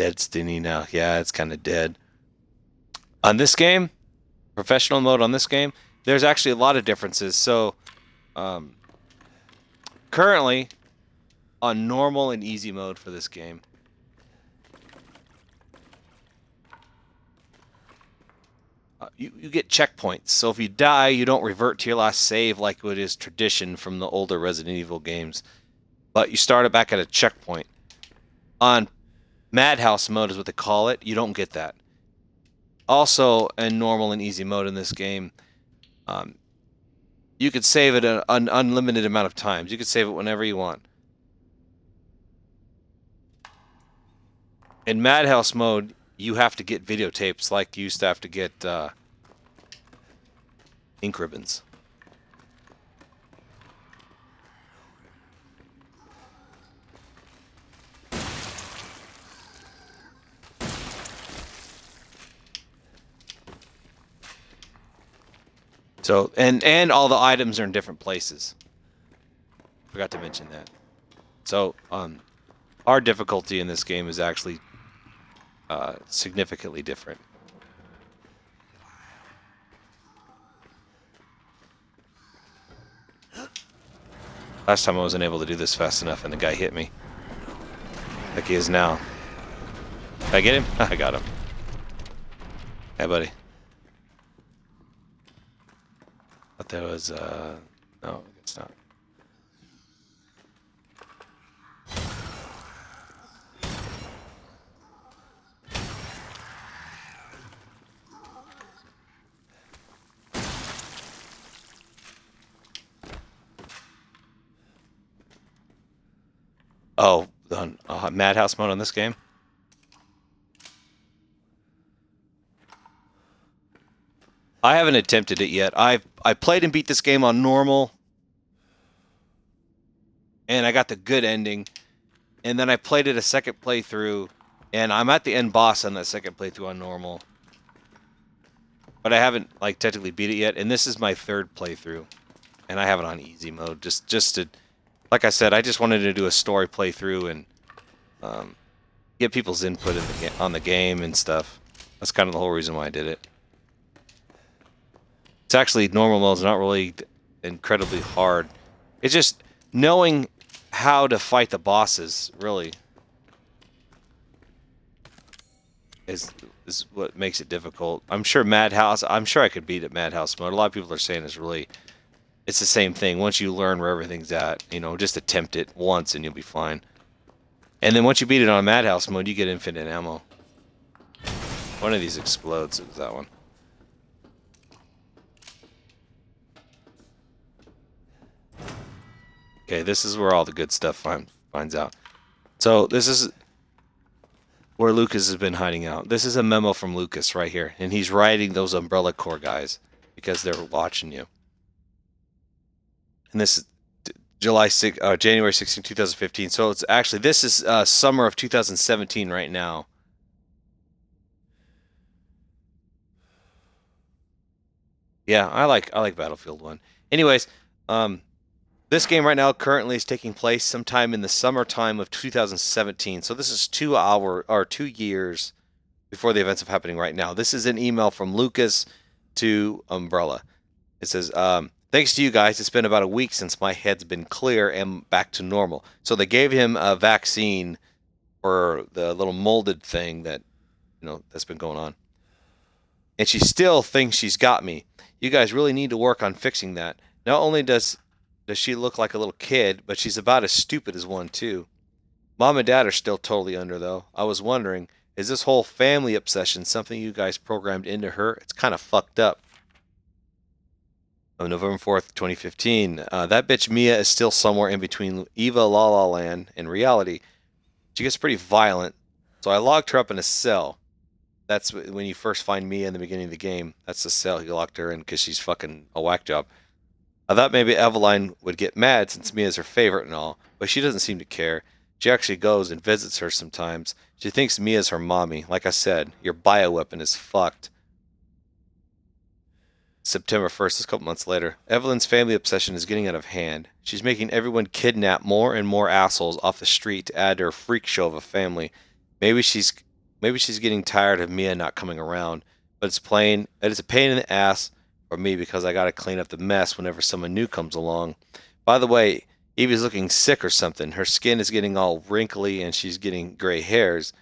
dead Stinny now. Yeah, it's kind of dead. On this game, professional mode on this game, there's actually a lot of differences. So, currently, on normal and easy mode for this game, you get checkpoints. So if you die, you don't revert to your last save like what is tradition from the older Resident Evil games. But you start it back at a checkpoint. On Madhouse mode is what they call it. You don't get that. Also, in normal and easy mode in this game, you could save it an unlimited amount of times. You could save it whenever you want. In Madhouse mode, you have to get videotapes like you used to have to get ink ribbons. So, and all the items are in different places. Forgot to mention that. So, our difficulty in this game is actually significantly different. Last time I wasn't able to do this fast enough and the guy hit me. Like he is now. Did I get him? I got him. Hey, buddy. But there was, no, I guess not. Oh, the Madhouse mode on this game? I haven't attempted it yet. I played and beat this game on normal, and I got the good ending. And then I played it a second playthrough, and I'm at the end boss on that second playthrough on normal. But I haven't like technically beat it yet, and this is my third playthrough, and I have it on easy mode just to, like I said, I just wanted to do a story playthrough and get people's input in on the game and stuff. That's kind of the whole reason why I did it. It's actually, normal mode is not really incredibly hard. It's just knowing how to fight the bosses, really, is what makes it difficult. I'm sure Madhouse, I'm sure I could beat it Madhouse mode. A lot of people are saying it's the same thing. Once you learn where everything's at, you know, just attempt it once and you'll be fine. And then once you beat it on Madhouse mode, you get infinite ammo. One of these explodes. It was that one. Okay, this is where all the good stuff finds out. So this is where Lucas has been hiding out. This is a memo from Lucas right here, and he's writing those Umbrella Corps guys because they're watching you. And this is January 16, 2015. So it's actually, this is summer of 2017 right now. Yeah, I like Battlefield 1. Anyways, this game right now currently is taking place sometime in the summertime of 2017. So this is 2 years before the events are happening right now. This is an email from Lucas to Umbrella. It says, thanks to you guys, it's been about a week since my head's been clear and back to normal. So they gave him a vaccine for the little molded thing that, you know, that's been going on. And she still thinks she's got me. You guys really need to work on fixing that. Not only does she look like a little kid, but she's about as stupid as one, too. Mom and Dad are still totally under, though. I was wondering, is this whole family obsession something you guys programmed into her? It's kind of fucked up. On November 4th, 2015, that bitch Mia is still somewhere in between Eva La La Land and reality. She gets pretty violent, so I locked her up in a cell. That's when you first find Mia in the beginning of the game. That's the cell he locked her in because she's fucking a whack job. I thought maybe Eveline would get mad since Mia's her favorite and all, but she doesn't seem to care. She actually goes and visits her sometimes. She thinks Mia's her mommy. Like I said, your bioweapon is fucked. September 1st, a couple months later. Evelyn's family obsession is getting out of hand. She's making everyone kidnap more and more assholes off the street to add to her freak show of a family. Maybe she's maybe she's getting tired of Mia not coming around, but it's a pain in the ass for me because I got to clean up the mess whenever someone new comes along. By the way, Evie's looking sick or something. Her skin is getting all wrinkly and she's getting gray hairs.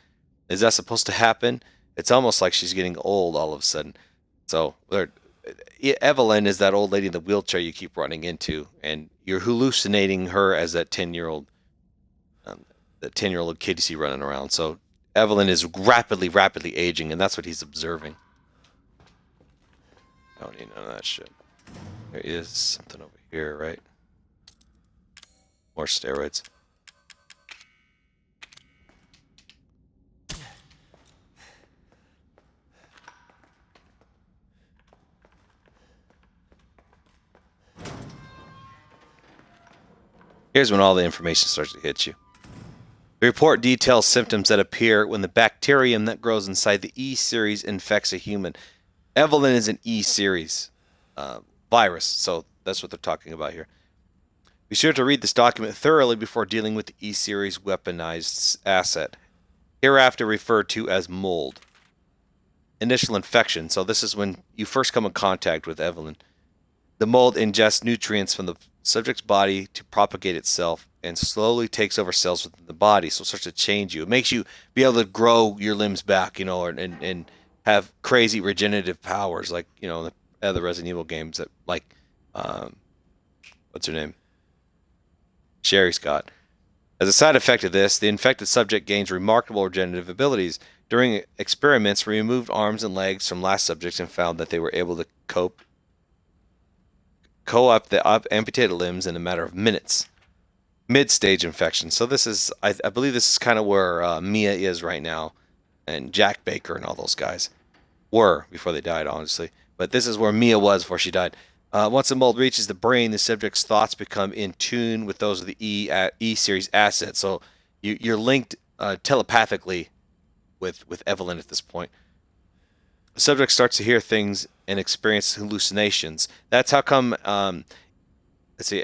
Is that supposed to happen? It's almost like she's getting old all of a sudden. So, Evelyn is that old lady in the wheelchair you keep running into, and you're hallucinating her as that 10-year-old kid you see running around. So, Evelyn is rapidly aging, and that's what he's observing. Don't need none of that shit. There is something over here, right? More steroids. Here's when all the information starts to hit you. The report details symptoms that appear when the bacterium that grows inside the E series infects a human. Evelyn is an E series virus, so that's what they're talking about here. Be sure to read this document thoroughly before dealing with the E series weaponized asset, hereafter referred to as mold. Initial infection. So this is when you first come in contact with Evelyn. The mold ingests nutrients from the subject's body to propagate itself and slowly takes over cells within the body, so it starts to change you. It makes you be able to grow your limbs back, and have crazy regenerative powers, like, the other Resident Evil games that, like, what's her name? Sherry Scott. As a side effect of this, the infected subject gains remarkable regenerative abilities. During experiments, we removed arms and legs from last subjects and found that they were able to co-opt the amputated limbs in a matter of minutes. Mid-stage infection. So this is, I believe this is kind of where Mia is right now, and Jack Baker and all those guys were before they died, honestly. But this is where Mia was before she died. Once the mold reaches the brain, the subject's thoughts become in tune with those of the E series assets. So you're linked telepathically with Evelyn at this point. The subject starts to hear things and experience hallucinations. That's how come. Let's see,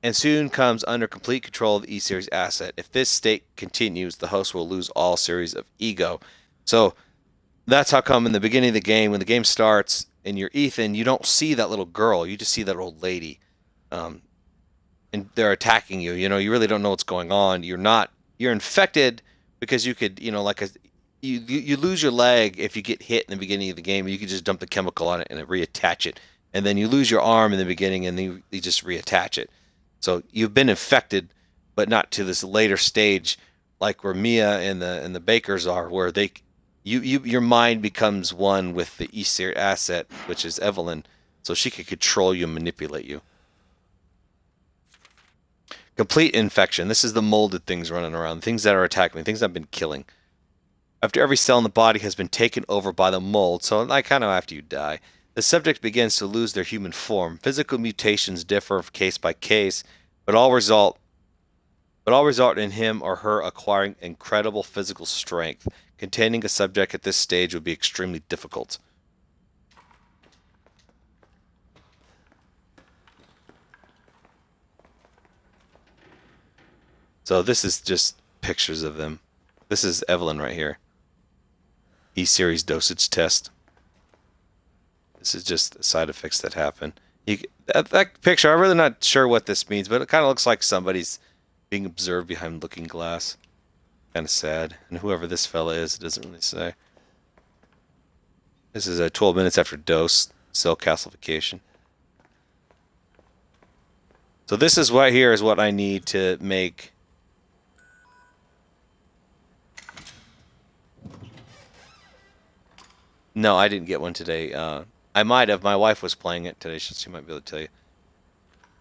and soon comes under complete control of the E series asset. If this state continues, the host will lose all series of ego. So that's how come in the beginning of the game, when the game starts and you're Ethan, you don't see that little girl. You just see that old lady, and they're attacking you. You really don't know what's going on. You're infected because you could, you lose your leg if you get hit in the beginning of the game. You can just dump the chemical on it and reattach it, and then you lose your arm in the beginning and then you just reattach it. So you've been infected, but not to this later stage, like where Mia and the Bakers are, where your mind becomes one with the E series asset, which is Evelyn, so she can control you and manipulate you. Complete infection. This is the molded things running around, things that are attacking me, things I've been killing. After every cell in the body has been taken over by the mold, so like kind of after you die, the subject begins to lose their human form. Physical mutations differ case by case, but all result in him or her acquiring incredible physical strength. Containing a subject at this stage would be extremely difficult. So this is just pictures of them. This is Evelyn right here. E-series dosage test. This is just side effects that happen. That picture, I'm really not sure what this means, but it kind of looks like somebody's being observed behind looking glass. Kind of sad. And whoever this fella is, it doesn't really say. This is 12 minutes after dose, cell calcification. So this is right here is what I need to make. No, I didn't get one today. I might have. My wife was playing it today. She might be able to tell you.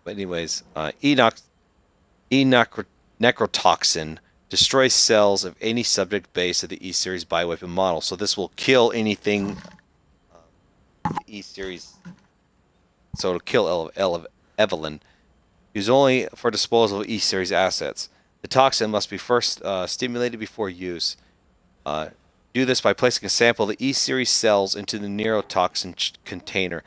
But anyways, necrotoxin destroys cells of any subject base of the E-series bioweapon model. So this will kill anything the E-series. So it'll kill Evelyn. Used only for disposal of E-series assets. The toxin must be first stimulated before use. Do this by placing a sample of the E-series cells into the neurotoxin container.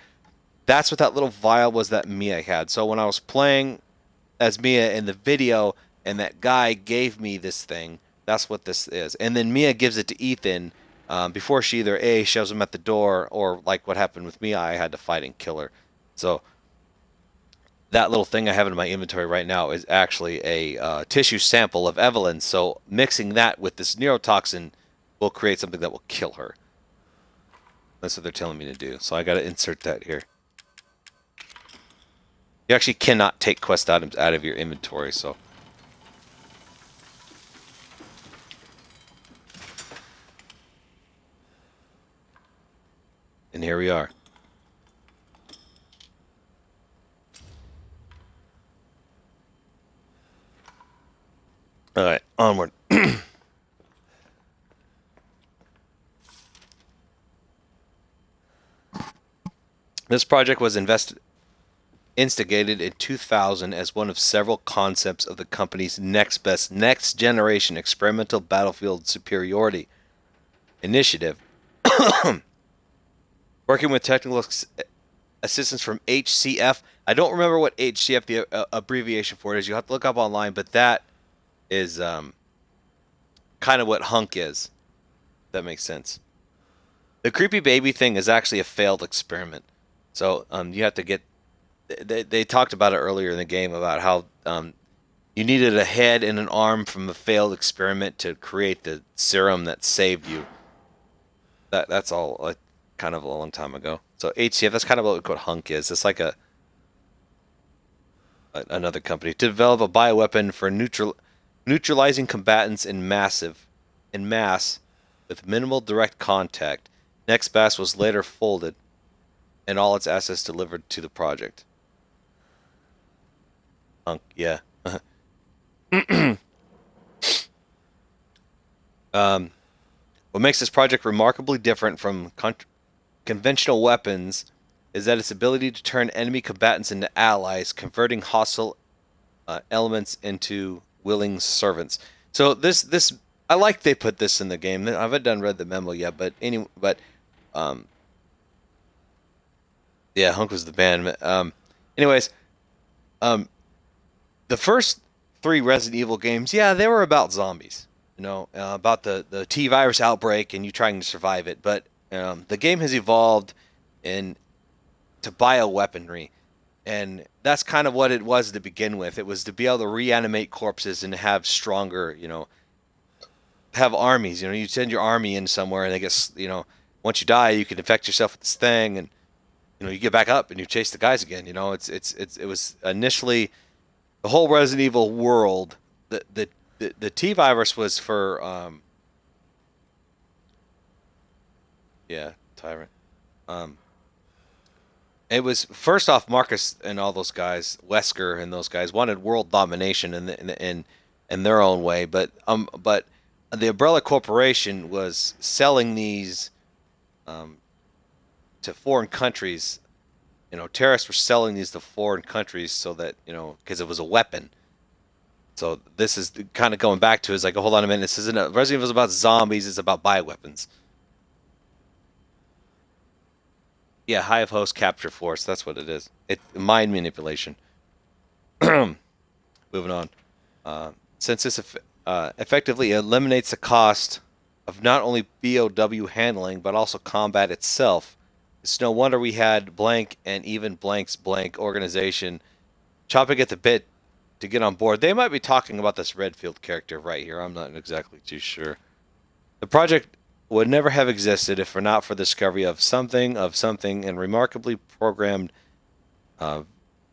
That's what that little vial was that Mia had. So when I was playing as Mia in the video, and that guy gave me this thing, That's what this is. And then Mia gives it to Ethan before she either A, shoves him at the door, or like what happened with Mia, I had to fight and kill her. So that little thing I have in my inventory right now is actually a tissue sample of Evelyn. So mixing that with this neurotoxin will create something that will kill her. That's what they're telling me to do. So I got to insert that here. You actually cannot take quest items out of your inventory, so. And here we are. All right, onward. This project was instigated in 2000 as one of several concepts of the company's next generation experimental battlefield superiority initiative. Working with technical assistance from HCF. I don't remember what HCF, the abbreviation for it is. You have to look up online, but that is kind of what Hunk is. That makes sense. The creepy baby thing is actually a failed experiment. So you have to get... They talked about it earlier in the game about how you needed a head and an arm from a failed experiment to create the serum that saved you. That's all kind of a long time ago. So HCF, that's kind of what Hunk is. It's like another company to develop a bioweapon for neutralizing combatants in mass with minimal direct contact. NextBAS was later folded and all its assets delivered to the project. Hunk, yeah. What makes this project remarkably different from conventional weapons is that its ability to turn enemy combatants into allies, converting hostile elements into willing servants. So this I like they put this in the game. I haven't read the memo yet, but yeah, Hunk was the band. Anyways, the first 3 Resident Evil games, yeah, they were about zombies. You know, about the T-virus outbreak and you trying to survive it. But the game has evolved to bioweaponry. And that's kind of what it was to begin with. It was to be able to reanimate corpses and have stronger, have armies. You send your army in somewhere and they get, once you die, you can infect yourself with this thing and, you get back up and you chase the guys again. It was initially the whole Resident Evil world. The T-virus was for, Tyrant. It was first off Marcus and all those guys, Wesker and those guys wanted world domination in their own way, but the Umbrella Corporation was selling these to foreign countries. Terrorists were selling these to foreign countries so that because it was a weapon. So this is kind of going back to is like, hold on a minute, this isn't Resident Evil is about zombies, it's about bioweapons. Yeah, Hive Host Capture Force, that's what it is. It's mind manipulation. Moving on. Since this effectively eliminates the cost of not only BOW handling, but also combat itself, it's no wonder we had Blank and even Blank's Blank organization chopping at the bit to get on board. They might be talking about this Redfield character right here. I'm not exactly too sure. The project would never have existed if not for the discovery of something and remarkably programmed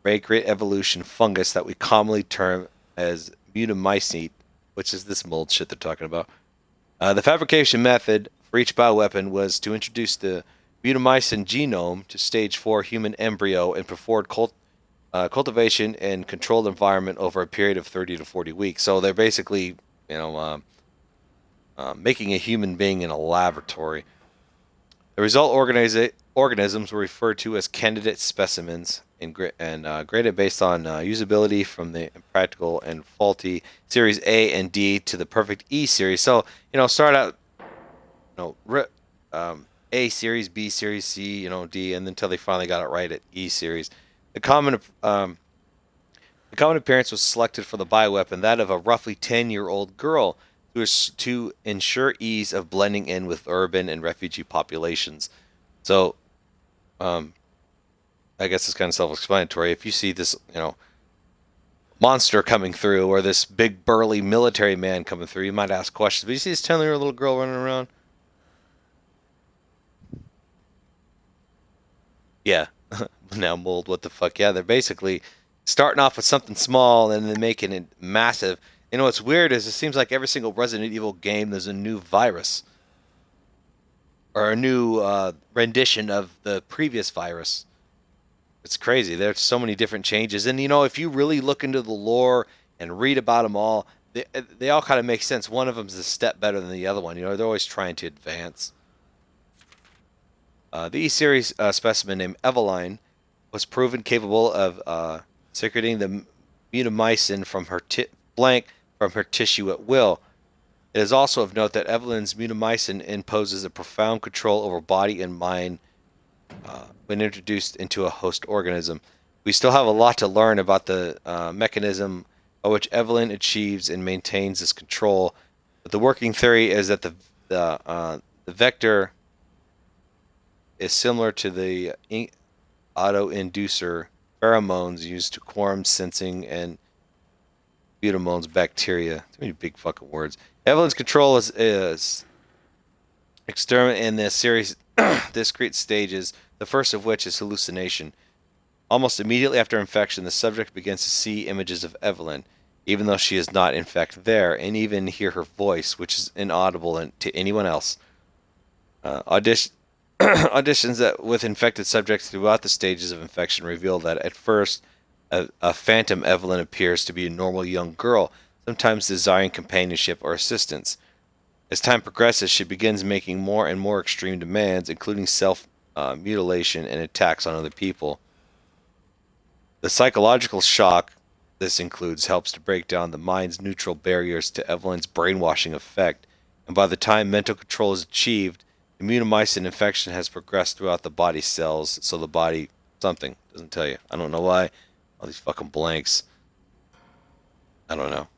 great evolution fungus that we commonly term as mutamycete, which is this mold shit they're talking about. The fabrication method for each bioweapon was to introduce the mutamycin genome to stage 4 human embryo and perform cultivation in controlled environment over a period of 30 to 40 weeks. So they're basically, making a human being in a laboratory. The result organisms were referred to as candidate specimens and graded based on usability from the impractical and faulty series A and D to the perfect E series. So, start out, A series, B series, C, D, and until they finally got it right at E series. The common appearance was selected for the bioweapon, that of a roughly 10-year-old girl. to ensure ease of blending in with urban and refugee populations. So, I guess it's kind of self-explanatory. If you see this, monster coming through or this big burly military man coming through, you might ask questions. But you see this 10-year-old little girl running around? Yeah. Now mold, what the fuck? Yeah, they're basically starting off with something small and then making it massive. You know what's weird is it seems like every single Resident Evil game there's a new virus. Or a new rendition of the previous virus. It's crazy. There's so many different changes. And, if you really look into the lore and read about them all, they all kind of make sense. One of them's a step better than the other one. They're always trying to advance. The E-Series specimen named Eveline was proven capable of secreting the mutamycin from her tissue at will. It is also of note that Eveline's mutamycin imposes a profound control over body and mind when introduced into a host organism. We still have a lot to learn about the mechanism by which Eveline achieves and maintains this control, but the working theory is that the vector is similar to the auto-inducer pheromones used to quorum sensing and Pseudomonas bacteria. Too many big fucking words. Eveline's control is external in this series discrete stages, the first of which is hallucination. Almost immediately after infection, the subject begins to see images of Eveline, even though she is not in fact there, and even hear her voice, which is inaudible to anyone else. Auditions with infected subjects throughout the stages of infection reveal that at first, a phantom Eveline appears to be a normal young girl, sometimes desiring companionship or assistance. As time progresses, she begins making more and more extreme demands, including self-mutilation and attacks on other people. The psychological shock this includes helps to break down the mind's neutral barriers to Eveline's brainwashing effect, and by the time mental control is achieved, the mutamycin infection has progressed throughout the body cells, so the body... something. Doesn't tell you. I don't know why. All these fucking blanks. I don't know.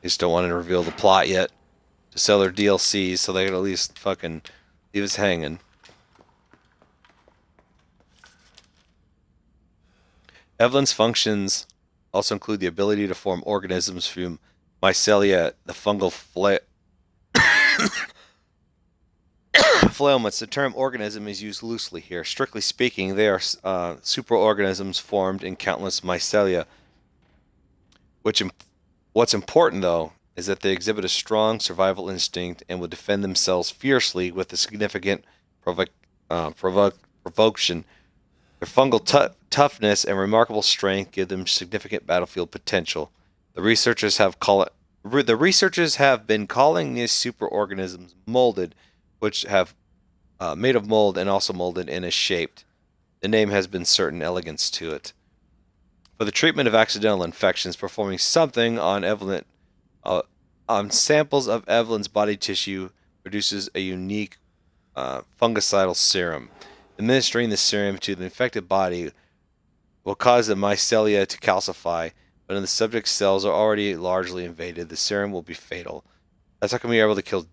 They just don't want to reveal the plot yet. To sell their DLCs so they can at least fucking leave us hanging. Eveline's functions also include the ability to form organisms from mycelia, the fungal phloemates. The term organism is used loosely here. Strictly speaking, they are superorganisms formed in countless mycelia. What's important, though, is that they exhibit a strong survival instinct and will defend themselves fiercely with a significant provocation. Their fungal toughness and remarkable strength give them significant battlefield potential. The researchers have been calling these superorganisms molded, which have made of mold and also molded and is shaped. The name has been certain elegance to it. For the treatment of accidental infections, performing something on Eveline, on samples of Eveline's body tissue produces a unique fungicidal serum. Administering the serum to the infected body will cause the mycelia to calcify, but when the subject's cells are already largely invaded, the serum will be fatal. That's how come you're able to kill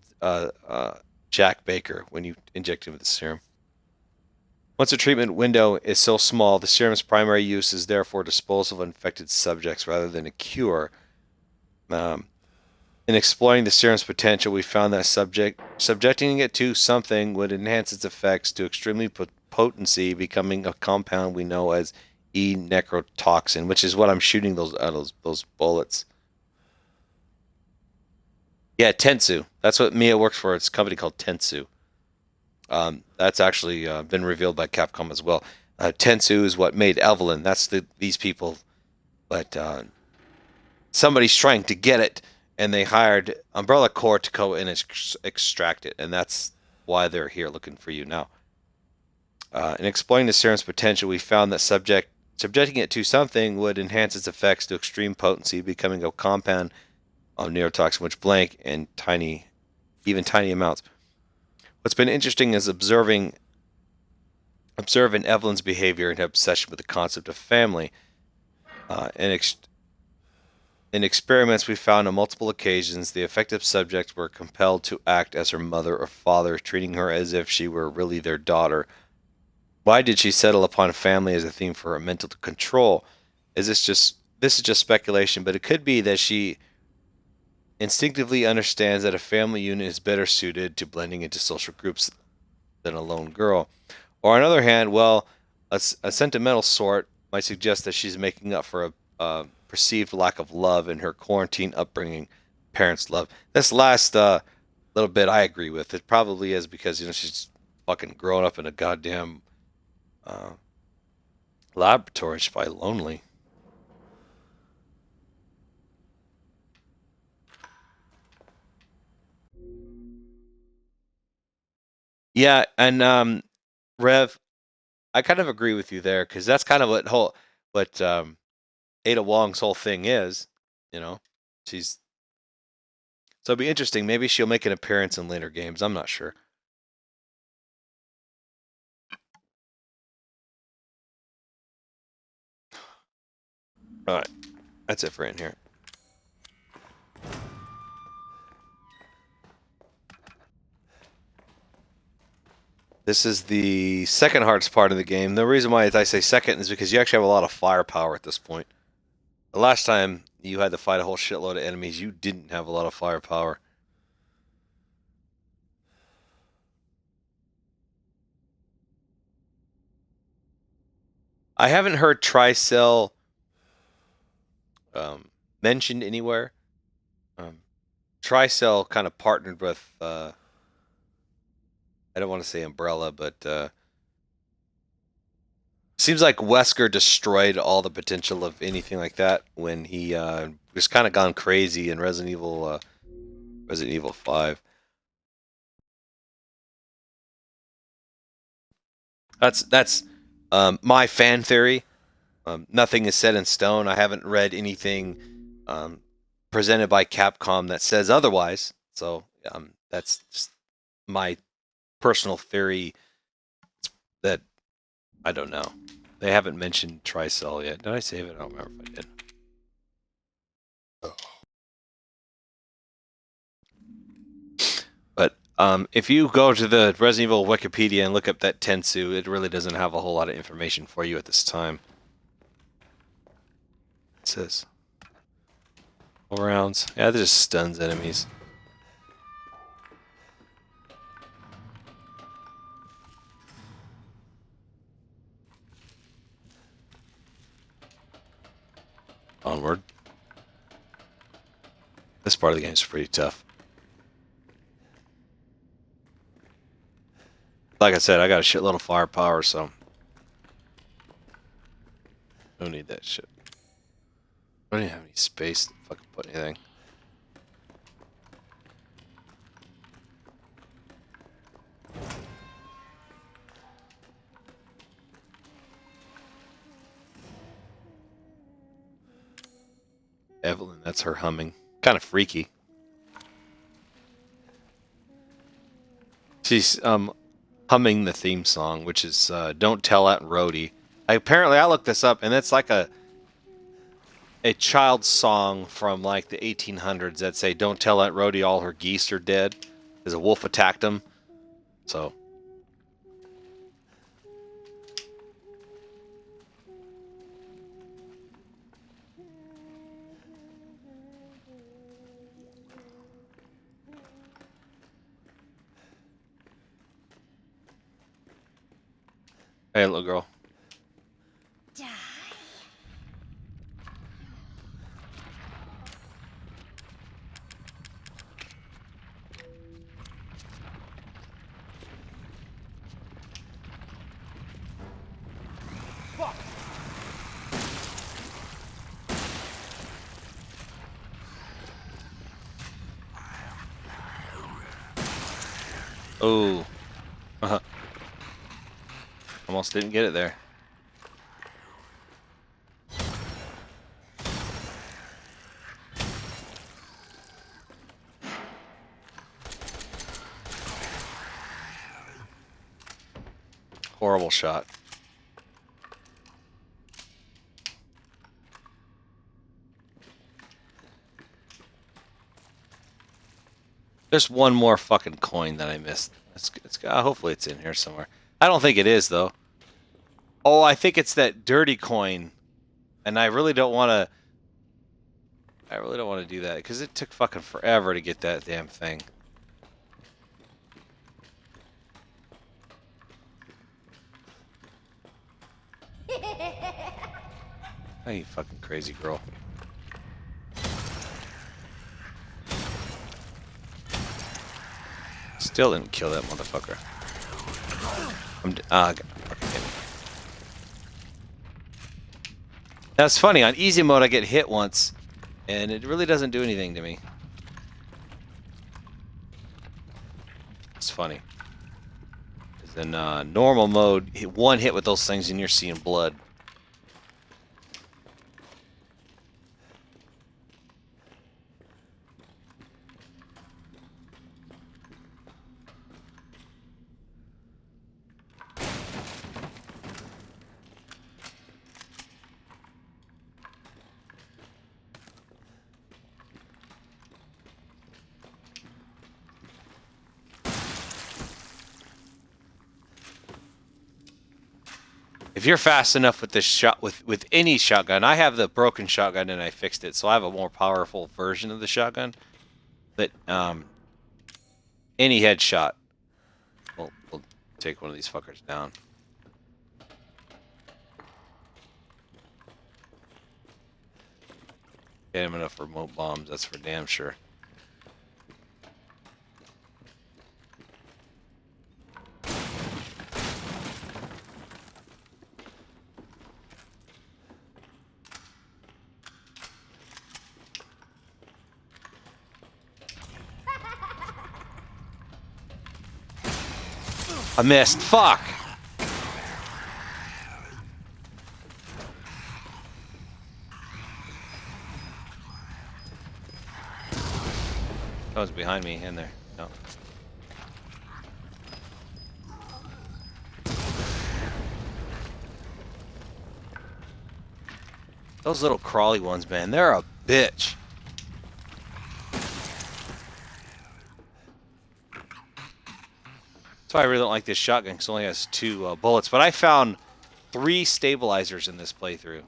Jack Baker when you inject him with the serum. Once the treatment window is so small, the serum's primary use is therefore disposal of infected subjects rather than a cure. In exploring the serum's potential, we found that subjecting it to something would enhance its effects to extremely potency, becoming a compound we know as E-necrotoxin, which is what I'm shooting those bullets. Yeah, Tensu. That's what Mia works for. It's a company called Tensu. That's actually been revealed by Capcom as well. Tensu is what made Eveline. That's these people. But somebody's trying to get it, and they hired Umbrella Corps to go and extract it. And that's why they're here looking for you now. In exploring the serum's potential, we found that subjecting it to something would enhance its effects to extreme potency, becoming a compound of neurotoxin which blank in even tiny amounts. What's been interesting is observing Eveline's behavior and her obsession with the concept of family. In In experiments we found on multiple occasions, the affected subjects were compelled to act as her mother or father, treating her as if she were really their daughter. Why did she settle upon family as a theme for her mental control? This is just speculation, but it could be that she instinctively understands that a family unit is better suited to blending into social groups than a lone girl. Or on the other hand, well, a sentimental sort might suggest that she's making up for a perceived lack of love in her quarantine upbringing, parents' love. This last little bit I agree with. It probably is because, you know, she's fucking growing up in a goddamn laboratory. She's probably lonely. Yeah, and Rev, I kind of agree with you there because that's kind of what Ada Wong's whole thing is. You know, so it'll be interesting. Maybe she'll make an appearance in later games. I'm not sure. All right, that's it for in here. This is the second hardest part of the game. The reason why I say second is because you actually have a lot of firepower at this point. The last time you had to fight a whole shitload of enemies, you didn't have a lot of firepower. I haven't heard Tricell mentioned anywhere. Tricell kind of partnered with, I don't want to say Umbrella, but seems like Wesker destroyed all the potential of anything like that when he just kind of gone crazy in Resident Evil 5. That's my fan theory. Nothing is set in stone. I haven't read anything presented by Capcom that says otherwise. So that's just my personal theory. That I don't know. They haven't mentioned Tricell yet. Did I save it? I don't remember if I did. But if you go to the Resident Evil Wikipedia and look up that Tensu, it really doesn't have a whole lot of information for you at this time. It says 4 rounds. Yeah, that just stuns enemies. Onward. This part of the game is pretty tough. Like I said, I got a shitload of firepower, so don't need that shit. I don't even have any space to fucking put anything. Evelyn, that's her humming. Kind of freaky. She's humming the theme song, which is Don't Tell Aunt Rhody. Apparently, I looked this up, and it's like a child's song from like the 1800s that say, "Don't tell Aunt Rhody all her geese are dead," because a wolf attacked them. So. Hey, little girl. Oh. Almost didn't get it there. Horrible shot. There's one more fucking coin that I missed. Hopefully it's in here somewhere. I don't think it is, though. Oh, I think it's that dirty coin. And I really don't want to... do that, because it took fucking forever to get that damn thing. Oh, you fucking crazy girl. Still didn't kill that motherfucker. That's funny. On easy mode, I get hit once, and it really doesn't do anything to me. It's funny. In normal mode, one hit with those things, and you're seeing blood. If you're fast enough with this shot, with any shotgun, I have the broken shotgun and I fixed it, so I have a more powerful version of the shotgun. But any headshot, we'll take one of these fuckers down. Get him enough remote bombs, that's for damn sure. I missed. Fuck. That was behind me in there. No. Those little crawly ones, man, they're a bitch. That's why I really don't like this shotgun, because it only has 2 bullets. But I found 3 stabilizers in this playthrough.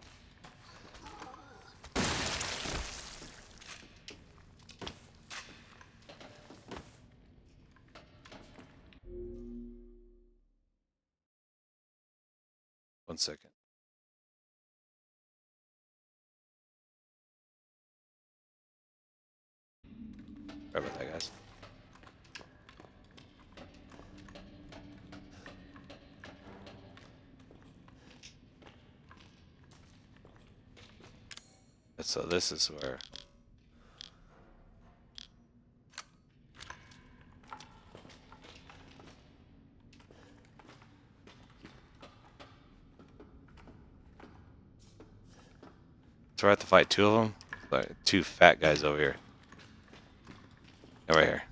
One second. Sorry about that, guys. So this is where... So I have to fight 2 of them? Like 2 fat guys over here. Right here.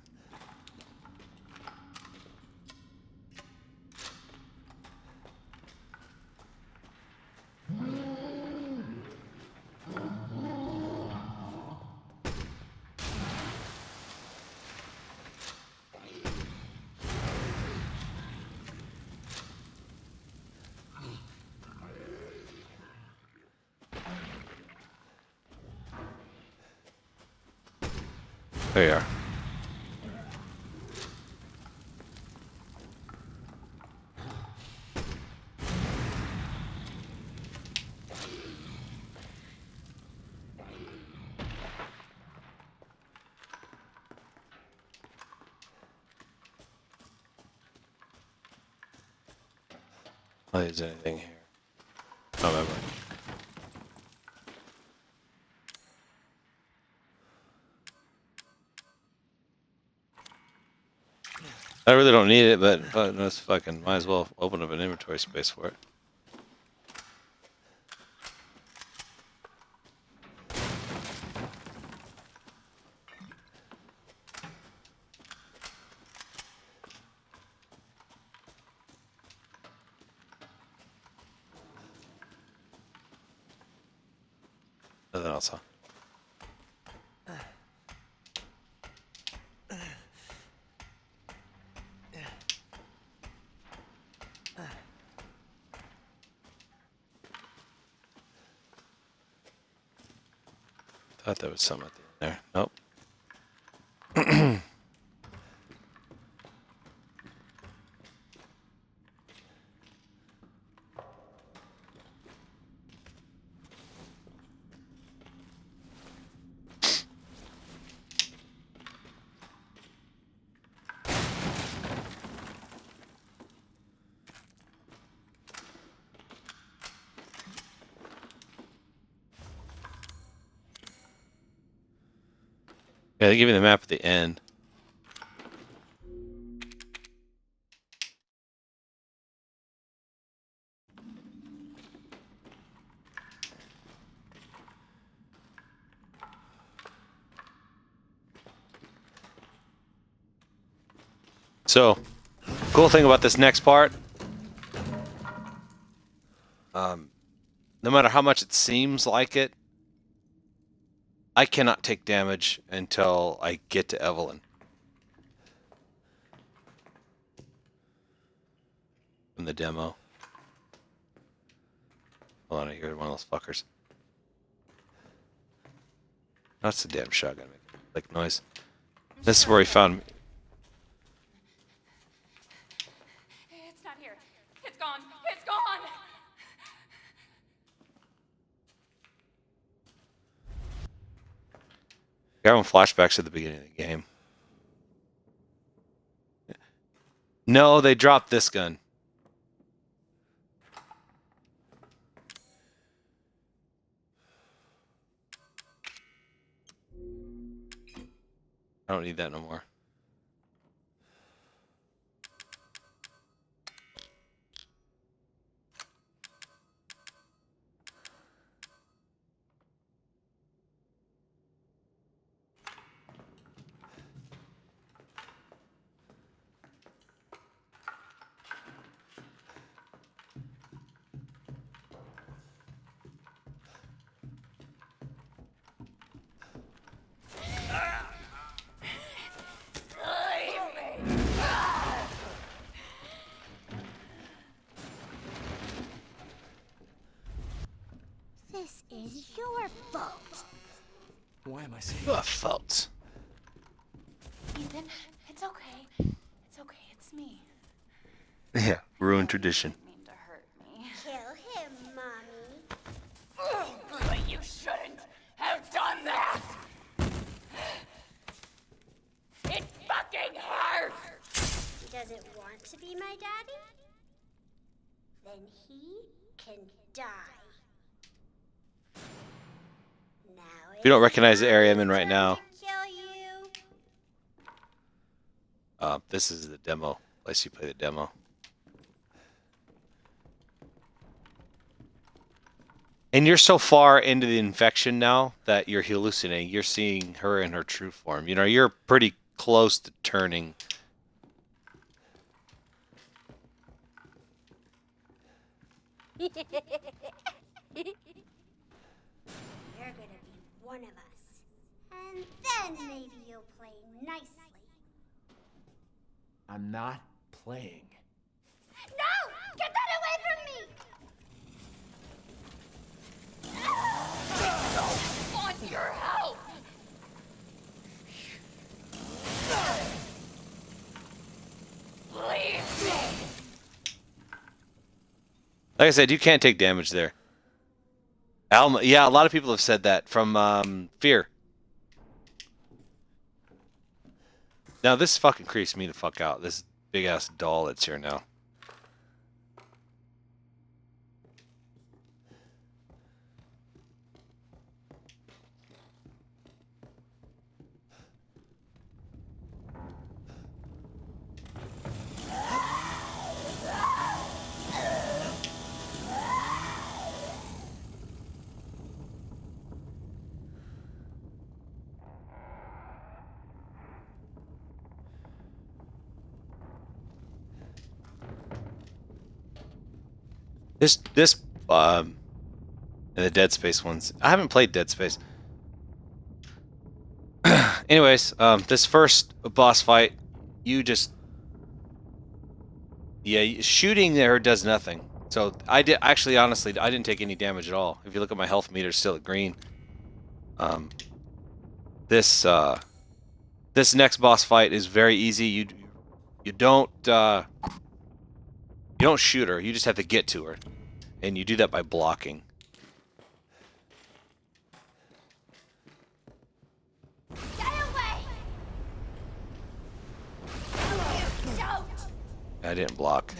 There you are. Oh, is there anything here? Oh, remember. I really don't need it, but that's fucking might as well open up an inventory space for it. Nothing else, huh? Thought there was something at the end there. Nope. Yeah, they give you the map at the end. So, cool thing about this next part, no matter how much it seems like it, I cannot take damage until I get to Evelyn. In the demo. Hold on, I hear one of those fuckers. That's the damn shotgun making like noise. This is where he found me. It's not here. It's gone. It's gone. Having flashbacks at the beginning of the game. No, they dropped this gun. I don't need that no more. This is your fault. Why am I saying Your fault. Ethan, it's okay. It's okay. It's me. Yeah, ruined tradition. Mean to hurt me. Kill him, Mommy. But you shouldn't have done that. It fucking hurts. He doesn't want to be my daddy? Then he can die. Now If you don't recognize the area I'm in right now, kill you. this is the demo. Let's you play the demo. And you're so far into the infection now that you're hallucinating. You're seeing her in her true form. You know, you're pretty close to turning. You're gonna be one of us. And then maybe you'll play nicely. I'm not playing. No! Get that away from me! I don't want your help. Leave me. Like I said, you can't take damage there. Alma, yeah, a lot of people have said that from Fear. Now this fucking creeps me the fuck out. This big ass doll that's here now. This and the Dead Space ones. I haven't played Dead Space. Anyways, this first boss fight, you just shooting there does nothing. So I did honestly I didn't take any damage at all. If you look at my health meter, it's still at green. This this next boss fight is very easy. You don't shoot her. You just have to get to her, and you do that by blocking. Get away! Don't! I didn't block.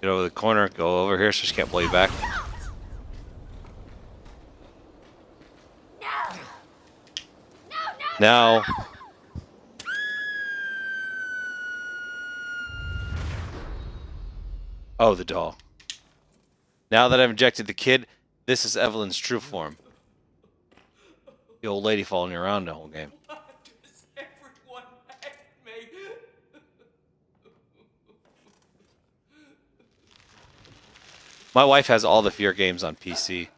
Get over the corner. Go over here so she can't blow you back. Now. Oh, the doll. Now that I've injected the kid, this is Evelyn's true form. The old lady following you around the whole game. My wife has all the Fear games on PC.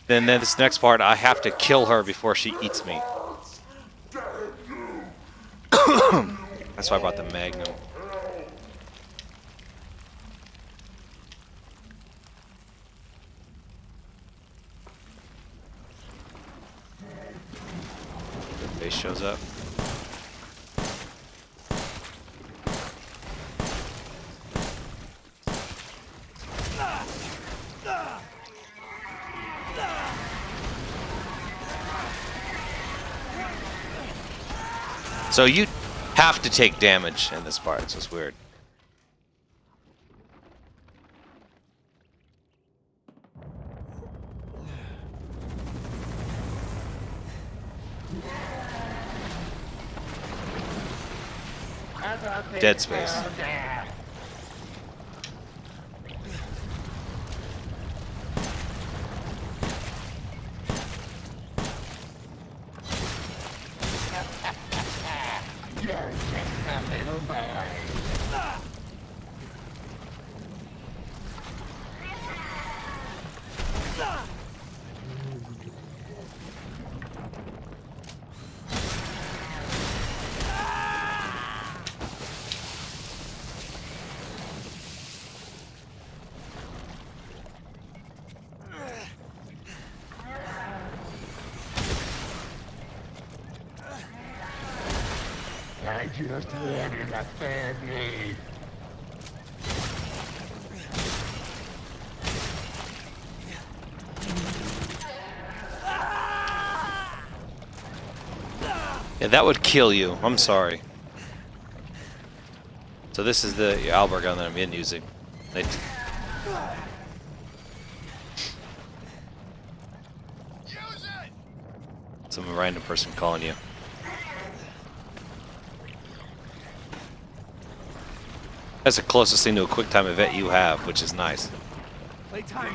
Then this next part, I have to kill her before she eats me. That's why I brought the Magnum. The face shows up. So you have to take damage in this part, so it's weird. Dead Space. I just wanted a family. Yeah, that would kill you. I'm sorry. So this is the Albert gun that I'm using. Some random person calling you. That's the closest thing to a QuickTime event you have, which is nice. Playtime.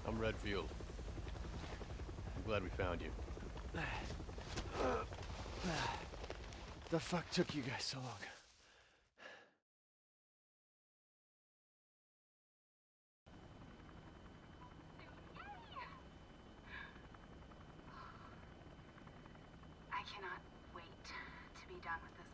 I'm Redfield. I'm glad we found you. The fuck took you guys so long? I cannot wait to be done with this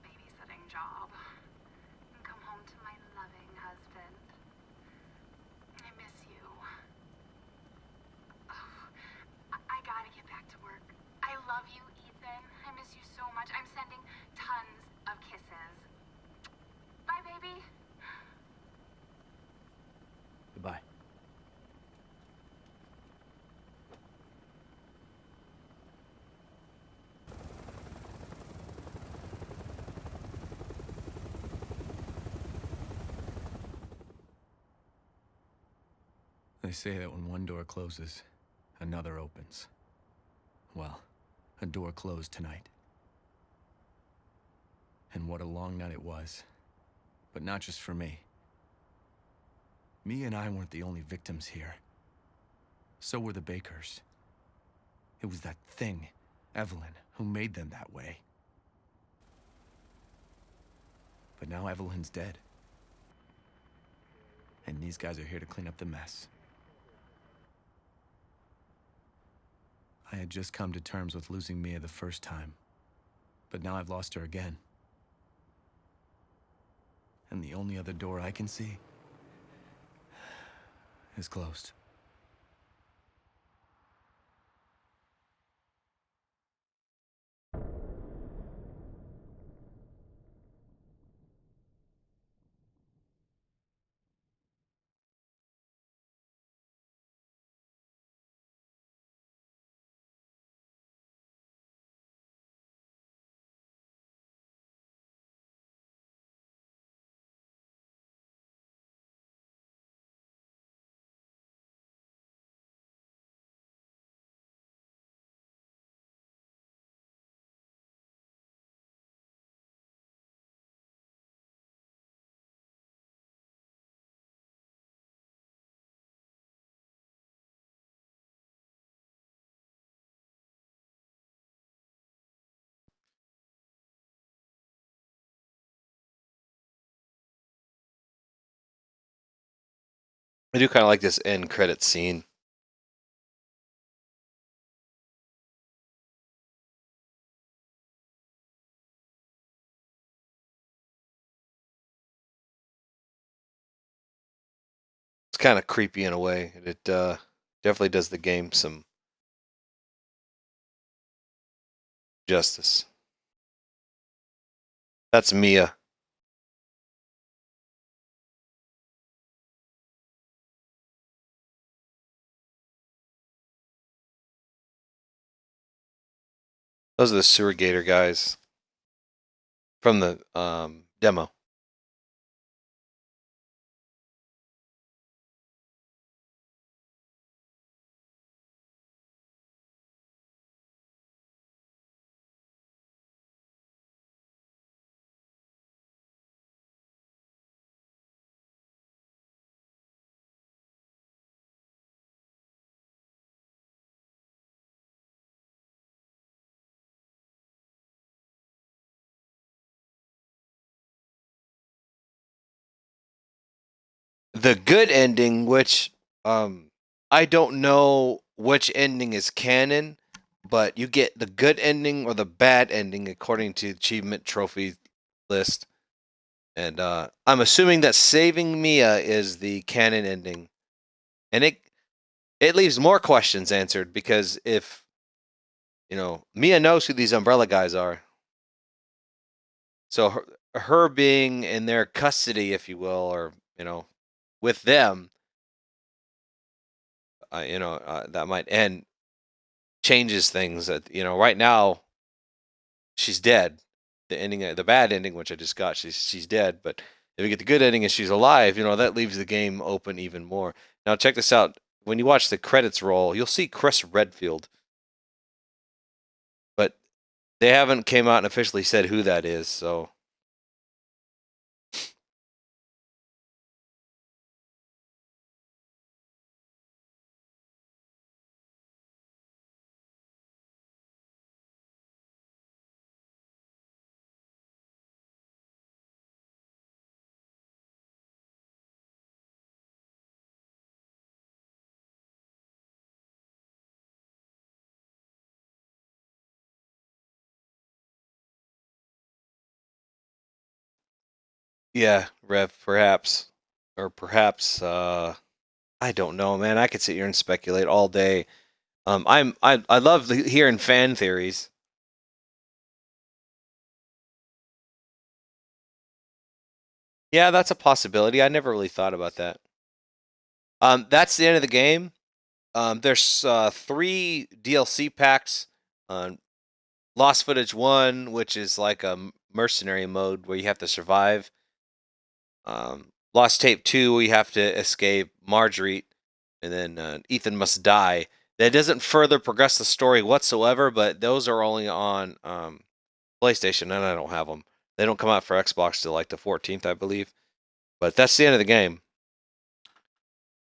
They say that when one door closes, another opens. Well, a door closed tonight. And what a long night it was. But not just for me. Mia and I weren't the only victims here. So were the Bakers. It was that thing, Evelyn, who made them that way. But now Evelyn's dead. And these guys are here to clean up the mess. I had just come to terms with losing Mia the first time. But now I've lost her again. And the only other door I can see is closed. I do kind of like this end credit scene. It's kind of creepy in a way. It definitely does the game some justice. That's Mia. Those are the sewer gator guys from the demo. The good ending, which I don't know which ending is canon, but you get the good ending or the bad ending according to the achievement trophy list. And I'm assuming that saving Mia is the canon ending. And it leaves more questions answered, because if, Mia knows who these Umbrella guys are. So her being in their custody, if you will, or, with them, that might end, changes things. That right now, she's dead. The ending, the bad ending, which I just got, she's dead. But if you get the good ending and she's alive, that leaves the game open even more. Now check this out. When you watch the credits roll, you'll see Chris Redfield, but they haven't came out and officially said who that is. So. Yeah, Rev, perhaps. Or perhaps, I don't know, man. I could sit here and speculate all day. I love hearing fan theories. Yeah, that's a possibility. I never really thought about that. That's the end of the game. There's 3 DLC packs. Lost Footage 1, which is like a mercenary mode where you have to survive. Lost Tape 2, where you have to escape Marguerite. and then Ethan must die. That doesn't further progress the story whatsoever, but those are only on PlayStation, and I don't have them. They don't come out for Xbox till like the 14th, I believe. But that's the end of the game.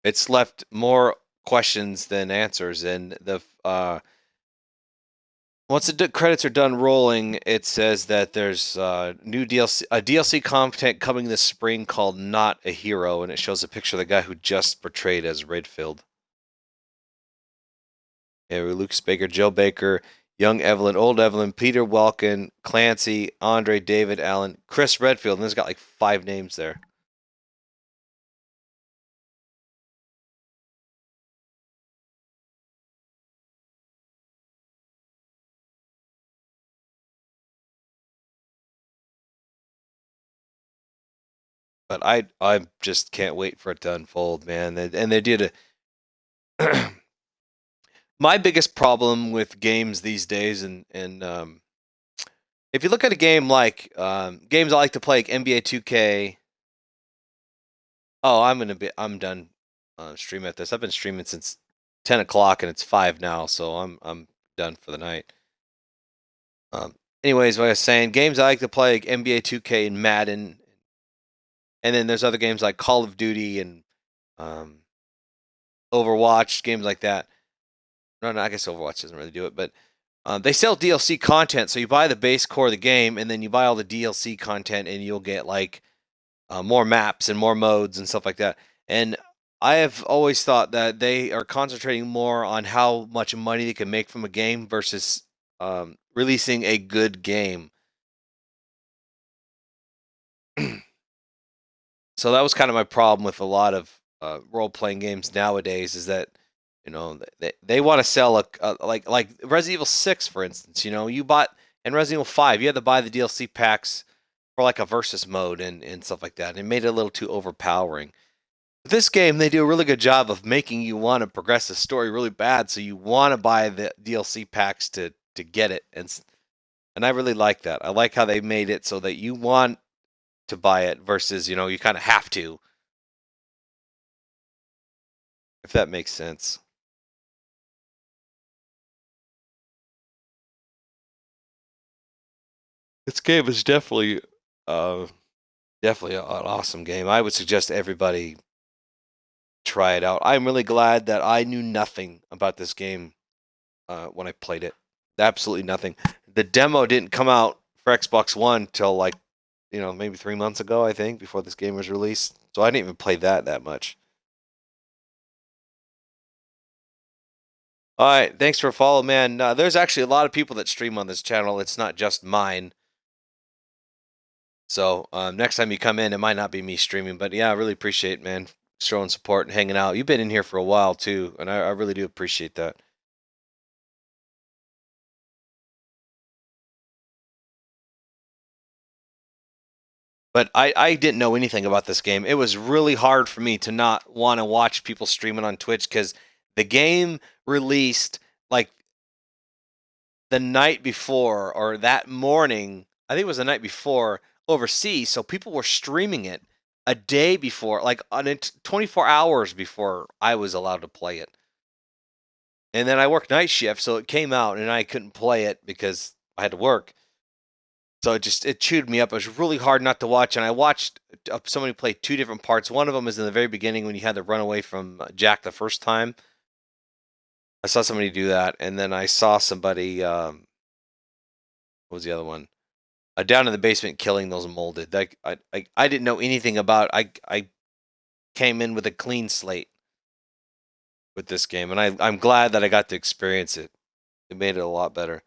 It's left more questions than answers, and the once the credits are done rolling, it says that there's new DLC content coming this spring called Not a Hero, and it shows a picture of the guy who just portrayed as Redfield. Yeah, Lucas Baker, Jill Baker, young Evelyn, old Evelyn, Peter Welkin, Clancy, Andre, David, Allen, Chris Redfield, and there's got like 5 names there. But I just can't wait for it to unfold, man. And they did a my biggest problem with games these days, and if you look at a game like games I like to play, like NBA 2K. Oh, I'm done streaming at this. I've been streaming since 10 o'clock, and it's 5 now, so I'm done for the night. Anyways, what I was saying, games I like to play, like NBA 2K and Madden, and then there's other games like Call of Duty and Overwatch, games like that. No, I guess Overwatch doesn't really do it, but they sell DLC content, so you buy the base core of the game, and then you buy all the DLC content, and you'll get like more maps and more modes and stuff like that. And I have always thought that they are concentrating more on how much money they can make from a game versus releasing a good game. So that was kind of my problem with a lot of role-playing games nowadays, is that they want to sell like Resident Evil 6, for instance. You bought, and Resident Evil 5, you had to buy the DLC packs for like a versus mode and stuff like that. And it made it a little too overpowering. This game, they do a really good job of making you want to progress the story really bad, so you want to buy the DLC packs to get it. And I really like that. I like how they made it so that you want to buy it versus, you kind of have to. If that makes sense. This game is definitely an awesome game. I would suggest everybody try it out. I'm really glad that I knew nothing about this game when I played it. Absolutely nothing. The demo didn't come out for Xbox One till like, maybe 3 months ago, I think, before this game was released. So I didn't even play that much. All right, thanks for following, man. There's actually a lot of people that stream on this channel. It's not just mine. So next time you come in, it might not be me streaming, but yeah, I really appreciate it, man, showing support and hanging out. You've been in here for a while too, and I really do appreciate that. But I didn't know anything about this game. It was really hard for me to not want to watch people streaming on Twitch, because the game released like the night before, or that morning. I think it was the night before overseas, so people were streaming it a day before, like on 24 hours before I was allowed to play it. And then I worked night shift, so it came out and I couldn't play it because I had to work. So it chewed me up. It was really hard not to watch, and I watched somebody play 2 different parts. One of them is in the very beginning when you had to run away from Jack the first time. I saw somebody do that, and then I saw somebody. What was the other one? Down in the basement killing those molded. I didn't know anything about. I came in with a clean slate with this game, and I'm glad that I got to experience it. It made it a lot better.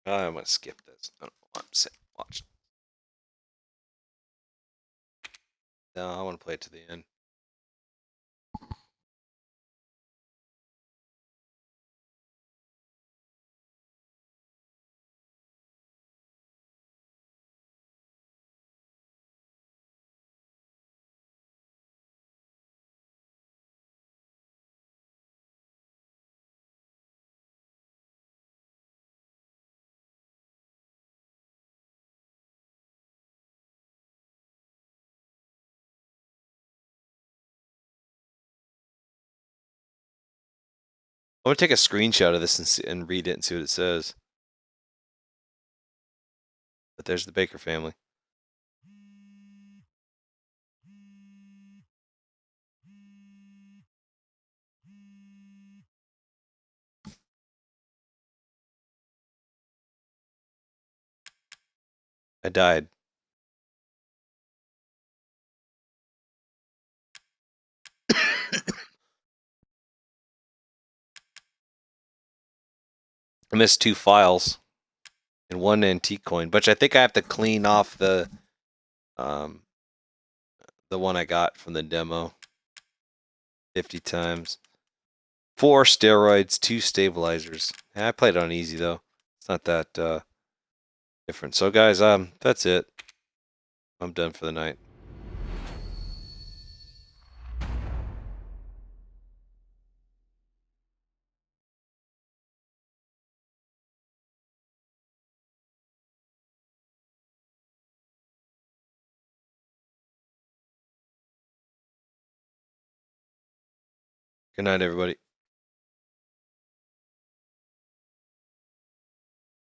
I'm gonna skip this. I don't know what I'm saying. Watch. No, I want to play it to the end. I'm gonna take a screenshot of this and and read it and see what it says. But there's the Baker family. I died. I missed 2 files and 1 antique coin, but I think I have to clean off the one I got from the demo 50 times. 4 steroids, 2 stabilizers. I played on easy though. It's not that different. So guys, that's it. I'm done for the night. Good night, everybody.